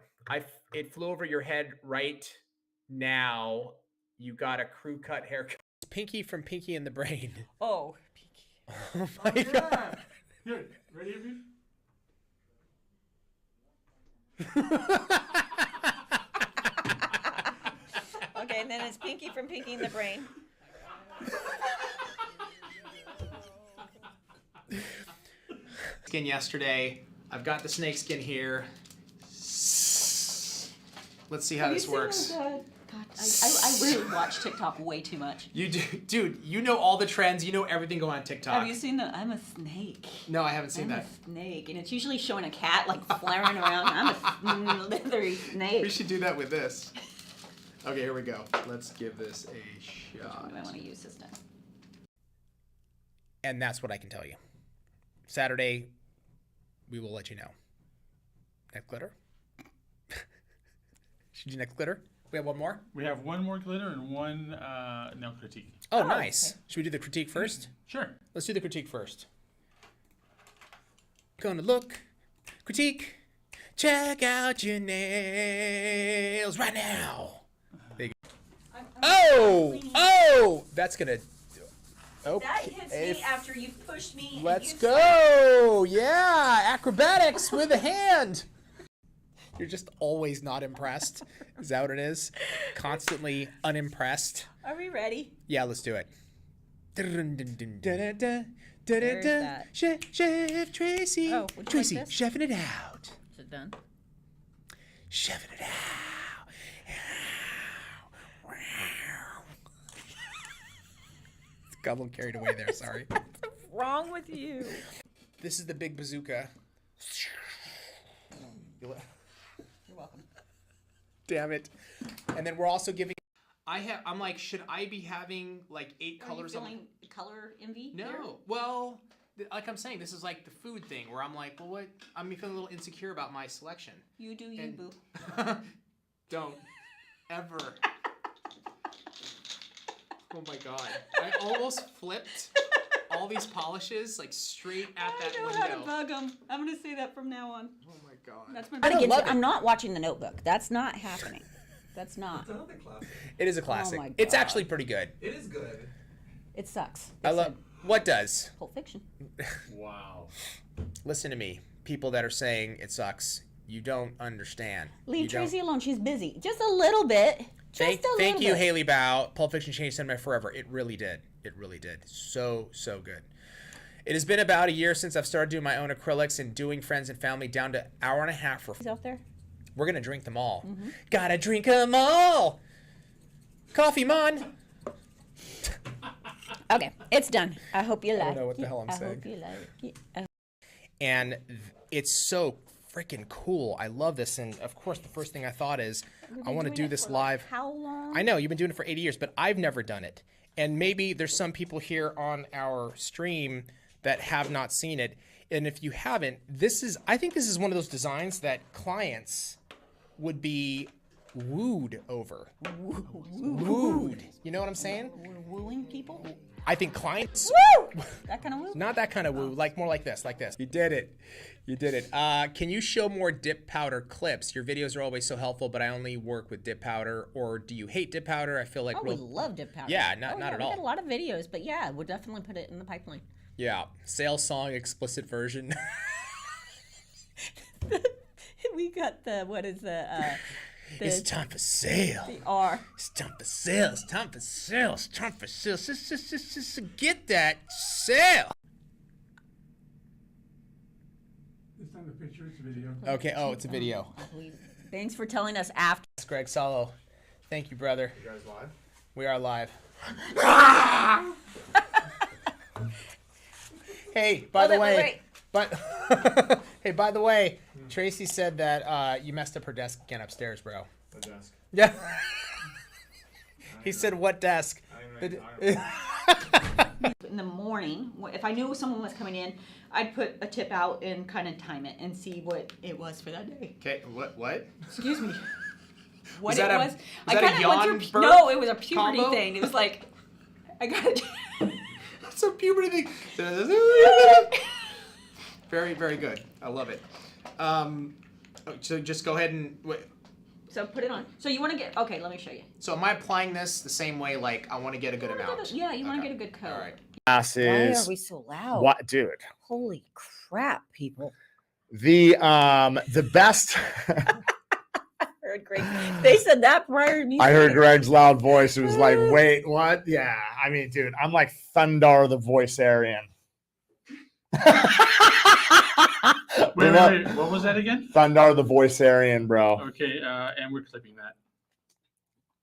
It flew over your head right now. You got a crew cut haircut. Pinky from Pinky and the Brain. Oh. Oh my God. Here, ready, Abby? Okay, and then it's Pinky from Pinky in the Brain. Skin yesterday. I've got the snake skin here. Let's see how this works. God, I really watch TikTok way too much. You do, dude. You know all the trends. You know everything going on TikTok. Have you seen the I'm a snake? No, I haven't seen I'm that. a snake, and it's usually showing a cat like flaring around. I'm a slithery snake. We should do that with this. Okay, here we go. Let's give this a shot. What do I want to use this time? And that's what I can tell you. Saturday, we will let you know. Next glitter? Should you next glitter? We have one more? We have one more glitter and one nail critique. Oh, nice. Okay. Should we do the critique first? Sure. Let's do the critique first. Gonna look, critique, check out your nails right now. Oh, that's gonna. Okay. That hits me after you've pushed me. Let's go. Yeah, acrobatics with a hand. You're just always not impressed. Is that what it is? Constantly unimpressed. Are we ready? Yeah, let's do it. Where's that? Chef Tracy. Oh, would you Tracy, like this? chefing it out. Is it done? Chefing it out. Got a little carried away there, sorry. What's wrong with you? This is the big bazooka. You're welcome. Damn it. And then we're also giving I'm like, should I be having like 8 colors Are you feeling color envy? No. Here? Well, like I'm saying, this is like the food thing where I'm like, well, what? I'm feeling a little insecure about my selection. You do you, boo. Don't ever. Oh my god. I almost flipped all these polishes like straight at that I know window. how to bug them. I'm going to say that from now on. Oh my god. That's my love it. I'm not watching The Notebook. That's not happening. That's not. It's another classic. It is a classic. Oh my It's God. actually pretty good. It is good. It sucks. I love. What does? Pulp Fiction. Wow. Listen to me. People that are saying it sucks, you don't understand. Leave You don't- Tracy alone. She's busy. Just a little bit. Thank a you, little bit. Haley Bow. Pulp Fiction changed cinema forever. It really did. It really did. So good. It has been about a year since I've started doing my own acrylics and doing friends and family down to hour and a half for. He's out there. We're gonna drink them all. Mm-hmm. Gotta drink them all. Coffee, man. Okay, it's done. I hope you like it. don't know what the hell I'm I saying. hope you like it. And it's so freaking cool. I love this. And of course, the first thing I thought is, I want to do this live. How long? I know you've been doing it for 80 years, but I've never done it. And maybe there's some people here on our stream that have not seen it. And if you haven't, I think this is one of those designs that clients would be wooed over. Wooed. You know what I'm saying? We're wooing people? I think clients. Woo! That kind of woo? Not that kind of woo, like more like this, You did it. You did it. Can you show more dip powder clips? Your videos are always so helpful, but I only work with dip powder. Or do you hate dip powder? I feel like We love dip powder. Yeah, not at We all. got a lot of videos, but yeah, we'll definitely put it in the pipeline. Yeah, sales song explicit version. We got It's time for sale. The R. It's time for sale. It's time for sale. It's time for sale. Just get that sale. It's not a picture, it's a video. Okay. Oh, it's a video. Thanks for telling us after. It's Greg Salo. Thank you, brother. You guys live? We are live. Hey, by the way, hey, by the way, Tracy said that you messed up her desk again upstairs, bro. The desk. Yeah. He said, "What desk?" In the morning, if I knew someone was coming in, I'd put a tip out and kind of time it and see what it was for that day. Okay. What? Excuse me. What Was that it a- was? was I that a kind of yawn went through. burp No, it was a puberty combo? thing. It was like, I got it. It's a puberty thing. Very, very good. I love it. So just go ahead and wait. So put it on. So you want to get? Okay, let me show you. So am I applying this the same way? Like I want to get a good amount. Yeah, you want to Okay. get a good coat. All right. Why is are we so loud? what, dude? Holy crap, people. The best. I heard Greg. They said that prior to me. I saying heard it. Greg's loud voice. It was like, wait, what? Yeah. I mean, dude, I'm like Thundar the Voice-Arian. Wait. What was that again? Thundar the Voice-Arian, bro. Okay, and we're clipping that.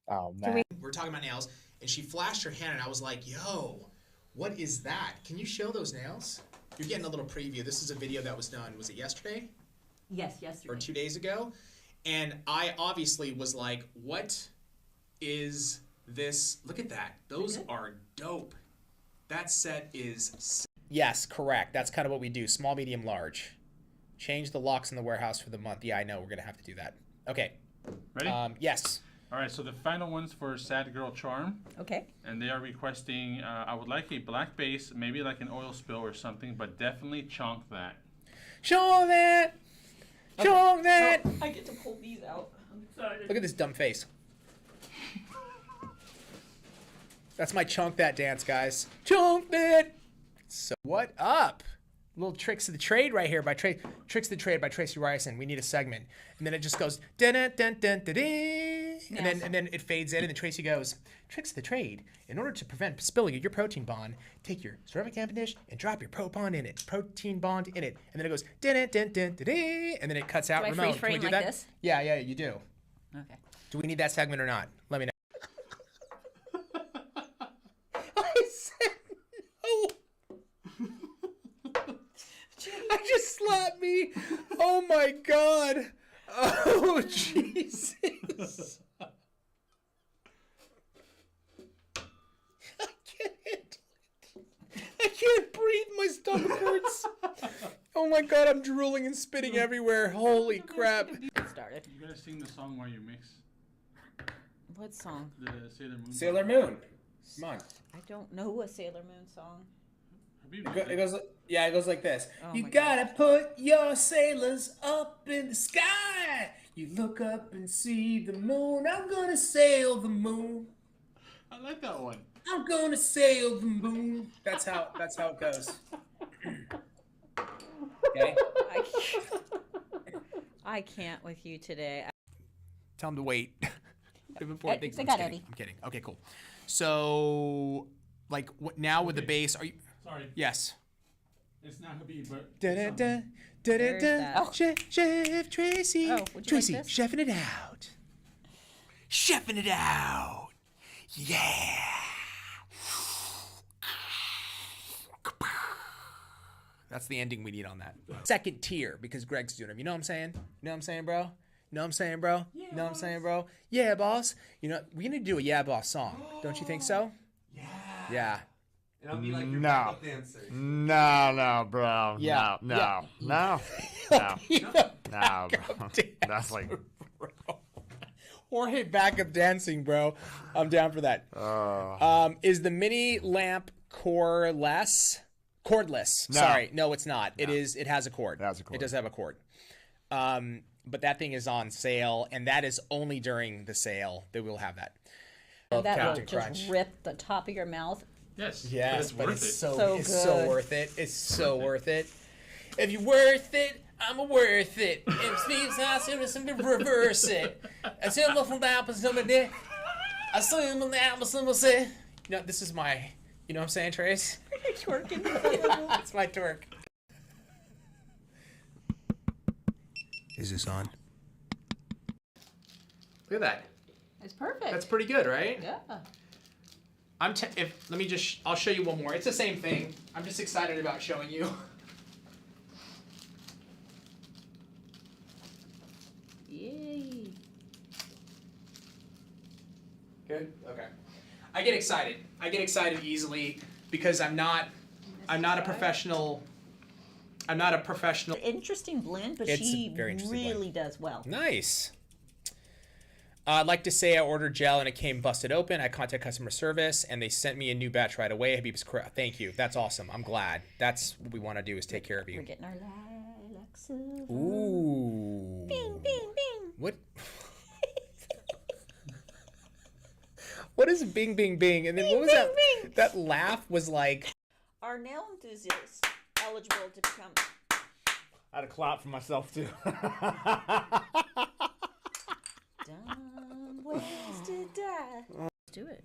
Oh, man. We're talking about nails, and she flashed her hand, and I was like, yo, what is that? Can you show those nails? You're getting a little preview. This is a video that was done, was it yesterday? Yes, yesterday. Or 2 days ago? And I obviously was like, what is this? Look at that. Those are dope. That set is... Yes, correct. That's kind of what we do. Small, medium, large. Change the locks in the warehouse for the month. Yeah, I know. We're going to have to do that. Okay. Ready? Yes. All right, so the final one's for Sad Girl Charm. Okay. And they are requesting, I would like a black base, maybe like an oil spill or something, but definitely chonk that. Show that! Show that! Oh, I get to pull these out. I'm excited. Look at this dumb face. That's my chunk that dance, guys. Chunk that! So what up? Little tricks of the trade right here by Tricks of the Trade by Tracy Ryerson. We need a segment. And then it just goes dun dun dun dun dun, and then it fades in, and then Tracy goes, Tricks of the Trade. In order to prevent spilling of your protein bond, take your ceramic tampon dish and drop your protein bond in it. And then it goes dun dun dun dun dun, and then it cuts out. Do I Ramon, freeze frame can we do like that? this? Yeah, you do. Okay. Do we need that segment or not? Let me know. I said no. I just slapped me. Oh my god. Oh Jesus. I can't handle it. I can't breathe. My stomach hurts. Oh my god, I'm drooling and spitting everywhere. Holy crap. Started. You gotta sing the song while you mix. What song? The Sailor Moon. Sailor Moon. Come on. I don't know a Sailor Moon song. It goes, yeah, it goes like this. Oh You my gotta put your sailors up in the sky. You look up and see the moon. I'm gonna sail the moon. I like that one. I'm gonna sail the moon. That's how it goes. Okay. I can't with you today. Tell him to wait. Before things. I got Eddie. I'm kidding. Okay, cool. So, like, what now with the bass? Are you? Sorry. Yes. It's not Habib, but. Where's that? Oh. Chef Tracy. Oh, would you Tracy, like this? chefing it out. Chefing it out. Yeah. That's the ending we need on that. Second tier, because Greg's doing them. You know what I'm saying? You know what I'm saying, bro? You know what I'm saying, bro? Yeah, you know what I'm saying, bro? Yeah, boss. You know, we need to do a Yeah, boss song. Don't you think so? Yeah. Yeah. And I'll be like your No. backup dancer. No, bro. Yeah. No. No, Bro. That's like... Jorge backup dancing, bro. I'm down for that. Is the mini lamp cordless? No. Sorry, no, it's not. It is. It has a cord. It has a cord. It does have a cord. But that thing is on sale, and that is only during the sale that we'll have that. And that will Captain just Crunch. rip the top of your mouth. Yes. Yes, but it's worth it. So it's so good. worth it. It's so worth it. If you're worth it, I'm a worth it. If Steve's house, it was something to reverse it. I see him from down, but somebody. I see him down, but somebody say. You know, this is my. You know what I'm saying, Trace? Twerking. That's my twerk. Is this on? Look at that. It's perfect. That's pretty good, right? Yeah. I'll show you one more. It's the same thing. I'm just excited about showing you. Yay. Good. Okay. I get excited. I get excited easily because I'm not a professional. I'm not a professional. Interesting blend, but It's a she very interesting really does well. Nice. I'd like to say I ordered gel and it came busted open. I contacted customer service and they sent me a new batch right away. Habib's correct. Thank you. That's awesome. I'm glad. That's what we want to do is take care of We're you. getting our lilac silver. Ooh. Bing, bing, bing. What? What is bing, bing, bing? And then what was Bing, that? bing. That laugh was like. is eligible to become. I had to clap for myself too. Dumb ways to die. Let's do it.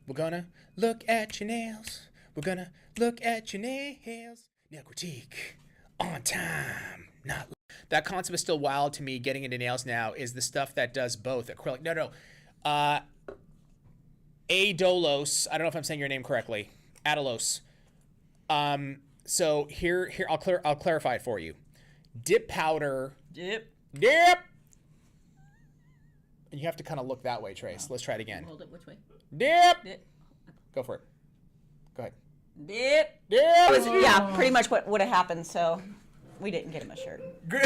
We're gonna look at your nails. We're gonna look at your nails. Nail critique on time. Not that concept is still wild to me. Getting into nails now is the stuff that does both acrylic. No. Adolos. I don't know if I'm saying your name correctly. Adalos. So here I'll clarify it for you. Dip powder. Dip. And you have to kind of look that way, Trace. Let's try it again. Hold it which way? Dip. Dip. Go for it. Go ahead. Dip. Dip. Yeah, pretty much what would have happened. So we didn't get him a shirt. Greg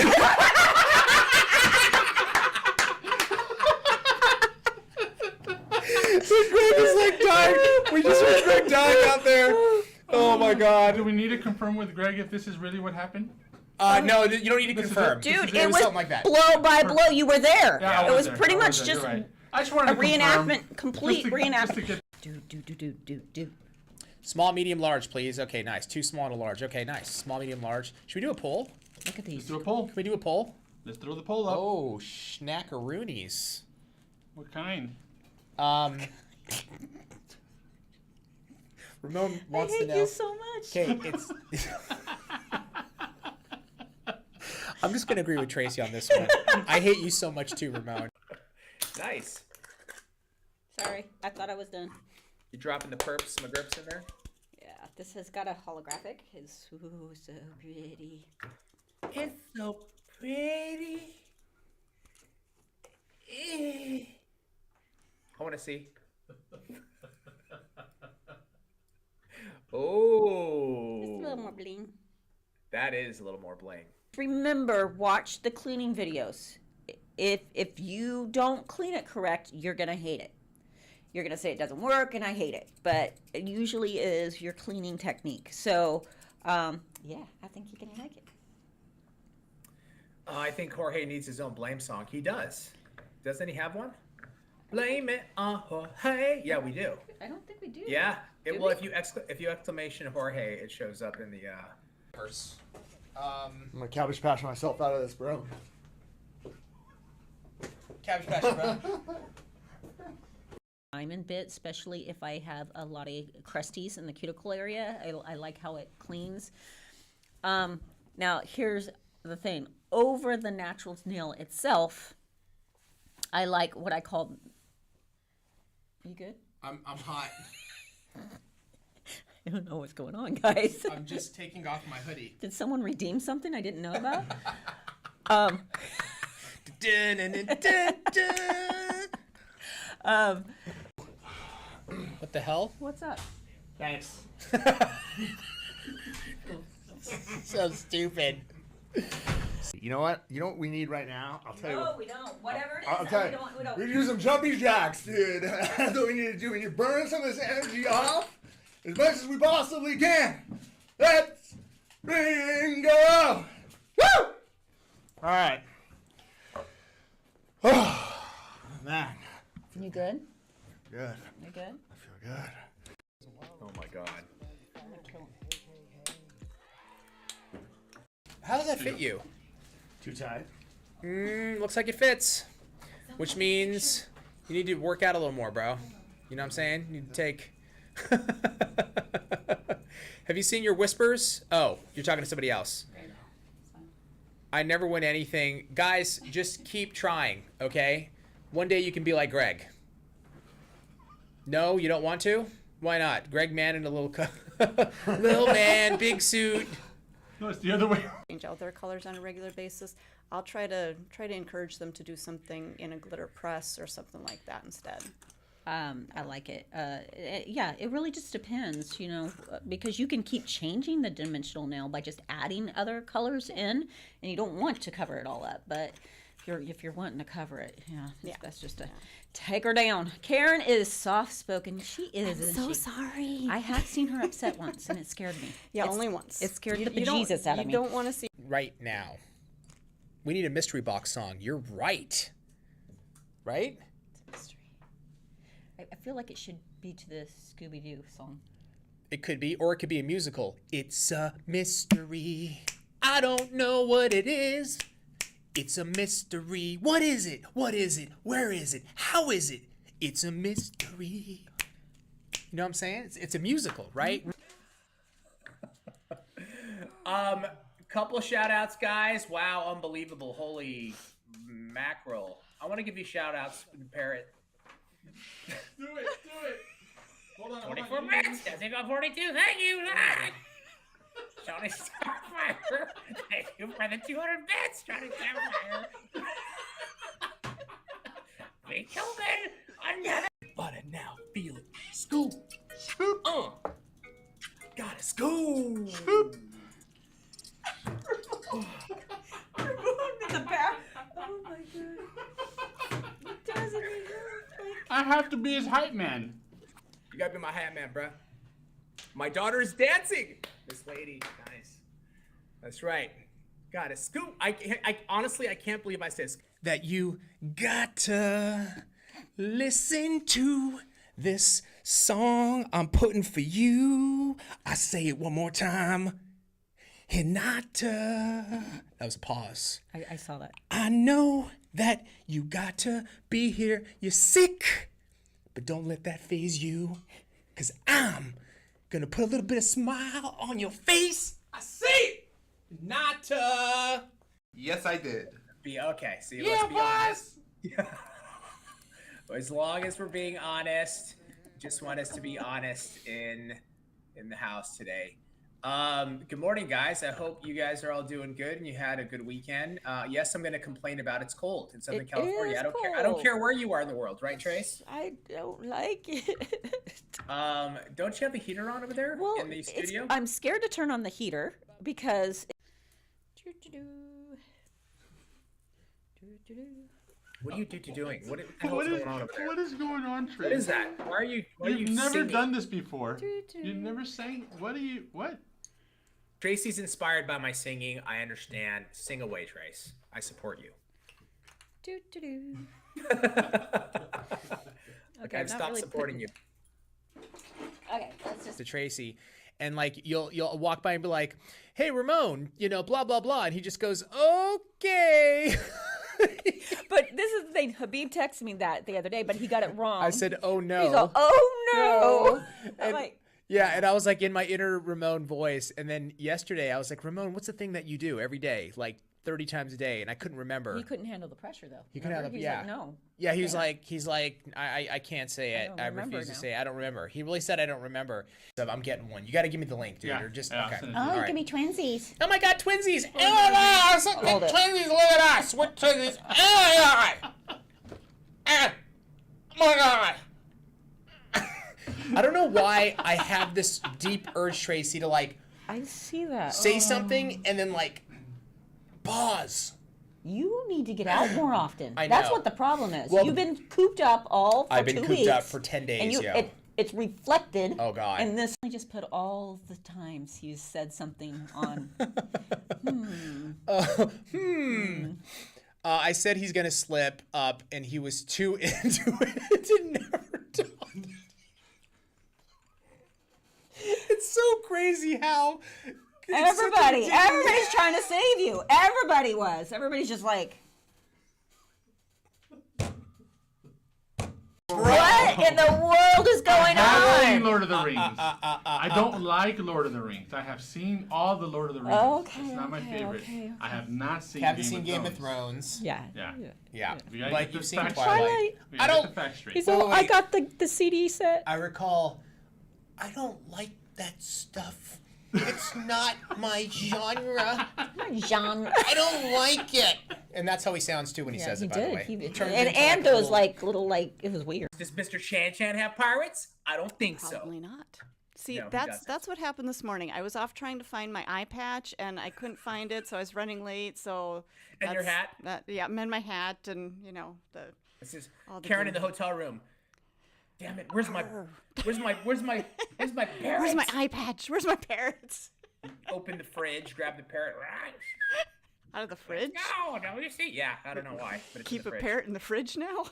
is like dying. We just heard Greg dying out there. Oh my God. Do we need to confirm with Greg if this is really what happened? No, you don't need to confirm. Dude, it was something like that. blow by blow. You were there. Yeah, It was there. pretty I much there. just You're right. I just wanted a to confirm. reenactment, complete reenactment. Do. Small, medium, large, please. Okay, nice. Too small and a large. Okay, nice. Small, medium, large. Should we do a poll? Look at Let's these. do a poll. Can we do a poll? Let's throw the poll up. Oh, schnackaroonies. What kind? Ramon wants I to hate know. you so much. Okay, it's. I'm just gonna agree with Tracy on this one. I hate you so much too, Ramon. Nice. Sorry, I thought I was done. You dropping the perps and the grips in there? Yeah, this has got a holographic. It's so pretty. It's so pretty. I want to see. Oh. Just a little more bling. That is a little more bling. Remember, watch the cleaning videos. If you don't clean it correct, you're gonna hate it. You're gonna say it doesn't work and I hate it, but it usually is your cleaning technique. So, yeah, I think you're gonna like it. I think Jorge needs his own blame song. He does. Doesn't he have one? Blame it on Jorge. Yeah, we do. I don't think we do. Yeah. Do Well, we? if you exclamation Jorge, it shows up in the purse. I'm gonna cabbage patch myself out of this, bro. Cabbage patch, bro. Diamond bit, especially if I have a lot of crusties in the cuticle area. I like how it cleans. Now, here's the thing. Over the natural nail itself, I like what I call... You good? I'm hot. I don't know what's going on, guys. I'm just taking off my hoodie. Did someone redeem something I didn't know about? What the hell? What's up? Thanks. So stupid. You know what? You know what we need right now? I'll tell you what. No, we don't. Whatever it is, I'll tell you. we don't. We need to do some jumpy jacks, dude. That's what we need to do. We need to burn some of this energy off as much as we possibly can. Let's bingo! Woo! All right. Oh, man. You good? Good. You good? I feel good. Oh my God. How does that fit you? Too tight. Looks like it fits. Which means you need to work out a little more, bro. You know what I'm saying? You need to take... Have you seen your whispers? Oh, you're talking to somebody else. I never win anything. Guys, just keep trying, okay? One day you can be like Greg. No, you don't want to? Why not? Greg man in a little... little man, big suit. No, it's the other way. Change out their colors on a regular basis. I'll try to encourage them to do something in a glitter press or something like that instead. I like it. Yeah, it really just depends, you know, because you can keep changing the dimensional nail by just adding other colors in, and you don't want to cover it all up. But if you're wanting to cover it, it's best just to take her down. Karen is soft-spoken. She is. I'm isn't so she? sorry. I have seen her upset once, and it scared me. Yeah, only once. It scared the You don't- bejesus out of me. You don't want to see. Right now. We need a mystery box song. You're right. Right? It's a mystery. I feel like it should be to the Scooby-Doo song. It could be, or it could be a musical. It's a mystery. I don't know what it is. It's a mystery. What is it? What is it? Where is it? How is it? It's a mystery. You know what I'm saying? It's a musical, right? Couple of shout outs, guys. Wow, unbelievable. Holy mackerel. I want to give you shout outs, Parrot. Do it. Hold on. 24 minutes. I think I'm 42. Thank you. Johnny Starfire. Thank you for the 200 bits, Johnny Starfire. We killed it. Another. But I now feel it. Scoop. Got it. Scoop. The back. Oh my god. It doesn't even like. I have to be his hype man. You gotta be my hat man, bruh. My daughter is dancing. This lady, nice. That's right. Got it. Scoop. I honestly, I can't believe I said scoop. That you gotta listen to this song I'm putting for you. I say it one more time. Hinata. That was a pause. I saw that. I know that you got to be here. You're sick, but don't let that faze you. Cause I'm gonna put a little bit of smile on your face. I see it. Hinata. Yes, I did. Okay. See, let's be honest. As long as we're being honest, just want us to be honest in the house today. Good morning, guys. I hope you guys are all doing good and you had a good weekend. Yes, I'm going to complain about it's cold in Southern California. I don't care. I don't care where you are in the world, right, Trace? I don't like it. Don't you have the heater on over there in the studio? I'm scared to turn on the heater because. What are you doing? What is going on over there? What is going on, Trace? What is that? Why are you? You've never singing? done this before. You've never sang. What? Tracy's inspired by my singing. I understand. Sing away, Trace. I support you. Okay, I've stopped supporting you. Okay, let's just. To Tracy, and like you'll walk by and be like, "Hey, Ramon, blah blah blah," and he just goes, "Okay." But this is the thing. Habib texted me that the other day, but he got it wrong. I said, "Oh no." He's all, "Oh no." And, like, yeah, and I was like in my inner Ramon voice, and then yesterday I was like, "Ramon, what's the thing that you do every day, like 30 times a day?" And I couldn't remember. he couldn't handle the pressure though. He couldn't handle. He's Yeah. like, no. Yeah, he's like, I can't say it. I refuse to say it. I don't remember. He really said I don't remember. So I'm getting one. You got to give me the link, dude. Yeah. Or just Yeah, okay. I'll send it Oh, All right. give me twinsies. Oh my God, twinsies! Twinsies! Look at us! We're twinsies! Oh my God! I don't know why I have this deep urge, Tracy, to like I see that. say something and then like pause. You need to get out more often. I That's know. what the problem is. Well, You've been cooped up all for I've been 2 cooped weeks. up for 10 days, And yeah. it's reflected. Oh, God. And this, I just put all the times he's said something on. I said he's gonna slip up, and he was too into it to never talk. It's so crazy how Everybody's trying to save you. Everybody was. Everybody's just like, what in the world is going I have seen on? Lord of the Rings. I don't like Lord of the Rings. I have seen all the Lord of the Rings. Okay, It's not my okay, favorite. okay. I have not seen. haven't seen Game of Thrones. Yeah. Yeah, We gotta like get you've the seen facts Twilight. Twilight. We I gotta don't- get the facts straight. He's all, Wait. I got the CD set. I recall. I don't like that stuff. It's not my genre. Genre. I don't like it. And that's how he sounds too when he says he it. By did. the way, He, It turns and into and a those little- like little like it was weird. Does Mr. Chan Chan have pirates? I don't think so. Probably not. See, No, he that's doesn't. that's what happened this morning. I was off trying to find my eye patch and I couldn't find it, so I was running late. So And your hat? Yeah, and my hat, and This is all the Karen in the gear. hotel room. Damn it! Where's my parrot? Where's my eye patch? Where's my parrots? Open the fridge, grab the parrot. Out of the fridge? No, you see? Yeah, I don't know why, but it's in Keep the a fridge. parrot in the fridge now?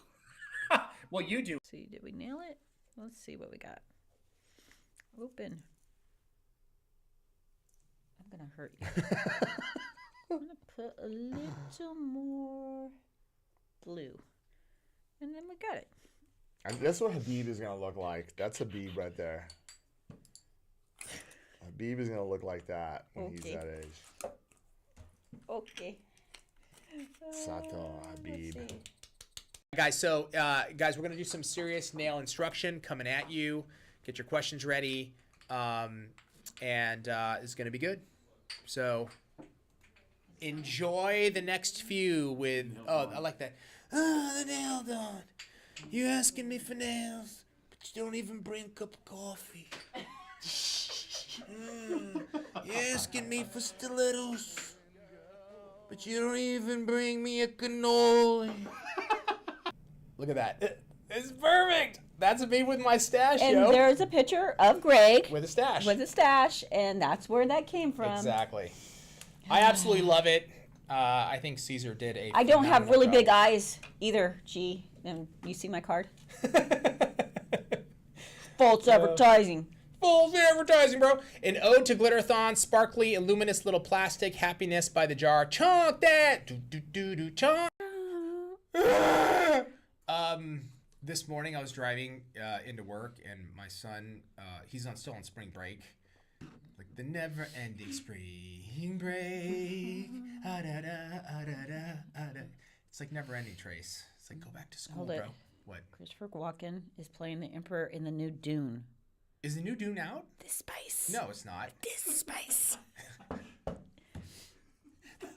Well, you do. See, did we nail it? Let's see what we got. Open. I'm gonna hurt you. I'm gonna put a little more blue. And then we got it. And that's what Habib is gonna look like. That's Habib right there. Habib is gonna look like that when he's that age. Okay. Sato Habib. Guys, so guys, we're gonna do some serious nail instruction coming at you. Get your questions ready, and it's gonna be good. So enjoy the next few with. Oh, I like that. The nail done. You asking me for nails, but you don't even bring a cup of coffee. You asking me for stilettos, but you don't even bring me a cannoli. Look at that. It's perfect. That's me with my stash, And there's a picture of Greg with a stash. With a stash, and that's where that came from. Exactly. I absolutely love it. I think Caesar did a I don't have phenomenal really job. big eyes either, G. And you see my card? False advertising. False advertising, bro. An ode to Glitterathon, sparkly and luminous little plastic happiness by the jar. Chonk that. Do do do do chonk. This morning I was driving into work, and my son, he's still on spring break. Like the never-ending spring break. It's like never-ending, Trace. It's like, go back to school, Hold bro. it. What? Christopher Walken is playing the Emperor in the new Dune. Is the new Dune out? This spice. No, it's not. This spice.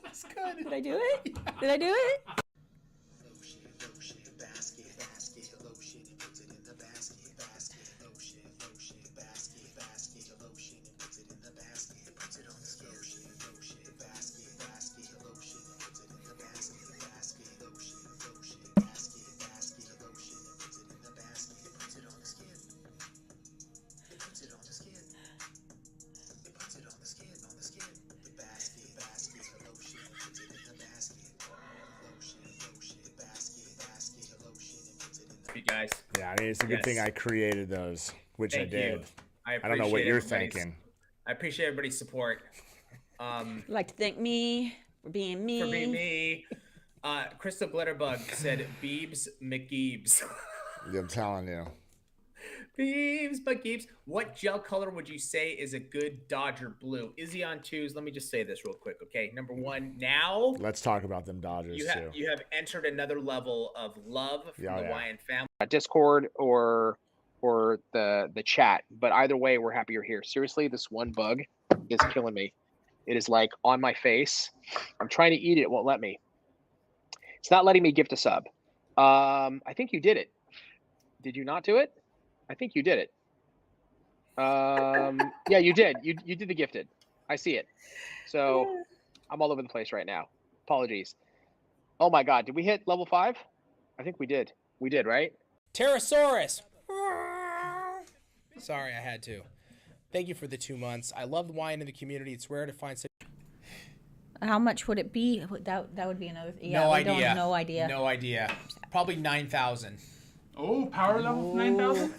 That's good. Did I do it? Yeah. Did I do it? You guys. Yeah, I mean, it's a good thing I created those, which Thank I did. you. I don't know what appreciate you're everybody's- thinking. I appreciate everybody's support. I'd like to thank me for being me. For being me. Crystal Glitterbug said Beebs McGeebs. I'm telling you. Beebs McGeebs. What gel color would you say is a good Dodger blue? Izzy on twos. Let me just say this real quick, okay? Number one, now Let's talk about them Dodgers you have entered another level of love from the YN family. Discord or the chat, but either way, we're happy you're here. Seriously, this one bug is killing me. It is like on my face. I'm trying to eat it, it won't let me. It's not letting me gift a sub. I think you did it. Did you not do it? I think you did it. Yeah, you did. You did the gifted. I see it. So I'm all over the place right now. Apologies. Oh my God, did we hit level 5? I think we did. We did, right? Pterosaurus. Sorry, I had to. Thank you for the 2 months. I love the wine in the community. It's rare to find such. How much would it be? That would be another. Yeah, No we idea. Don't, no idea. No idea. Probably 9,000. Oh, power level 9,000?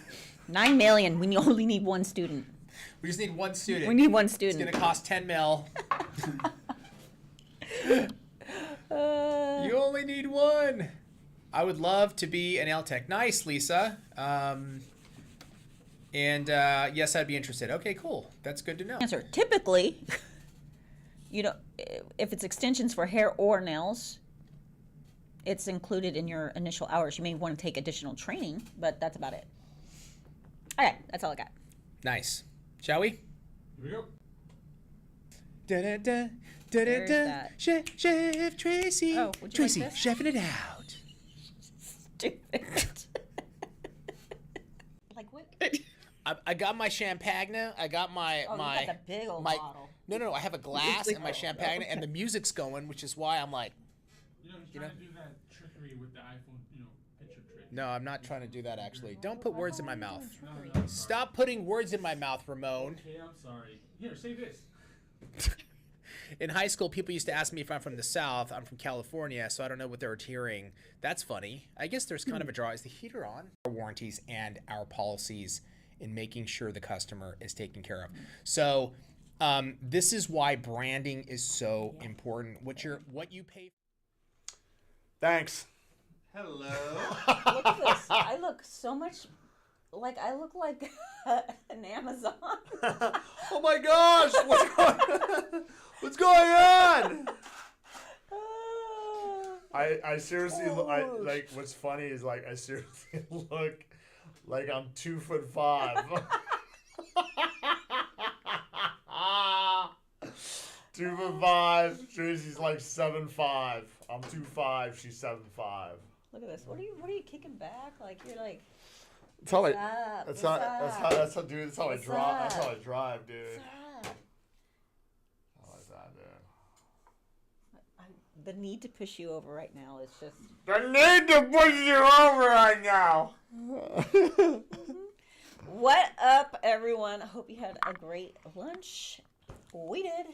9 million. We only need one student. We just need one student. We need one student. It's gonna cost 10 mil. You only need one. I would love to be an LTech. Nice, Lisa. Yes, I'd be interested. Okay, cool. That's good to know. Answer. Typically, if it's extensions for hair or nails, it's included in your initial hours. You may want to take additional training, but that's about it. Okay, that's all I got. Nice. Shall we? Here we go. Da-da-da, Where's da-da-da. that? Chef Tracy. Oh, would you Tracy, like this? chefing it out. Stupid. Like what? I got my champagne. I got my Oh, my you got the big old my. bottle. No. I have a glass and my champagne, and the music's going, which is why I'm like. He's trying to do that trickery with the iPhone, picture trick. No, I'm not trying to do that actually. Don't put words in my mouth. No, Stop putting words in my mouth, Ramon. Okay, I'm sorry. Here, say this. In high school, people used to ask me if I'm from the South. I'm from California, so I don't know what they're hearing. That's funny. I guess there's kind of a draw. Is the heater on? Our warranties and our policies in making sure the customer is taken care of. So This is why branding is so important. What you pay. Thanks. Hello. Look at this. I look so much like I look like an Amazon. Oh my gosh! What's going on? I seriously like. What's funny is like I seriously look like I'm 2'5". 2'5". Tracy's like 7'5". I'm 2'5". She's 7'5". Look at this. What are you kicking back? Like you're like. That's how What's I. up? That's What's how. up? That's how, dude. That's how I What's drive. That's up? how I drive, dude. What's up? I like that, dude. The need to push you over right now is just. The need to push you over right now. What up, everyone? I hope you had a great lunch. We did.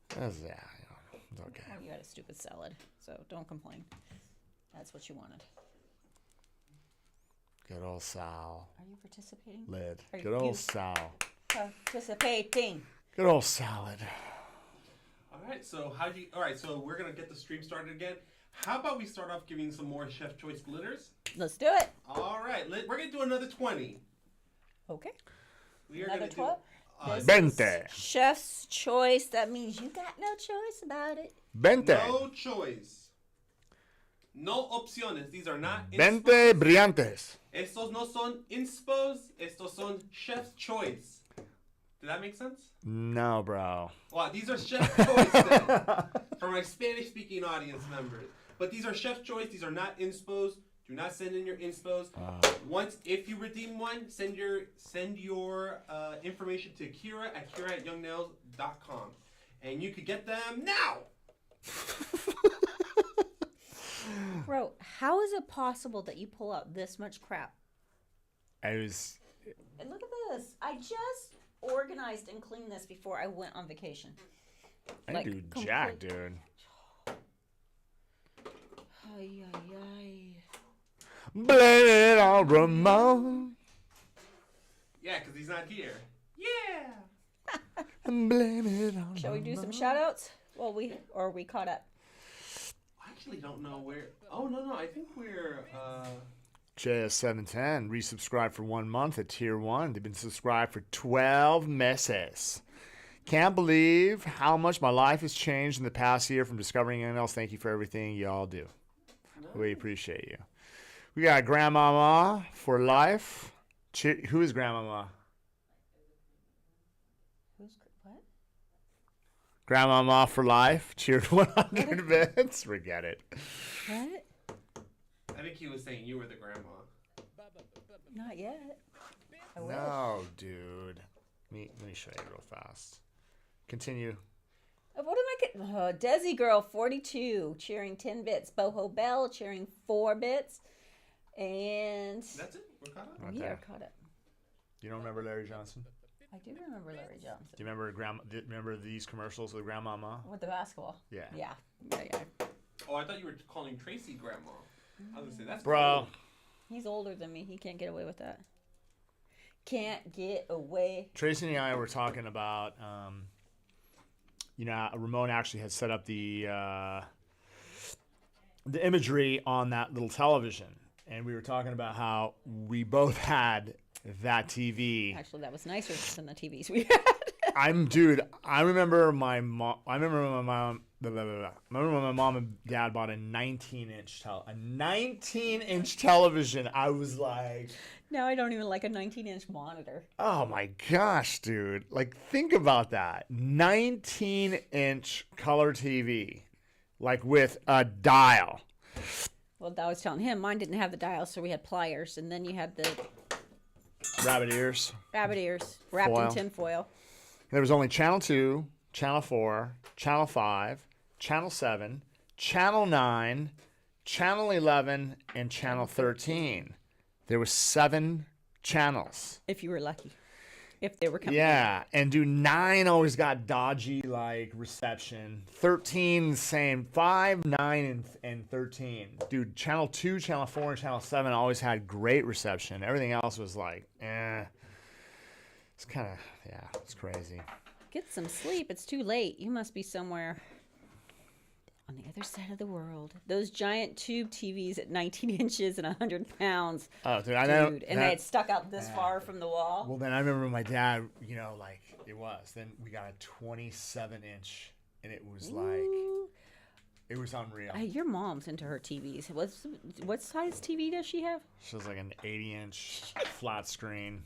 That's, yeah, it's okay. Oh, you had a stupid salad, so don't complain. That's what you wanted. Good old Sal. Are you participating? Lid. Are Good old you Sal. participating? Good old salad. All right, so so we're gonna get the stream started again. How about we start off giving some more Chef Choice glitters? Let's do it. All right, we're gonna do another 20. Okay. We are Another gonna 12? do 20. Chef's choice. That means you got no choice about it. 20. no choice. No opciones. These are not 20 inspos. brillantes. Estos no son inspos. Estos son Chef's Choice. Did that make sense? No, bro. Well, these are Chef's Choice then, for my Spanish-speaking audience members. But these are Chef's Choice. These are not inspos. Do not send in your inspos. If you redeem one, send your information to Kira@youngnails.com, and you could get them now. Bro, how is it possible that you pull out this much crap? I was. And look at this. I just organized and cleaned this before I went on vacation. I Like, do jack, dude. Ay, ay, ay. Blame it on Ramon. Yeah, because he's not here. Yeah. Blame it on Shall we do some shout outs? Well, are we caught up? I actually don't know where. Oh, no. I think we're. JS710 resubscribed for 1 month at tier 1. They've been subscribed for 12 meses. Can't believe how much my life has changed in the past year from discovering anything else. Thank you for everything y'all do. We appreciate you. We got Grandmama for life. Who is Grandmama? What? Grandmama for life. Cheered 100 bits. Forget it. What? I think he was saying you were the grandma. Not yet. I wish. No, dude. Let me show you real fast. Continue. What am I getting? Oh, Desi Girl 42 cheering 10 bits. Boho Bell cheering 4 bits. And That's it? We're caught up? Right we there. are caught up. You don't remember Larry Johnson? I do remember Larry Johnson. Do you remember these commercials with Grandmama? With the basketball. Yeah. Yeah. Oh, I thought you were calling Tracy grandma. I was gonna say that's Bro. cool. He's older than me. He can't get away with that. Can't get away. Tracy and I were talking about, Ramon actually had set up the imagery on that little television. And we were talking about how we both had that TV. Actually, that was nicer than the TVs we had. I remember my mom. I remember when my mom and dad bought a 19-inch television. I was like, Now I don't even like a 19-inch monitor. oh my gosh, dude! Like, think about that 19-inch color TV, like with a dial. Well, I was telling him mine didn't have the dial, so we had pliers, and then you had the Rabbit ears. rabbit ears wrapped Foil. in tin foil. There was only Channel 2, Channel 4, Channel 5, Channel 7, Channel 9, Channel 11, and Channel 13. There were 7 channels. If you were lucky. If they were coming. Yeah, and dude, 9 always got dodgy like reception. 13 same. 5, 9, and 13. Dude, Channel 2, Channel 4, and Channel 7 always had great reception. Everything else was like, eh. It's kind of, yeah, it's crazy. Get some sleep. It's too late. You must be somewhere on the other side of the world. Those giant tube TVs at 19 inches and 100 pounds. Oh, dude, I know. And they had stuck out this far from the wall. Well, then I remember my dad, you know, like it was. Then we got a 27-inch, and it was like, it was unreal. Your mom's into her TVs. What size TV does she have? She was like an 80-inch flat screen.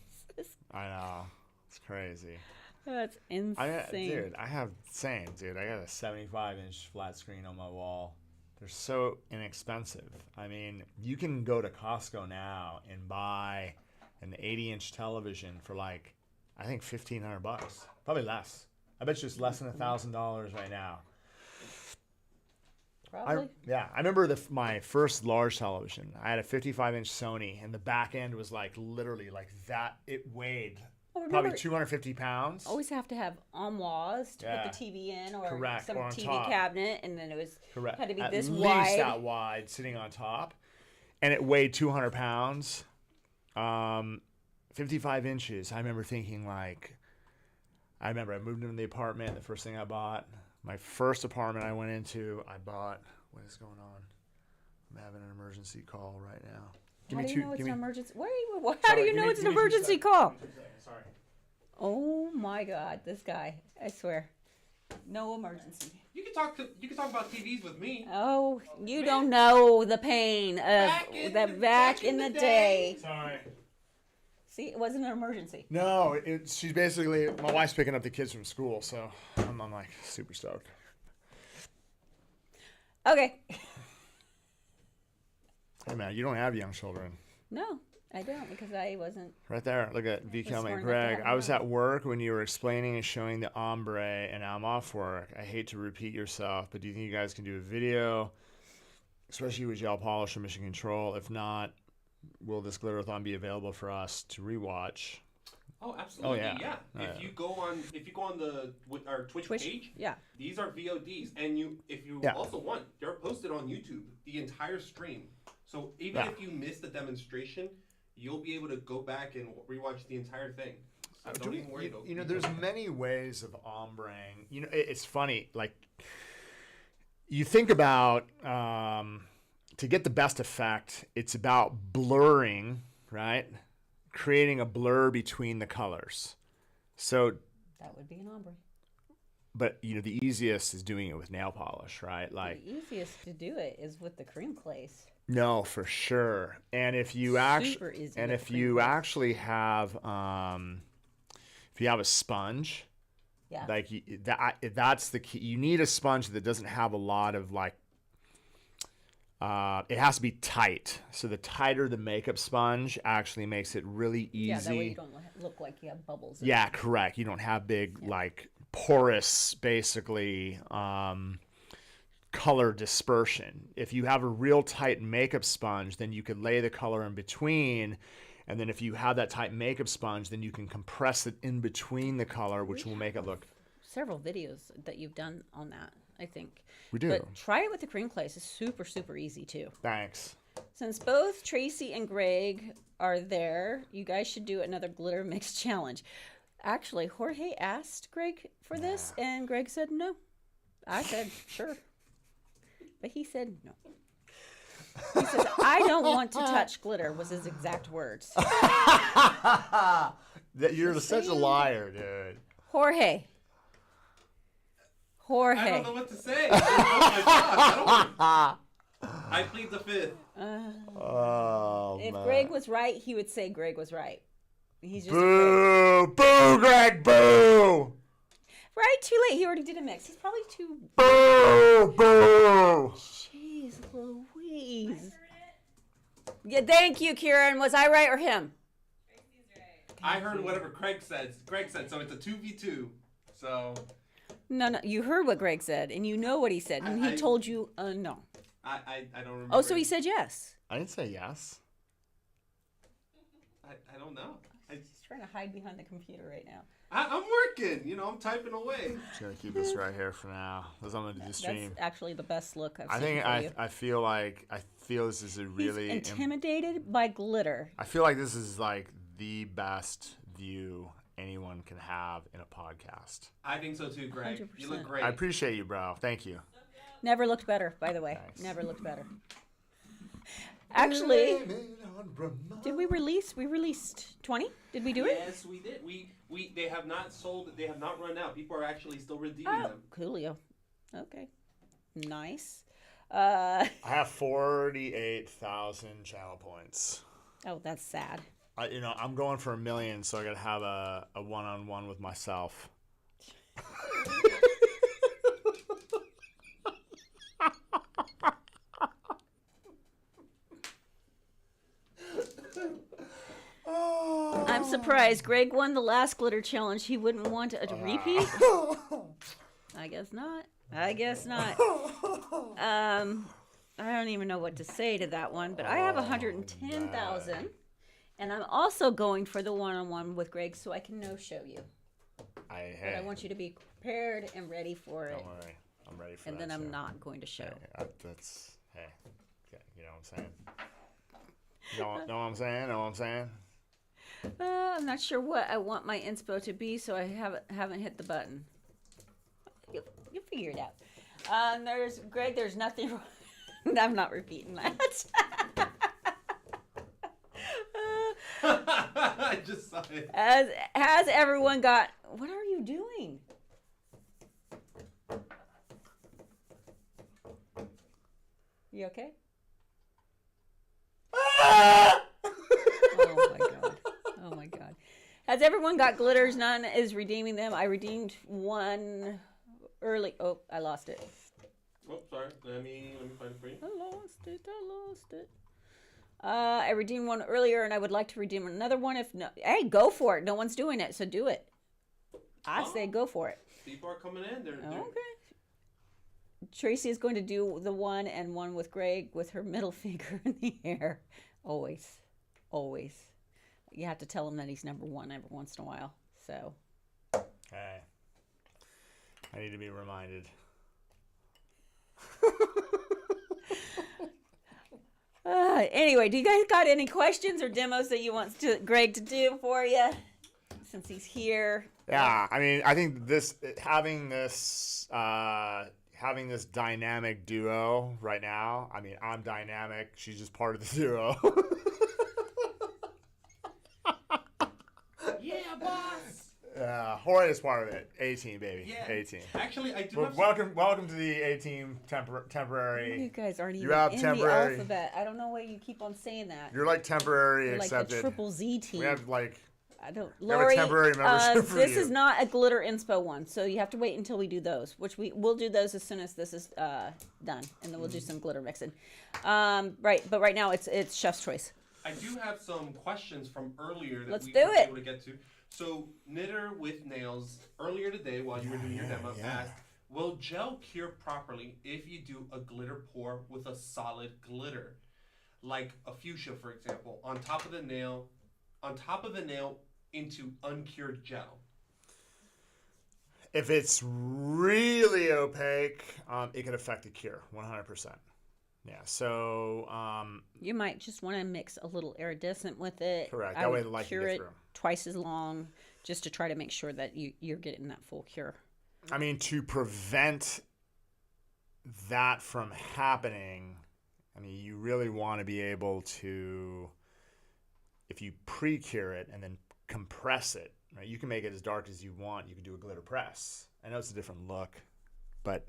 I know. It's crazy. That's insane. Dude, I have same, dude. I got a 75-inch flat screen on my wall. They're so inexpensive. I mean, you can go to Costco now and buy an 80-inch television for like, I think $1,500, probably less. I bet you it's less than $1,000 right now. Probably. I remember my first large television. I had a 55-inch Sony, and the back end was like literally like that. It weighed probably 250 pounds. Always have to have armoires to put the TV in, or some or on TV top. Cabinet, and then it was had to be At this least wide. that wide, sitting on top, and it weighed 200 pounds. 55 inches. I remember thinking like, I moved into the apartment. The first thing I bought, my first apartment I went into, I bought. What is going on? I'm having an emergency call right now. How do you know it's an emergency? How do you know it's an emergency call? Sorry. Oh my God, this guy! I swear, no emergency. You can talk about TVs with me. Oh, you don't know the pain of back in the day. Sorry. See, it wasn't an emergency. No, she's basically, my wife's picking up the kids from school, so I'm like super stoked. Okay. Hey man, you don't have young children. No, I don't, because I wasn't. Right there, look at VK smart and enough to Greg. have I was them. at work when you were explaining and showing the ombre, and I'm off work. I hate to repeat yourself, but do you think you guys can do a video, especially with gel polish or mission control? If not, will this Glitterathon be available for us to rewatch? Oh, absolutely. Oh, yeah. If you go on our Twitch page, these are VODs, and if you also want, they're posted on YouTube, the entire stream. So even if you miss the demonstration, you'll be able to go back and rewatch the entire thing. So don't even worry about. You know, there's many ways of ombreing. You know, it's funny. Like, you think about to get the best effect, it's about blurring, right? Creating a blur between the colors. So that would be an ombre. But you know, the easiest is doing it with nail polish, right? Like the easiest to do it is with the cream clays. No, for sure. And if you actually actually have if you have a sponge, like that's the key. You need a sponge that doesn't have a lot of like it has to be tight. So the tighter the makeup sponge actually makes it really easy. Yeah, that way you don't look like you have bubbles. Yeah, correct. You don't have big like porous, basically, color dispersion. If you have a real tight makeup sponge, then you could lay the color in between. And then if you have that tight makeup sponge, then you can compress it in between the color, which will make it look. Several videos that you've done on that, I think. We do. But try it with the cream clays. It's super, super easy too. Thanks. Since both Tracy and Greg are there, you guys should do another glitter mix challenge. Actually, Jorge asked Greg for this, and Greg said no. I said, sure. But he said no. He says, I don't want to touch glitter, was his exact words. You're such a liar, dude. Jorge. I don't know what to say. Oh my gosh. I plead the fifth. If Greg was right, he would say Greg was right. He's just boo, boo, Greg, boo. Right, too late. He already did a mix. He's probably too. Boo, boo. Jeez Louise. Yeah, thank you, Kieran. Was I right or him? I heard whatever Greg said, so it's a 2v2. So. No, you heard what Greg said, and you know what he said, and he told you no. I don't remember. Oh, so he said yes. I didn't say yes. I don't know. He's trying to hide behind the computer right now. I'm working. I'm typing away. I'm just gonna keep this right here for now. That's what I'm gonna do the stream. That's actually the best look I've seen for you. I feel this is a really He's intimidated by glitter. I feel like this is like the best view anyone can have in a podcast. I think so too, Greg. You look 100%. great. I appreciate you, bro. Thank you. Never looked better, by the way. Thanks. Never looked better. Actually, did we release? We released 20? Did we do it? Yes, we did. We they have not sold. They have not run out. People are actually still redeeming Oh, them. coolio. Okay. Nice. I have 48,000 channel points. Oh, that's sad. I'm going for 1 million, so I gotta have a one-on-one with myself. I'm surprised. Greg won the last glitter challenge. He wouldn't want a repeat? I guess not. I guess not. I don't even know what to say to that one, but I have 110,000. And I'm also going for the one-on-one with Greg so I can no-show you. But I want you to be prepared and ready for it. Don't worry. I'm ready for And that. then I'm too. not going to show. Hey, you know what I'm saying? Know what I'm saying? Know what I'm saying? I'm not sure what I want my inspo to be, so I haven't hit the button. You figure it out. There's Greg. There's nothing wrong. I'm not repeating that. I just saw it. Has everyone got? What are you doing? You okay? Oh my god. Oh my god. Has everyone got glitters? None is redeeming them. I redeemed one early. Oh, I lost it. Oh, sorry. Let me find it for you. I lost it. I redeemed one earlier, and I would like to redeem another one. If no, hey, go for it. No one's doing it, so do it. I say go for it. People are coming in. They're Okay. Tracy is going to do the one and one with Greg with her middle finger in the air. Always. Always. You have to tell him that he's number one every once in a while. So. Hey. I need to be reminded. Anyway, do you guys got any questions or demos that you want Greg to do for you? Since he's here. Yeah, I mean, I think having this dynamic duo right now. I mean, I'm dynamic. She's just part of the duo. Yeah, boss. Jorge is part of it. A-team, baby. Yeah. A-team. Actually, I do. Well, have welcome to the A-team temporary. You guys aren't even have in temporary. the alphabet. I don't know why you keep on saying that. You're like temporary You're like accepted. the triple Z team. We have like. I don't. We have a Lori, temporary membership for this you. is not a glitter inspo one, so you have to wait until we do those. Which we'll do those as soon as this is done, and then we'll do some glitter mixing. Right, but right now it's chef's choice. I do have some questions from earlier that Let's we do were it. able to get to. So, Knitter with Nails, earlier today while you were doing your demo, asked, will gel cure properly if you do a glitter pour with a solid glitter? Like a fuchsia, for example, on top of the nail into uncured gel. If it's really opaque, it could affect the cure 100%. Yeah, so You might just want to mix a little iridescent with it. correct. I That way would the light can cure get it through. twice as long, just to try to make sure that you're getting that full cure. I mean, to prevent that from happening, I mean, you really want to be able to, if you pre-cure it and then compress it, right? You can make it as dark as you want. You can do a glitter press. I know it's a different look, but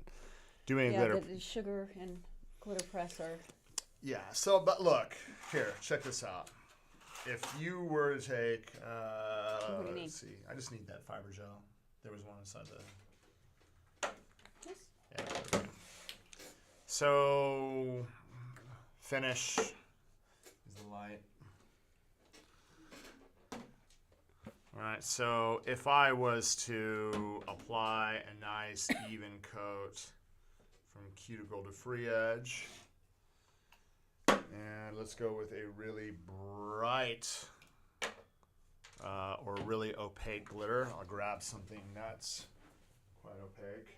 doing a glitter. The sugar and glitter press are. Yeah. So, but look here. Check this out. If you were to take, What do you need? let's see. I just need that fiber gel. There was one inside the. Yes. Yeah. There we go. So, finish is the light. All right. So, if I was to apply a nice even coat from cuticle to free edge. And let's go with a really bright or really opaque glitter. I'll grab something that's quite opaque.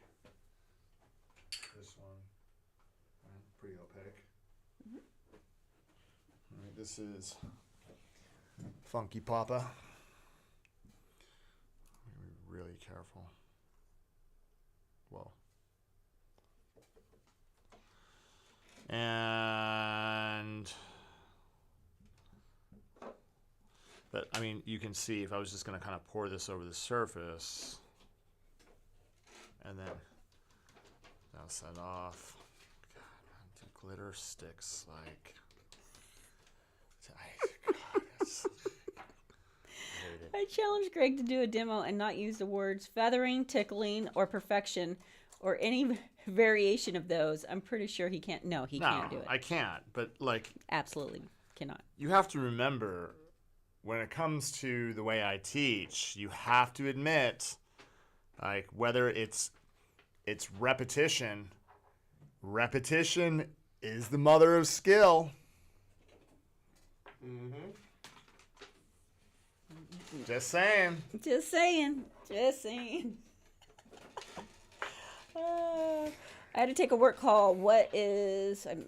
This one, pretty opaque. All right, this is Funky Papa. really careful. Whoa. And but I mean, you can see if I was just going to kind of pour this over the surface and then douse that off. God, man, the glitter sticks like. I challenge Greg to do a demo and not use the words feathering, tickling, or perfection, or any variation of those. I'm pretty sure he can't. No, he can't do it. I can't. But like, absolutely cannot. You have to remember, when it comes to the way I teach, you have to admit, like, whether it's repetition. Repetition is the mother of skill. Mm-hmm. Just saying. Just saying. Just saying. I had to take a work call. What is I'm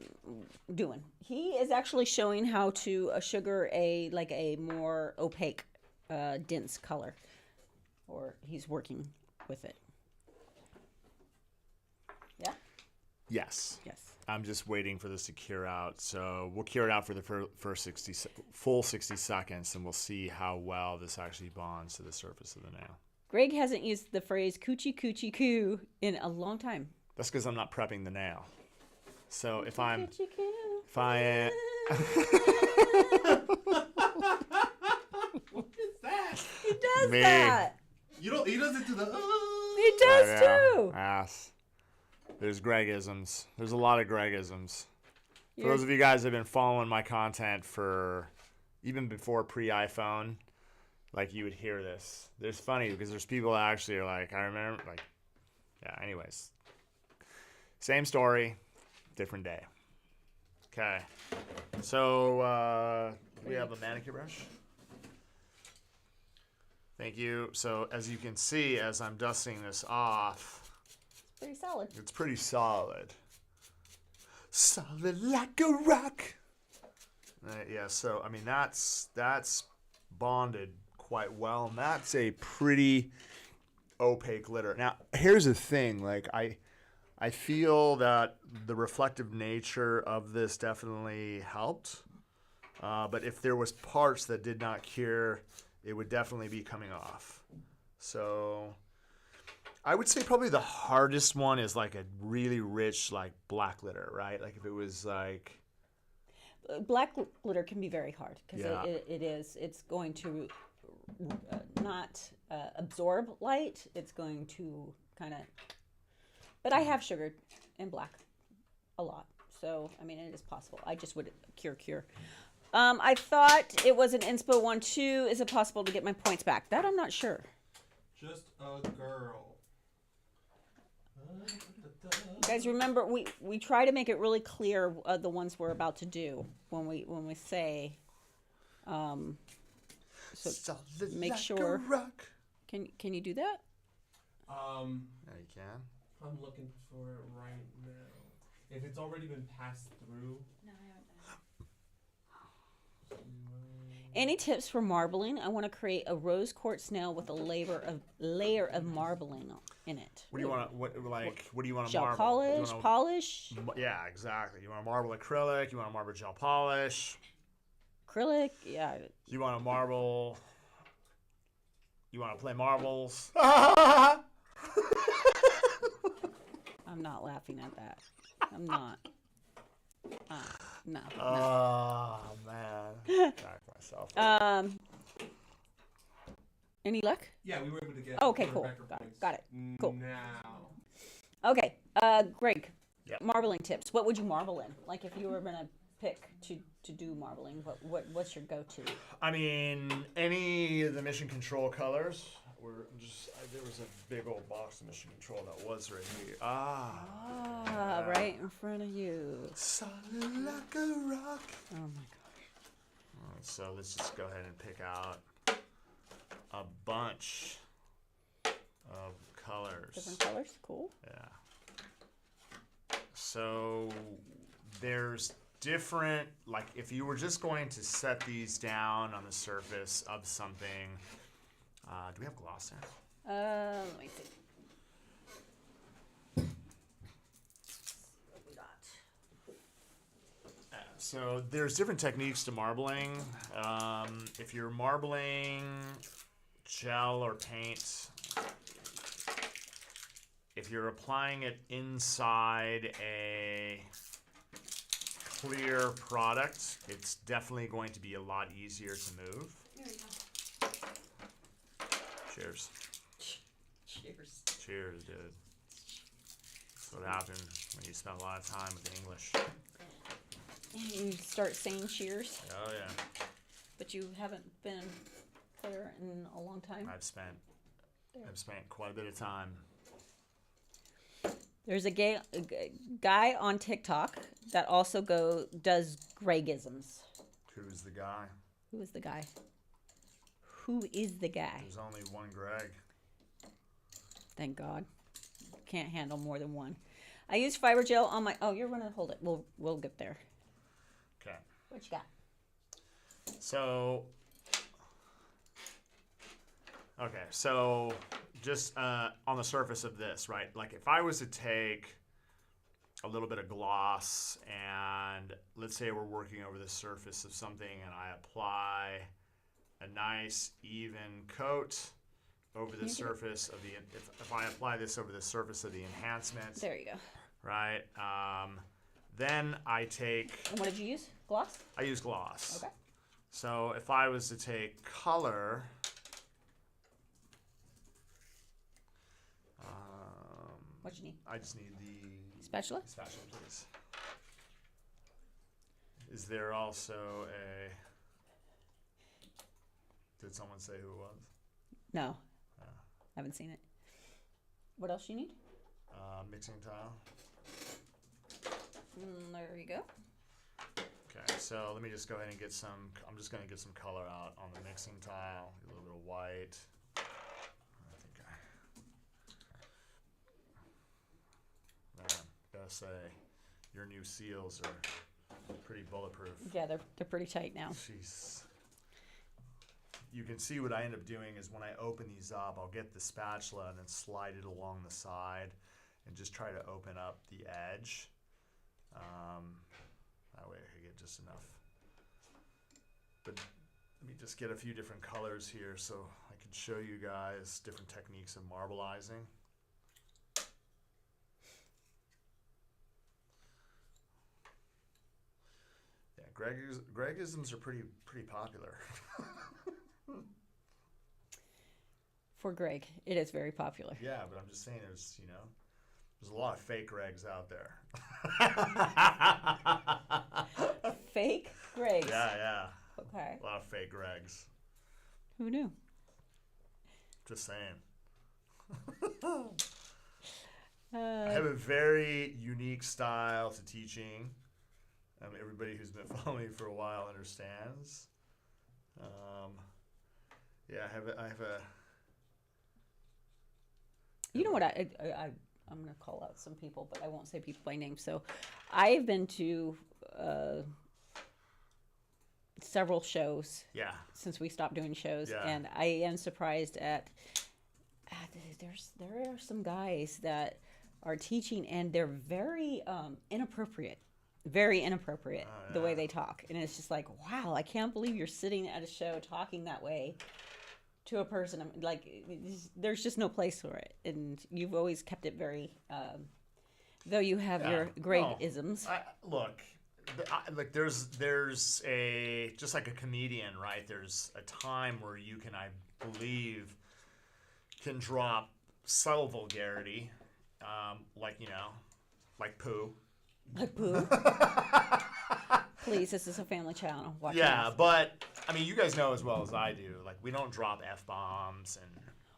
doing? He is actually showing how to sugar a more opaque, dense color, or he's working with it. Yeah. Yes. Yes. I'm just waiting for this to cure out. So we'll cure it out for the first full 60 seconds, and we'll see how well this actually bonds to the surface of the nail. Greg hasn't used the phrase coochie coochie coo in a long time. That's because I'm not prepping the nail. So if I What is that? He does Me. that. He doesn't do the. He does too. Yes. There's Gregisms. There's a lot of Gregisms. For You're- those of you guys that have been following my content for even before pre-iPhone, like, you would hear this. There's funny because there's people that actually are like, I remember, like, yeah, anyways. Same story, different day. Okay. So, do we have a manicure brush? Thank you. So, as you can see, as I'm dusting this off, Pretty solid. it's pretty solid. Solid like a rock. Yeah, so, I mean, that's bonded quite well, and that's a pretty opaque glitter. Now, here's the thing. Like, I feel that the reflective nature of this definitely helped. But if there was parts that did not cure, it would definitely be coming off. So I would say probably the hardest one is like a really rich, like, black glitter, right? Like, if it was like... Black glitter can be very hard because Yeah. it's going to not absorb light. It's going to kind of... But I have sugared in black a lot. So, I mean, it is possible. I just would cure. I thought it was an inspo 1-2. Is it possible to get my points back? That I'm not sure. Just a girl. You guys remember, we try to make it really clear the ones we're about to do when we say. So Solid make like sure. a rock. Can you do that? Yeah, you can. I'm looking for it right now. If it's already been passed through. No, I haven't. Any tips for marbling? I want to create a rose quartz nail with a layer of marbling in it. What do you want to what do you want to Gel marble? polish, polish, Yeah, exactly. You want to marble acrylic, you want to marble gel polish. acrylic. Yeah. You want to marble. You want to play marbles. I'm not laughing at that. I'm not. No. Oh man. Back myself. Any luck? Yeah, we were able to get. Okay, cool. Rebecca Got it. Cool. Now. Okay. Greg. Yep. Marbling tips. What would you marble in? Like, if you were gonna pick to do marbling, what's your go-to? I mean, any of the mission control colors. There was a big old box of mission control that was right here. Yeah. Right in front of you. Solid like a rock. Oh my gosh. So let's just go ahead and pick out a bunch of colors. Different colors. Cool. Yeah. So there's different, like, if you were just going to set these down on the surface of something, do we have gloss there? Let me see. What we got? So there's different techniques to marbling. If you're marbling gel or paint, if you're applying it inside a clear product, it's definitely going to be a lot easier to move. There you go. Cheers. Cheers. Cheers, dude. That's what happens when you spend a lot of time with English. You start saying cheers, Oh yeah. but you haven't been clear in a long time. I've spent quite a bit of time. There's a guy on TikTok that also does Gregisms. Who's the guy? Who is the guy? Who is the guy? There's only one Greg. Thank God. Can't handle more than one. I use fiber gel on my. Oh, you're gonna hold it. We'll get there. Okay. What you got? So. Okay, so just on the surface of this, right? Like if I was to take a little bit of gloss and let's say we're working over the surface of something and I apply a nice even coat over the surface of the, if I apply this over the surface of the enhancement. There you go. Right? Then I take. And what did you use? Gloss? I use gloss. Okay. So if I was to take color. What you need? I just need the spatula. Spatula, please. Is there also a? Did someone say who it was? No. Haven't seen it. What else you need? Mixing tile. There you go. Okay, so let me just go ahead and get some. I'm just going to get some color out on the mixing tile. A little bit of white. Gotta say, your new seals are pretty bulletproof. Yeah, they're pretty tight now. Jeez. You can see what I end up doing is when I open these up, I'll get the spatula and then slide it along the side and just try to open up the edge. That way I can get just enough. But let me just get a few different colors here so I can show you guys different techniques of marbleizing. Gregisms are pretty popular. For Greg, it is very popular. Yeah, but I'm just saying there's a lot of fake Gregs out there. Fake Gregs? Yeah. Okay. A lot of fake Gregs. Who knew? Just saying. I have a very unique style to teaching. Everybody who's been following me for a while understands. Yeah, I have a. You know what? I'm going to call out some people, but I won't say people by name. So, I've been to several shows. Yeah. Since we stopped doing shows, yeah. And I am surprised at. There are some guys that are teaching, and they're very inappropriate. Very inappropriate the way they talk, and it's just like, wow, I can't believe you're sitting at a show talking that way to a person. Like, there's just no place for it, and you've always kept it very. Though you have your Greg-isms. Look, there's a just like a comedian, right? There's a time where you can, I believe, can drop subtle vulgarity, like poo. Like poo. Please, this is a family channel. Watch but I mean, you guys know as well as I do. Like, we don't drop F-bombs and.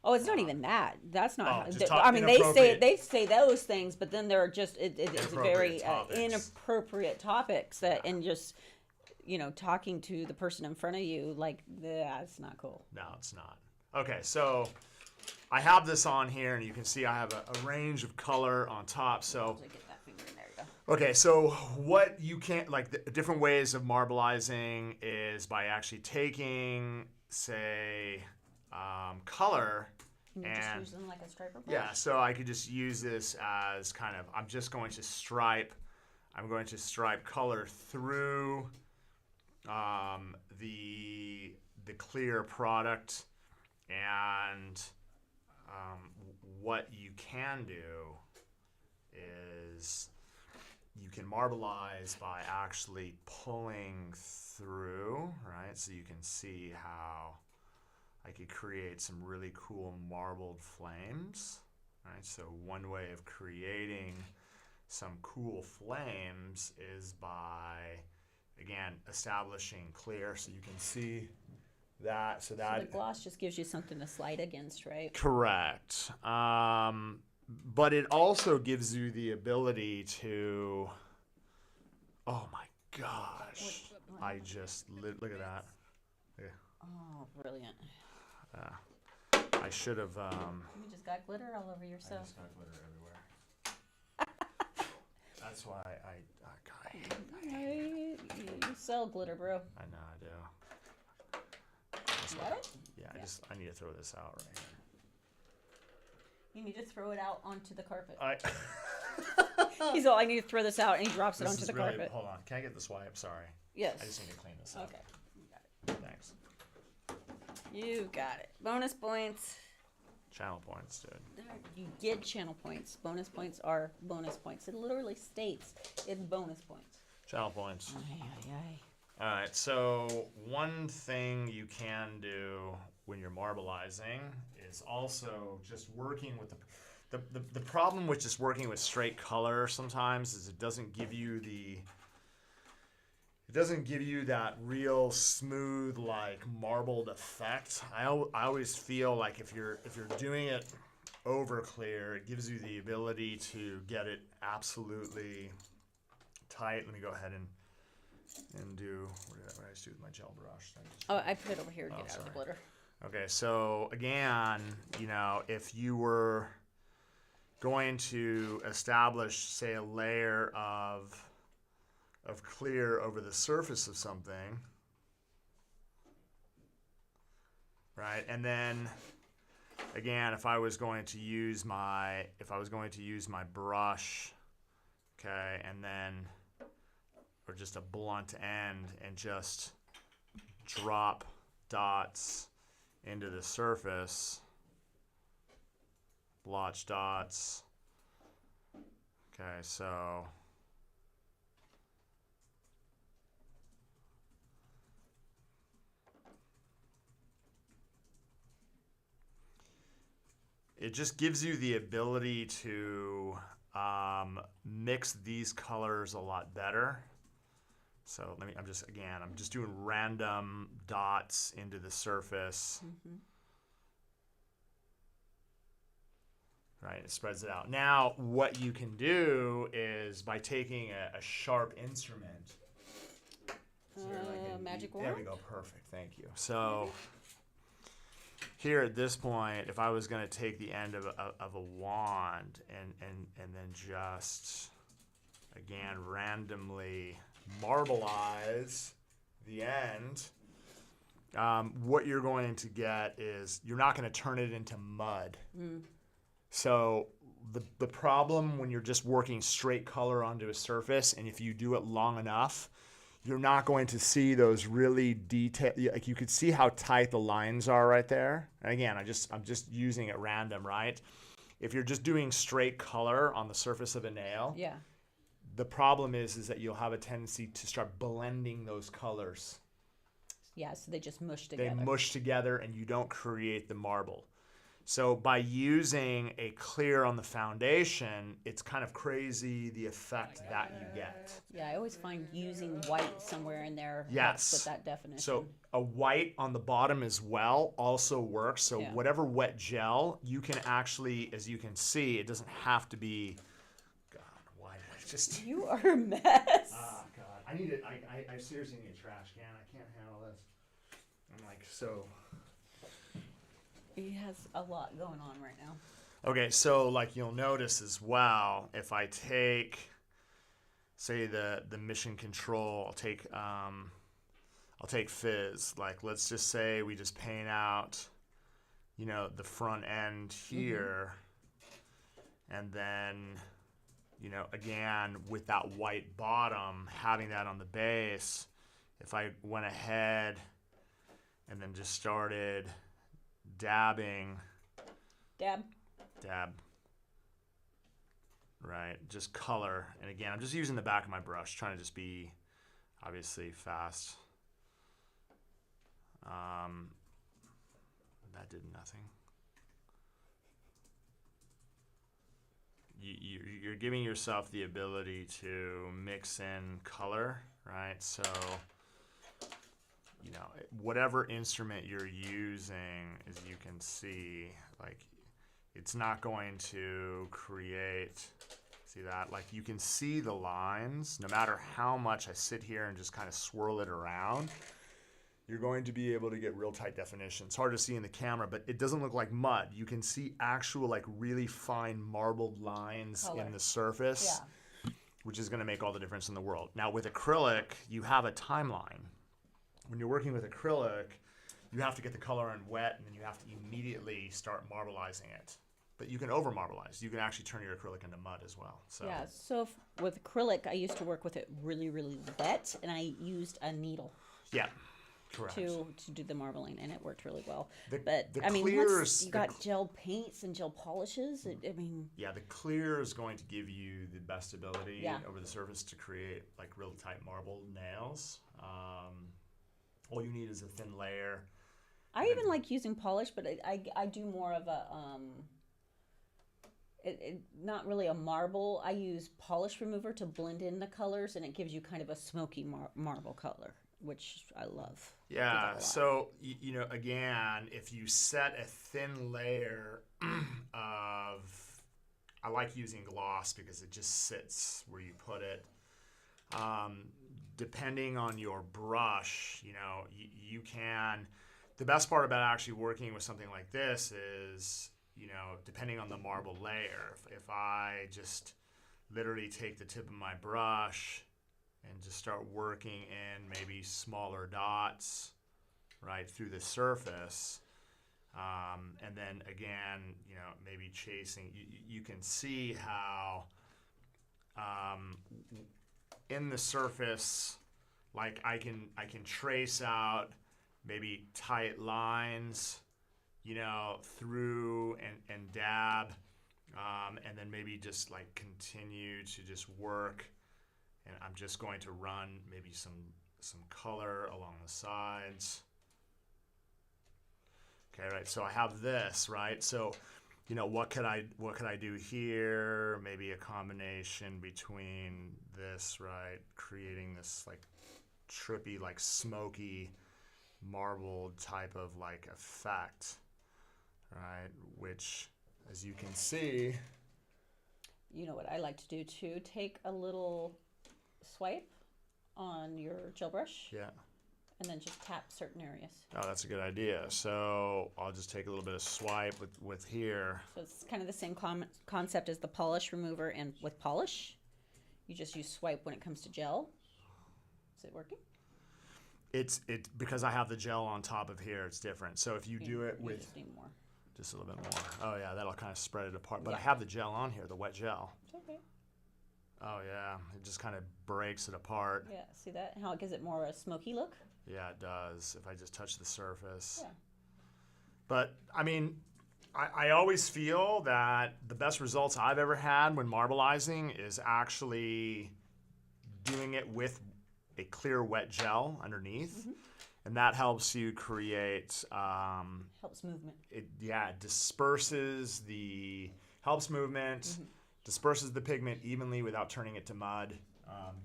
Oh, it's not even that. That's not. I mean, they say those things, but then they're just it's very inappropriate topics that, and just talking to the person in front of you, like, that's not cool. No, it's not. Okay, so I have this on here, and you can see I have a range of color on top. So. Okay, so what you can't, like, the different ways of marbleizing is by actually taking, say, color Can you just use them like a striper brush? Yeah, so I could just use this as kind of, I'm going to stripe color through the clear product, and what you can do is you can marbleize by actually pulling through, right? So you can see how I could create some really cool marbled flames, right? So one way of creating some cool flames is by, again, establishing clear, so you can see that. So the gloss just gives you something to slide against, right? Correct. But it also gives you the ability to, oh my gosh, I just, look at that. Yeah. Oh, brilliant. I should have, You just got glitter all over I yourself. just got glitter everywhere. That's why I hate You sell glitter, bro. I know I do. What? Yeah, I need to throw this out right here. You need to throw it out onto the carpet. I He's all, I need to throw this out, and he drops it This onto is the really, carpet. hold on, can I get this wipe? Sorry. Yes. I just need to clean this up. Okay. You got it. Thanks. You got it. Bonus points. Channel points, dude. You get channel points. Bonus points are bonus points. It literally states it's bonus points. Channel points. Ay, ay, ay. All right, so one thing you can do when you're marbleizing is also just working with the problem with just working with straight color sometimes is it doesn't give you that real smooth, like marbled effect. I always feel like if you're doing it over clear, it gives you the ability to get it absolutely tight. Let me go ahead and do what did I just do with my gel brush? Oh, I put it over here to get out of the glitter. Okay, so again, if you were going to establish, say, a layer of clear over the surface of something, right? And then again, if I was going to use my brush, okay, and then or just a blunt end and just drop dots into the surface, blotch dots. Okay, so it just gives you the ability to mix these colors a lot better. So I'm just doing random dots into the surface. Mm-hmm. Right, it spreads it out. Now, what you can do is by taking a sharp instrument. Magic wand? There we go, perfect, thank you. So here at this point, if I was going to take the end of a wand and then just, again, randomly marbleize the end, what you're going to get is you're not going to turn it into mud. Mm. So the problem when you're just working straight color onto a surface, and if you do it long enough, you're not going to see those really detailed, like you could see how tight the lines are right there. And again, I'm just using it random, right? If you're just doing straight color on the surface of a nail, yeah, the problem is that you'll have a tendency to start blending those colors. Yeah, so they just mush together. They mush together and you don't create the marble. So by using a clear on the foundation, it's kind of crazy the effect that you get. Yeah, I always find using white somewhere in there Yes. helps with that definition. So a white on the bottom as well also works. So Yeah. whatever wet gel, you can actually, as you can see, it doesn't have to be, God, why did I just... You are a mess. Oh, God. I need it. I seriously need a trash can. I can't handle this. I'm like, so... He has a lot going on right now. Okay, so like you'll notice as well, if I take, say the mission control, I'll take fizz. Like let's just say we just paint out the front end here. And then, again, with that white bottom, having that on the base, if I went ahead and then just started dabbing. Dab. Right, just color. And again, I'm just using the back of my brush, trying to just be obviously fast. That did nothing. You're giving yourself the ability to mix in color, right? So, whatever instrument you're using, as you can see, like, it's not going to create, see that? Like, you can see the lines, no matter how much I sit here and just kind of swirl it around, you're going to be able to get real tight definition. It's hard to see in the camera, but it doesn't look like mud. You can see actual, like, really fine marbled lines in the surface, which is going to make all the difference in the world. Now, with acrylic, you have a timeline. When you're working with acrylic, you have to get the color on wet, and then you have to immediately start marbleizing it. But you can over marbleize. You can actually turn your acrylic into mud as well. So. Yeah, so with acrylic, I used to work with it really, really wet, and I used a needle. Yeah. Correct. To do the marbling, and it worked really well. The Once you got gel paints and gel polishes, yeah, the clear is going to give you the best ability over the surface to create like real tight marble nails. All you need is a thin layer. I even like using polish, but I do more of a not really a marble. I use polish remover to blend in the colors, and it gives you kind of a smoky marble color, which I love. Yeah, so, again, if you set a thin layer of, I like using gloss because it just sits where you put it. Depending on your brush, you can, the best part about actually working with something like this is, depending on the marble layer, if I just literally take the tip of my brush and just start working in maybe smaller dots, right, through the surface. And then again, maybe chasing, you can see how in the surface, like I can trace out maybe tight lines, through and dab, and then maybe just like continue to just work. And I'm just going to run maybe some color along the sides. Okay, right. So I have this, right? So, what could I do here? Maybe a combination between this, right? Creating this like trippy, like smoky, marbled type of like effect, right? Which, as you can see, you know what I like to do too? Take a little swipe on your gel brush. Yeah. And then just tap certain areas. Oh, that's a good idea. So I'll just take a little bit of swipe with here. So it's kind of the same concept as the polish remover, and with polish, you just use swipe when it comes to gel. Is it working? It's because I have the gel on top of here. It's different. So if you do it with just need more. Just a little bit more. Oh yeah, that'll kind of spread it apart. But I have the gel on here, the wet gel. It's okay. Oh yeah, it just kind of breaks it apart. Yeah, see that? How it gives it more of a smoky look? Yeah, it does. If I just touch the surface. Yeah. But I mean, I always feel that the best results I've ever had when marbleizing is actually doing it with a clear wet gel underneath. Mm-hmm. And that helps you create... helps movement. It disperses helps movement, mm-hmm. disperses the pigment evenly without turning it to mud.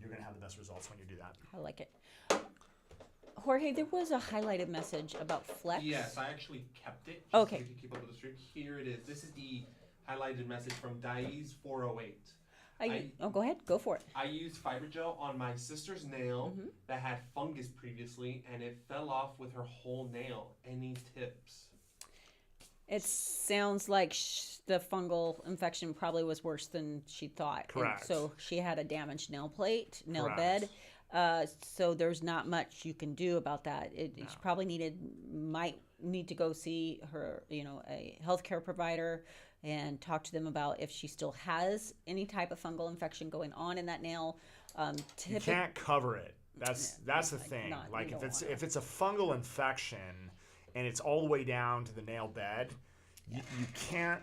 You're going to have the best results when you do that. I like it. Jorge, there was a highlighted message about flex. Yes, I actually kept it. Just Okay. So you can keep up with the stream. Here it is. This is the highlighted message from Dai's 408. Go ahead. Go for it. I used fiber gel on my sister's nail mm-hmm. that had fungus previously, and it fell off with her whole nail. Any tips? It sounds like the fungal infection probably was worse than she thought. Correct. And so she had a damaged nail plate, nail Correct. bed. So there's not much you can do about that. It's probably might need to go see her, a healthcare provider and talk to them about if she still has any type of fungal infection going on in that nail. You can't cover it. That's the thing. Like if it's a fungal infection and it's all the way down to the nail bed, you can't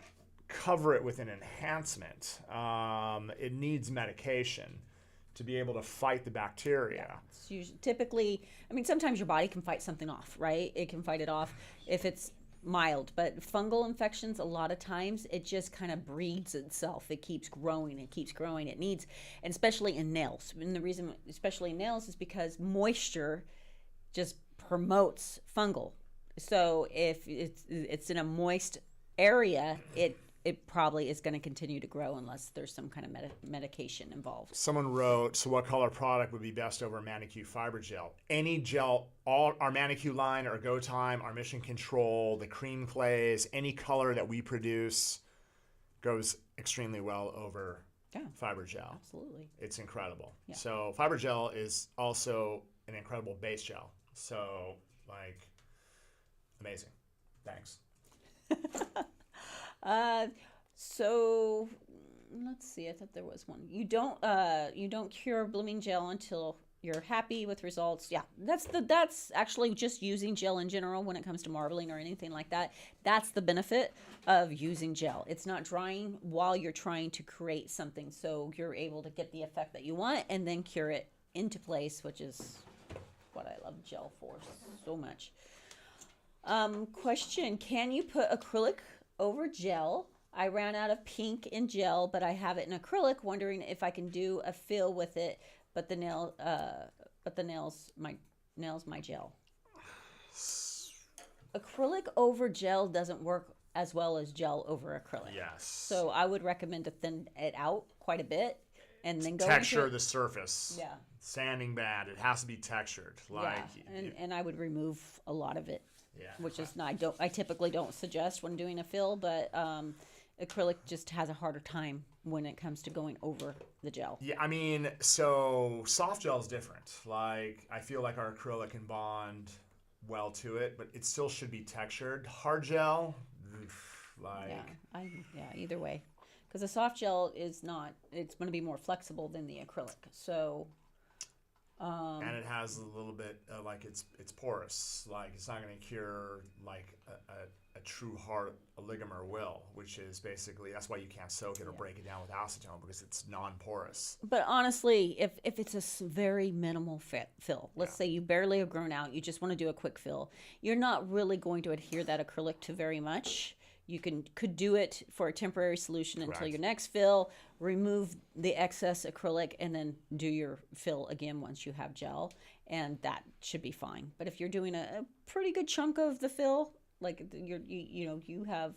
cover it with an enhancement. It needs medication to be able to fight the bacteria. It's usually, typically, sometimes your body can fight something off, right? It can fight it off if it's mild, but fungal infections, a lot of times, it just kind of breeds itself. It keeps growing. It needs, and especially in nails. And the reason, especially in nails, is because moisture just promotes fungal. So if it's in a moist area, it probably is going to continue to grow unless there's some kind of medication involved. Someone wrote, so what color product would be best over Manicure fiber gel? Any gel, all our Manicure line, our Go Time, our Mission Control, the cream clays, any color that we produce goes extremely well over fiber gel. Absolutely. It's incredible. Yeah. So fiber gel is also an incredible base gel. So amazing. Thanks. So let's see. I thought there was one. You don't cure blooming gel until you're happy with results. Yeah, that's actually just using gel in general when it comes to marbling or anything like that. That's the benefit of using gel. It's not drying while you're trying to create something, so you're able to get the effect that you want and then cure it into place, which is what I love gel for so much. Question: can you put acrylic over gel? I ran out of pink in gel, but I have it in acrylic. Wondering if I can do a fill with it, but the nails my gel. Acrylic over gel doesn't work as well as gel over acrylic. Yes. So I would recommend to thin it out quite a bit, and then go texture the surface. Yeah. Sanding bad. It has to be textured. And I would remove a lot of it. Yeah. Which is not. I typically don't suggest when doing a fill, but acrylic just has a harder time when it comes to going over the gel. Yeah, so soft gel is different. Like, I feel like our acrylic can bond well to it, but it still should be textured. Hard gel, either way. Because the soft gel is not, it's going to be more flexible than the acrylic. So... and it has a little bit it's porous. Like, it's not going to cure like a true hard ligament will, which is basically, that's why you can't soak it or break it down with acetone, because it's non-porous. But honestly, if it's a very minimal fill, let's say you barely have grown out, you just want to do a quick fill, you're not really going to adhere that acrylic to very much. You could do it for a temporary solution until your next fill, remove the excess acrylic, and then do your fill again once you have gel, and that should be fine. But if you're doing a pretty good chunk of the fill, like you have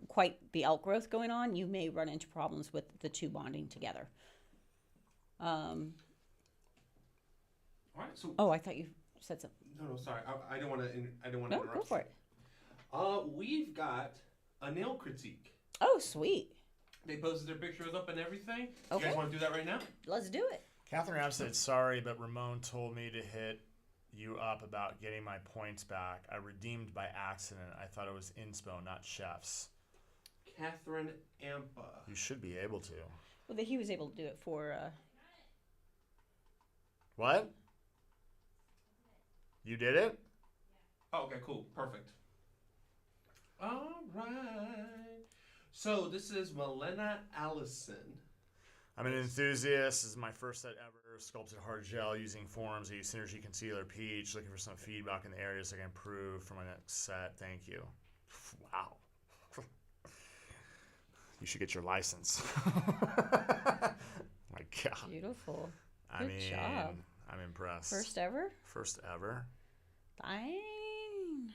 quite the outgrowth going on, you may run into problems with the two bonding together. All right. So. Oh, I thought you said something. No, sorry. I don't want to. I don't want to interrupt. Go for it. We've got a nail critique. Oh, sweet. They posted their pictures up and everything. Okay. You guys want to do that right now? Let's do it. Catherine Rapp said, sorry, but Ramon told me to hit you up about getting my points back. I redeemed by accident. I thought it was inspo, not chefs. Catherine Ampa. You should be able to. Well, he was able to do it for... What? You did it? Oh, okay, cool. Perfect. All right. So this is Milena Allison. I'm an enthusiast. This is my first set ever. Sculpted hard gel using forms. I use Synergy Concealer Peach. Looking for some feedback in the areas I can improve for my next set. Thank you. Wow. You should get your license. My God. Beautiful. Good job. I'm impressed. First ever? First ever. Fine.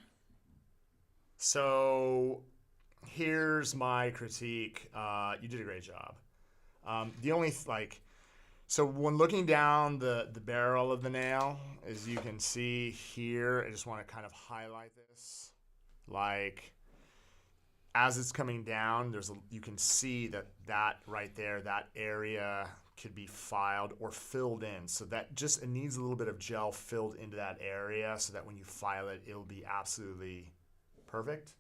So here's my critique. You did a great job. The only so when looking down the barrel of the nail, as you can see here, I just want to kind of highlight this. Like, as it's coming down, you can see that right there, that area could be filed or filled in. So that it needs a little bit of gel filled into that area so that when you file it, it'll be absolutely perfect.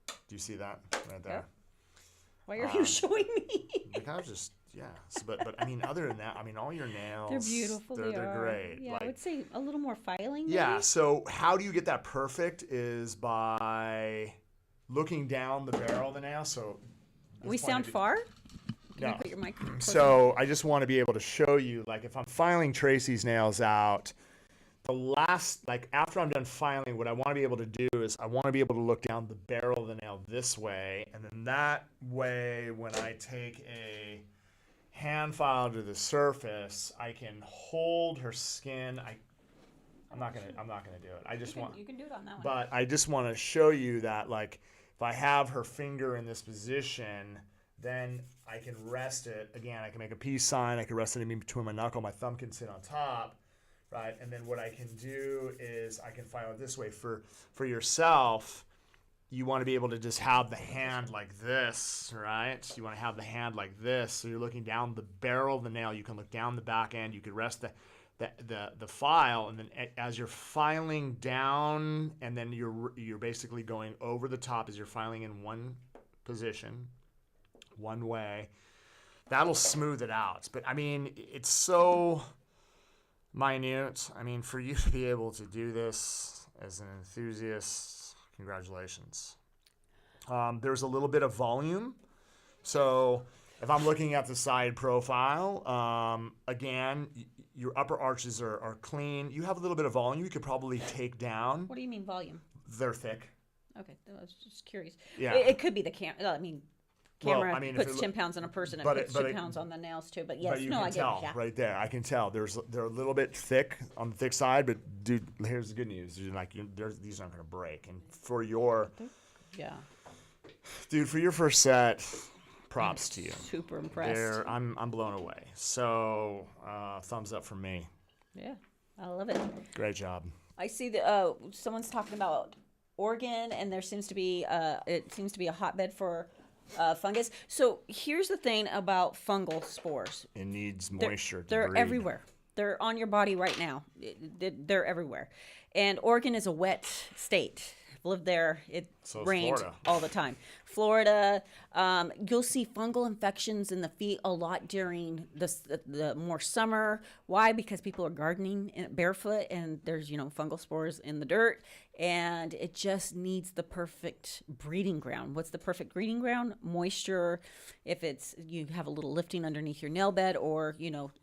Do you see that right there? Yep. Why are you showing me? Because just, yeah. So, but I mean, other than that, I mean, all your nails. They're beautiful. They're great. Yeah, like, I would say a little more filing. yeah. Maybe? So how do you get that perfect is by looking down the barrel of the nail. So We sound far? Can No. you put your mic closer? So I just want to be able to show you, like, if I'm filing Tracy's nails out, after I'm done filing, what I want to be able to do is I want to be able to look down the barrel of the nail this way, and then that way, when I take a hand file to the surface, I can hold her skin. I'm not gonna do it. I just want. You can do it on that one. But I just want to show you that, like, if I have her finger in this position, then I can rest it. Again, I can make a peace sign. I can rest it in between my knuckle. My thumb can sit on top, right? And then what I can do is I can file it this way. For yourself, you want to be able to just have the hand like this, right? You want to have the hand like this. So you're looking down the barrel of the nail. You can look down the back end. You could rest the file, and then as you're filing down, and then you're basically going over the top as you're filing in one position, one way. That'll smooth it out. But I mean, it's so minute. I mean, for you to be able to do this as an enthusiast, congratulations. There's a little bit of volume. So if I'm looking at the side profile, again, your upper arches are clean. You have a little bit of volume you could probably take down. What do you mean volume? They're thick. Okay, I was just curious. Yeah. It could be the camera. Camera puts if 10 pounds on a person and but puts 2 pounds on the nails too. But yes, but you no, can I get tell it. Yeah. right there. I can tell. They're a little bit thick on the thick side, but dude, here's the good news. These aren't going to break. And for your first set, props to you. Super impressed. I'm blown away. So thumbs up from me. Yeah, I love it. Great job. I see someone's talking about Oregon, and there seems to be a hotbed for fungus. So here's the thing about fungal spores. It needs moisture. They're everywhere. They're on your body right now. They're everywhere. And Oregon is a wet state. I've lived there. It rained all the time. Florida, you'll see fungal infections in the feet a lot during the more summer. Why? Because people are gardening barefoot, and there's fungal spores in the dirt, and it just needs the perfect breeding ground. What's the perfect breeding ground? Moisture. If you have a little lifting underneath your nail bed, or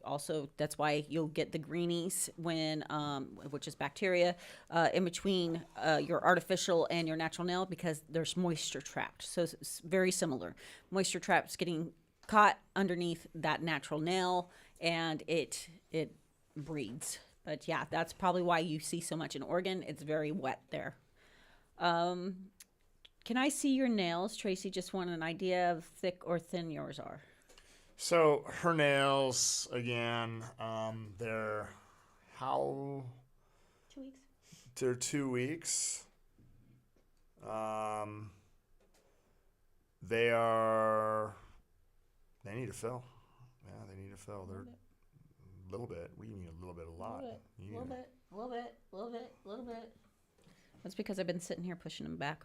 also that's why you'll get the greenies which is bacteria, in between your artificial and your natural nail, because there's moisture trapped. So it's very similar. Moisture traps getting caught underneath that natural nail, and it breeds. But yeah, that's probably why you see so much in Oregon. It's very wet there. Can I see your nails, Tracy? Just want an idea of thick or thin yours are. So her nails, again, they're how? 2 weeks. They're 2 weeks. They need to fill. Yeah, they need to fill. They're a little bit. We need a little bit, a lot. A little bit. That's because I've been sitting here pushing them back.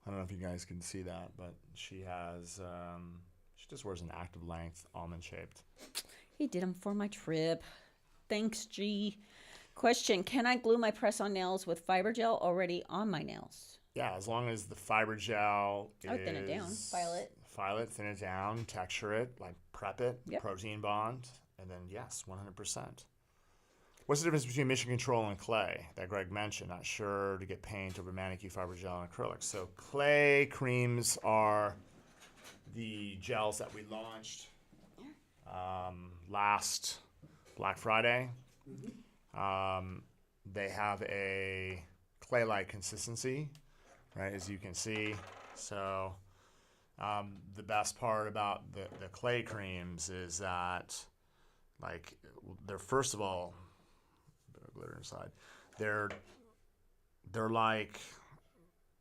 I don't know if you guys can see that, but she has, she just wears an active length, almond shaped. He did them for my trip. Thanks, G. Question, can I glue my press-on nails with fiber gel already on my nails? Yeah, as long as the fiber gel thin it down, file it, thin it down, texture it, like prep it, yep. Protein bond, and then yes, 100%. What's the difference between mission control and clay that Greg mentioned? Not sure to get paint over manicure, fiber gel, and acrylic. So clay creams are the gels that we launched last Black Friday. Mm-hmm. They have a clay-like consistency, right, as you can see. So the best part about the clay creams is that, like, they're, first of all, a bit of glitter inside. They're like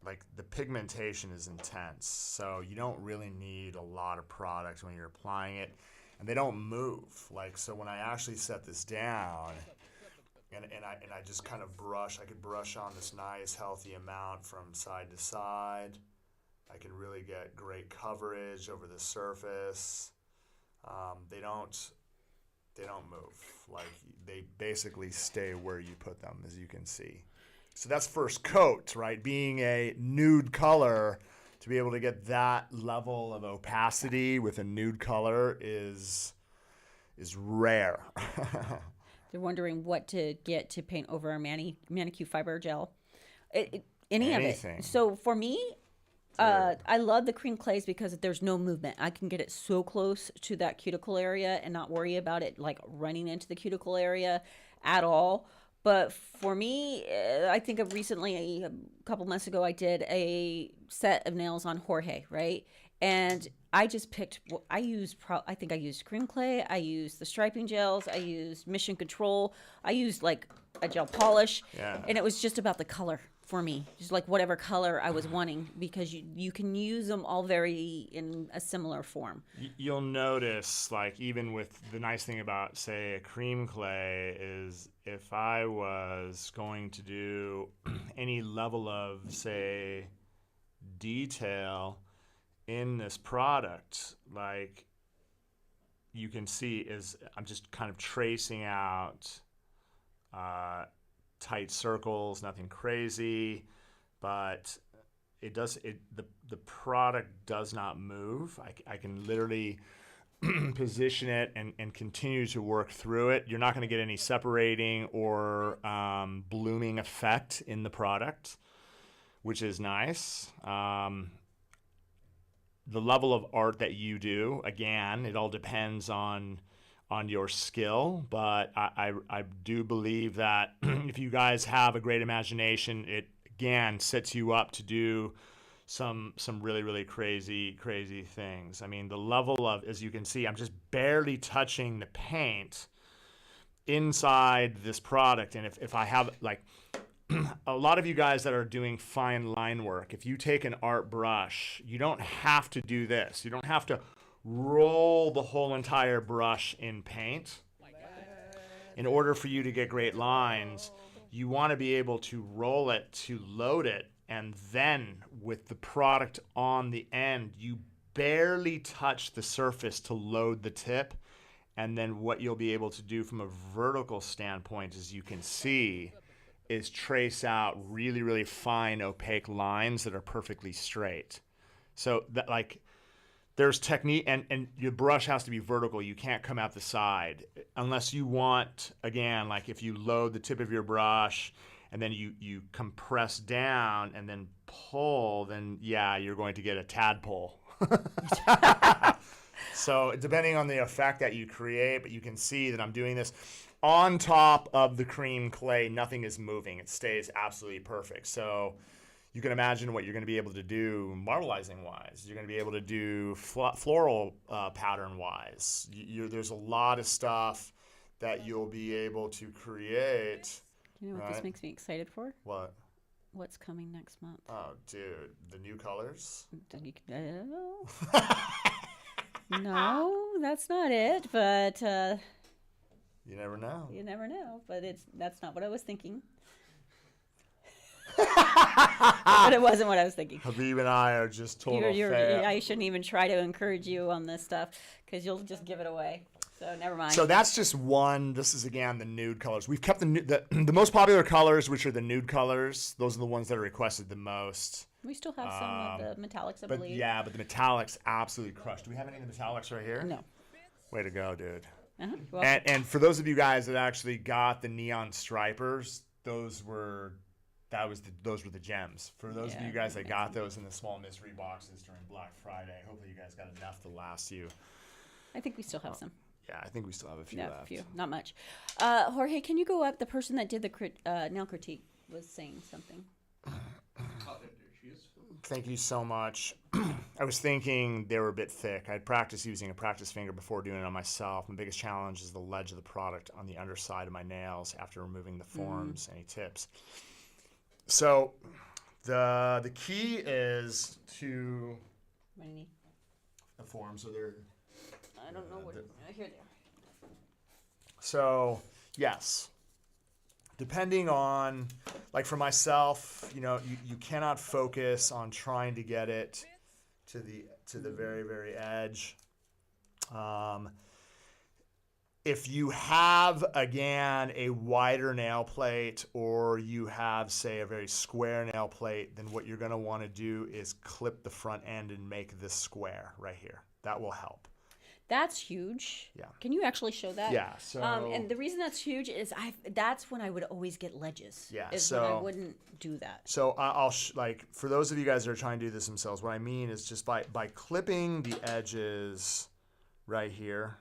like the pigmentation is intense, so you don't really need a lot of product when you're applying it, and they don't move. Like, so when I actually set this down, and I just kind of brush, I could brush on this nice healthy amount from side to side. I can really get great coverage over the surface. They don't move. Like, they basically stay where you put them, as you can see. So that's first coat, right? Being a nude color, to be able to get that level of opacity with a nude color is rare. They're wondering what to get to paint over our manicure fiber gel. Any Anything. of it. So for me, I love the cream clays because there's no movement. I can get it so close to that cuticle area and not worry about it like running into the cuticle area at all. But for me, I think of recently, a couple months ago, I did a set of nails on Jorge, right? And I just picked, I used cream clay, I used the striping gels, I used Mission Control, I used like a gel polish, and it was just about the color for me, just like whatever color I was wanting, because you can use them all very in a similar form. You'll notice, like, even with the nice thing about, say, a cream clay is if I was going to do any level of, say, detail in this product, like you can see is I'm just kind of tracing out tight circles, nothing crazy, but the product does not move. I can literally position it and continue to work through it. You're not going to get any separating or blooming effect in the product, which is nice. The level of art that you do, again, it all depends on your skill, but I do believe that if you guys have a great imagination, it again sets you up to do some really, really crazy things. I mean, the level of, as you can see, I'm just barely touching the paint inside this product. And if I have, like, a lot of you guys that are doing fine line work, if you take an art brush, you don't have to do this. You don't have to roll the whole entire brush in paint. In order for you to get great lines, you want to be able to roll it to load it, and then with the product on the end, you barely touch the surface to load the tip. And then what you'll be able to do from a vertical standpoint, as you can see, is trace out really, really fine opaque lines that are perfectly straight. So that, like, there's technique, and your brush has to be vertical. You can't come out the side unless you want, again, like if you load the tip of your brush and then you compress down and then pull, then yeah, you're going to get a tadpole. So depending on the effect that you create, but you can see that I'm doing this on top of the cream clay. Nothing is moving. It stays absolutely perfect. So you can imagine what you're going to be able to do marbleizing wise. You're going to be able to do floral pattern wise. There's a lot of stuff that you'll be able to create. You know what this makes me excited for? What? What's coming next month? Oh, dude, the new colors? No, that's not it, but you never know. You never know, but that's not what I was thinking. But it wasn't what I was thinking. Habib and I are just total I shouldn't even try to encourage you on this stuff because you'll just give it away. So never mind. So that's just one. This is, again, the nude colors. We've kept the most popular colors, which are the nude colors. Those are the ones that are requested the most. We still have some of the metallics, I believe. Yeah, but the metallics absolutely crushed. Do we have any of the metallics right here? No. Way to go, dude. Uh-huh. Well, and for those of you guys that actually got the neon stripers, those were the gems. For those of you guys that got those in the small mystery boxes during Black Friday, hopefully you guys got enough to last you. I think we still have some. Yeah, I think we still have a few left. A few, not much. Jorge, can you go up? The person that did the nail critique was saying something. Thank you so much. I was thinking they were a bit thick. I'd practiced using a practice finger before doing it on myself. My biggest challenge is the ledge of the product on the underside of my nails after removing the forms, any tips. So The key is to What do you need? the forms. So they're I don't know what. Here they are. so yes. Depending on, like for myself, you cannot focus on trying to get it to the very, very edge. If you have, again, a wider nail plate, or you have, say, a very square nail plate, then what you're going to want to do is clip the front end and make this square right here. That will help. That's huge. Yeah. Can you actually show that? Yeah. So. And the reason that's huge is that's when I would always get ledges. Yeah. Is So when I wouldn't do that. So I'll like for those of you guys that are trying to do this themselves, what I mean is just by clipping the edges right here.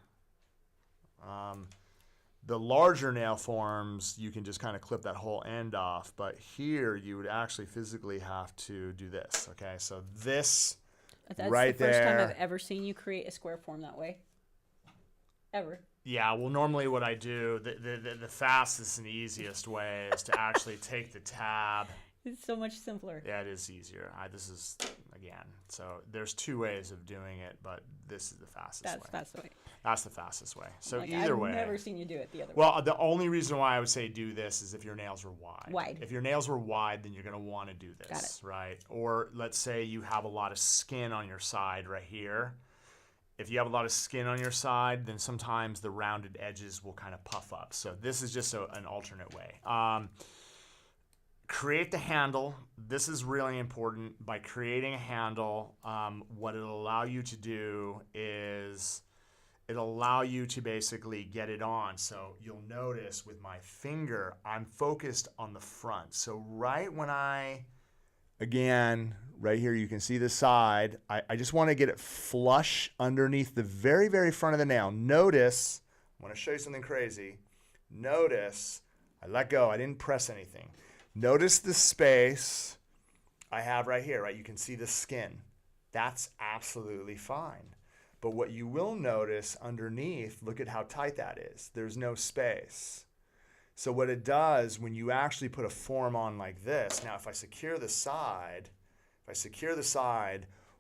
The larger nail forms, you can just kind of clip that whole end off, but here you would actually physically have to do this. Okay, so this That's right the first there. time I've ever seen you create a square form that way. Ever. Yeah, well, normally what I do, the fastest and easiest way is to actually take the tab. It's so much simpler. Yeah, it is easier. This is, again, so there's two ways of doing it, but this is the fastest way. That's the way. That's the fastest way. So Like, either I've way. never seen you do it the other way. Well, the only reason why I would say do this is if your nails are wide. Wide. If your nails were wide, then you're going to want to do this. Got it. Right? Or let's say you have a lot of skin on your side right here. If you have a lot of skin on your side, then sometimes the rounded edges will kind of puff up. So this is just an alternate way. Create the handle. This is really important. By creating a handle, what it'll allow you to do is it'll allow you to basically get it on. So you'll notice with my finger, I'm focused on the front. So right when again, right here, you can see the side. I just want to get it flush underneath the very, very front of the nail. Notice, I want to show you something crazy. Notice, I let go. I didn't press anything. Notice the space I have right here, right? You can see the skin. That's absolutely fine. But what you will notice underneath, look at how tight that is. There's no space. So what it does when you actually put a form on like this, now if I secure the side,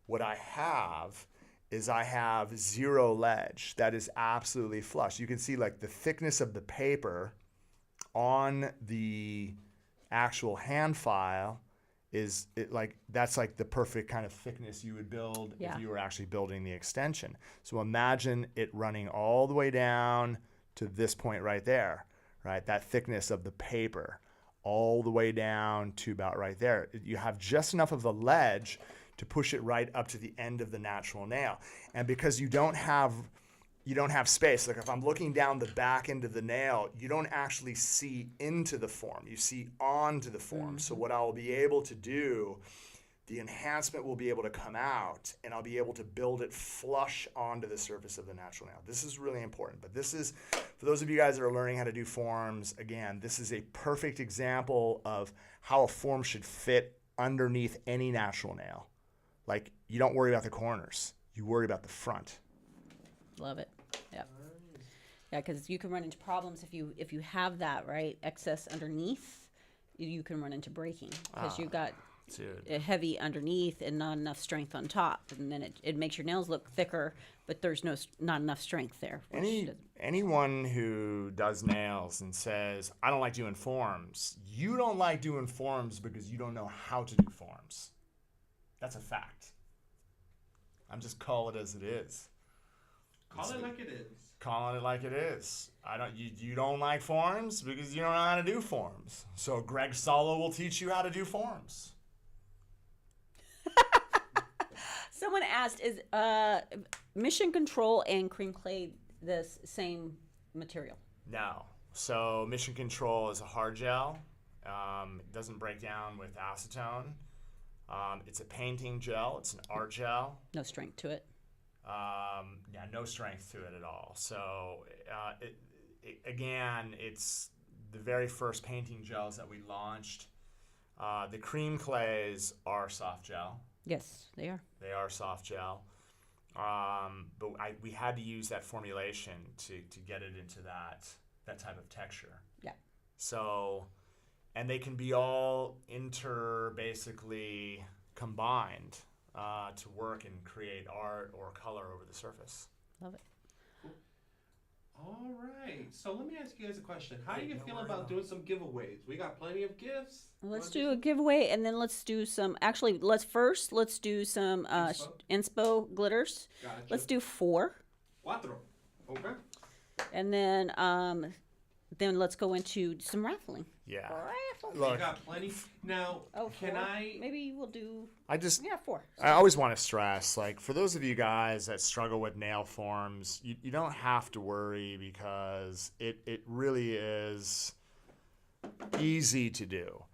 what I have is I have zero ledge. That is absolutely flush. You can see like the thickness of the paper on the actual hand file that's like the perfect kind of thickness you would build if you were actually building the extension. So imagine it running all the way down to this point right there, right? That thickness of the paper all the way down to about right there. You have just enough of a ledge to push it right up to the end of the natural nail. And because you don't have space, like if I'm looking down the back end of the nail, you don't actually see into the form, you see onto the form. Mm-hmm. So what I'll be able to do, the enhancement will be able to come out and I'll be able to build it flush onto the surface of the natural nail. This is really important, but this is, for those of you guys that are learning how to do forms, again, this is a perfect example of how a form should fit underneath any natural nail. Like, you don't worry about the corners, you worry about the front. Love it. Yeah. Yeah, because you can run into problems if you have that, right, excess underneath, you can run into breaking because you've got a heavy underneath and not enough strength on top, and then it makes your nails look thicker, but there's not enough strength there. Anyone who does nails and says, I don't like doing forms, you don't like doing forms because you don't know how to do forms. That's a fact. I'm just calling it as it is. Call it like it is. Calling it like it is. You don't like forms because you don't know how to do forms. So Greg Salo will teach you how to do forms. Someone asked, is Mission Control and cream clay the same material? No. So Mission Control is a hard gel. It doesn't break down with acetone. It's a painting gel. It's an art gel. No strength to it. Yeah, no strength to it at all. So again, it's the very first painting gels that we launched. The cream clays are soft gel. Yes, they are. They are soft gel. But we had to use that formulation to get it into that type of texture. Yeah. So and they can be all basically combined to work and create art or color over the surface. Love it. All right. So let me ask you guys a question. How do you feel about doing some giveaways? We got plenty of gifts. Let's do a giveaway, and then let's do some. Actually, let's do some inspo glitters. Gotcha. Let's do 4. Cuatro. Okay. And then let's go into some raffling. Yeah. We Look, got plenty. Now, can 4? I? Maybe we'll do. 4. I always want to stress, like, for those of you guys that struggle with nail forms, you don't have to worry because it really is easy to do.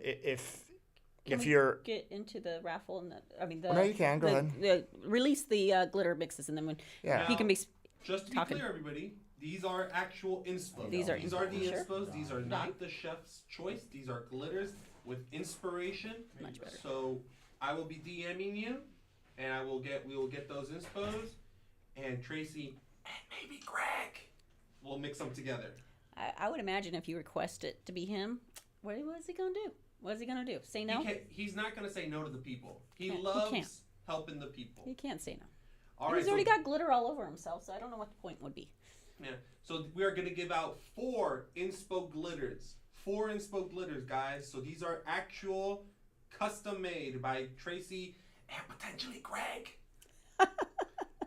If you're get into the raffle and no, you can go ahead. Release the glitter mixes and then when Yeah. he can be Just to be talking. clear, everybody, these are actual inspo. These are the inspo, inspos. These are not the chef's choice. These are glitters with inspiration. Much better. So I will be DMing you, and we will get those inspos, and Tracy and maybe Greg will mix them together. I would imagine if you request it to be him, what is he gonna do? What is he gonna do? Say no? He's not gonna say no to the people. He Can't. loves helping the people. He can't say no. All And right, he's already got glitter all over himself, so I don't know what the point would be. Yeah. So we are going to give out 4 inspo glitters. 4 inspo glitters, guys. So these are actual custom made by Tracy and potentially Greg.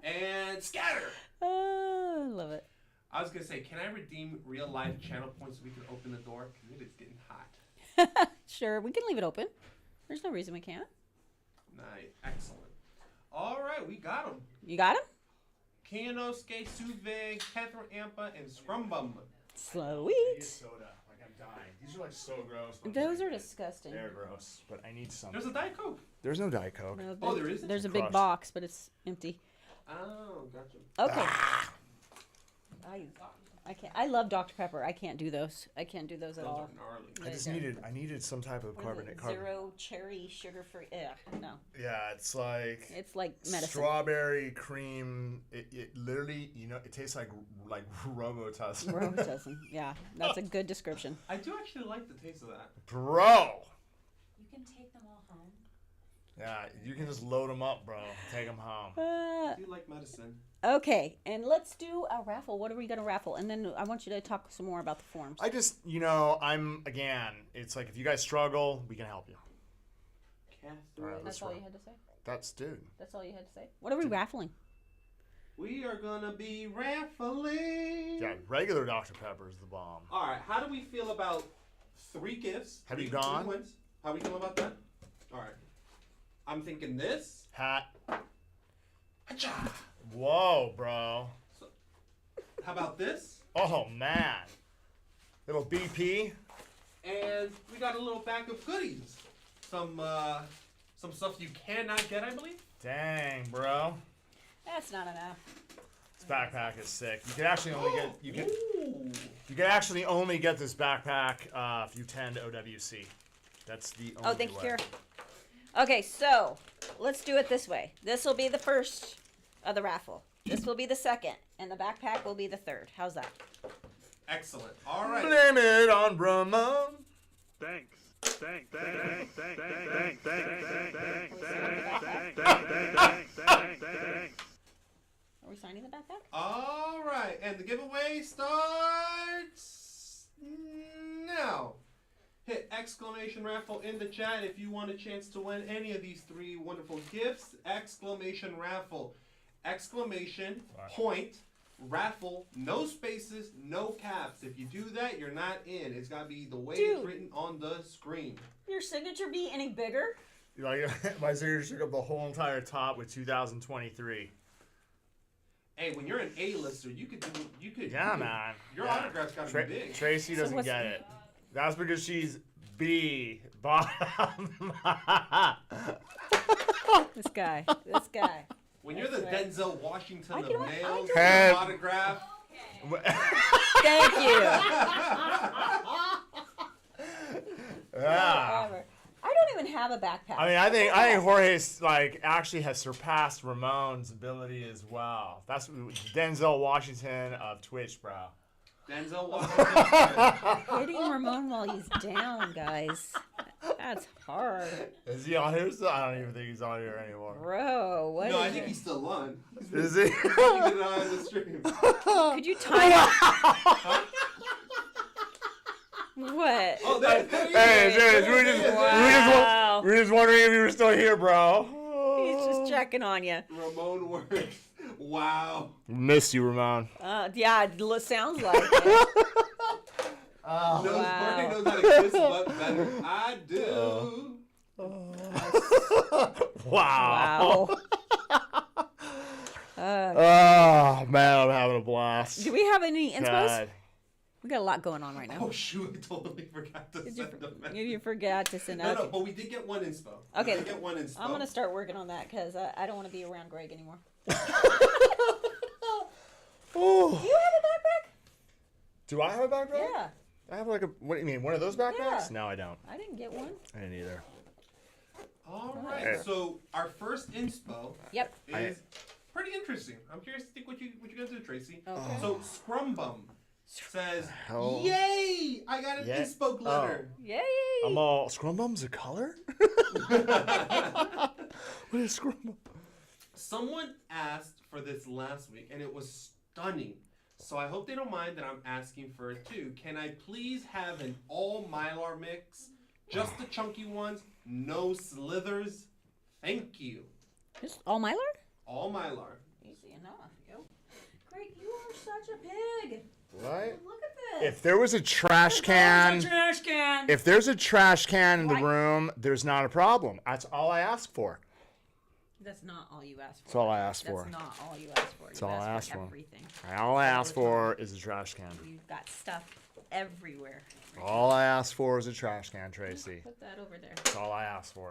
And Scatter. Oh, I love it. I was going to say, can I redeem real life channel points so we can open the door? Because it is getting hot. Sure, we can leave it open. There's no reason we can't. Nice. Excellent. All right, we got them. You got him? Kianosuke, Suveg, Catherine Ampa, and Scrumbum. Sweet. Soda, like I'm dying. These are like so gross. Those are disgusting. They're gross, but I need some. There's a Diet Coke. There's no Diet Coke. No, there isn't? There's a big Crushed. box, but it's empty. Oh, gotcha. Okay. I can't. I love Dr. Pepper. I can't do those. I can't do those at Those all. are gnarly. I needed some type of What is it? carbonate. Zero cherry sugar free. Yeah, no. Yeah, it's like medicine. strawberry cream. It literally, it tastes like Robitussin. Robitussin. Yeah, that's a good description. I do actually like the taste of that. Bro. You can take them all home. Yeah, you can just load them up, bro. Take them home. I do like medicine. Okay, and let's do a raffle. What are we going to raffle? And then I want you to talk some more about the forms. I just, it's like if you guys struggle, we can help you. All right, That's all you had to say? Dude. That's all you had to say? What are we raffling? We are going to be raffling. Yeah, regular Dr. Pepper is the bomb. All right, how do we feel about 3 gifts? Have you 3 gone? Wins? How we feel about that? All right. I'm thinking this. Hat. Achha. Whoa, bro. So, how about this? Oh, man. Little BP. And we got a little bag of goodies. Some stuff you cannot get, I believe. Dang, bro. That's not enough. This backpack is sick. You can actually only get Ooh. you can actually only get this backpack if you attend OWC. That's the only Thank you, way. Kira. Okay, so let's do it this way. This will be the first of the raffle. This will be the second, and the backpack will be the third. How's that? Excellent. All right. Blame it on Brahma. Thanks. Are we signing the backpack? All right, and the giveaway starts now. Hit exclamation raffle in the chat if you want a chance to win any of these 3 wonderful gifts. Exclamation raffle. Exclamation point raffle. No spaces, no caps. If you do that, you're not in. It's got to be the way it's written on the screen. Your signature be any bigger? Like my signature took up the whole entire top with 2023. Hey, when you're an A-lister, you could. Yeah, man. Your Yeah. autograph's got to be big. Tracy doesn't get it. That's because she's B bottom. This guy. When you're the Denzel Washington of I nails, Hey. autograph. Thank you. Yeah. Whatever. I don't even have a backpack. I mean, I think Jorge's actually has surpassed Ramon's ability as well. That's Denzel Washington of Twitch, bro. Denzel Washington. Hitting Ramon while he's down, guys. That's hard. Is he on here? I don't even think he's on here anymore. Bro, what No, is I think it? he's still on. Is he? He's been on the stream. Could you time it? What? Oh, there he Hey, is. dude, Wow. we're just wondering if you were still here, bro. He's just checking on you. Ramon works. Wow. Missed you, Ramon. Yeah, it sounds like it. Knows, wow. Jorge knows how to kiss butt better. I do. Wow. Wow. Oh man, I'm having a blast. Do we have any inspos? God. We got a lot going on right now. Oh shoot! I totally forgot to Did send the message. you forgot to send No, out? no, but we did get one inspo. Okay. We did get one inspo. I'm gonna start working on that because I don't want to be around Greg anymore. Oh. Do you have a backpack? Do I have a backpack? Yeah. I have like a. What do you mean? One of those backpacks? Yeah. No, I don't. I didn't get one. I didn't either. All right. Hey. So our first inspo Yep. is pretty interesting. I'm curious to think what you gonna do, Tracy. Okay. So Scrum Bum says, Hell. "Yay! I got an Yeah. inspo glitter." Yay! I'm all. Scrum Bum's a color? What is Scrum Bum? Someone asked for this last week, and it was stunning. So I hope they don't mind that I'm asking for it too. Can I please have an all Mylar mix? Just the chunky ones, no slithers. Thank you. Just all Mylar? All Mylar. Easy enough. Yo. Greg, you are such a pig. Right? Look at this. If there was a trash can, Trash can. if there's a trash can in the Right. room, there's not a problem. That's all I ask for. That's not all you asked for. That's all I asked for. That's not all you asked for. That's You all I asked asked for for. everything. All I asked for is a trash can. You've got stuff everywhere. All I asked for is a trash can, Tracy. Put that over there. That's all I asked for.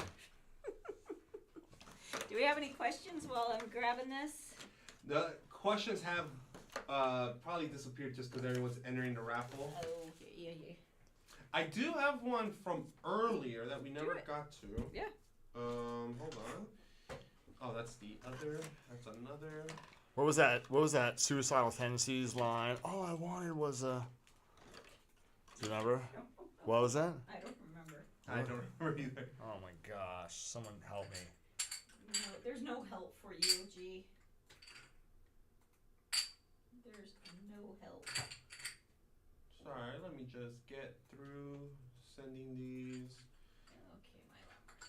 Do we have any questions while I'm grabbing this? The questions have probably disappeared just because everyone's entering the raffle. Oh, yeah. I do have one from earlier that we never it. got to. Yeah. Hold on. Oh, that's the other. That's another. What was that? What was that? Suicidal Tendencies line. All I wanted was a. Do you remember? What was that? I don't remember. I don't remember either. Oh my gosh! Someone help me. No, there's no help for you, G. There's no help. Sorry, let me just get through sending these.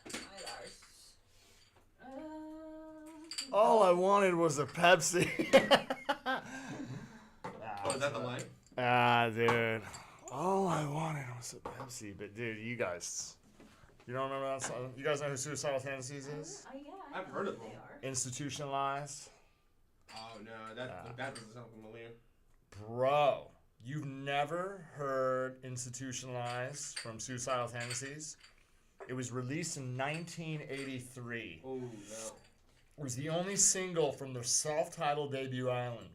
Okay, my Lars. All I wanted was a Pepsi. Oh, is that the line? Dude. All I wanted was a Pepsi. But dude, you guys don't remember that song? You guys know who Suicidal Tendencies is? Yeah, I've heard of them. Institutionalized. Oh no, that doesn't sound familiar. Bro, you've never heard Institutionalized from Suicidal Tendencies? It was released in 1983. Oh no. It was the only single from their self-titled debut island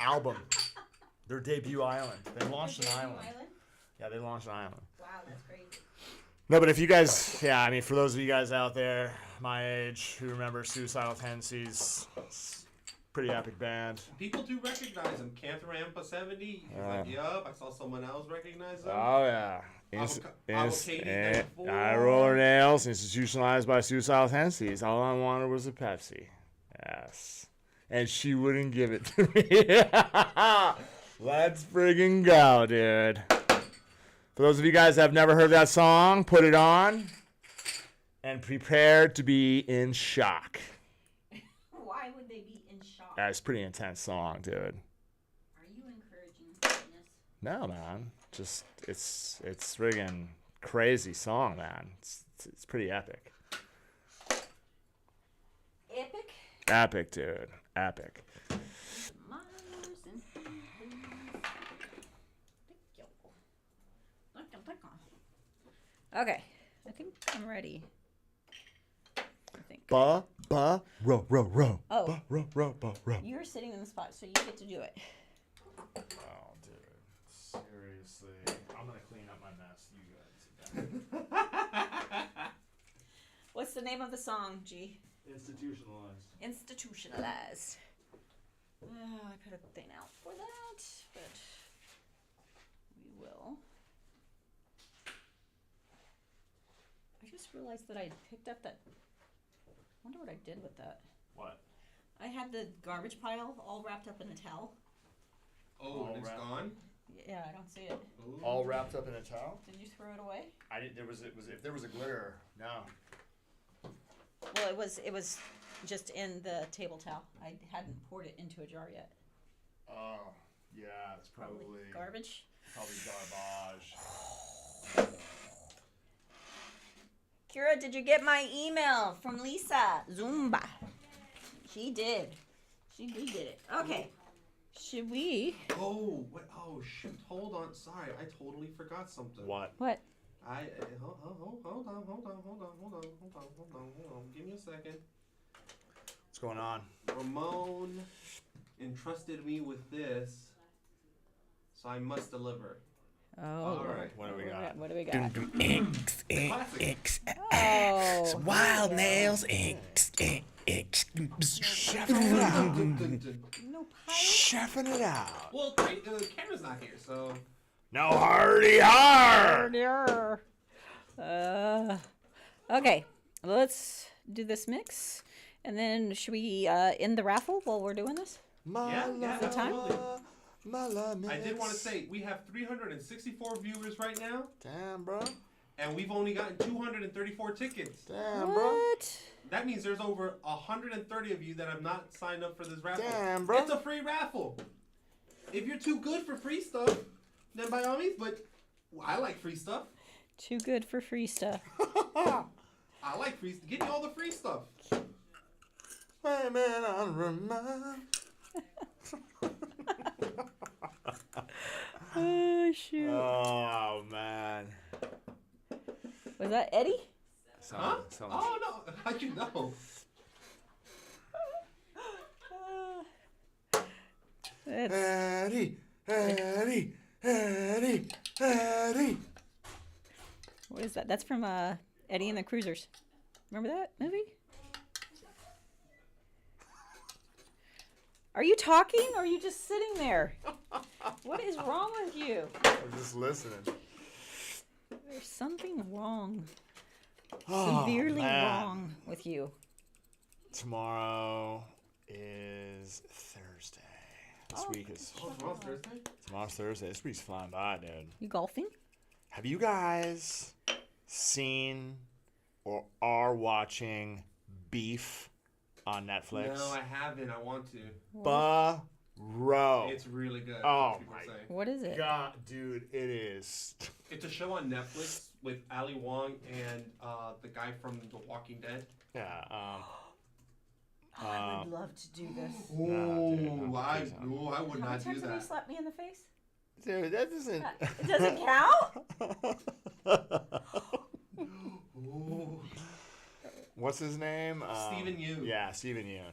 album. Their debut island. They launched an island. Yeah, they launched an island. Wow, that's crazy. No, but if you guys, I mean, for those of you guys out there, my age, who remember Suicidal Tendencies, it's a pretty epic band. People do recognize him. Cantharampa 70. He's like, yup. I saw someone else recognize him. Oh, yeah. Avocado 94. I roller nails, institutionalized by Suicidal Tendencies. All I wanted was a Pepsi. Yes. And she wouldn't give it to me. Let's friggin' go, dude. For those of you guys that have never heard that song, put it on and prepare to be in shock. Why would they be in shock? That's a pretty intense song, dude. Are you encouraging sadness? No, man. Just it's friggin' crazy song, man. It's pretty epic. Epic? Epic, dude. Epic. Okay, I think I'm ready. I think. Row. Oh. Row. You're sitting in the spot, so you get to do it. Oh, dude. Seriously. I'm gonna clean up my mess. You guys. What's the name of the song, G? Institutionalized. Institutionalized. I put a thing out for that, but we will. I just realized that I had picked up that. I wonder what I did with that. What? I had the garbage pile all wrapped up in a towel. Oh, and it's gone? Yeah, I don't see it. Ooh. All wrapped up in a towel? Did you throw it away? I didn't. If there was a glitter, no. Well, it was just in the table towel. I hadn't poured it into a jar yet. Oh, yeah, it's probably garbage. Probably garbage. Kira, did you get my email from Lisa? Zumba. She did. She did it. Okay. Should we? Oh, what? Oh, shoot. Hold on. Sorry, I totally forgot something. What? What? Hold on. Give me a second. What's going on? Ramon entrusted me with this, so I must deliver. Oh. All right. What do we got? What do we got? Inks. Oh. Wild nails. Inks. Chefing it out. No Chefing it out. Well, the camera's not here, so. No hardy har. Okay, let's do this mix, and then should we end the raffle while we're doing this? Yeah, the time? I did want to say we have 364 viewers right now, Damn, bro. and we've only gotten 234 tickets. Damn, bro. What? That means there's over 130 of you that have not signed up for this raffle. Damn, bro. It's a free raffle. If you're too good for free stuff, then by all means, but I like free stuff. Too good for free stuff. I like free stuff. Give me all the free stuff. Wait a minute, I'll remind. Oh, shoot. Oh, man. Was that Eddie? Huh? Oh, no. How'd you know? Eddie. What is that? That's from Eddie and the Cruisers. Remember that movie? Are you talking or are you just sitting there? What is wrong with you? I'm just listening. There's something wrong. Oh, Severely man. wrong with you. Tomorrow is Thursday. This week is. Oh, tomorrow's Thursday? Tomorrow's Thursday. This week's flying by, dude. You golfing? Have you guys seen or are watching Beef on Netflix? No, I haven't. I want to. Bro. It's really good. Oh, people my say. What is it? God, dude, it is. It's a show on Netflix with Ali Wong and the guy from The Walking Dead. Yeah. I would love to do this. Ooh, I would How not many do times have you that. slapped me in the face? Dude, that doesn't. It doesn't count? Ooh. What's his name? Stephen Yeun. Yeah, Stephen Yeun.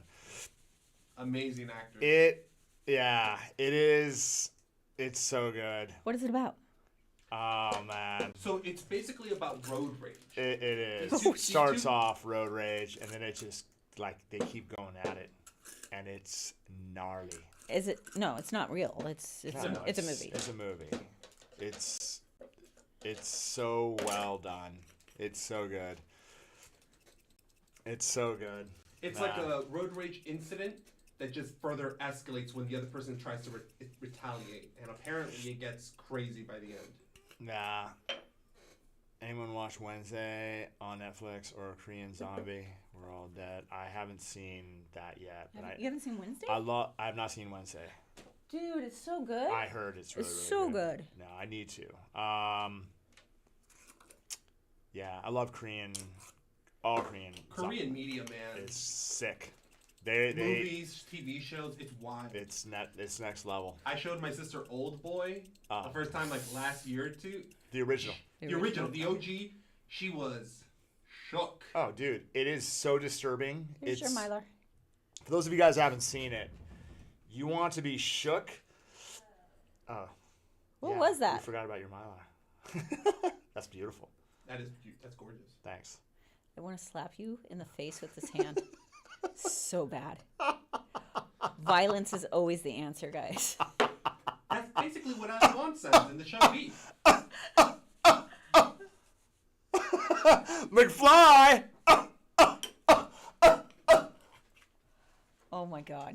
Amazing actor. It is. It's so good. What is it about? Oh man. So it's basically about road rage. It is. Oh, Starts off road rage, and then it just like they keep going at it, and it's gnarly. Is it? No, it's not real. It's a movie. It's a movie. It's so well done. It's so good. It's so good. It's like a road rage incident that just further escalates when the other person tries to retaliate, and apparently it gets crazy by the end. Nah. Anyone watch Wednesday on Netflix or Korean Zombie? We're all dead. I haven't seen that yet. But You haven't seen Wednesday? I have not seen Wednesday. Dude, it's so good. I heard it's really, really so good. No, I need to. Yeah, I love Korean. All Korean. Korean media, man. It's sick. They Movies, TV shows, it's wild. It's next level. I showed my sister Old Boy the first time like last year or two. The original. The original, the OG. She was shook. Oh, dude, it is so disturbing. Here's your Mylar. For those of you guys who haven't seen it, you want to be shook. Oh. What was that? You forgot about your Mylar. That's beautiful. That's gorgeous. Thanks. I want to slap you in the face with this hand. So bad. Violence is always the answer, guys. That's basically what Adam Bond says in the show Beef. McFly! Oh my God.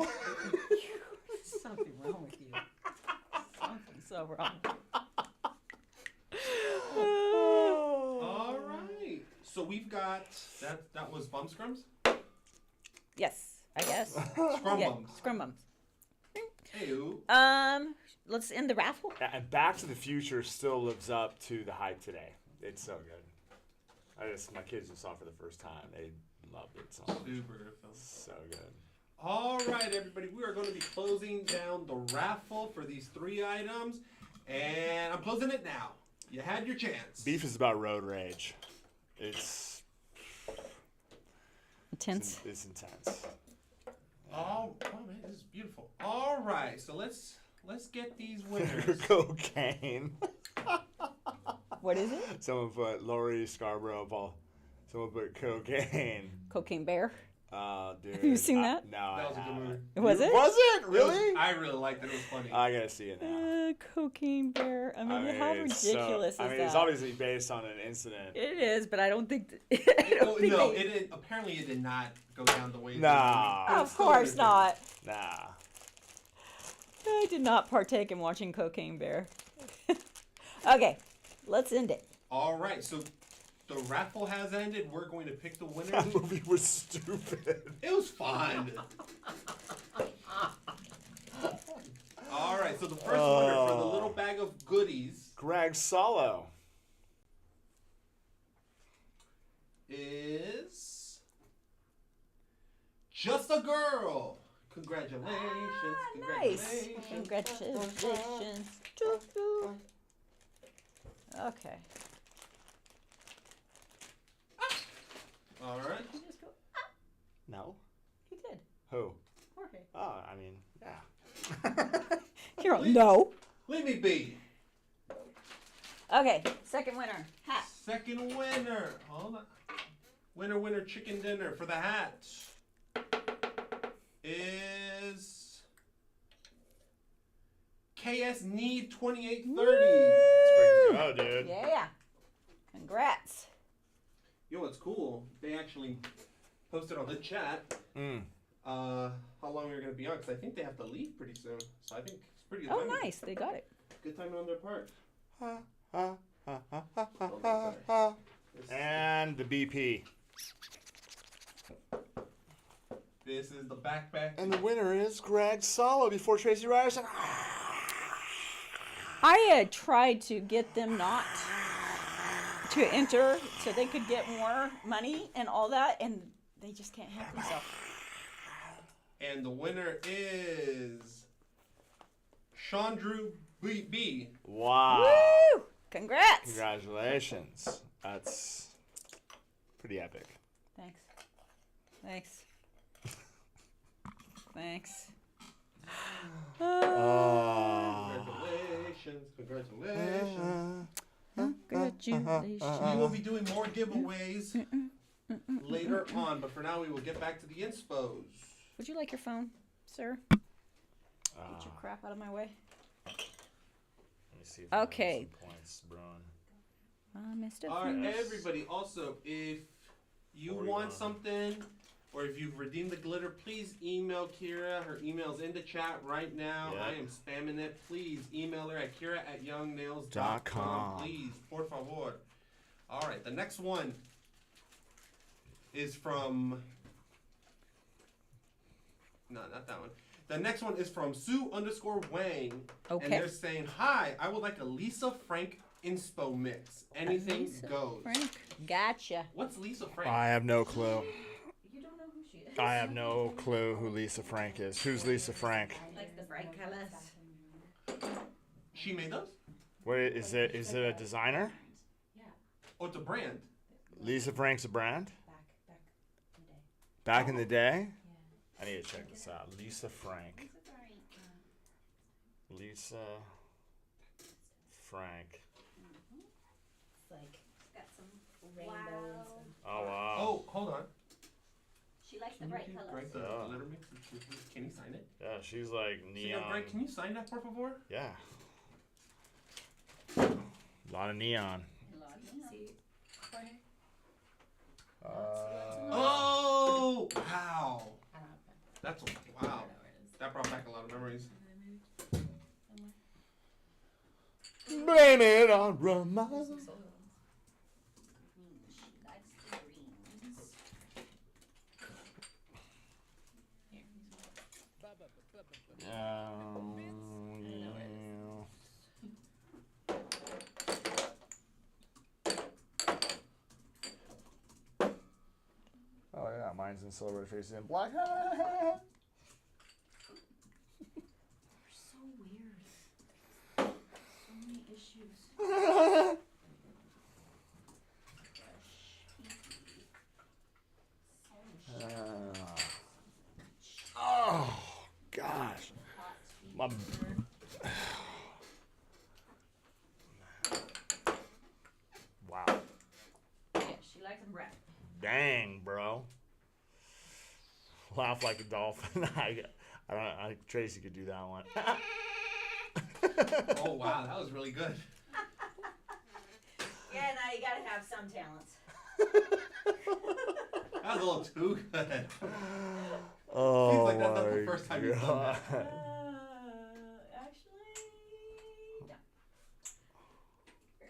Something wrong with you. Something's so wrong. All right. So we've got that was bum scrums? Yes, I guess. Scrum Yeah, bums. scrum bums. Hey-oo. Let's end the raffle. And Back to the Future still lives up to the hype today. It's so good. My kids just saw it for the first time. They loved it so much. Super good film. So good. All right, everybody. We are going to be closing down the raffle for these 3 items. And I'm closing it now. You had your chance. Beef is about road rage. It's intense. It's intense. Oh man, this is beautiful. All right, so let's get these winners. Cocaine. What is it? Someone put Laurie Scarborough Paul. Someone put cocaine. Cocaine Bear. Dude. Have you seen that? No, That was a good movie. Was it? Was it really? I really liked it. It was funny. I gotta see it now. Cocaine Bear. I mean, how it's ridiculous is that? that? It's obviously based on an incident. It is, but I don't think. Apparently it did not go down the way. Nah. Of course not. Nah. I did not partake in watching Cocaine Bear. Okay, let's end it. All right, so the raffle has ended. We're going to pick the winner. That movie was stupid. It was fun. All right, so the first winner for the little bag of goodies, Greg Salo, is Just a Girl. Congratulations. Nice. Congratulations. Choo-choo. Okay. All right. Did you just go, No. He did. Who? Jorge. Oh, I mean, yeah. You're all, no. Leave me be. Okay, second winner. Hat. Second winner. Hold on. Winner, chicken dinner for the hat is KS Need 2830. It's pretty good, dude. Yeah. Congrats. Yo, it's cool. They actually posted on the chat how long we were going to be on, because I think they have to leave pretty soon. So I think it's pretty good. Oh, timing. nice. They got it. Good timing on their part. And the BP. This is the backpack. And the winner is Greg Salo before Tracy Ryerson. I had tried to get them not to enter so they could get more money and all that, and they just can't help themselves. And the winner is Chandru B. Wow. Woo! Congrats. Congratulations. That's pretty epic. Thanks. Thanks. Thanks. Congratulations. Congratulations. We will be doing more giveaways later on, but for now we will get back to the inspos. Would you like your phone, sir? Get your crap out of my way. Let me see if I have Okay. some points, Braun. Mr. All right, Fingers. everybody. Also, if you What do you want want? something, or if you've redeemed the glitter, please email Kira. Her email's in the chat right now. Yeah. I am spamming it. Please email her at kira@youngnails.com. .com. Please, por favor. All right, the next one is from. No, not that one. The next one is from Sue_Wang. Okay. And they're saying, hi, I would like a Lisa Frank inspo mix. Anything Lisa goes. Frank. Gotcha. What's Lisa Frank? I have no clue. You don't know who she is. I have no clue who Lisa Frank is. Who's Lisa Frank? Like the bright colors. She made those? What is it? Is it a designer? Oh, it's a brand. Lisa Frank's a brand? Back in the day? I need to check this out. Lisa Frank. Lisa Frank. It's like, it's got some rainbow and stuff. Oh, wow. Oh, hold on. She likes likes the Can you bright give colors. Greg the Yeah. glitter mix? Can he sign it? Yeah, she's like Señor neon. Greg, can you sign that, por favor? Yeah. A lot of neon. See, Jorge? Oh, wow. That's wow. That brought back a lot of memories. Blame it on Roma. She likes the greens. Yeah. Oh yeah, mine's in silver, faces in black. So weird. So many issues. Oh gosh, my. Wow. Yeah, she likes them red. Dang, bro. Laugh like a dolphin. Tracy could do that one. Oh wow, that was really good. Yeah, now you gotta have some talents. That was a little too good. Oh Seems like that's not my the first time you've done God. that. Actually, no. Oh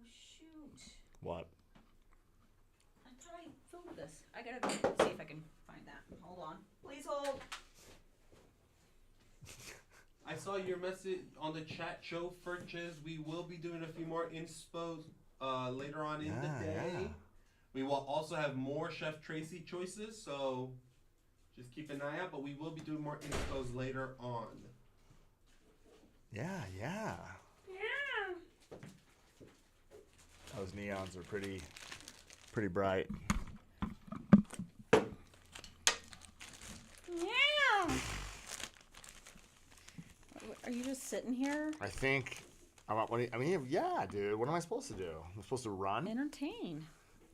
shoot! What? I thought I filmed this. I gotta go see if I can find that. Hold on. Please hold. I saw your message on the chat show, Furches. We will be doing a few more inspos later on in the day. Yeah. We will also have more Chef Tracy choices, so just keep an eye out. But we will be doing more inspos later on. Yeah. Those neons are pretty bright. Yeah. Are you just sitting here? I think. Yeah, dude. What am I supposed to do? I'm supposed to run. Entertain.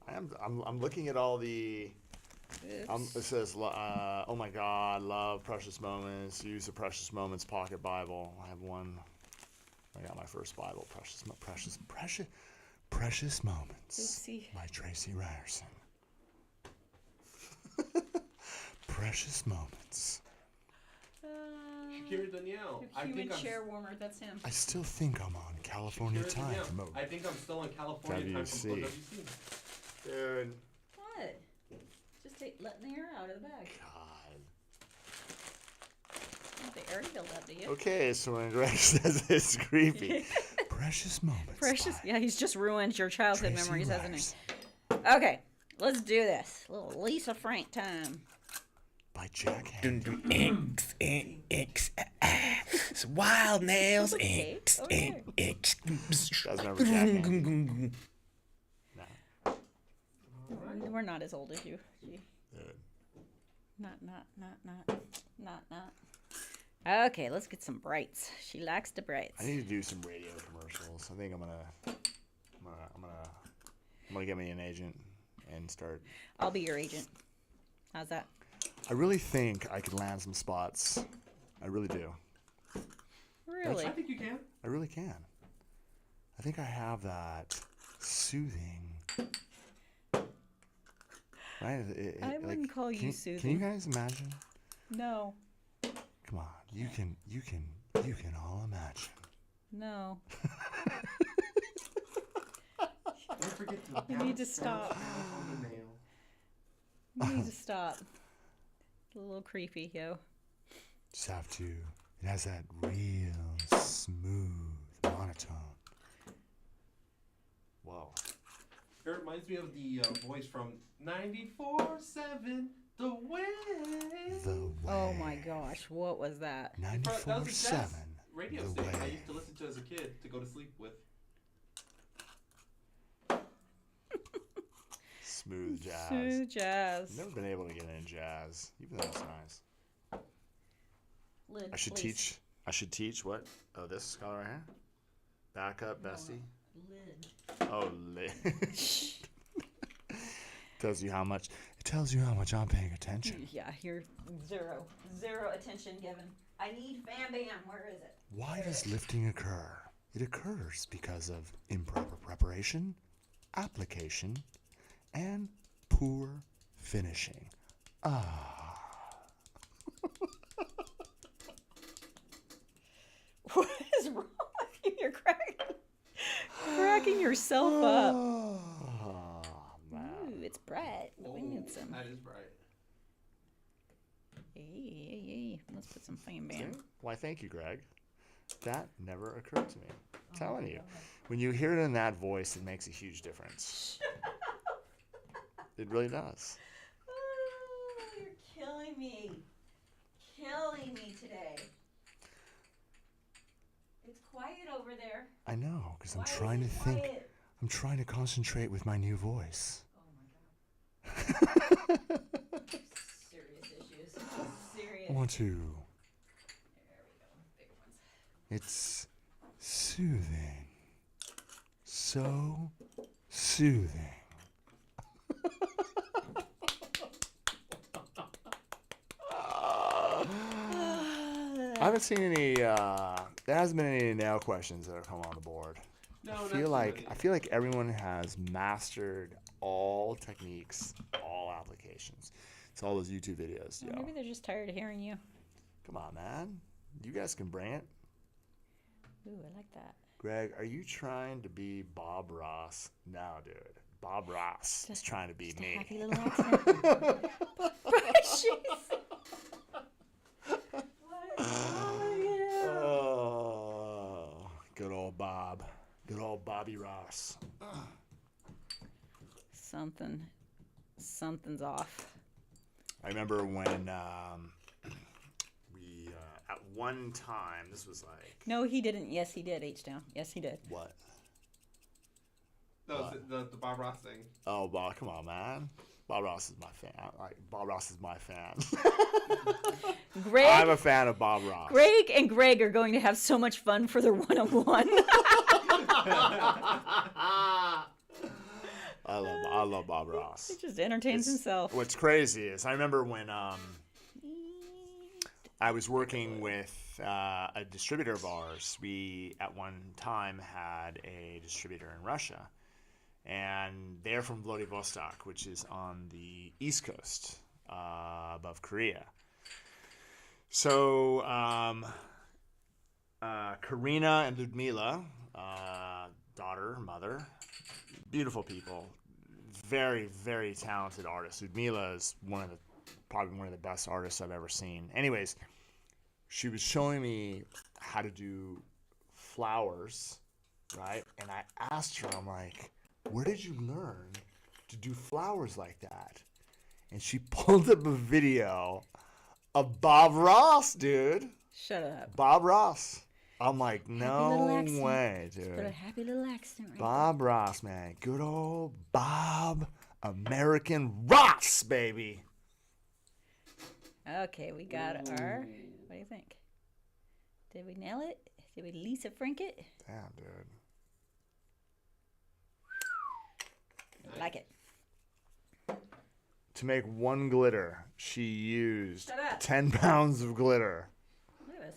I'm looking at all the. It says, "Oh my God, love precious moments. Use the precious moments pocket Bible." I have one. I got my first Bible, precious moments Oopsie. by Tracy Ryerson. Precious moments. Shakira Danielle. I Human think I'm chair warmer. That's him. I still think I'm on California Shakira time Danielle. mode. I think I'm still on California time from WC. WC. Dude. What? Just letting the air out of the bag. God. The air filled up, do you? Okay, so when Greg says it's creepy, precious moments. Precious. Yeah, he's just ruined your childhood Tracy memories, hasn't Ryerson. he? Okay, let's do this. A little Lisa Frank time. By Jack Hand. X. Wild nails. Okay, X. okay. X. Doesn't remember Jack Hand. No. We're not as old as you. Gee. Dude. Not. Okay, let's get some brights. She likes the brights. I need to do some radio commercials. I think I'm gonna get me an agent and start. I'll be your agent. How's that? I really think I could land some spots. I really do. Really? I think you can. I really can. I think I have that soothing. Right? I wouldn't call you Can you soothing. guys imagine? No. Come on, you can all imagine. No. Don't forget to You need to stop. on the nail. You need to stop. A little creepy, yo. Just have to. It has that real smooth monotone. Whoa. It reminds me of the voice from 94.7 The Way. The way. Oh my gosh, what was that? That was a 94.7. jazz radio The station I way. used to listen to as a kid to go to sleep with. Smooth jazz. Smooth jazz. Never been able to get into jazz, even though it's nice. Lid, I should please. teach what? Oh, this color right here? Back up, bestie. Lid. Oh, lid. Tells you how much tells you how much I'm paying attention. Yeah, you're zero attention given. I need Bam Bam. Where is it? Why does lifting occur? It occurs because of improper preparation, application, and poor finishing. What is wrong with you? You're cracking yourself up. Oh, man. Ooh, it's bright. We need some. That is bright. Hey. Let's put some Bam Bam. Why, thank you, Greg. That never occurred to me. I'm telling you. When you hear it in that voice, it makes a huge difference. It really does. Oh, you're killing me. Killing me today. It's quiet over there. I know, because I'm Why is trying to it think. quiet? I'm trying to concentrate with my new voice. Oh my god. Serious issues. Serious. I want to. There we go. Big ones. It's soothing. So soothing. I haven't seen any. There hasn't been any nail questions that have come on the board. No, I not feel too like many. everyone has mastered all techniques, all applications. It's all those YouTube videos. Well, maybe they're just tired of hearing you. Come on, man. You guys can bring it. Ooh, I like that. Greg, are you trying to be Bob Ross? No, dude. Bob Ross is trying to be Just a me. happy little accent. Precious. Oh, good old Bob. Good old Bobby Ross. Something's off. I remember when we, at one time, this was like... No, he didn't. Yes, he did. H-Down. Yes, he did. What? No, the Bob Ross thing. Oh, Bob, come on, man. Bob Ross is my fan. Bob Ross is my fan. Greg, I'm a fan of Bob Ross. Greg and Greg are going to have so much fun for their one-on-one. I love Bob Ross. He just entertains himself. What's crazy is I remember when I was working with a distributor of ours. We at one time had a distributor in Russia, and they're from Vladivostok, which is on the east coast above Korea. So Karina and Ludmila, daughter, mother, beautiful people, very, very talented artists. Ludmila is probably one of the best artists I've ever seen. Anyways, she was showing me how to do flowers, right? And I asked her, I'm like, where did you learn to do flowers like that? And she pulled up a video of Bob Ross, dude. Shut up. Bob Ross. I'm like, no accent. way, Just put a dude. happy little accent right Bob Ross, man. Good old Bob American Ross, baby. there. Okay, we got our... What do you think? Did we nail it? Did we Lisa Frank it? Damn, dude. Like it. To make one glitter, she used Shut up. 10 pounds of glitter. Look at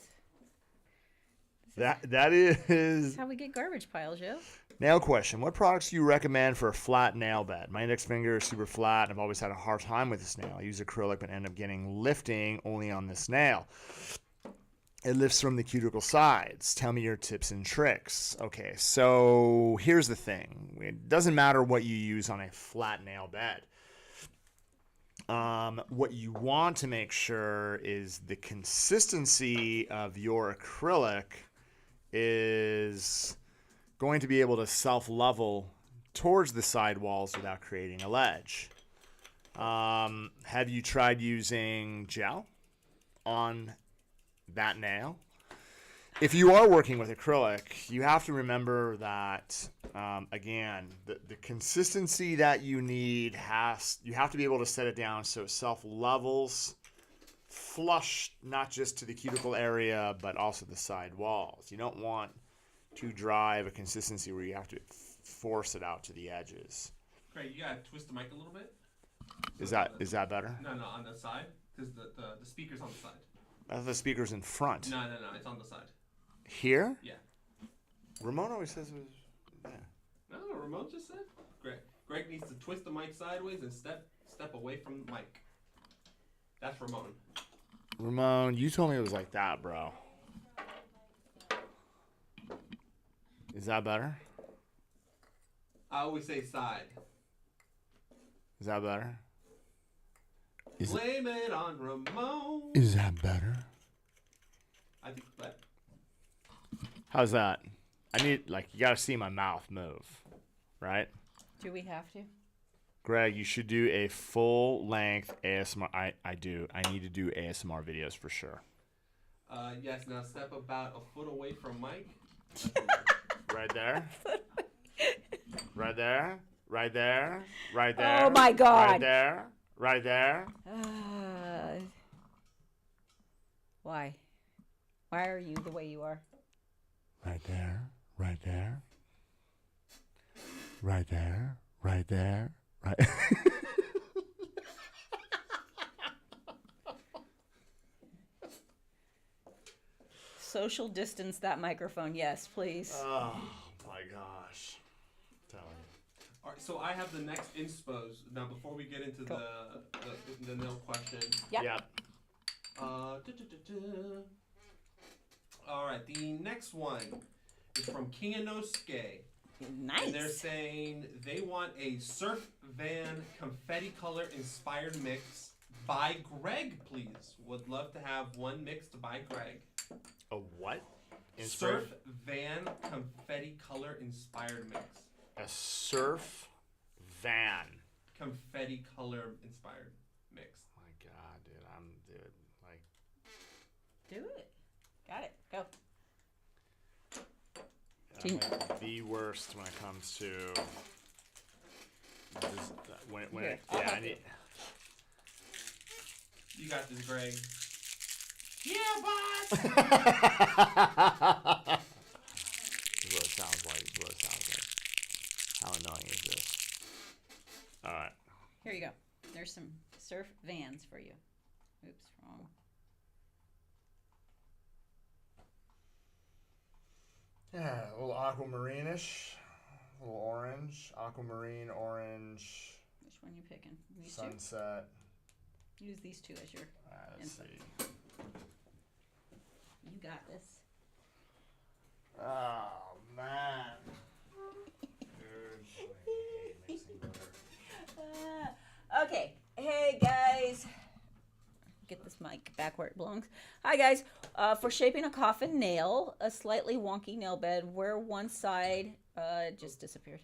this. That is... This is how we get garbage piles, yo. Nail question. What products do you recommend for a flat nail bed? My index finger is super flat, and I've always had a hard time with this nail. I use acrylic, but end up getting lifting only on this nail. It lifts from the cuticle sides. Tell me your tips and tricks. Okay, so here's the thing. It doesn't matter what you use on a flat nail bed. What you want to make sure is the consistency of your acrylic is going to be able to self-level towards the side walls without creating a ledge. Have you tried using gel on that nail? If you are working with acrylic, you have to remember that, again, the consistency that you need you have to be able to set it down so it self-levels flush, not just to the cuticle area, but also the side walls. You don't want too dry of a consistency where you have to force it out to the edges. Craig, you gotta twist the mic a little bit. Is that better? No, on the side, because the speaker's on the side. I thought the speaker's in front. No, it's on the side. Here? Yeah. Ramon always says it was. Yeah. No, Ramon just said. Greg needs to twist the mic sideways and step away from the mic. That's Ramon. Ramon, you told me it was like that, bro. Is that better? I always say side. Is that better? Blame it on Ramon. Is that better? I think that. How's that? I need, you gotta see my mouth move, right? Do we have to? Greg, you should do a full-length ASMR. I do. I need to do ASMR videos for sure. Yes, now step about a foot away from Mike. Right there. Right there. Right there. Right there. Oh my God. Right there. Right there. Why? Why are you the way you are? Right there. Right there. Right there. Right there. Right. Social distance that microphone, yes, please. Oh my gosh. Tell me. All right, so I have the next inspos. Now, before we get into Cool. the nail question. Yep. All right, the next one is from Kinganosuke. Nice. And they're saying they want a surf van confetti color inspired mix by Greg, please. Would love to have one mixed by Greg. A what? Surf van confetti color inspired mix. A surf van. Confetti color inspired mix. My God, dude, Do it. Got it. Go. I'm like the worst when it comes to just, Here, I'll yeah, I help need. You got this, Greg. Yeah, boss. This is what it sounds like. This is what it sounds like. How annoying is this? All right. Here you go. There's some surf vans for you. Oops, wrong. Yeah, a little aquamarine-ish, a little orange, aquamarine, orange. Which one you picking? These sunset. two? Use these two as your Let's input. see. You got this. Oh man. Dude, I hate mixing glitter. Okay. Hey guys. Get this mic back where it belongs. Hi guys. For shaping a coffin nail, a slightly wonky nail bed where one side just disappeared.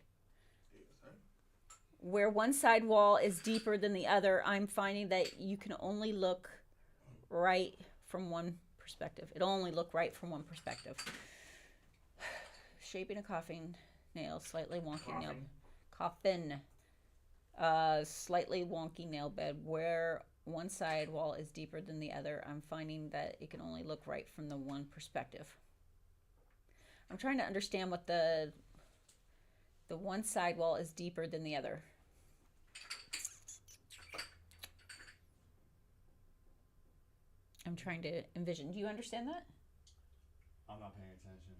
Where one side wall is deeper than the other, I'm finding that you can only look right from one perspective. It'll only look right from one perspective. Shaping a coffin nail, slightly wonky nail coffin. Slightly wonky nail bed where one side wall is deeper than the other. I'm finding that it can only look right from the one perspective. I'm trying to understand what the one side wall is deeper than the other. I'm trying to envision. Do you understand that? I'm not paying attention.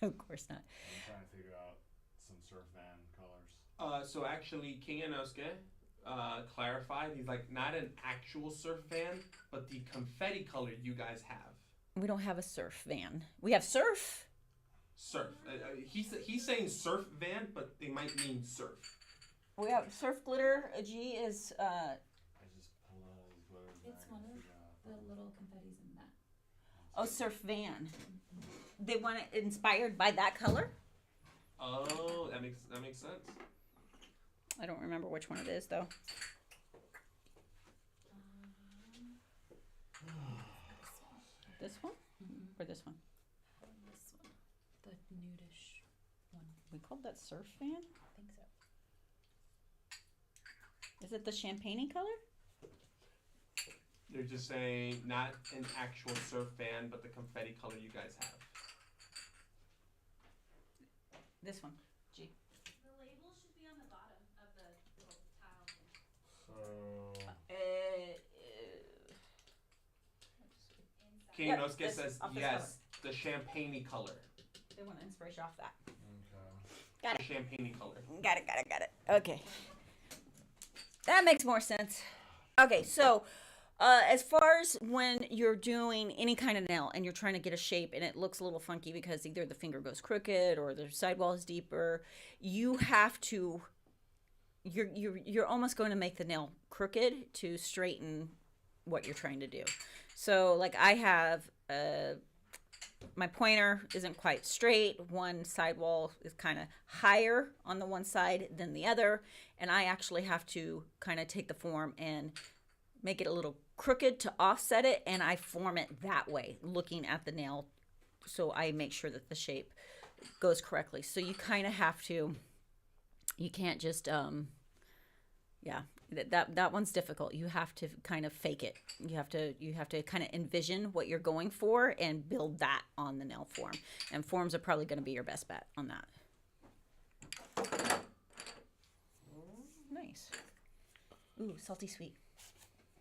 Of course not. I'm trying to figure out some surf van colors. So actually, King Inosuke clarified. He's like, not an actual surf van, but the confetti color you guys have. We don't have a surf van. We have surf. Surf. He's saying surf van, but they might mean surf. We have surf glitter. A G is. I just pulled out these glitters. It's one of the little confettis in that. Oh, surf van. They want it inspired by that color? Oh, that makes sense. I don't remember which one it is though. This one? Or this one? This one, the nudish one. We called that surf van? I think so. Is it the champagne color? They're just saying not an actual surf van, but the confetti color you guys have. This one. G. The label should be on the bottom of the little tile thing. Yep, Kinosuke this- says off this yes, the champagne color. They want inspiration off that. The champagne color. Got it. Okay. That makes more sense. Okay, so as far as when you're doing any kind of nail and you're trying to get a shape and it looks a little funky because either the finger goes crooked or the sidewall is deeper, you have to. You're almost going to make the nail crooked to straighten what you're trying to do. So, like I have my pointer isn't quite straight. One sidewall is kind of higher on the one side than the other. And I actually have to kind of take the form and make it a little crooked to offset it. And I form it that way, looking at the nail. So I make sure that the shape goes correctly. So you kind of have to, you can't just, that one's difficult. You have to kind of fake it. You have to kind of envision what you're going for and build that on the nail form. And forms are probably going to be your best bet on that. Nice. Ooh, salty sweet.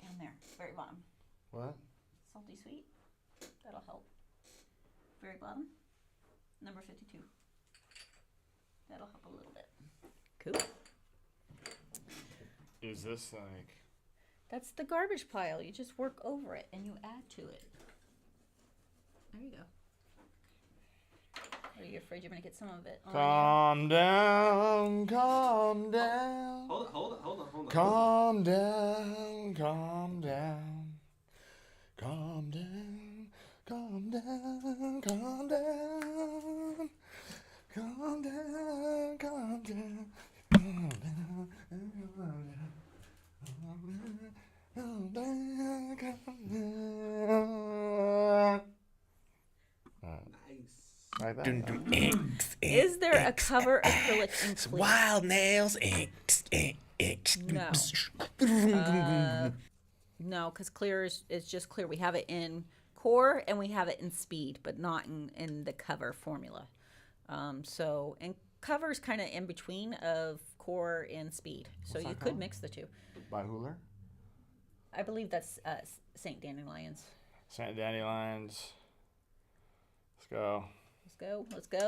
Down there, very bottom. What? Salty sweet. That'll help. Very bottom. Number 52. That'll help a little bit. Cool. Is this like... That's the garbage pile. You just work over it and you add to it. There you go. Are you afraid you're going to get some of it on Calm down, calm down. Hold on. Calm down, calm down. Calm down, calm down, calm down. Calm down, calm down. Calm down, calm down, calm down. Like that. Is there a cover acrylic ink sleeve? Wild nails, ink. No. No, because clear is just clear. We have it in core and we have it in speed, but not in the cover formula. So, and cover is kind of in between of core and speed. So What's you that could called? mix the two. By Hooler? I believe that's St. Dandelions. St. Dandelions. Let's go.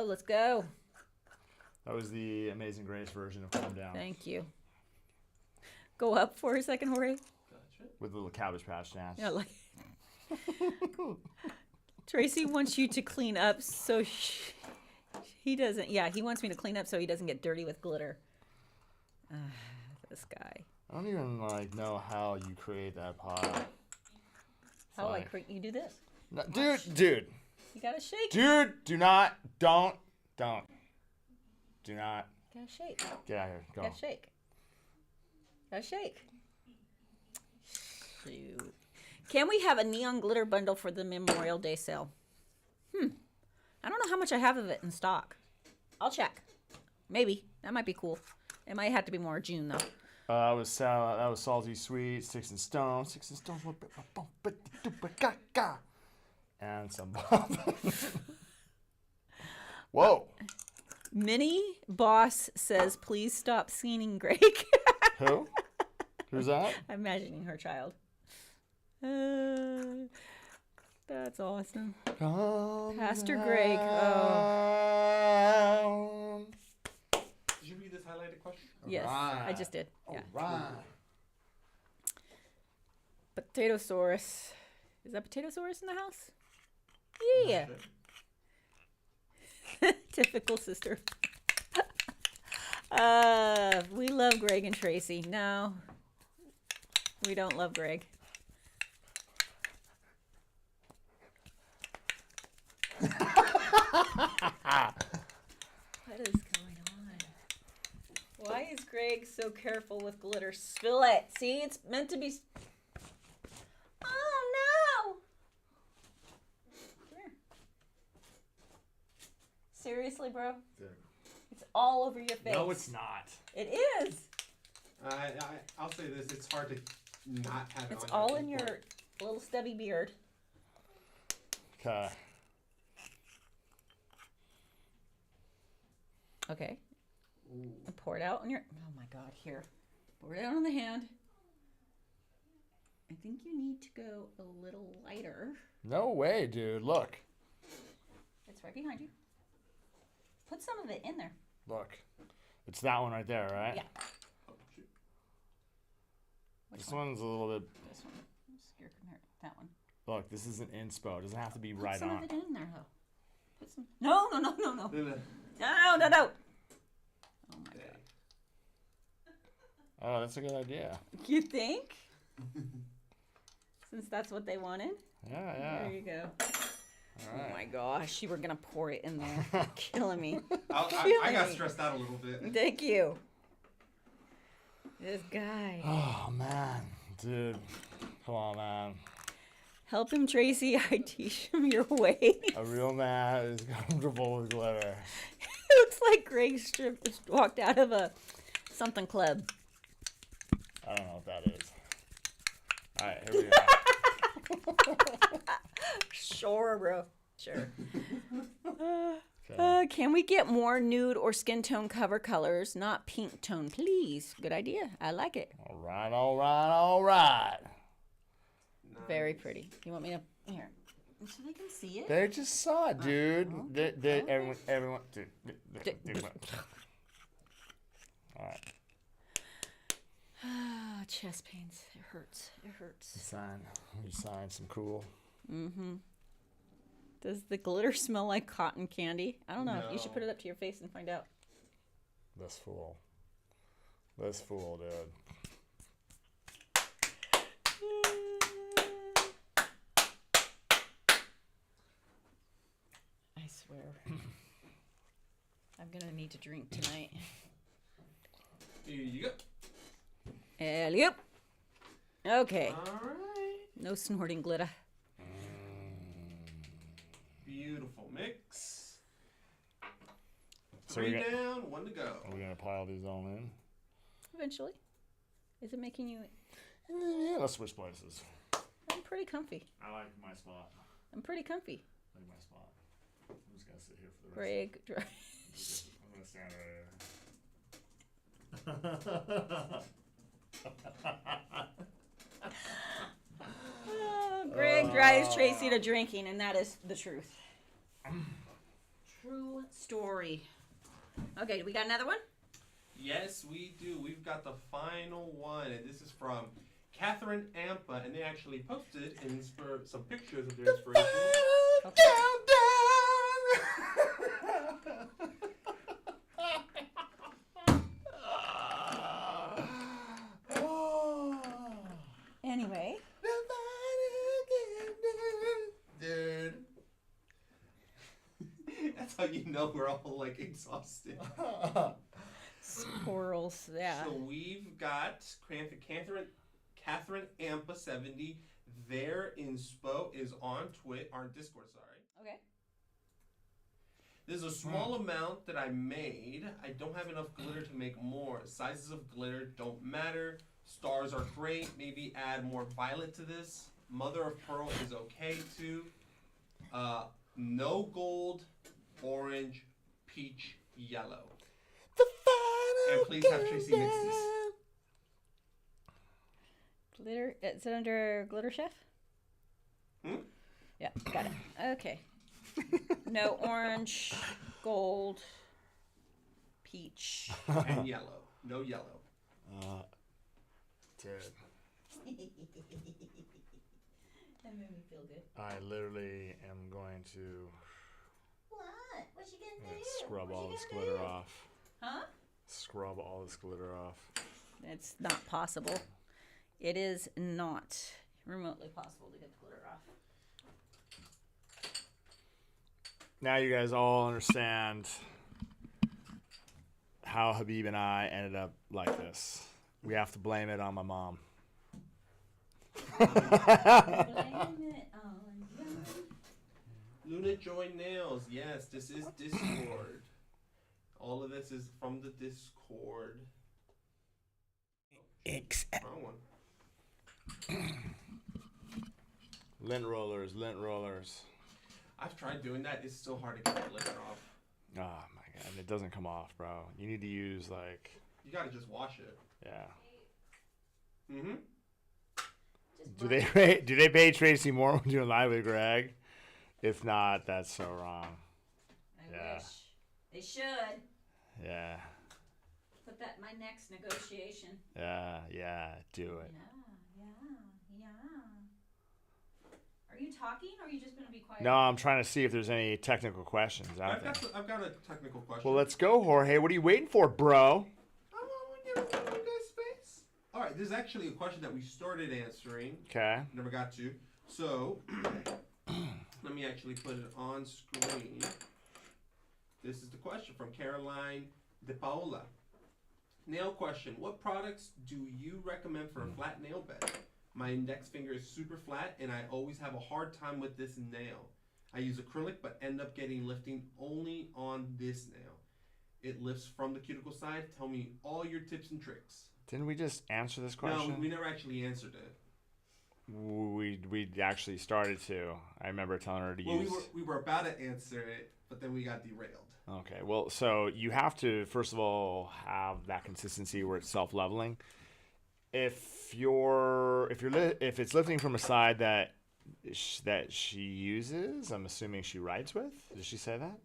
Let's go. That was the Amazing Grace version of Calm Down. Thank you. Go up for a second, Jorge. With a little Cabbage Patch dance. Yeah, like Tracy wants you to clean up so he doesn't. Yeah, he wants me to clean up so he doesn't get dirty with glitter. This guy. I don't even know how you create that pile. How I create? You do this. No, dude. You gotta shake. Dude, don't. Do not. Gotta shake. Get out of here. Go. Gotta shake. Gotta shake. Shoot. Can we have a neon glitter bundle for the Memorial Day sale? I don't know how much I have of it in stock. I'll check. Maybe. That might be cool. It might have to be more June, though. That was Salty Sweet, Sticks and Stones. And some Bob. Whoa. Minnie Boss says, please stop singing Greg. Who? Who's that? I'm imagining her child. That's awesome. Pastor Greg. Oh. Did you read this highlighted question? Yes, I just did. Yeah. Right. Potatosaurus. Is that Potatosaurus in the house? Yeah. Typical sister. We love Greg and Tracy. No, we don't love Greg. What is going on? Why is Greg so careful with glitter? Spill it. See, it's meant to be. Oh no! Come here. Seriously, bro? It's all over your face. No, it's not. It is. I'll say this: it's hard to not have it. It's on all your in your keyboard. little stubby beard. Okay. Okay. And pour it out on your. Oh my God! Here, pour it out on the hand. I think you need to go a little lighter. No way, dude. Look. It's right behind you. Put some of it in there. Look. It's that one right there, right? Yeah. This one's a little bit. This one. Here, come here. That one. Look, this is an inspo. It doesn't have to be Put right some on. of it in there, though. Put some. No. No. No. No. Oh my god. Oh, that's a good idea. You think? Since that's what they wanted. Yeah. There you go. All right. Oh my gosh, you were gonna pour it in there. Killing me. I got stressed out a little bit. Thank you. This guy. Oh man, dude. Come on, man. Help him, Tracy. I teach him your way. A real man is comfortable with glitter. It looks like Greg just walked out of a something club. I don't know what that is. All right, here we go. Sure, bro. Sure. Okay. Can we get more nude or skin tone cover colors, not pink tone, please? Good idea. I like it. All right. Very pretty. You want me to here, so they can see it? They just saw it, dude. Okay. Everyone. Dude. All right. Chest pains. It hurts. It hurts. You sign some cool. Mm-hmm. Does the glitter smell like cotton candy? I don't know. You should put it up to your face and find out. This fool, dude. I swear. I'm gonna need to drink tonight. Here you go. Yep. Okay. All right. No snorting glitter. Beautiful mix. So Three down, one to go. Are we gonna pile these all in? Eventually. Is it making you? Yeah, let's switch places. I'm pretty comfy. I like my spot. I'm pretty comfy. I like my spot. I'm just gonna sit here for the Greg. I'm gonna stand right here. Greg drives Tracy to drinking, and that is the truth. True story. Okay, we got another one? Yes, we do. We've got the final one, and this is from Catherine Ampa, and they actually posted some pictures of their inspiration. Anyway. Dude. That's how you know we're all like exhausted. Squirrels, yeah. So we've got Catherine Ampa 70. Their inspo is on our Discord, sorry. Okay. There's a small amount that I made. I don't have enough glitter to make more. Sizes of glitter don't matter. Stars are great. Maybe add more violet to this. Mother of pearl is okay too. No gold, orange, peach, yellow. And please have Tracy mix this. Glitter, is it under Glitter Chef? Yeah, got it. Okay. No orange, gold, peach. And yellow. No yellow. Dude. That made me feel good. I literally am going to What? What you gonna do? scrub What all you this gonna glitter do? off. Huh? Scrub all this glitter off. It's not possible. It is not remotely possible to get the glitter off. Now you guys all understand how Habib and I ended up like this. We have to blame it on my mom. Blame it on you. Luna Joy Nails. Yes, this is Discord. All of this is from the Discord. Wrong one. Lint rollers, lint rollers. I've tried doing that. It's so hard to get the glitter off. Oh my god, it doesn't come off, bro. You need to use like. You gotta just wash it. Yeah. Just Do they pay Tracy more when doing live with Greg? If not, that's so wrong. I wish. They should. Yeah. Put that in my next negotiation. Yeah. Do it. Yeah. Are you talking, or are you just going to be quiet? No, I'm trying to see if there's any technical questions out there. I've got a technical question. Well, let's go, Jorge. What are you waiting for, bro? Give you guys space. All right, this is actually a question that we started answering. Okay. Never got to. So, let me actually put it on screen. This is the question from Caroline De Paola. Nail question. What products do you recommend for a flat nail bed? My index finger is super flat, and I always have a hard time with this nail. I use acrylic, but end up getting lifting only on this nail. It lifts from the cuticle side. Tell me all your tips and tricks. Didn't we just answer this question? No, we never actually answered it. We actually started to. I remember telling her to use. We were about to answer it, but then we got derailed. Okay, well, so you have to first of all have that consistency where it's self-leveling. If it's lifting from a side that she uses, I'm assuming she writes with. Did she say that?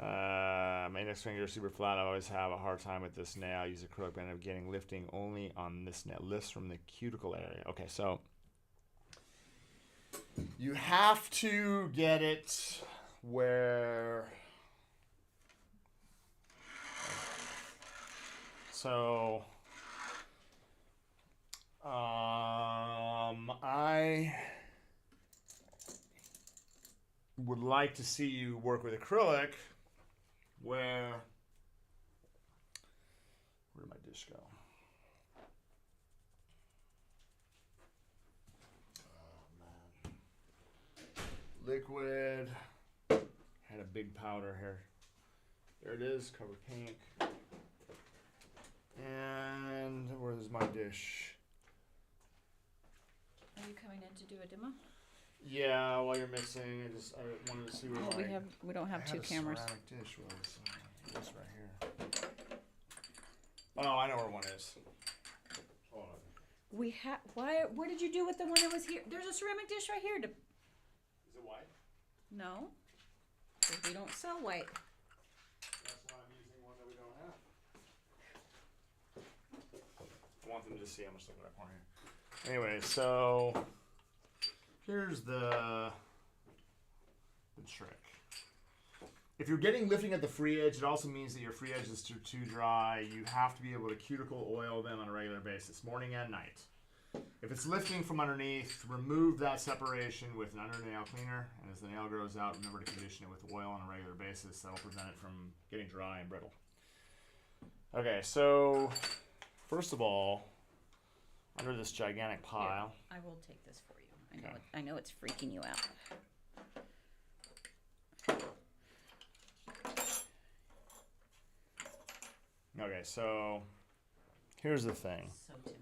My index finger is super flat. I always have a hard time with this nail. I use acrylic, but I end up getting lifting only on this nail. Lifts from the cuticle area. Okay, so you have to get it where. So, I would like to see you work with acrylic where did my dish go? Oh, man. Liquid. Had a big powder here. There it is, cover pink. And where's my dish? Are you coming in to do a demo? Yeah, while you're mixing, I wanted to see where we don't have two cameras. Ceramic dish was this right here. Oh, I know where one is. Hold on. We have. Why? What did you do with the one that was here? There's a ceramic dish right here. Is it white? No, 'cause we don't sell white. That's why I'm using one that we don't have. I want them to see how much liquid I pour here. Anyway, so here's the trick. If you're getting lifting at the free edge, it also means that your free edge is too dry. You have to be able to cuticle oil them on a regular basis, morning and night. If it's lifting from underneath, remove that separation with an under nail cleaner, and as the nail grows out, remember to condition it with oil on a regular basis. That'll prevent it from getting dry and brittle. Okay, so first of all, under this gigantic pile. Here, I will take this for you. I know it's freaking you out. Okay, so here's the thing. So tempting.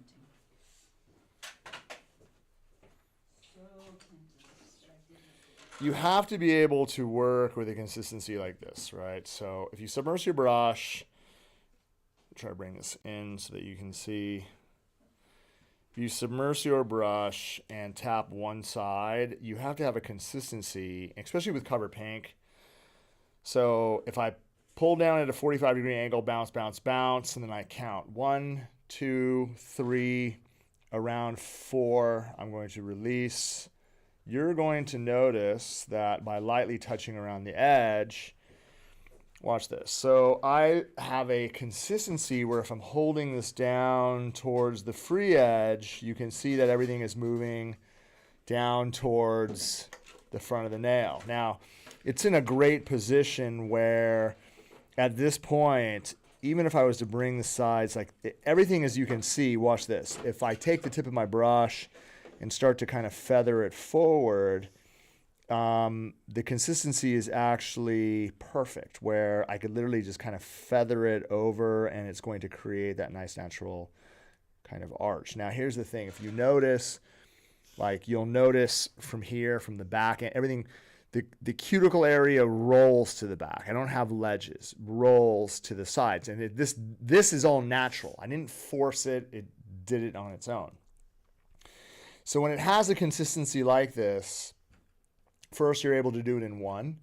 You have to be able to work with a consistency like this, right? So if you submerge your brush, try to bring this in so that you can see. If you submerge your brush and tap one side, you have to have a consistency, especially with cover pink. So if I pull down at a 45-degree angle, bounce, bounce, bounce, and then I count 1, 2, 3, around 4, I'm going to release. You're going to notice that by lightly touching around the edge, watch this. So I have a consistency where if I'm holding this down towards the free edge, you can see that everything is moving down towards the front of the nail. Now, it's in a great position where at this point, even if I was to bring the sides, like everything as you can see, watch this. If I take the tip of my brush and start to kind of feather it forward, the consistency is actually perfect, where I could literally just kind of feather it over and it's going to create that nice natural kind of arch. Now, here's the thing. If you notice, like you'll notice from here, from the back, and everything, the cuticle area rolls to the back. I don't have ledges, rolls to the sides. And this is all natural. I didn't force it. It did it on its own. So when it has a consistency like this, first, you're able to do it in one.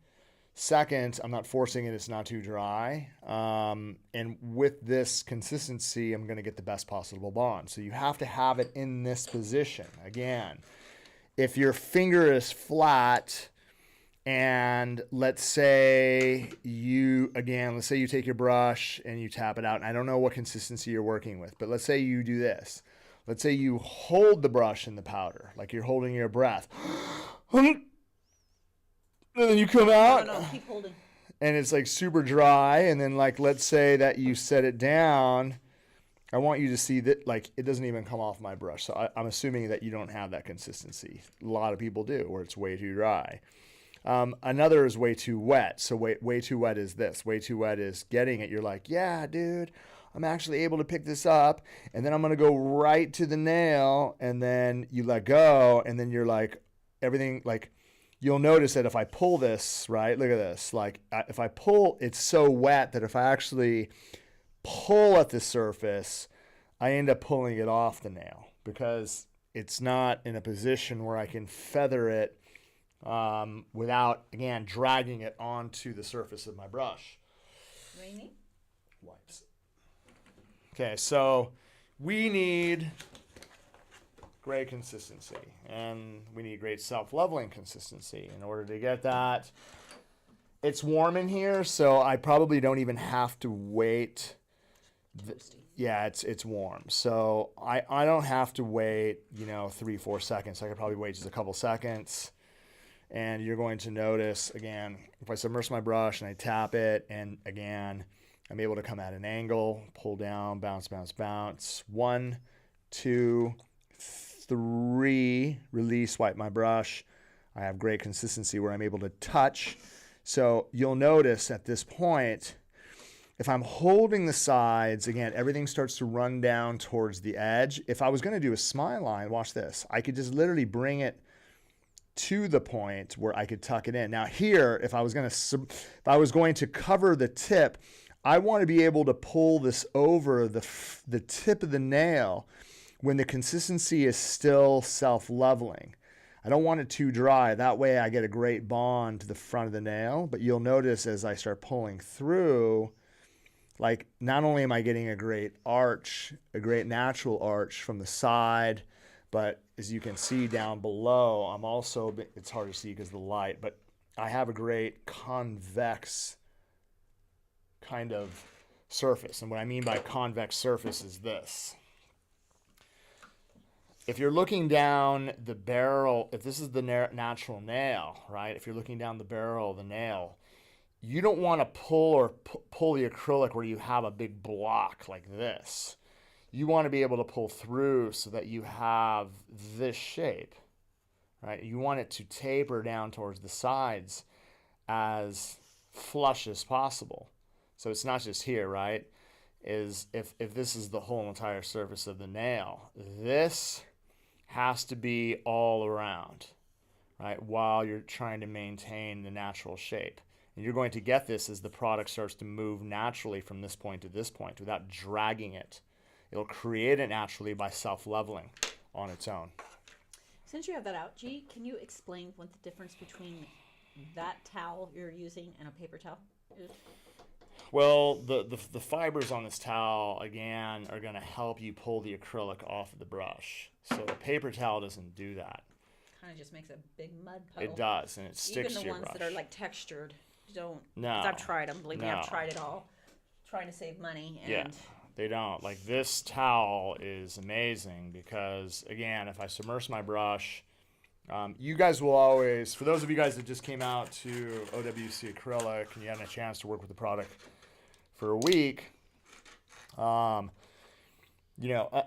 Second, I'm not forcing it. It's not too dry. And with this consistency, I'm going to get the best possible bond. So you have to have it in this position. Again, if your finger is flat and let's say you take your brush and you tap it out. And I don't know what consistency you're working with, but let's say you do this. Let's say you hold the brush in the powder, like you're holding your breath. And then you come out, No, keep holding. and it's like super dry. And then like, let's say that you set it down. I want you to see that like it doesn't even come off my brush. So I'm assuming that you don't have that consistency. A lot of people do, where it's way too dry. Another is way too wet. So way too wet is this. Way too wet is getting it. You're like, yeah, dude, I'm actually able to pick this up. And then I'm going to go right to the nail. And then you let go. And then you're like, everything like, you'll notice that if I pull this, right, look at this, like if I pull, it's so wet that if I actually pull at the surface, I end up pulling it off the nail because it's not in a position where I can feather it without, again, dragging it onto the surface of my brush. Rainy? Wipes. Okay, so we need great consistency, and we need great self-leveling consistency. In order to get that, it's warm in here, so I probably don't even have to wait. Yeah, it's warm, so I don't have to wait 3-4 seconds. I could probably wait just a couple seconds, and you're going to notice again if I submerge my brush and I tap it, and again I'm able to come at an angle, pull down, bounce, bounce, bounce. 1, 2, 3, release, wipe my brush. I have great consistency where I'm able to touch. So you'll notice at this point, if I'm holding the sides, again, everything starts to run down towards the edge. If I was going to do a smile line, watch this. I could just literally bring it to the point where I could tuck it in. Now here, if I was going to cover the tip, I want to be able to pull this over the tip of the nail when the consistency is still self-leveling. I don't want it too dry. That way I get a great bond to the front of the nail. But you'll notice as I start pulling through, like not only am I getting a great arch, a great natural arch from the side, but as you can see down below, I'm also, it's hard to see because of the light, but I have a great convex kind of surface. And what I mean by convex surface is this. If you're looking down the barrel, if this is the natural nail, right? If you're looking down the barrel of the nail, you don't want to pull the acrylic where you have a big block like this. You want to be able to pull through so that you have this shape, right? You want it to taper down towards the sides as flush as possible. So it's not just here, right? Is if this is the whole entire surface of the nail, this has to be all around, right? While you're trying to maintain the natural shape. And you're going to get this as the product starts to move naturally from this point to this point without dragging it. It'll create it naturally by self-leveling on its own. Since you have that out, G, can you explain what the difference between that towel you're using and a paper towel is? Well, the fibers on this towel, again, are going to help you pull the acrylic off of the brush. So the paper towel doesn't do that. Kind of just makes a big mud puddle. It does, and it sticks to your brush. Even the ones that are like textured don't. No. 'Cause I've tried them. Believe me, No. I've tried it all. Trying to save money. And Yeah, they don't. Like this towel is amazing because, again, if I submerge my brush, you guys will always, for those of you guys that just came out to OWC Acrylic and you had a chance to work with the product for a week,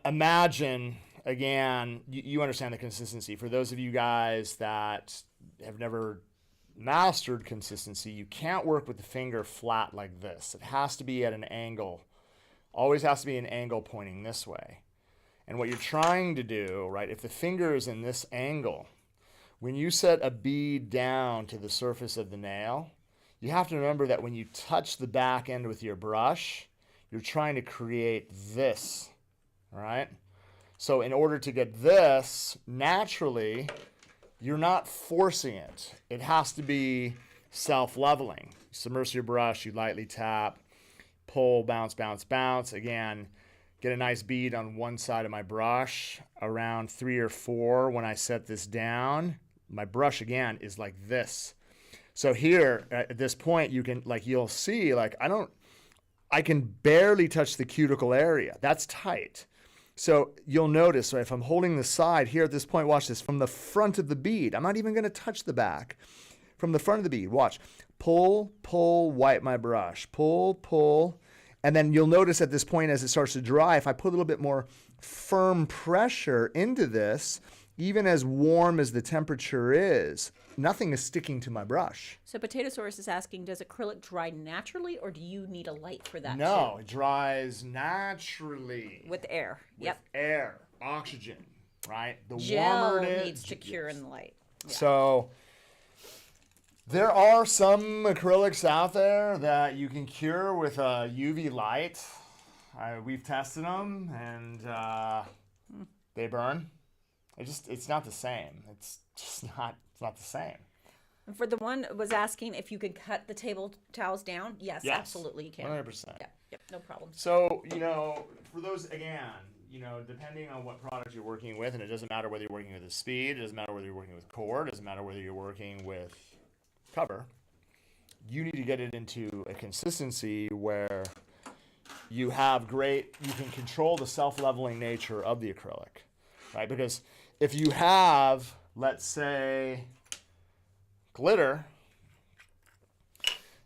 imagine, again, you understand the consistency. For those of you guys that have never mastered consistency, you can't work with the finger flat like this. It has to be at an angle. Always has to be an angle pointing this way. And what you're trying to do, right, if the finger is in this angle, when you set a bead down to the surface of the nail, you have to remember that when you touch the back end with your brush, you're trying to create this, all right? So in order to get this naturally, you're not forcing it. It has to be self-leveling. Submerge your brush, you lightly tap, pull, bounce, bounce, bounce. Again, get a nice bead on one side of my brush, around 3 or 4 when I set this down. My brush, again, is like this. So here, at this point, you can, like, you'll see, like, I can barely touch the cuticle area. That's tight. So you'll notice, so if I'm holding the side here at this point, watch this, from the front of the bead, I'm not even going to touch the back. From the front of the bead, watch. Pull, pull, wipe my brush. Pull, pull. And then you'll notice at this point as it starts to dry, if I put a little bit more firm pressure into this, even as warm as the temperature is, nothing is sticking to my brush. So Potatosaurus is asking, does acrylic dry naturally, or do you need a light for that? No, too? it dries naturally. With air. With air, oxygen, right? The Gel warmer it is, needs to cure in the light. Yeah. So there are some acrylics out there that you can cure with a UV light. We've tested them, and they burn. It's not the same. It's just not. It's not the same. And for the one that was asking if you could cut the table towels down, yes, absolutely you can. 100%. Yeah, yep, no problem. So, for those, again, depending on what product you're working with, and it doesn't matter whether you're working with a speed, it doesn't matter whether you're working with cord, it doesn't matter whether you're working with cover, you need to get it into a consistency where you can control the self-leveling nature of the acrylic, right? Because if you have, let's say, glitter,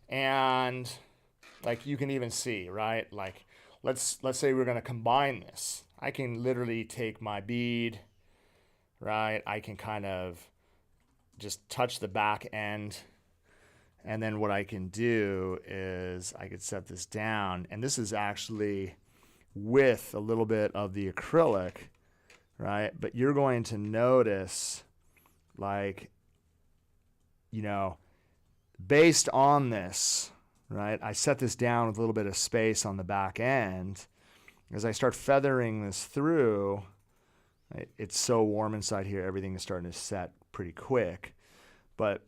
and like you can even see, right? Like let's say we're going to combine this. I can literally take my bead, right? I can kind of just touch the back end, and then what I can do is I could set this down, and this is actually with a little bit of the acrylic, right? But you're going to notice, like, based on this, right? I set this down with a little bit of space on the back end. As I start feathering this through, it's so warm inside here, everything is starting to set pretty quick. But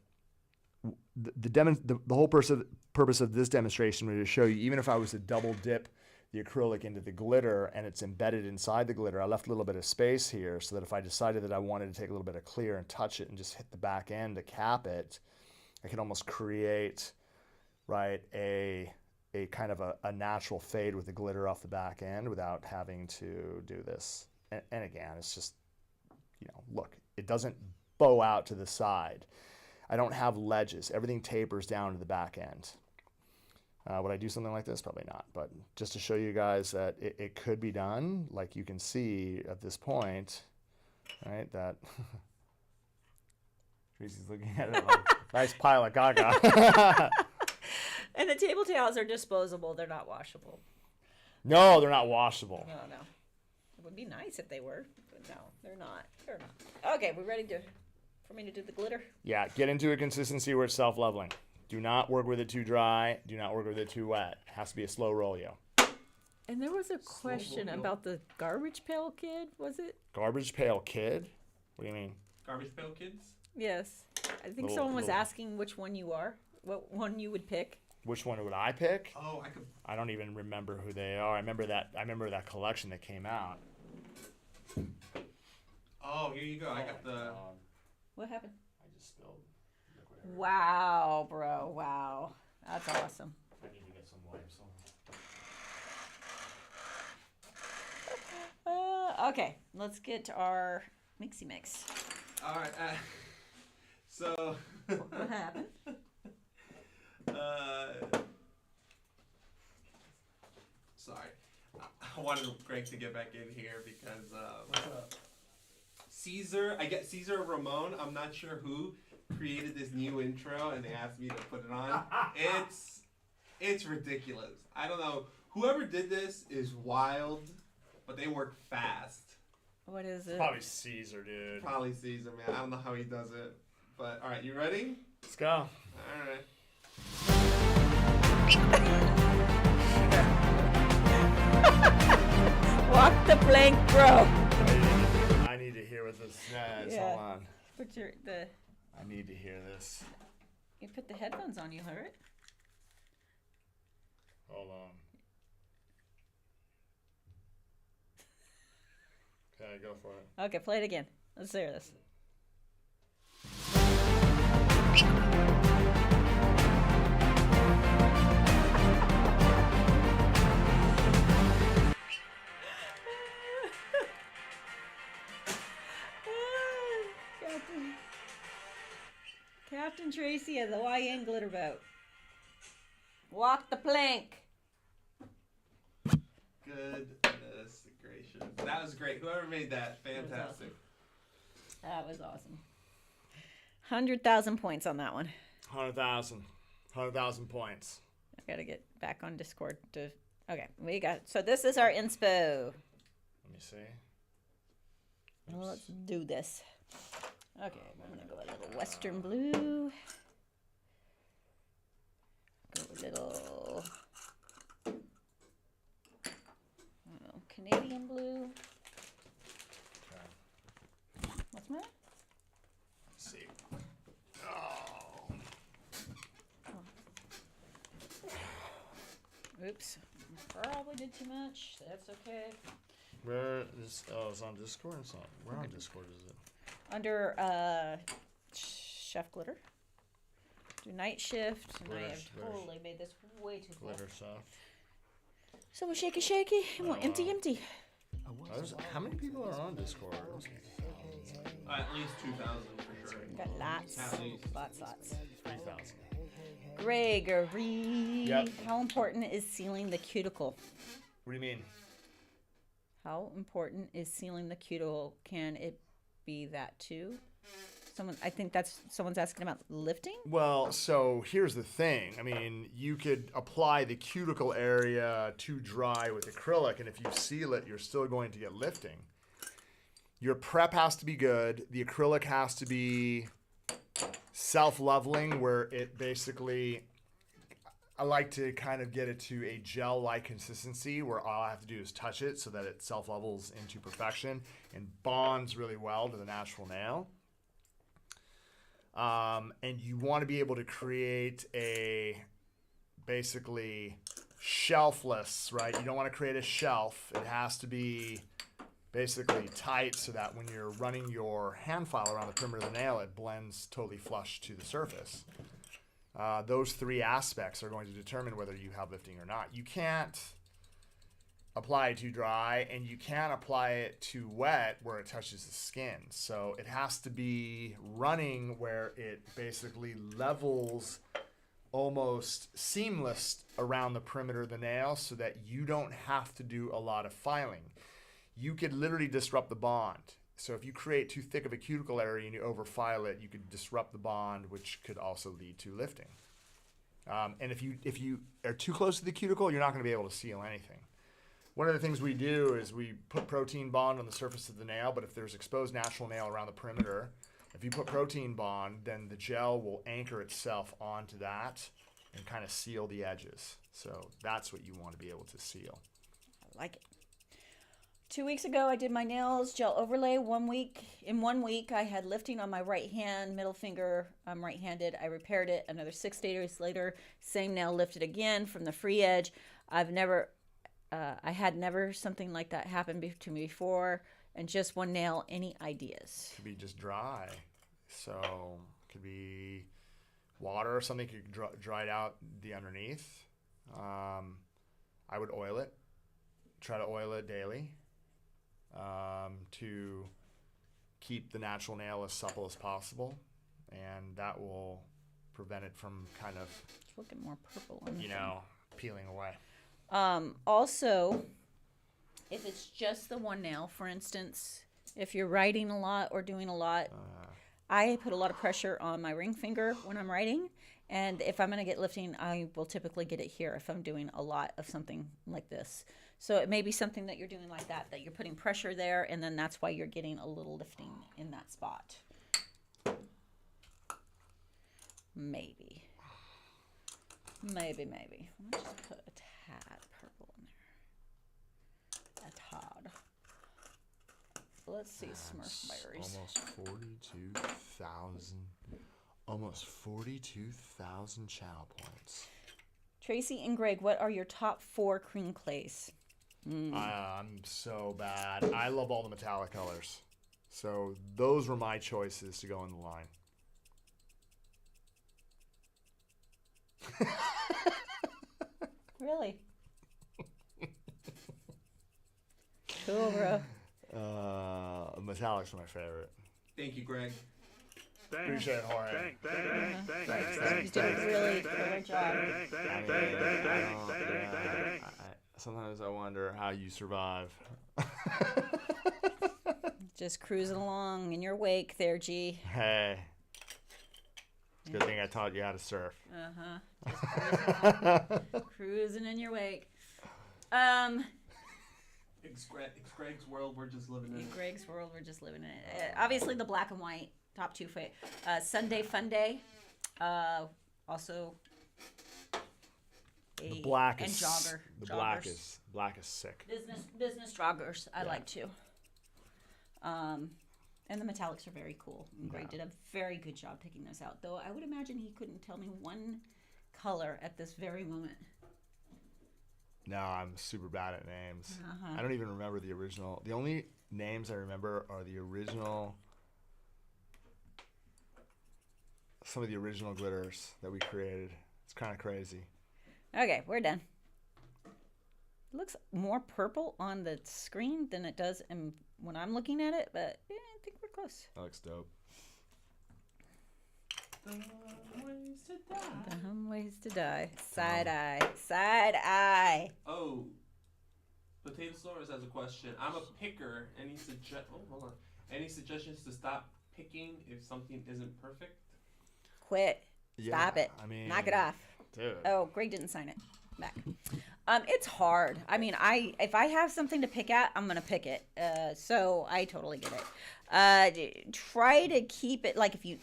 the whole purpose of this demonstration was to show you, even if I was to double dip the acrylic into the glitter and it's embedded inside the glitter, I left a little bit of space here so that if I decided that I wanted to take a little bit of clear and touch it and just hit the back end to cap it, I could almost create, right, a kind of a natural fade with the glitter off the back end without having to do this. And again, it's just, look, it doesn't bow out to the side. I don't have ledges. Everything tapers down to the back end. Would I do something like this? Probably not. But just to show you guys that it could be done, like you can see at this point, right, that Tracy's looking at it like, nice pile of gaga. And the table towels are disposable. They're not washable. No, they're not washable. No. It would be nice if they were, but no, they're not. They're not. Okay, we ready for me to do the glitter? Yeah, get into a consistency where it's self-leveling. Do not work with it too dry. Do not work with it too wet. It has to be a slow roll, yo. And there was a question about the garbage pail kid, was it? Garbage pail kid? What do you mean? Garbage pail kids? Yes. I think someone was asking which one you are, what one you would pick. Which one would I pick? Oh, I don't even remember who they are. I remember that collection that came out. Oh, here you go. I got the. What happened? I just spilled liquid. Wow, bro. Wow. That's awesome. I need to get some wipes on. Okay, let's get to our mixy mix. All right. So. What happened? Sorry. I wanted Greg to get back in here because what's up? Caesar or Ramon, I'm not sure who created this new intro and they asked me to put it on. It's ridiculous. I don't know. Whoever did this is wild, but they work fast. What is it? Probably Caesar, dude. Probably Caesar, man. I don't know how he does it. But all right, you ready? Let's go. All right. Walk the plank, bro. is. Yeah, Yeah. hold on. Put the I need to hear this. you put the headphones on. You hear it? Hold on. Okay, go for it. Okay, play it again. Let's hear this. Captain Tracy of the YN glitter boat. Walk the plank. Goodness gracious. That was great. Whoever made that, fantastic. That was awesome. 100,000 points on that one. 100,000. 100,000 points. I gotta get back on Discord to. Okay, we got. So this is our inspo. Let me see. Well, let's do this. Okay, I'm gonna go a little Western blue. Go a little Canadian blue. Okay. What's my? Let's see. Oh. Oops. Probably did too much. That's okay. Where is? Oh, it's on Discord. It's on. Where on Discord is it? Under Chef Glitter. Do night shift. And I Glitter, have glitter. totally made this way too full. Glitter stuff. So we'll shaky, and we'll empty. How many people are on Discord? At least 2,000 for sure. Got lots. At least. Lots. 3,000. Gregory. Yep. How important is sealing the cuticle? What do you mean? How important is sealing the cuticle? Can it be that too? I think someone's asking about lifting. Well, so here's the thing. I mean, you could apply the cuticle area to dry with acrylic, and if you seal it, you're still going to get lifting. Your prep has to be good. The acrylic has to be self-leveling, where it basically, I like to kind of get it to a gel-like consistency where all I have to do is touch it so that it self-levels into perfection and bonds really well to the natural nail. And you want to be able to create a basically shelfless, right? You don't want to create a shelf. It has to be basically tight so that when you're running your hand file around the perimeter of the nail, it blends totally flush to the surface. Those three aspects are going to determine whether you have lifting or not. You can't apply it too dry, and you can't apply it too wet where it touches the skin. So it has to be running where it basically levels almost seamless around the perimeter of the nail so that you don't have to do a lot of filing. You could literally disrupt the bond. So if you create too thick of a cuticle area and you overfile it, you could disrupt the bond, which could also lead to lifting. And if you are too close to the cuticle, you're not going to be able to seal anything. One of the things we do is we put protein bond on the surface of the nail, but if there's exposed natural nail around the perimeter, if you put protein bond, then the gel will anchor itself onto that and kind of seal the edges. So that's what you want to be able to seal. I like it. 2 weeks ago, I did my nails, gel overlay. 1 week. In 1 week, I had lifting on my right hand, middle finger. I'm right-handed. I repaired it. Another 6 days later, same nail lifted again from the free edge. I had never something like that happen to me before. And just one nail. Any ideas? Could be just dry. So could be water or something could dry it out the underneath. I would oil it. Try to oil it daily. To keep the natural nail as supple as possible, and that will prevent it from kind of, It's looking more purple on the peeling away. Also, if it's just the one nail, for instance, if you're writing a lot or doing a lot, I put a lot of pressure on my ring finger when I'm writing, and if I'm going to get lifting, I will typically get it here if I'm doing a lot of something like this. So it may be something that you're doing like that you're putting pressure there, and then that's why you're getting a little lifting in that spot. Maybe. Let me just put a tad purple in there. A tad. let's see. Smurf berries. Almost 42,000 channel points. Tracy and Greg, what are your top 4 cream clays? I'm so bad. I love all the metallic colors. So those were my choices to go in the line. Really? Cool, bro. Metallics are my favorite. Thank you, Greg. Appreciate it, Jorge. He's doing a really good job. Sometimes I wonder how you survive. Just cruising along in your wake there, G. Hey. It's a good thing I taught you how to surf. Just cruising along. Cruising in your wake. It's Greg's world. We're just living in In it. Greg's world, we're just living in it. Obviously, the black and white top 2 Sunday Fun Day. Also, The black and is jogger. the joggers. black is sick. Business joggers. I like to. And the metallics are very cool. And Greg did a very good job picking those out. Though I would imagine he couldn't tell me one color at this very moment. No, I'm super bad at names. I don't even remember the original. The only names I remember are the original. Some of the original glitters that we created. It's kind of crazy. Okay, we're done. It looks more purple on the screen than it does when I'm looking at it, but I think we're close. That looks dope. Dumb ways to die. Side eye. Side eye. Oh, Potatosaurus has a question. I'm a picker. Hold on. Any suggestions to stop picking if something isn't perfect? Quit. Yeah, Stop it. I mean, knock it off. Dude. Oh, Greg didn't sign it. Back. It's hard. I mean, if I have something to pick at, I'm gonna pick it. So I totally get it. Try to keep it like if you.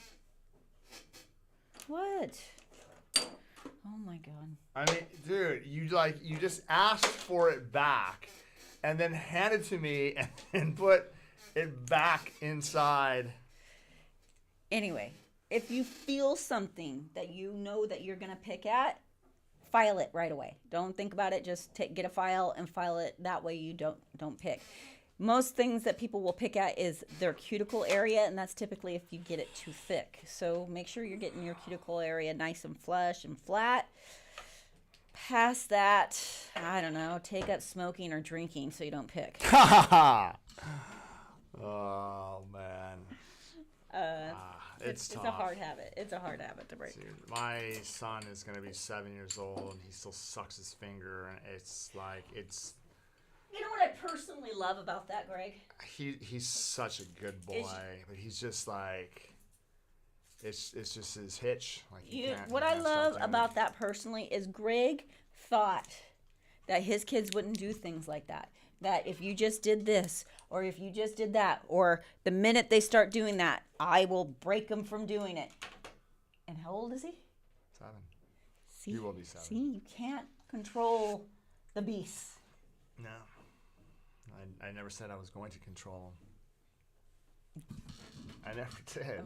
What? Oh my god. I mean, dude, you just asked for it back, and then handed to me, and put it back inside. Anyway, if you feel something that you know that you're gonna pick at, file it right away. Don't think about it. Just get a file and file it. That way you don't pick. Most things that people will pick at is their cuticle area, and that's typically if you get it too thick. So make sure you're getting your cuticle area nice and flush and flat. Past that, I don't know, take up smoking or drinking so you don't pick. Oh man. It's tough. It's a hard habit. It's a hard habit to break. Dude, my son is gonna be 7 years old, and he still sucks his finger, and it's like You know what I personally love about that, Greg? he's such a good boy, but he's just like it's just his hitch. Like What I love about that personally is Greg thought that his kids wouldn't do things like that. That if you just did this, or if you just did that, or the minute they start doing that, I will break them from doing it. And how old is he? 7. See, He will be 7. See, you can't control the beast. No. I never said I was going to control him. I never did.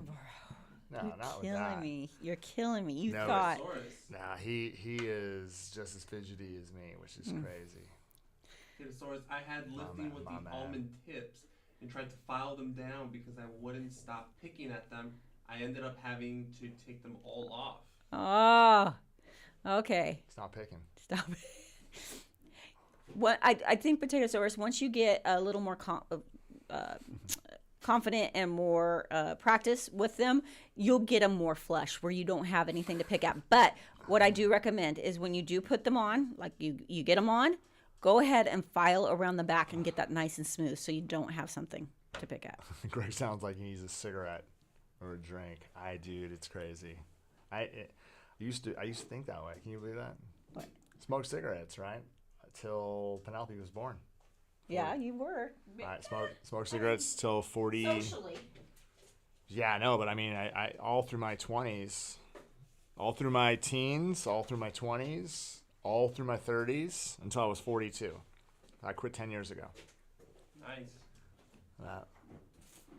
No, You're not with killing that. me. You're killing me. You No, thought. Nah, he is just as fidgety as me, which is crazy. Potatosaurus, I had lifting with the almond tips and tried to file them down because I wouldn't stop picking at them. I ended up having to take them all off. Oh, okay. Stop picking. Stop it. What I think Potatosaurus, once you get a little more confident and more practice with them, you'll get them more flush where you don't have anything to pick at. But what I do recommend is when you do put them on, like you get them on, go ahead and file around the back and get that nice and smooth so you don't have something to pick at. Greg sounds like he needs a cigarette or a drink. Dude, it's crazy. I used to think that way. Can you believe that? What? Smoke cigarettes, right? Till Penelope was born. Yeah, you were. I smoked cigarettes till 40. Socially. Yeah, I know, but I mean, I all through my 20s, all through my teens, all through my 20s, all through my 30s until I was 42. I quit 10 years ago. Nice.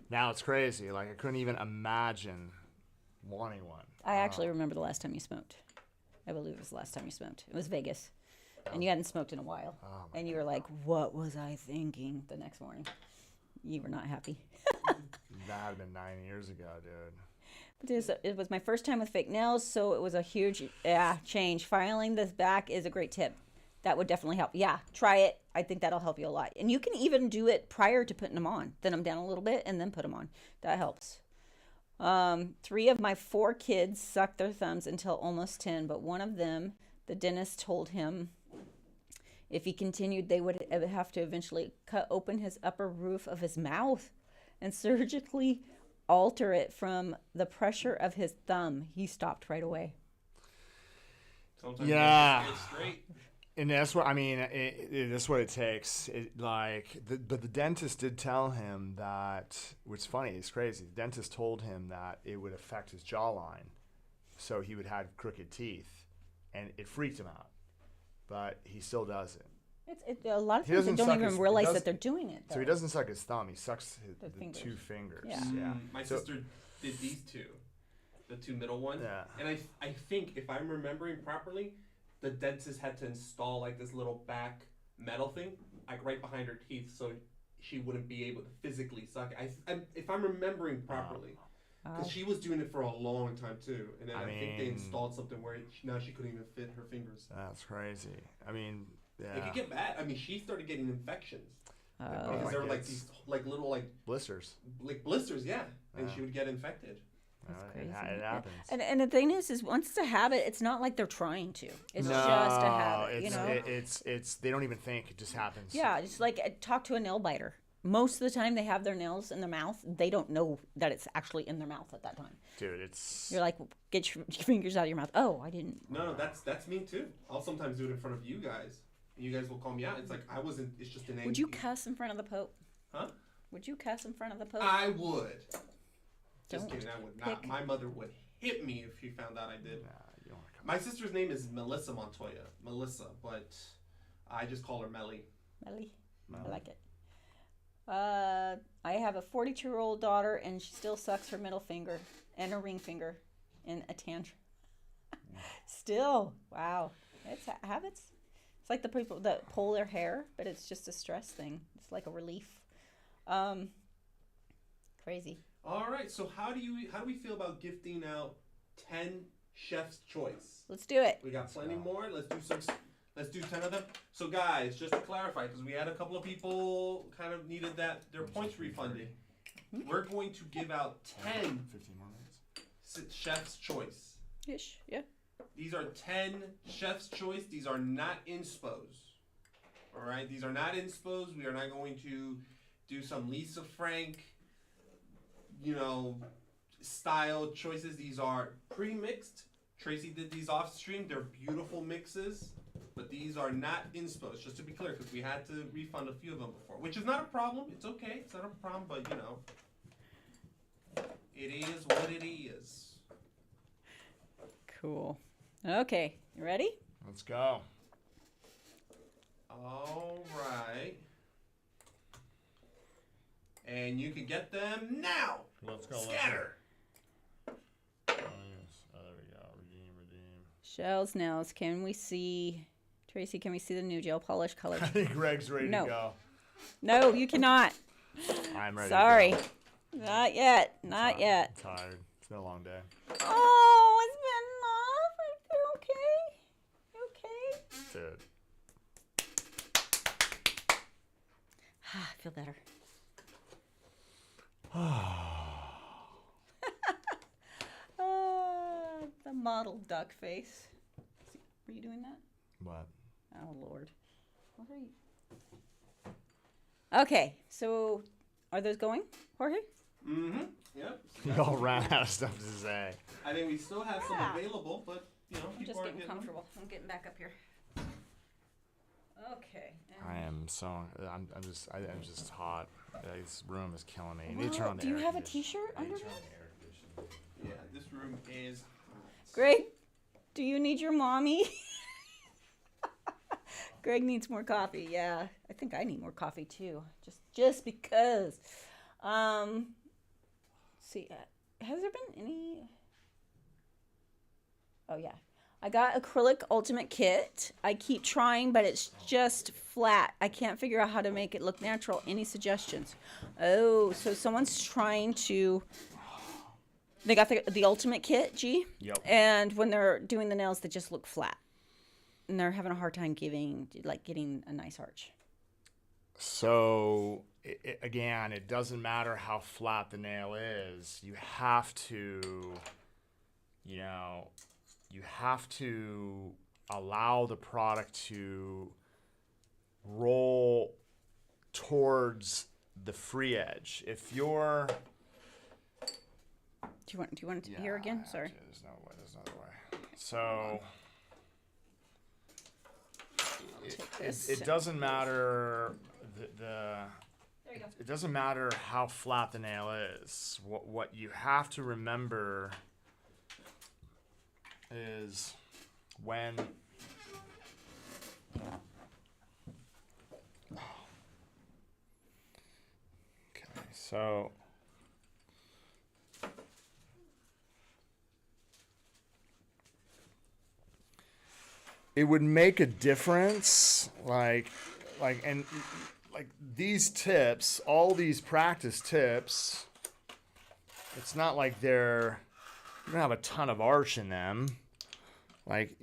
Now it's crazy. Like, I couldn't even imagine wanting one. I actually remember the last time you smoked. I believe it was the last time you smoked. It was Vegas. And you hadn't smoked in a while. Oh, And you were like, what was I thinking the next morning? You were not happy. That had been 9 years ago, dude. It was my first time with fake nails, so it was a huge change. Filing this back is a great tip. That would definitely help. Yeah, try it. I think that'll help you a lot. And you can even do it prior to putting them on. Thin them down a little bit and then put them on. That helps. 3 of my 4 kids sucked their thumbs until almost 10, but one of them, the dentist told him if he continued, they would have to eventually cut open his upper roof of his mouth and surgically alter it from the pressure of his thumb. He stopped right away. Sometimes Yeah. you have to stay straight. And that's what I mean. That's what it takes. But the dentist did tell him that. What's funny? It's crazy. The dentist told him that it would affect his jawline, so he would have crooked teeth, and it freaked him out. But he still does it. A lot of He times they doesn't don't suck even his- realize he that they're doing it. So he though. doesn't suck his thumb. He sucks the fingers. 2 fingers. Yeah. My So- sister did these 2, the 2 middle ones. Yeah. And I think if I'm remembering properly, the dentist had to install like this little back metal thing, like right behind her teeth, so she wouldn't be able to physically suck it. If I'm remembering properly, because she was doing it for a long time too, and then I think they mean- installed something where now she couldn't even fit her fingers. That's crazy. I mean, yeah. It could get bad. I mean, she started getting infections because my there were like kids. these like little like Blisters. blisters, yeah, and Yeah. she would get infected. That's It crazy. happens. And the thing is once it's a habit, it's not like they're trying to. It's no, just a habit, it's, you know? it's they don't even think. It just happens. Yeah, it's like talk to a nail biter. Most of the time they have their nails in their mouth. They don't know that it's actually in their mouth at that time. Dude, it's... You're like, get your fingers out of your mouth. Oh, I didn't. No, that's me too. I'll sometimes do it in front of you guys. And you guys will call me out. It's like I wasn't. It's just an. Would you cuss in front of the Pope? Huh? Would you cuss in front of the Pope? I would. Just Don't kidding. I would not. pick- My mother would hit me if she found out I did. Nah, you don't wanna come. My sister's name is Melissa Montoya. Melissa, but I just call her Melly. Melly. I like it. I have a 42-year-old daughter, and she still sucks her middle finger and her ring finger in a tantrum. Still, wow. It's habits. It's like the people that pull their hair, but it's just a stress thing. It's like a relief. Crazy. All right. So how do we feel about gifting out 10 Chef's Choice? Let's do it. We got plenty more. Let's do 10 of them. So guys, just to clarify, because we had a couple of people kind of needed their points refunded. We're going to give out 10 15 more minutes. Chef's Choice. Ish, yeah. These are 10 Chef's Choice. These are not inspos. All right, these are not inspos. We are not going to do some Lisa Frank, style choices. These are pre-mixed. Tracy did these off stream. They're beautiful mixes, but these are not inspos. Just to be clear, because we had to refund a few of them before, which is not a problem. It's okay. It's not a problem, but it is what it is. Cool. Okay, you ready? Let's go. All right. And you can get them now. Let's go. Scatter. Oh, yes. Oh, there we go. Redeem. Shells, nails. Can we see, Tracy, can we see the new gel polish color? I think Greg's ready No. to go. No, you cannot. I'm ready. Sorry. To go. Not yet. Not yet. I'm tired. It's been a long day. Oh, it's been off. Okay. Dude. I feel better. The model duck face. Were you doing that? What? Oh, Lord. What are you? Okay, so are those going, Jorge? Mm-hmm. Yep. We all ran out of stuff to say. I think we still have some Yeah. available, but I'm people just aren't getting them. comfortable. I'm getting back up here. Okay. I am so. I'm just hot. This room is killing me. You need to turn on the Do you air have a conditioning. T-shirt I need to underneath? turn on the air conditioning. Yeah, this room is hot. Greg, do you need your mommy? Greg needs more coffee. Yeah, I think I need more coffee too. Just because. see, has there been any? Oh yeah, I got acrylic ultimate kit. I keep trying, but it's just flat. I can't figure out how to make it look natural. Any suggestions? Oh, so someone's trying to. They got the ultimate kit, G. Yep. And when they're doing the nails, they just look flat, and they're having a hard time getting a nice arch. So again, it doesn't matter how flat the nail is. You have to, allow the product to roll towards the free edge. If you're Do you want it here again? Sorry. There's another way. So it doesn't matter it doesn't matter how flat the nail is. What you have to remember is when so it would make a difference, like these tips, all these practice tips. It's not like you don't have a ton of arch in them. Like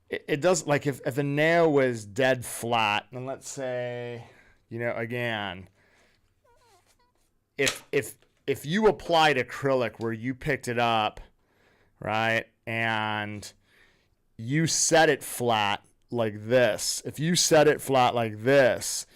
it does. Like if a nail was dead flat, and let's say, again, if you applied acrylic where you picked it up, right, and you set it flat like this. If you set it flat like this,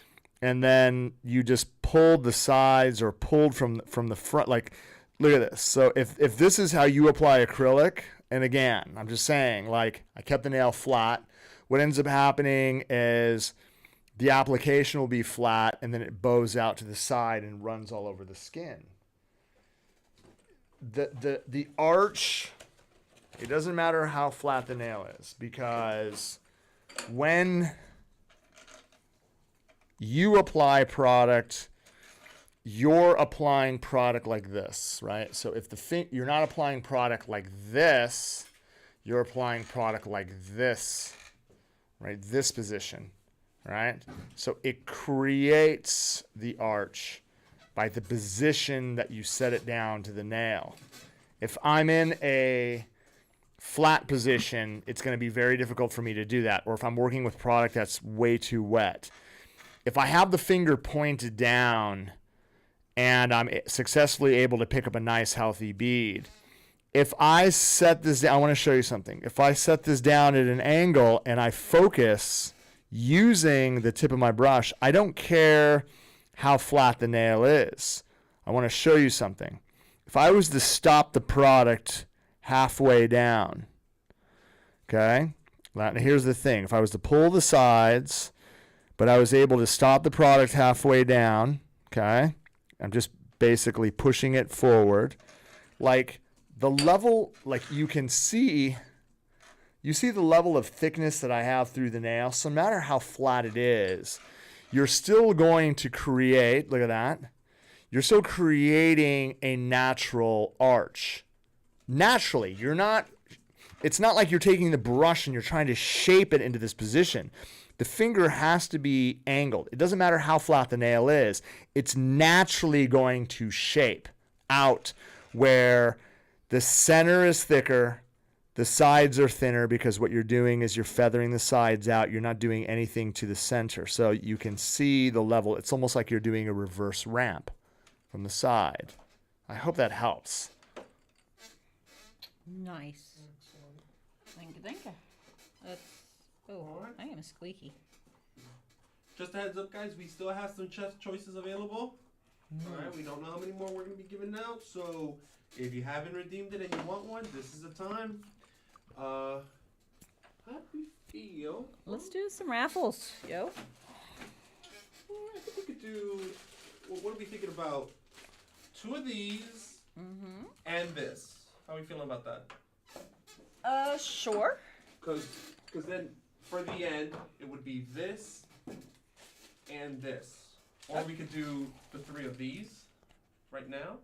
and then you just pulled the sides or pulled from the front, like, look at this. So if this is how you apply acrylic, and again, I'm just saying, like, I kept the nail flat. What ends up happening is the application will be flat, and then it bows out to the side and runs all over the skin. The arch. It doesn't matter how flat the nail is, because when you apply product, you're applying product like this, right? So if you're not applying product like this, you're applying product like this, right? This position, right? So it creates the arch by the position that you set it down to the nail. If I'm in a flat position, it's going to be very difficult for me to do that. Or if I'm working with product that's way too wet. If I have the finger pointed down and I'm successfully able to pick up a nice healthy bead, if I set this down, I want to show you something. If I set this down at an angle and I focus using the tip of my brush, I don't care how flat the nail is. I want to show you something. If I was to stop the product halfway down, okay? Now here's the thing. If I was to pull the sides, but I was able to stop the product halfway down, okay? I'm just basically pushing it forward. Like the level, like you see the level of thickness that I have through the nail. So no matter how flat it is, you're still going to create, look at that. You're still creating a natural arch. Naturally, it's not like you're taking the brush and you're trying to shape it into this position. The finger has to be angled. It doesn't matter how flat the nail is. It's naturally going to shape out where the center is thicker, the sides are thinner, because what you're doing is you're feathering the sides out. You're not doing anything to the center. So you can see the level. It's almost like you're doing a reverse ramp from the side. I hope that helps. Nice. Thank you. I am squeaky. Just a heads up, guys, we still have some chef choices available. Alright, we don't know how many more we're going to be giving out, so if you haven't redeemed it and you want one, this is the time. How do we feel? Let's do some raffles, yo. I think we could do, what are we thinking about? 2 of these and this. How are we feeling about that? Sure. Because then for the end, it would be this and this. Or we could do the 3 of these right now.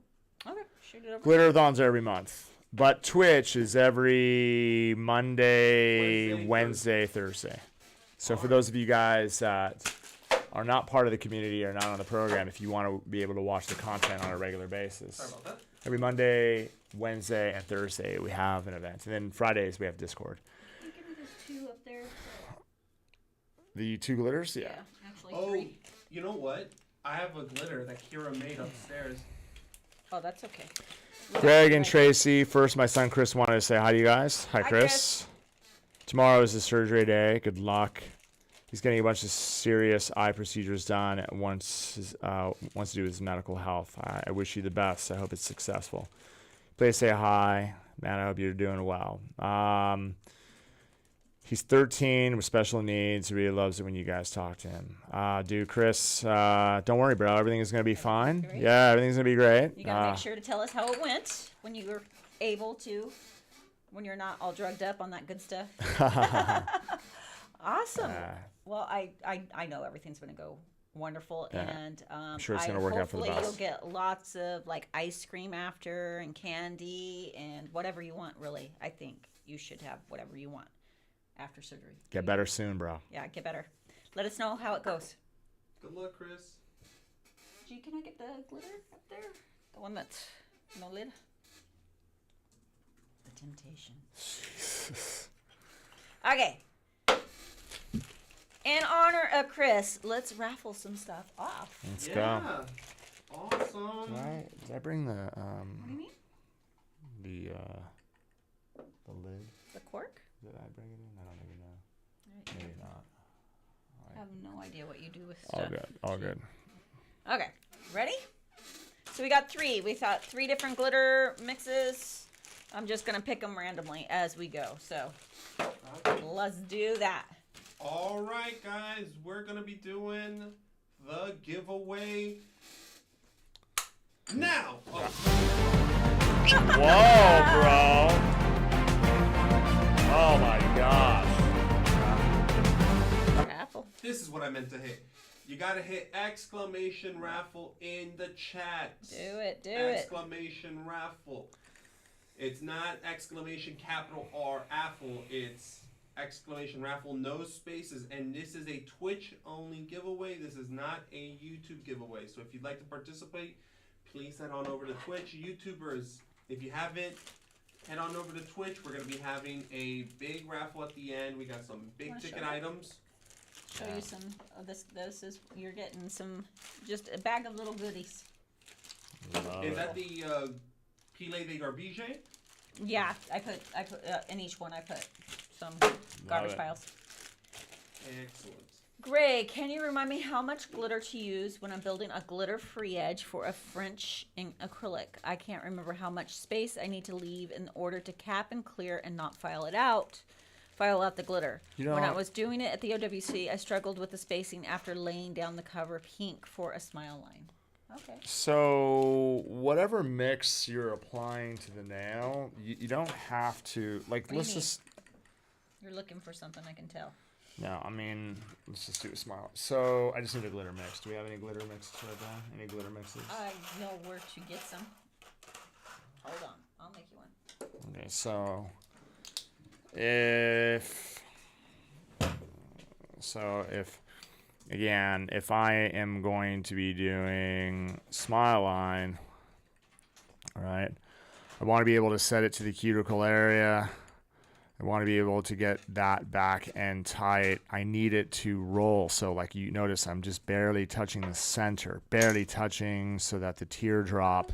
Okay, shoot it over. Glitterathons every month. But Twitch is every Monday, Wednesday, Thursday. So for those of you guys that are not part of the community or not on the program, if you want to be able to watch the content on a regular basis. Sorry about that. Every Monday, Wednesday, and Thursday we have an event. And then Fridays we have Discord. Can you give me those two up there? The 2 glitters? Yeah. Actually, Oh, 3. you know what? I have a glitter that Kira made upstairs. Oh, that's okay. Greg and Tracy. First, my son Chris wanted to say hi to you guys. Hi, Chris. Tomorrow is his surgery day. Good luck. He's getting a bunch of serious eye procedures done and wants to do his medical health. I wish you the best. I hope it's successful. Please say hi. Man, I hope you're doing well. He's 13 with special needs. He really loves it when you guys talk to him. Dude, Chris, don't worry, bro. Everything is going to be fine. Great. Yeah, everything's going to be great. You got to make sure to tell us how it went when you were able to, when you're not all drugged up on that good stuff. Awesome. Well, I know everything's going to go wonderful, and I'm sure it's going to work out for the best. Hopefully you'll get lots of like ice cream after and candy and whatever you want, really. I think you should have whatever you want after surgery. Get better soon, bro. Yeah, get better. Let us know how it goes. Good luck, Chris. Gee, can I get the glitter up there? The one that's no lid? The temptation. Okay. In honor of Chris, let's raffle some stuff off. Let's go. Awesome. Did I bring the What do you mean? the lid? The cork? Did I bring it in? I don't even know. Right. Maybe not. I have no idea what you do with All stuff. good. All good. Okay, ready? So we got 3. We thought 3 different glitter mixes. I'm just gonna pick them randomly as we go. So let's do that. All right, guys, we're gonna be doing the giveaway now. Whoa, bro! Oh my gosh! Raffle. This is what I meant to hit. You gotta hit exclamation raffle in the chat. Do it, do it. Exclamation raffle. It's not exclamation capital R Apple. It's exclamation raffle, no spaces. And this is a Twitch only giveaway. This is not a YouTube giveaway. So if you'd like to participate, please head on over to Twitch. YouTubers, if you haven't, head on over to Twitch. We're gonna be having a big raffle at the end. We got some big Wanna ticket show me? items. Show you some of this. This is, you're getting some, just a bag of little goodies. Is that the Pile de Garbage? Yeah, I put in each one I put some garbage piles. Excellent. Greg, can you remind me how much glitter to use when I'm building a glitter free edge for a French ink acrylic? I can't remember how much space I need to leave in order to cap and clear and not file out the glitter. When I was doing it at the OWC, I struggled with the spacing after laying down the cover pink for a smile line. Okay. So whatever mix you're applying to the nail, you don't have to like. Let's just. You're looking for something, I can tell. No, I mean, let's just do a smile. So I just need a glitter mix. Do we have any glitter mixes right now? Any glitter mixes? I know where to get some. Hold on, I'll make you one. Okay, so if again, if I am going to be doing smile line, all right, I want to be able to set it to the cuticle area. I want to be able to get that back and tight. I need it to roll. So like you notice, I'm just barely touching the center, barely touching so that the teardrop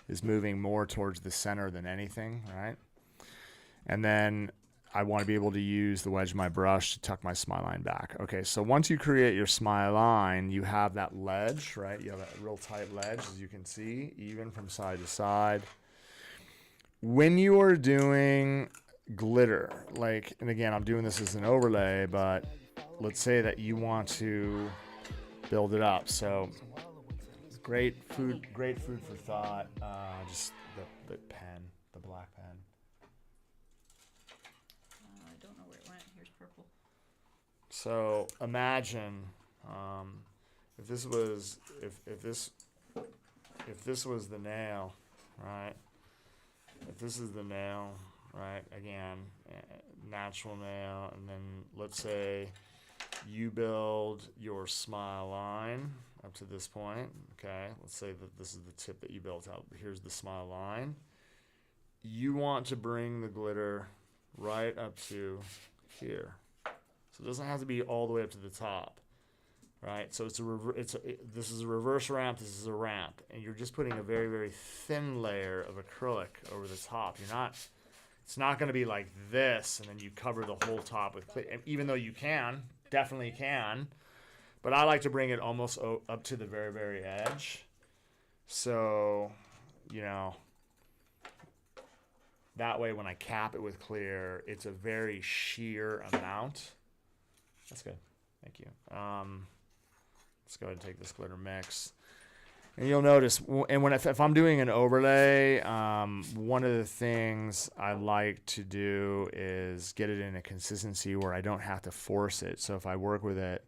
is moving more towards the center than anything, right? And then I want to be able to use the wedge of my brush to tuck my smile line back. Okay, so once you create your smile line, you have that ledge, right? You have that real tight ledge, as you can see, even from side to side. When you are doing glitter, like, and again, I'm doing this as an overlay, but let's say that you want to build it up. So great food for thought. Just the pen, the black pen. I don't know where it went. Here's purple. So imagine if this was the nail, right? If this is the nail, right? Again, natural nail, and then let's say you build your smile line up to this point, okay? Let's say that this is the tip that you built out. Here's the smile line. You want to bring the glitter right up to here. So it doesn't have to be all the way up to the top, right? So this is a reverse ramp, this is a ramp, and you're just putting a very, very thin layer of acrylic over the top. It's not going to be like this, and then you cover the whole top with clear, even though you can, definitely can, but I like to bring it almost up to the very, very edge. So, that way when I cap it with clear, it's a very sheer amount. That's good. Thank you. Let's go ahead and take this glitter mix. And you'll notice, and if I'm doing an overlay, one of the things I like to do is get it in a consistency where I don't have to force it. So if I work with it,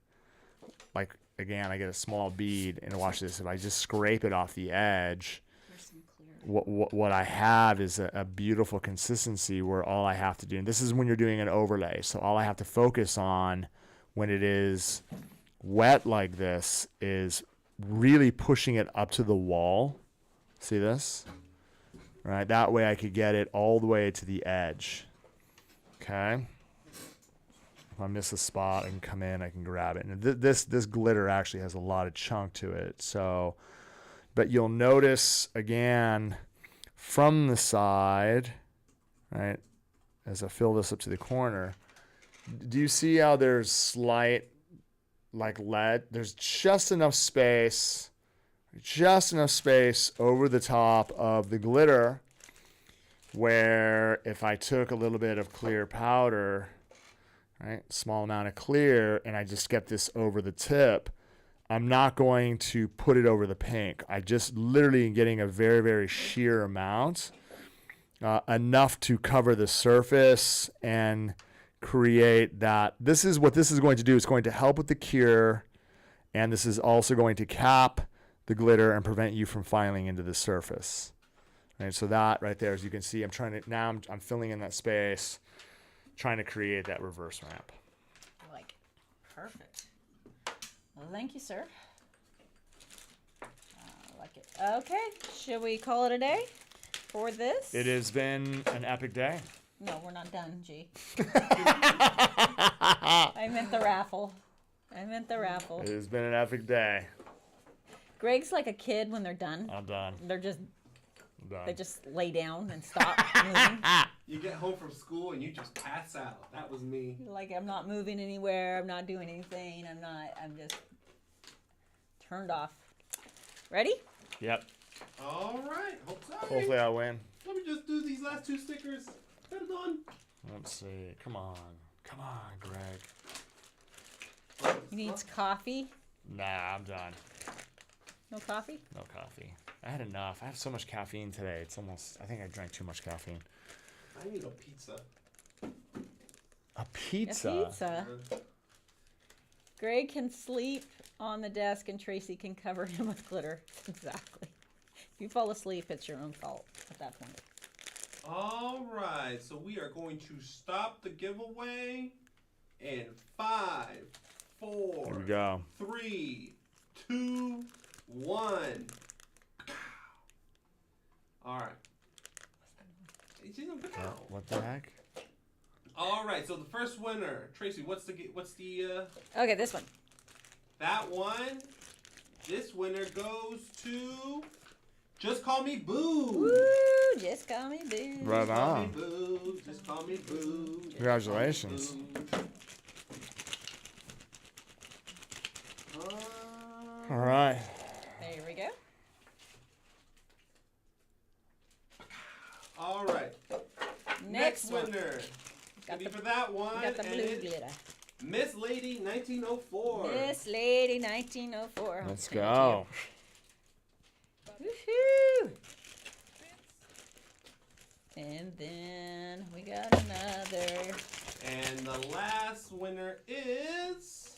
like, again, I get a small bead, and watch this. If I just scrape it off the edge, what I have is a beautiful consistency where all I have to do, and this is when you're doing an overlay, so all I have to focus on when it is wet like this is really pushing it up to the wall. See this? Right? That way I could get it all the way to the edge. Okay? If I miss a spot, I can come in, I can grab it. And this glitter actually has a lot of chunk to it. So, but you'll notice, again, from the side, right, as I fill this up to the corner, do you see how there's slight, like lead? There's just enough space over the top of the glitter where if I took a little bit of clear powder, right, small amount of clear, and I just get this over the tip, I'm not going to put it over the pink. I just literally am getting a very, very sheer amount, enough to cover the surface and create that. This is what this is going to do. It's going to help with the cure, and this is also going to cap the glitter and prevent you from filing into the surface. Right, so that right there, as you can see, I'm filling in that space, trying to create that reverse ramp. I like it. Perfect. Well, thank you, sir. I like it. Okay, should we call it a day for this? It has been an epic day. No, we're not done, G. I meant the raffle. It has been an epic day. Greg's like a kid when they're done. I'm done. They just lay down and stop moving. You get home from school and you just pass out. That was me. Like, I'm not moving anywhere. I'm not doing anything. I'm just turned off. Ready? Yep. All right. Hopefully I'll win. Let me just do these last two stickers. Get it done. Let's see. Come on, Greg. He needs coffee. Nah, I'm done. No coffee? No coffee. I had enough. I have so much caffeine today. It's almost, I think I drank too much caffeine. I need a pizza. A pizza? A pizza? Greg can sleep on the desk and Tracy can cover him with glitter. Exactly. If you fall asleep, it's your own fault at that point. All right. So we are going to stop the giveaway in 5, 4, Here we go. 3, 2, 1. All right. What the heck? All right. So the first winner, Tracy. What's the? Okay, this one. That one. This winner goes to. Just call me Boo. Woo! Just call me Boo. Right on. Just call me Boo. Congratulations. All right. There we go. All right. Next winner. Ready for that one? We got the blue glitter. Miss Lady 1904. Miss Lady 1904. Let's go. Woohoo! And then we got another. And the last winner is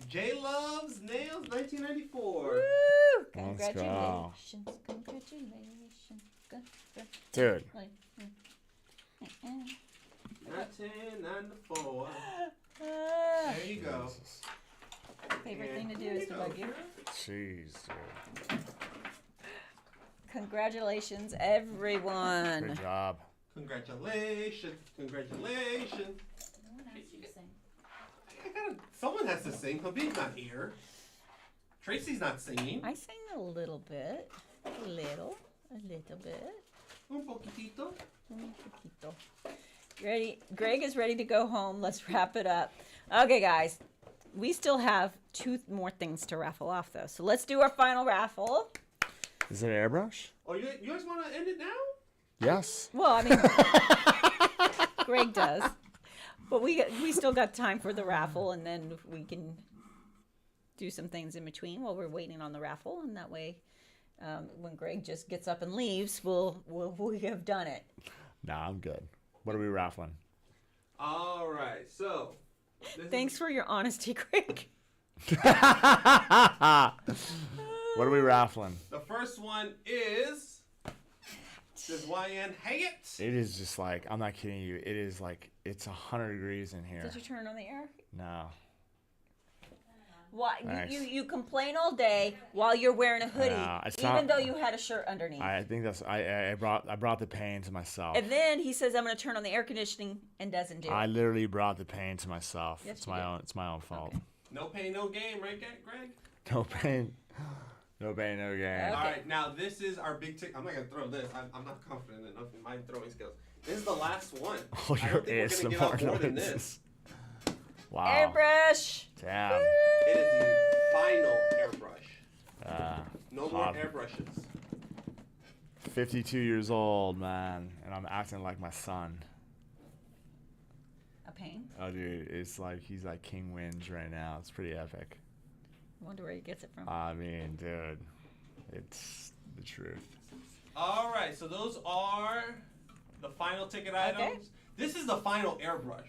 J Loves Nails 1994. Woo! Let's go. Congratulations. Congratulations. Dude. 1994. There you go. Favorite thing to do is to bug you. Jeez, dude. Congratulations, everyone. Good job. Congratulations. Congratulations. No one asked you to sing. Someone has to sing. Habib's not here. Tracy's not singing. I sang a little bit. A little bit. Un poquitito. Un poquito. Ready? Greg is ready to go home. Let's wrap it up. Okay, guys. We still have 2 more things to raffle off, though. So let's do our final raffle. Is it an airbrush? Oh, you guys want to end it now? Yes. Well, I mean, Greg does. But we still got time for the raffle, and then we can do some things in between while we're waiting on the raffle. And that way, when Greg just gets up and leaves, we have done it. Nah, I'm good. What are we raffling? All right, so. Thanks for your honesty, Greg. What are we raffling? The first one is. Does YN hang it? It is just like, I'm not kidding you. It is like, it's 100 degrees in here. Did you turn on the air? No. Why Nice. you complain all day while you're wearing a hoodie, even though you had a shirt underneath. I think that's I brought the pain to myself. And then he says, "I'm going to turn on the air conditioning," and doesn't do I it. literally brought the pain to myself. Yes, It's you my did. own. It's my own fault. Okay. No pain, no game, right, Greg? No pain. No pain, no gain. All right, now this is our big tick. I'm not gonna throw this. I'm not confident enough in my throwing skills. This is the last one. Oh, I your don't think we're gonna give out ASMR more than noises. this. Wow. Airbrush. Damn. It is the final airbrush. No more hot. airbrushes. 52 years old, man, and I'm acting like my son. A pain. Oh, dude, it's like he's like King Winge right now. It's pretty epic. I wonder where he gets it from. I mean, dude, it's the truth. All right, so those are the final ticket items. This is the final airbrush.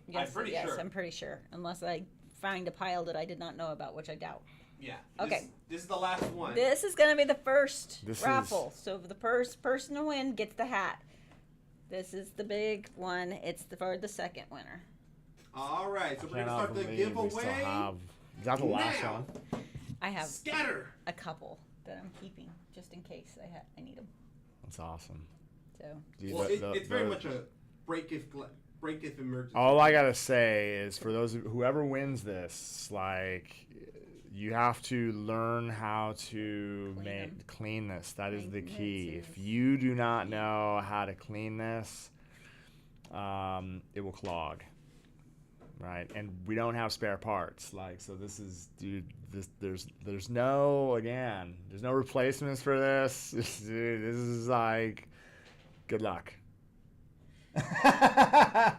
Yes, I'm pretty yes, sure. I'm pretty sure. Unless I find a pile that I did not know about, which I doubt. Yeah. Okay. This is the last one. This is going to be the first This raffle. So the first person to win gets the hat. This is the big one. It's for the second winner. All right, so we're gonna Cannot start the believe we still giveaway. have. Is that the last now. one? I have Scatter. a couple that I'm keeping just in case I need them. That's awesome. So Dude, Well, the- it's very the- much a break if emergency. All I gotta say is, for those whoever wins this, like, you have to learn how to clean this. That is the key. If you do not know how to clean this, it will clog. Right, and we don't have spare parts. Like, so this is, dude. There's no replacements for this. Dude, this is like, good luck.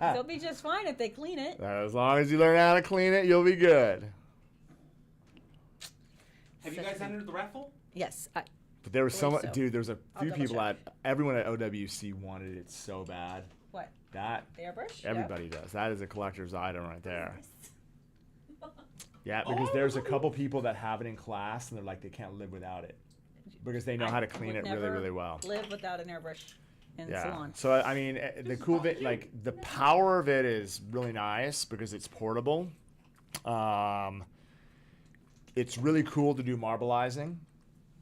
they'll be just fine if they clean it. As long as you learn how to clean it, you'll be good. Have you guys entered the raffle? Yes. But there was Believe so, so. dude. There was a I'll few double people check. everyone at OWC wanted it so bad. What? That The airbrush? everybody does. That is a collector's item right there. Yeah, because there's a couple people that have it in class and they're like, they can't live without it because they know how to clean would it really, never really well. Live without an airbrush in the salon. So I mean, the cool thing, like, the power of it is really nice because it's portable. It's really cool to do marbleizing,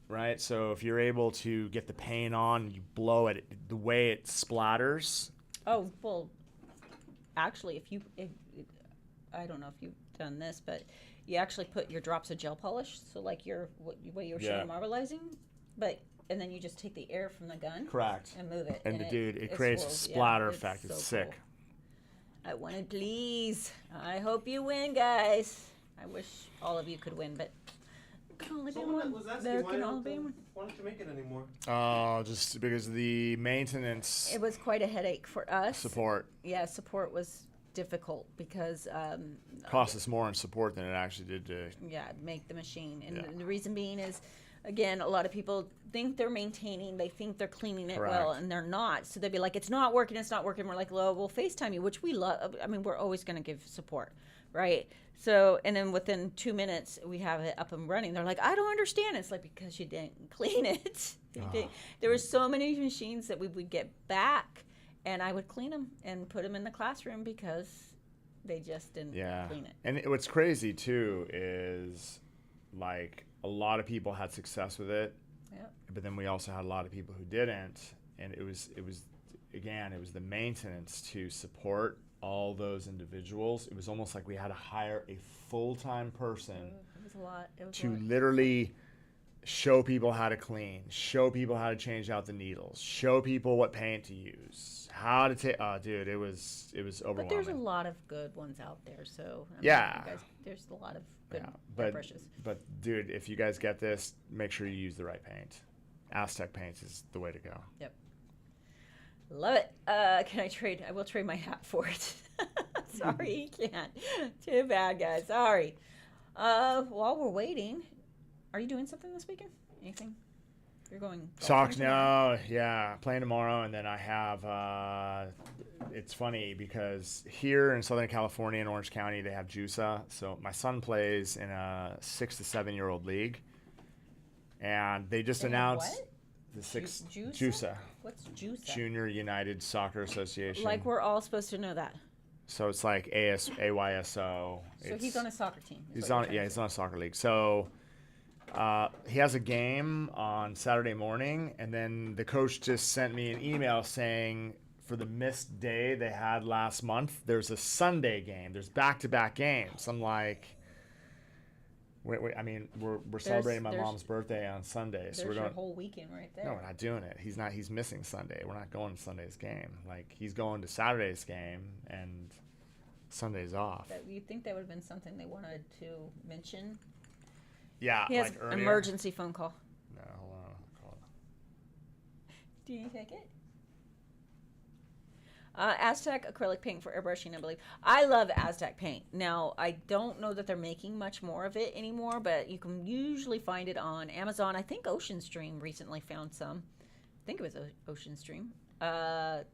right? So if you're able to get the paint on, you blow it, the way it splatters. Oh, well, actually, if I don't know if you've done this, but you actually put your drops of gel polish, so like way you were showing marbleizing, and then you just take the air from the gun. Correct. And move it. And it it creates a swirls. splatter Yeah, effect. It's so sick. cool. I want to please. I hope you win, guys. I wish all of you could win, but there can only be Someone one. was asking There why can only be one. don't you make it anymore? Oh, just because the maintenance It was quite a headache for us. support Yeah, support was difficult because cost us more in support than it actually did to. make the machine. And Yeah. the reason being is, again, a lot of people think they're maintaining, they think they're cleaning it Correct. well, and they're not. So they'd be like, it's not working, it's not working. We're like, well, we'll FaceTime you, which we love. I mean, we're always going to give support. right? So, and then within 2 minutes, we have it up and running. They're like, I don't understand. It's like, because you didn't clean it. There were so many machines that we would get back, and I would clean them and put them in the classroom because they just didn't clean it. And what's crazy, too, is, like, a lot of people had success with it. Yep. But then we also had a lot of people who didn't. And it was the maintenance to support all those individuals. It was almost like we had to hire a full-time person It was a lot. to literally show people how to clean, show people how to change out the needles, show people what paint to use, how to take. Oh, dude, it was overwhelming. But there's a lot of good ones out there, so I mean, yeah, you guys, there's a lot of good brushes. But dude, if you guys get this, make sure you use the right paint. Aztec paints is the way to go. Yep. Love it. Can I trade? I will trade my hat for it. Sorry, you can't. Too bad, guys. Sorry. While we're waiting, are you doing something this weekend? Anything? You're going Socks? No, yeah, playing tomorrow, and then I have. It's funny because here in Southern California in Orange County they have JUSA. So my son plays in a 6 to 7 year old league, and they just announced the JUSA. What's JUSA? Junior United Soccer Association. Like we're all supposed to know that. So it's like AYSO. So he's on a soccer team. He's on a soccer league. So he has a game on Saturday morning, and then the coach just sent me an email saying for the missed day they had last month, there's a Sunday game. There's back-to-back games. I'm like, we're celebrating my mom's birthday on Sunday, so we're going. Your whole weekend right there. No, we're not doing it. He's missing Sunday. We're not going to Sunday's game. Like, he's going to Saturday's game, and Sunday's off. You'd think that would have been something they wanted to mention. Yeah, he has like an emergency phone call. No, hold on. Call it. Do you take it? Aztec acrylic paint for airbrushing, I believe. I love Aztec paint. Now, I don't know that they're making much more of it anymore, but you can usually find it on Amazon. I think Ocean Stream recently found some. I think it was Ocean Stream. But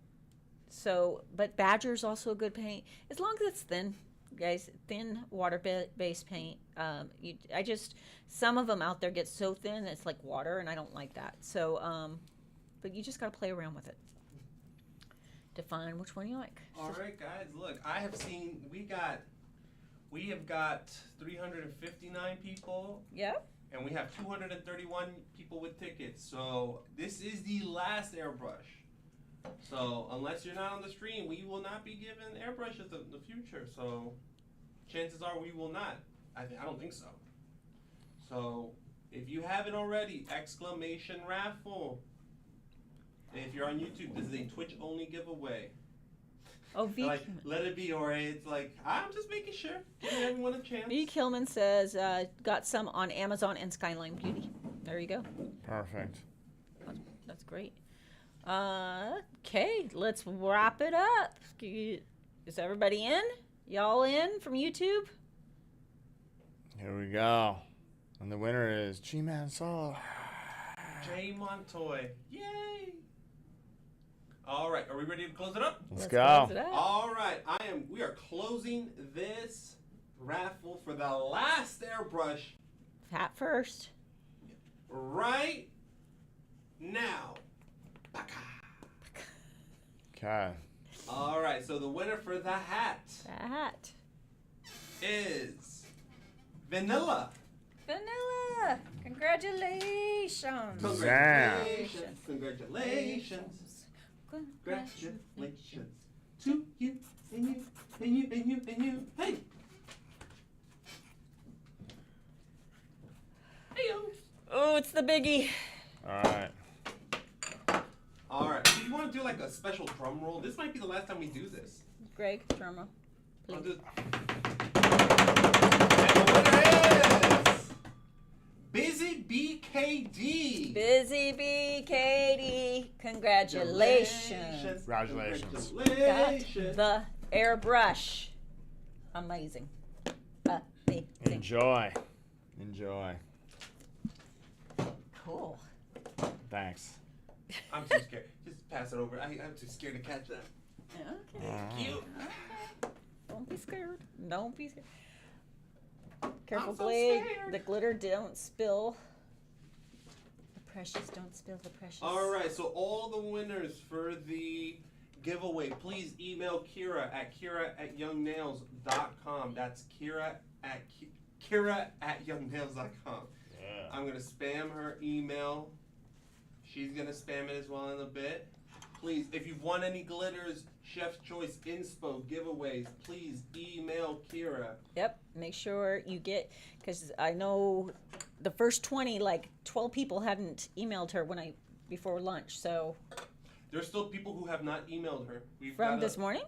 Badger's also a good paint, as long as it's thin, guys. Thin water-based paint. Some of them out there get so thin it's like water, and I don't like that. So, but you just got to play around with it to find which one you like. All right, guys. Look, I have seen we have got 359 people. Yep. And we have 231 people with tickets. So this is the last airbrush. So unless you're not on the stream, we will not be given airbrushes in the future. So chances are we will not. I don't think so. So if you haven't already, exclamation raffle. And if you're on YouTube, this is a Twitch only giveaway. Oh, V. Like, let it be, or it's like, I'm just making sure. Giving everyone a chance. V. Kilman says, got some on Amazon and Skyline Beauty. There you go. Perfect. That's great. Okay, let's wrap it up. Is everybody in? Y'all in from YouTube? Here we go. And the winner is G-Man Salo. Jay Montoy. Yay! All right, are we ready to close it up? Let's go. Close it up. All right, we are closing this raffle for the last airbrush. Hat first. Right now. Okay. All right, so the winner for the hat is Vanilla. Congratulations. Congratulations. Congratulations. Congratulations to you and you and you and you and you. Hey. Hey-o. Oh, it's the biggie. All right. All right. Do you want to do like a special drum roll? This might be the last time we do this. Greg, drum roll, please. I'll do. And the winner is Busy BKD. Busy BKD. Congratulations. Congratulations. Got the airbrush. Amazing. Enjoy. Cool. Thanks. I'm too scared. Just pass it over. I'm too scared to catch that. Okay. Thank you. Okay. Don't be scared. Don't be scared. Careful, I'm so Glade. scared. The glitter don't spill. The precious don't spill the precious. All right, so all the winners for the giveaway, please email Kira at youngnails.com. That's Kira at youngnails.com. Yeah. I'm going to spam her email. She's going to spam it as well in a bit. Please, if you've won any glitters, Chef's Choice Inspo giveaways, please email Kira. Yep. Make sure you get, because I know the first 20, like 12 people hadn't emailed her before lunch. So There's still people who have not emailed her. We've from got this morning,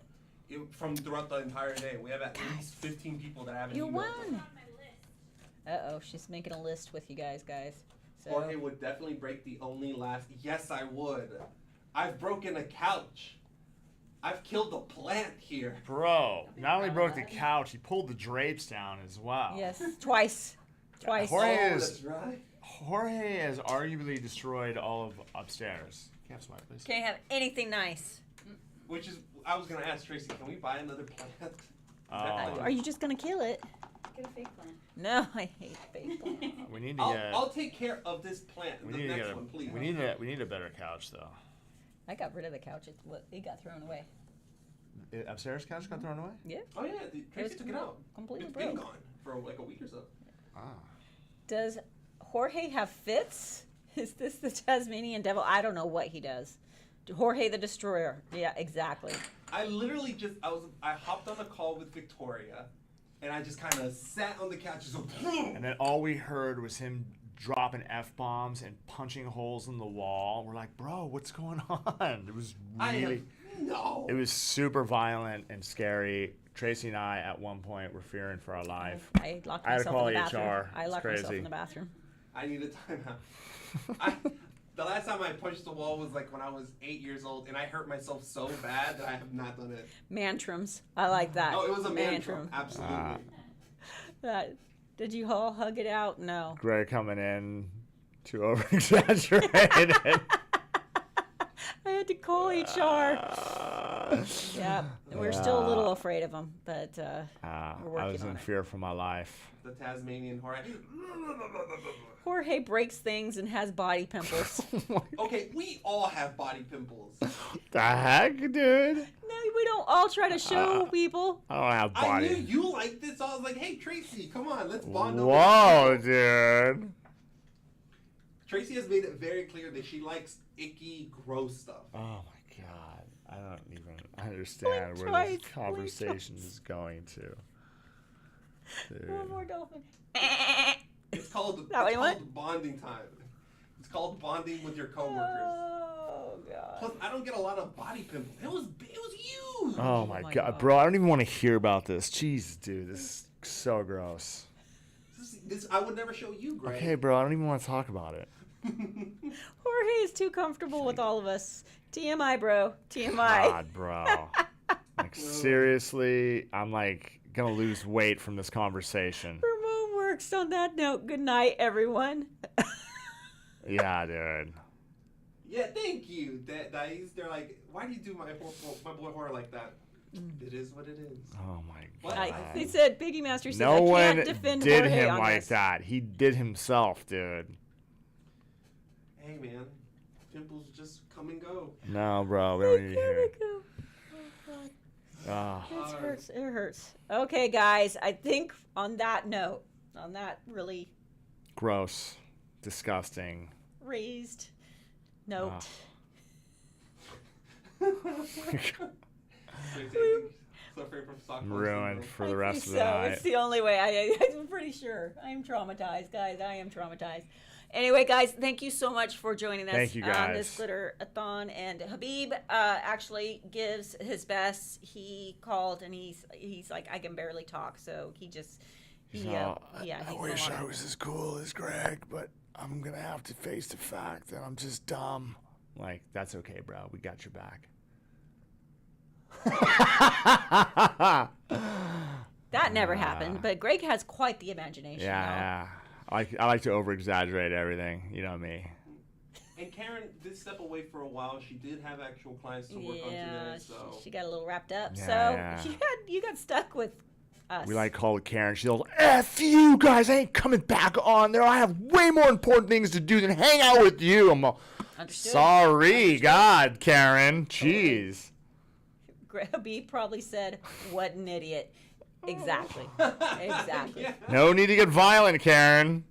from throughout the entire day. We have at least 15 people that haven't you emailed won. her. Uh oh, she's making a list with you guys. So Jorge would definitely break the only last. Yes, I would. I've broken a couch. I've killed a plant here. Bro, not only broke the couch, he pulled the drapes down as well. yes, twice. Jorge, That's right. Jorge has arguably destroyed all of upstairs. Can't swipe, please. Can't have anything nice. Which is, I was gonna ask Tracy, can we buy another plant? Are you just gonna kill it? Get a fake plant. No, I hate fake plants. We need to I'll take care of this plant. we The need to next get one, please. we need a better couch though. I got rid of the couch. It got thrown away. Upstairs couch got thrown away? Yeah. Oh yeah, Tracy was took it out. completely It's been broke. gone for like a week or so. Ah. Does Jorge have fits? Is this the Tasmanian devil? I don't know what he does. Jorge the Destroyer. Yeah, exactly. I literally I hopped on a call with Victoria, and I just kind of sat on the couch and so And then all we heard was him dropping F-bombs and punching holes in the wall. We're like, bro, what's going on? It was really, it was super violent and scary. Tracy and I, at one point, were fearing for our life. I locked I had to myself call in the bathroom. HR. I It's locked myself crazy. in the bathroom. I need a timeout. The last time I punched the wall was like when I was 8 years old, and I hurt myself so bad that I have not done it. Mantrums. I like that. Oh, it was a mantrum. Absolutely. Did you all hug it out? No. Greg coming in to over-exaggerate it. I had to call HR. Yeah, we're still a little afraid of him, but we're I working was on in it. fear for my life. The Tasmanian horror. Jorge breaks things and has body pimples. Okay, we all have body pimples. The heck, dude? No, we don't all try to show people. I don't have I knew body. you liked this, so I was like, hey, Tracy, come on, let's bond over. Whoa, dude. Tracy has made it very clear that she likes icky, gross stuff. Oh my god. I don't even understand where twice, this conversation is going to. Dude. One more dolphin. It's called, That what you want? bonding time. It's called bonding with your coworkers. Oh god. Plus, I don't get a lot of body pimples. It was huge. Oh my god, bro, I don't even want to hear about this. Jeez, dude, this is so gross. This I would never show you, Greg. Okay, bro, I don't even want to talk about it. Jorge is too comfortable with all of us. TMI, bro. TMI. God, bro. Like, seriously, I'm like gonna lose weight from this conversation. Ramon works on that note. Good night, everyone. Yeah, dude. Yeah, thank you. They're like, why do you do my boy horror like that? It is what it is. Oh my What? god. They said, Biggie Master said, No I one can't defend did Jorge him on like this. that. He did himself, dude. Hey, man, pimples just come and go. No, bro, we don't need to hear it. Ah. It hurts. It hurts. Okay, guys. I think on that note, on that really Gross. Disgusting. raised note, I'm ruined for the I rest think of the so. night. It's the only way. I'm pretty sure. I'm traumatized, guys. I am traumatized. Anyway, guys, thank you so much for joining us Thank you, on this guys. Glitterathon. And Habib actually gives his best. He called and he's like, I can barely talk, so he just He's he all, yeah. I he's wish no I longer- was as cool as Greg, but I'm gonna have to face the fact that I'm just dumb. Like, that's okay, bro. We got your back. That never happened, but Greg has quite the imagination. Yeah, yeah. I like to over exaggerate everything. You know me. And Karen did step away for a while. She did have actual clients to work on Yeah, today, so. she got a little wrapped up. Yeah, so yeah. you got stuck with us. We like call Karen. She goes, F you guys, I ain't coming back on there. I have way more important things to do than hang out with you. I'm all, Understood. sorry, Understood. God, Karen. Jeez. Grabby probably said, "What an idiot." Exactly. Exactly. Yeah. No need to get violent, Karen.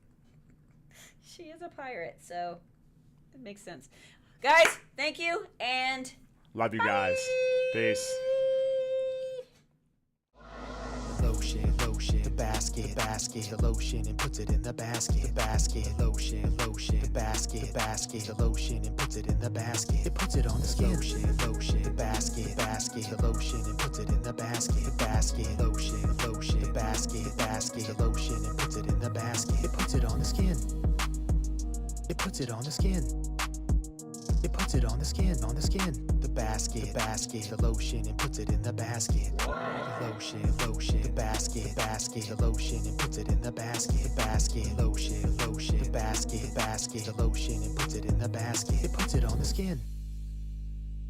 She is a pirate, so it makes sense. Guys, thank you, and Love you guys. Peace. Lotion, lotion, the basket, the lotion, and puts it in the basket, lotion, lotion, the basket, the lotion, and puts it in the basket. It puts it on the skin. Lotion, lotion, the basket, the lotion, and puts it in the basket, lotion, lotion, the basket, the lotion, and puts it in the basket. It puts it on the skin. It puts it on the skin. It puts it on the skin, The basket, the lotion, and puts it in the basket. The lotion, lotion, the basket, the lotion, and puts it in the basket. Lotion, lotion, the basket, the lotion, and puts it in the basket. It puts it on the skin.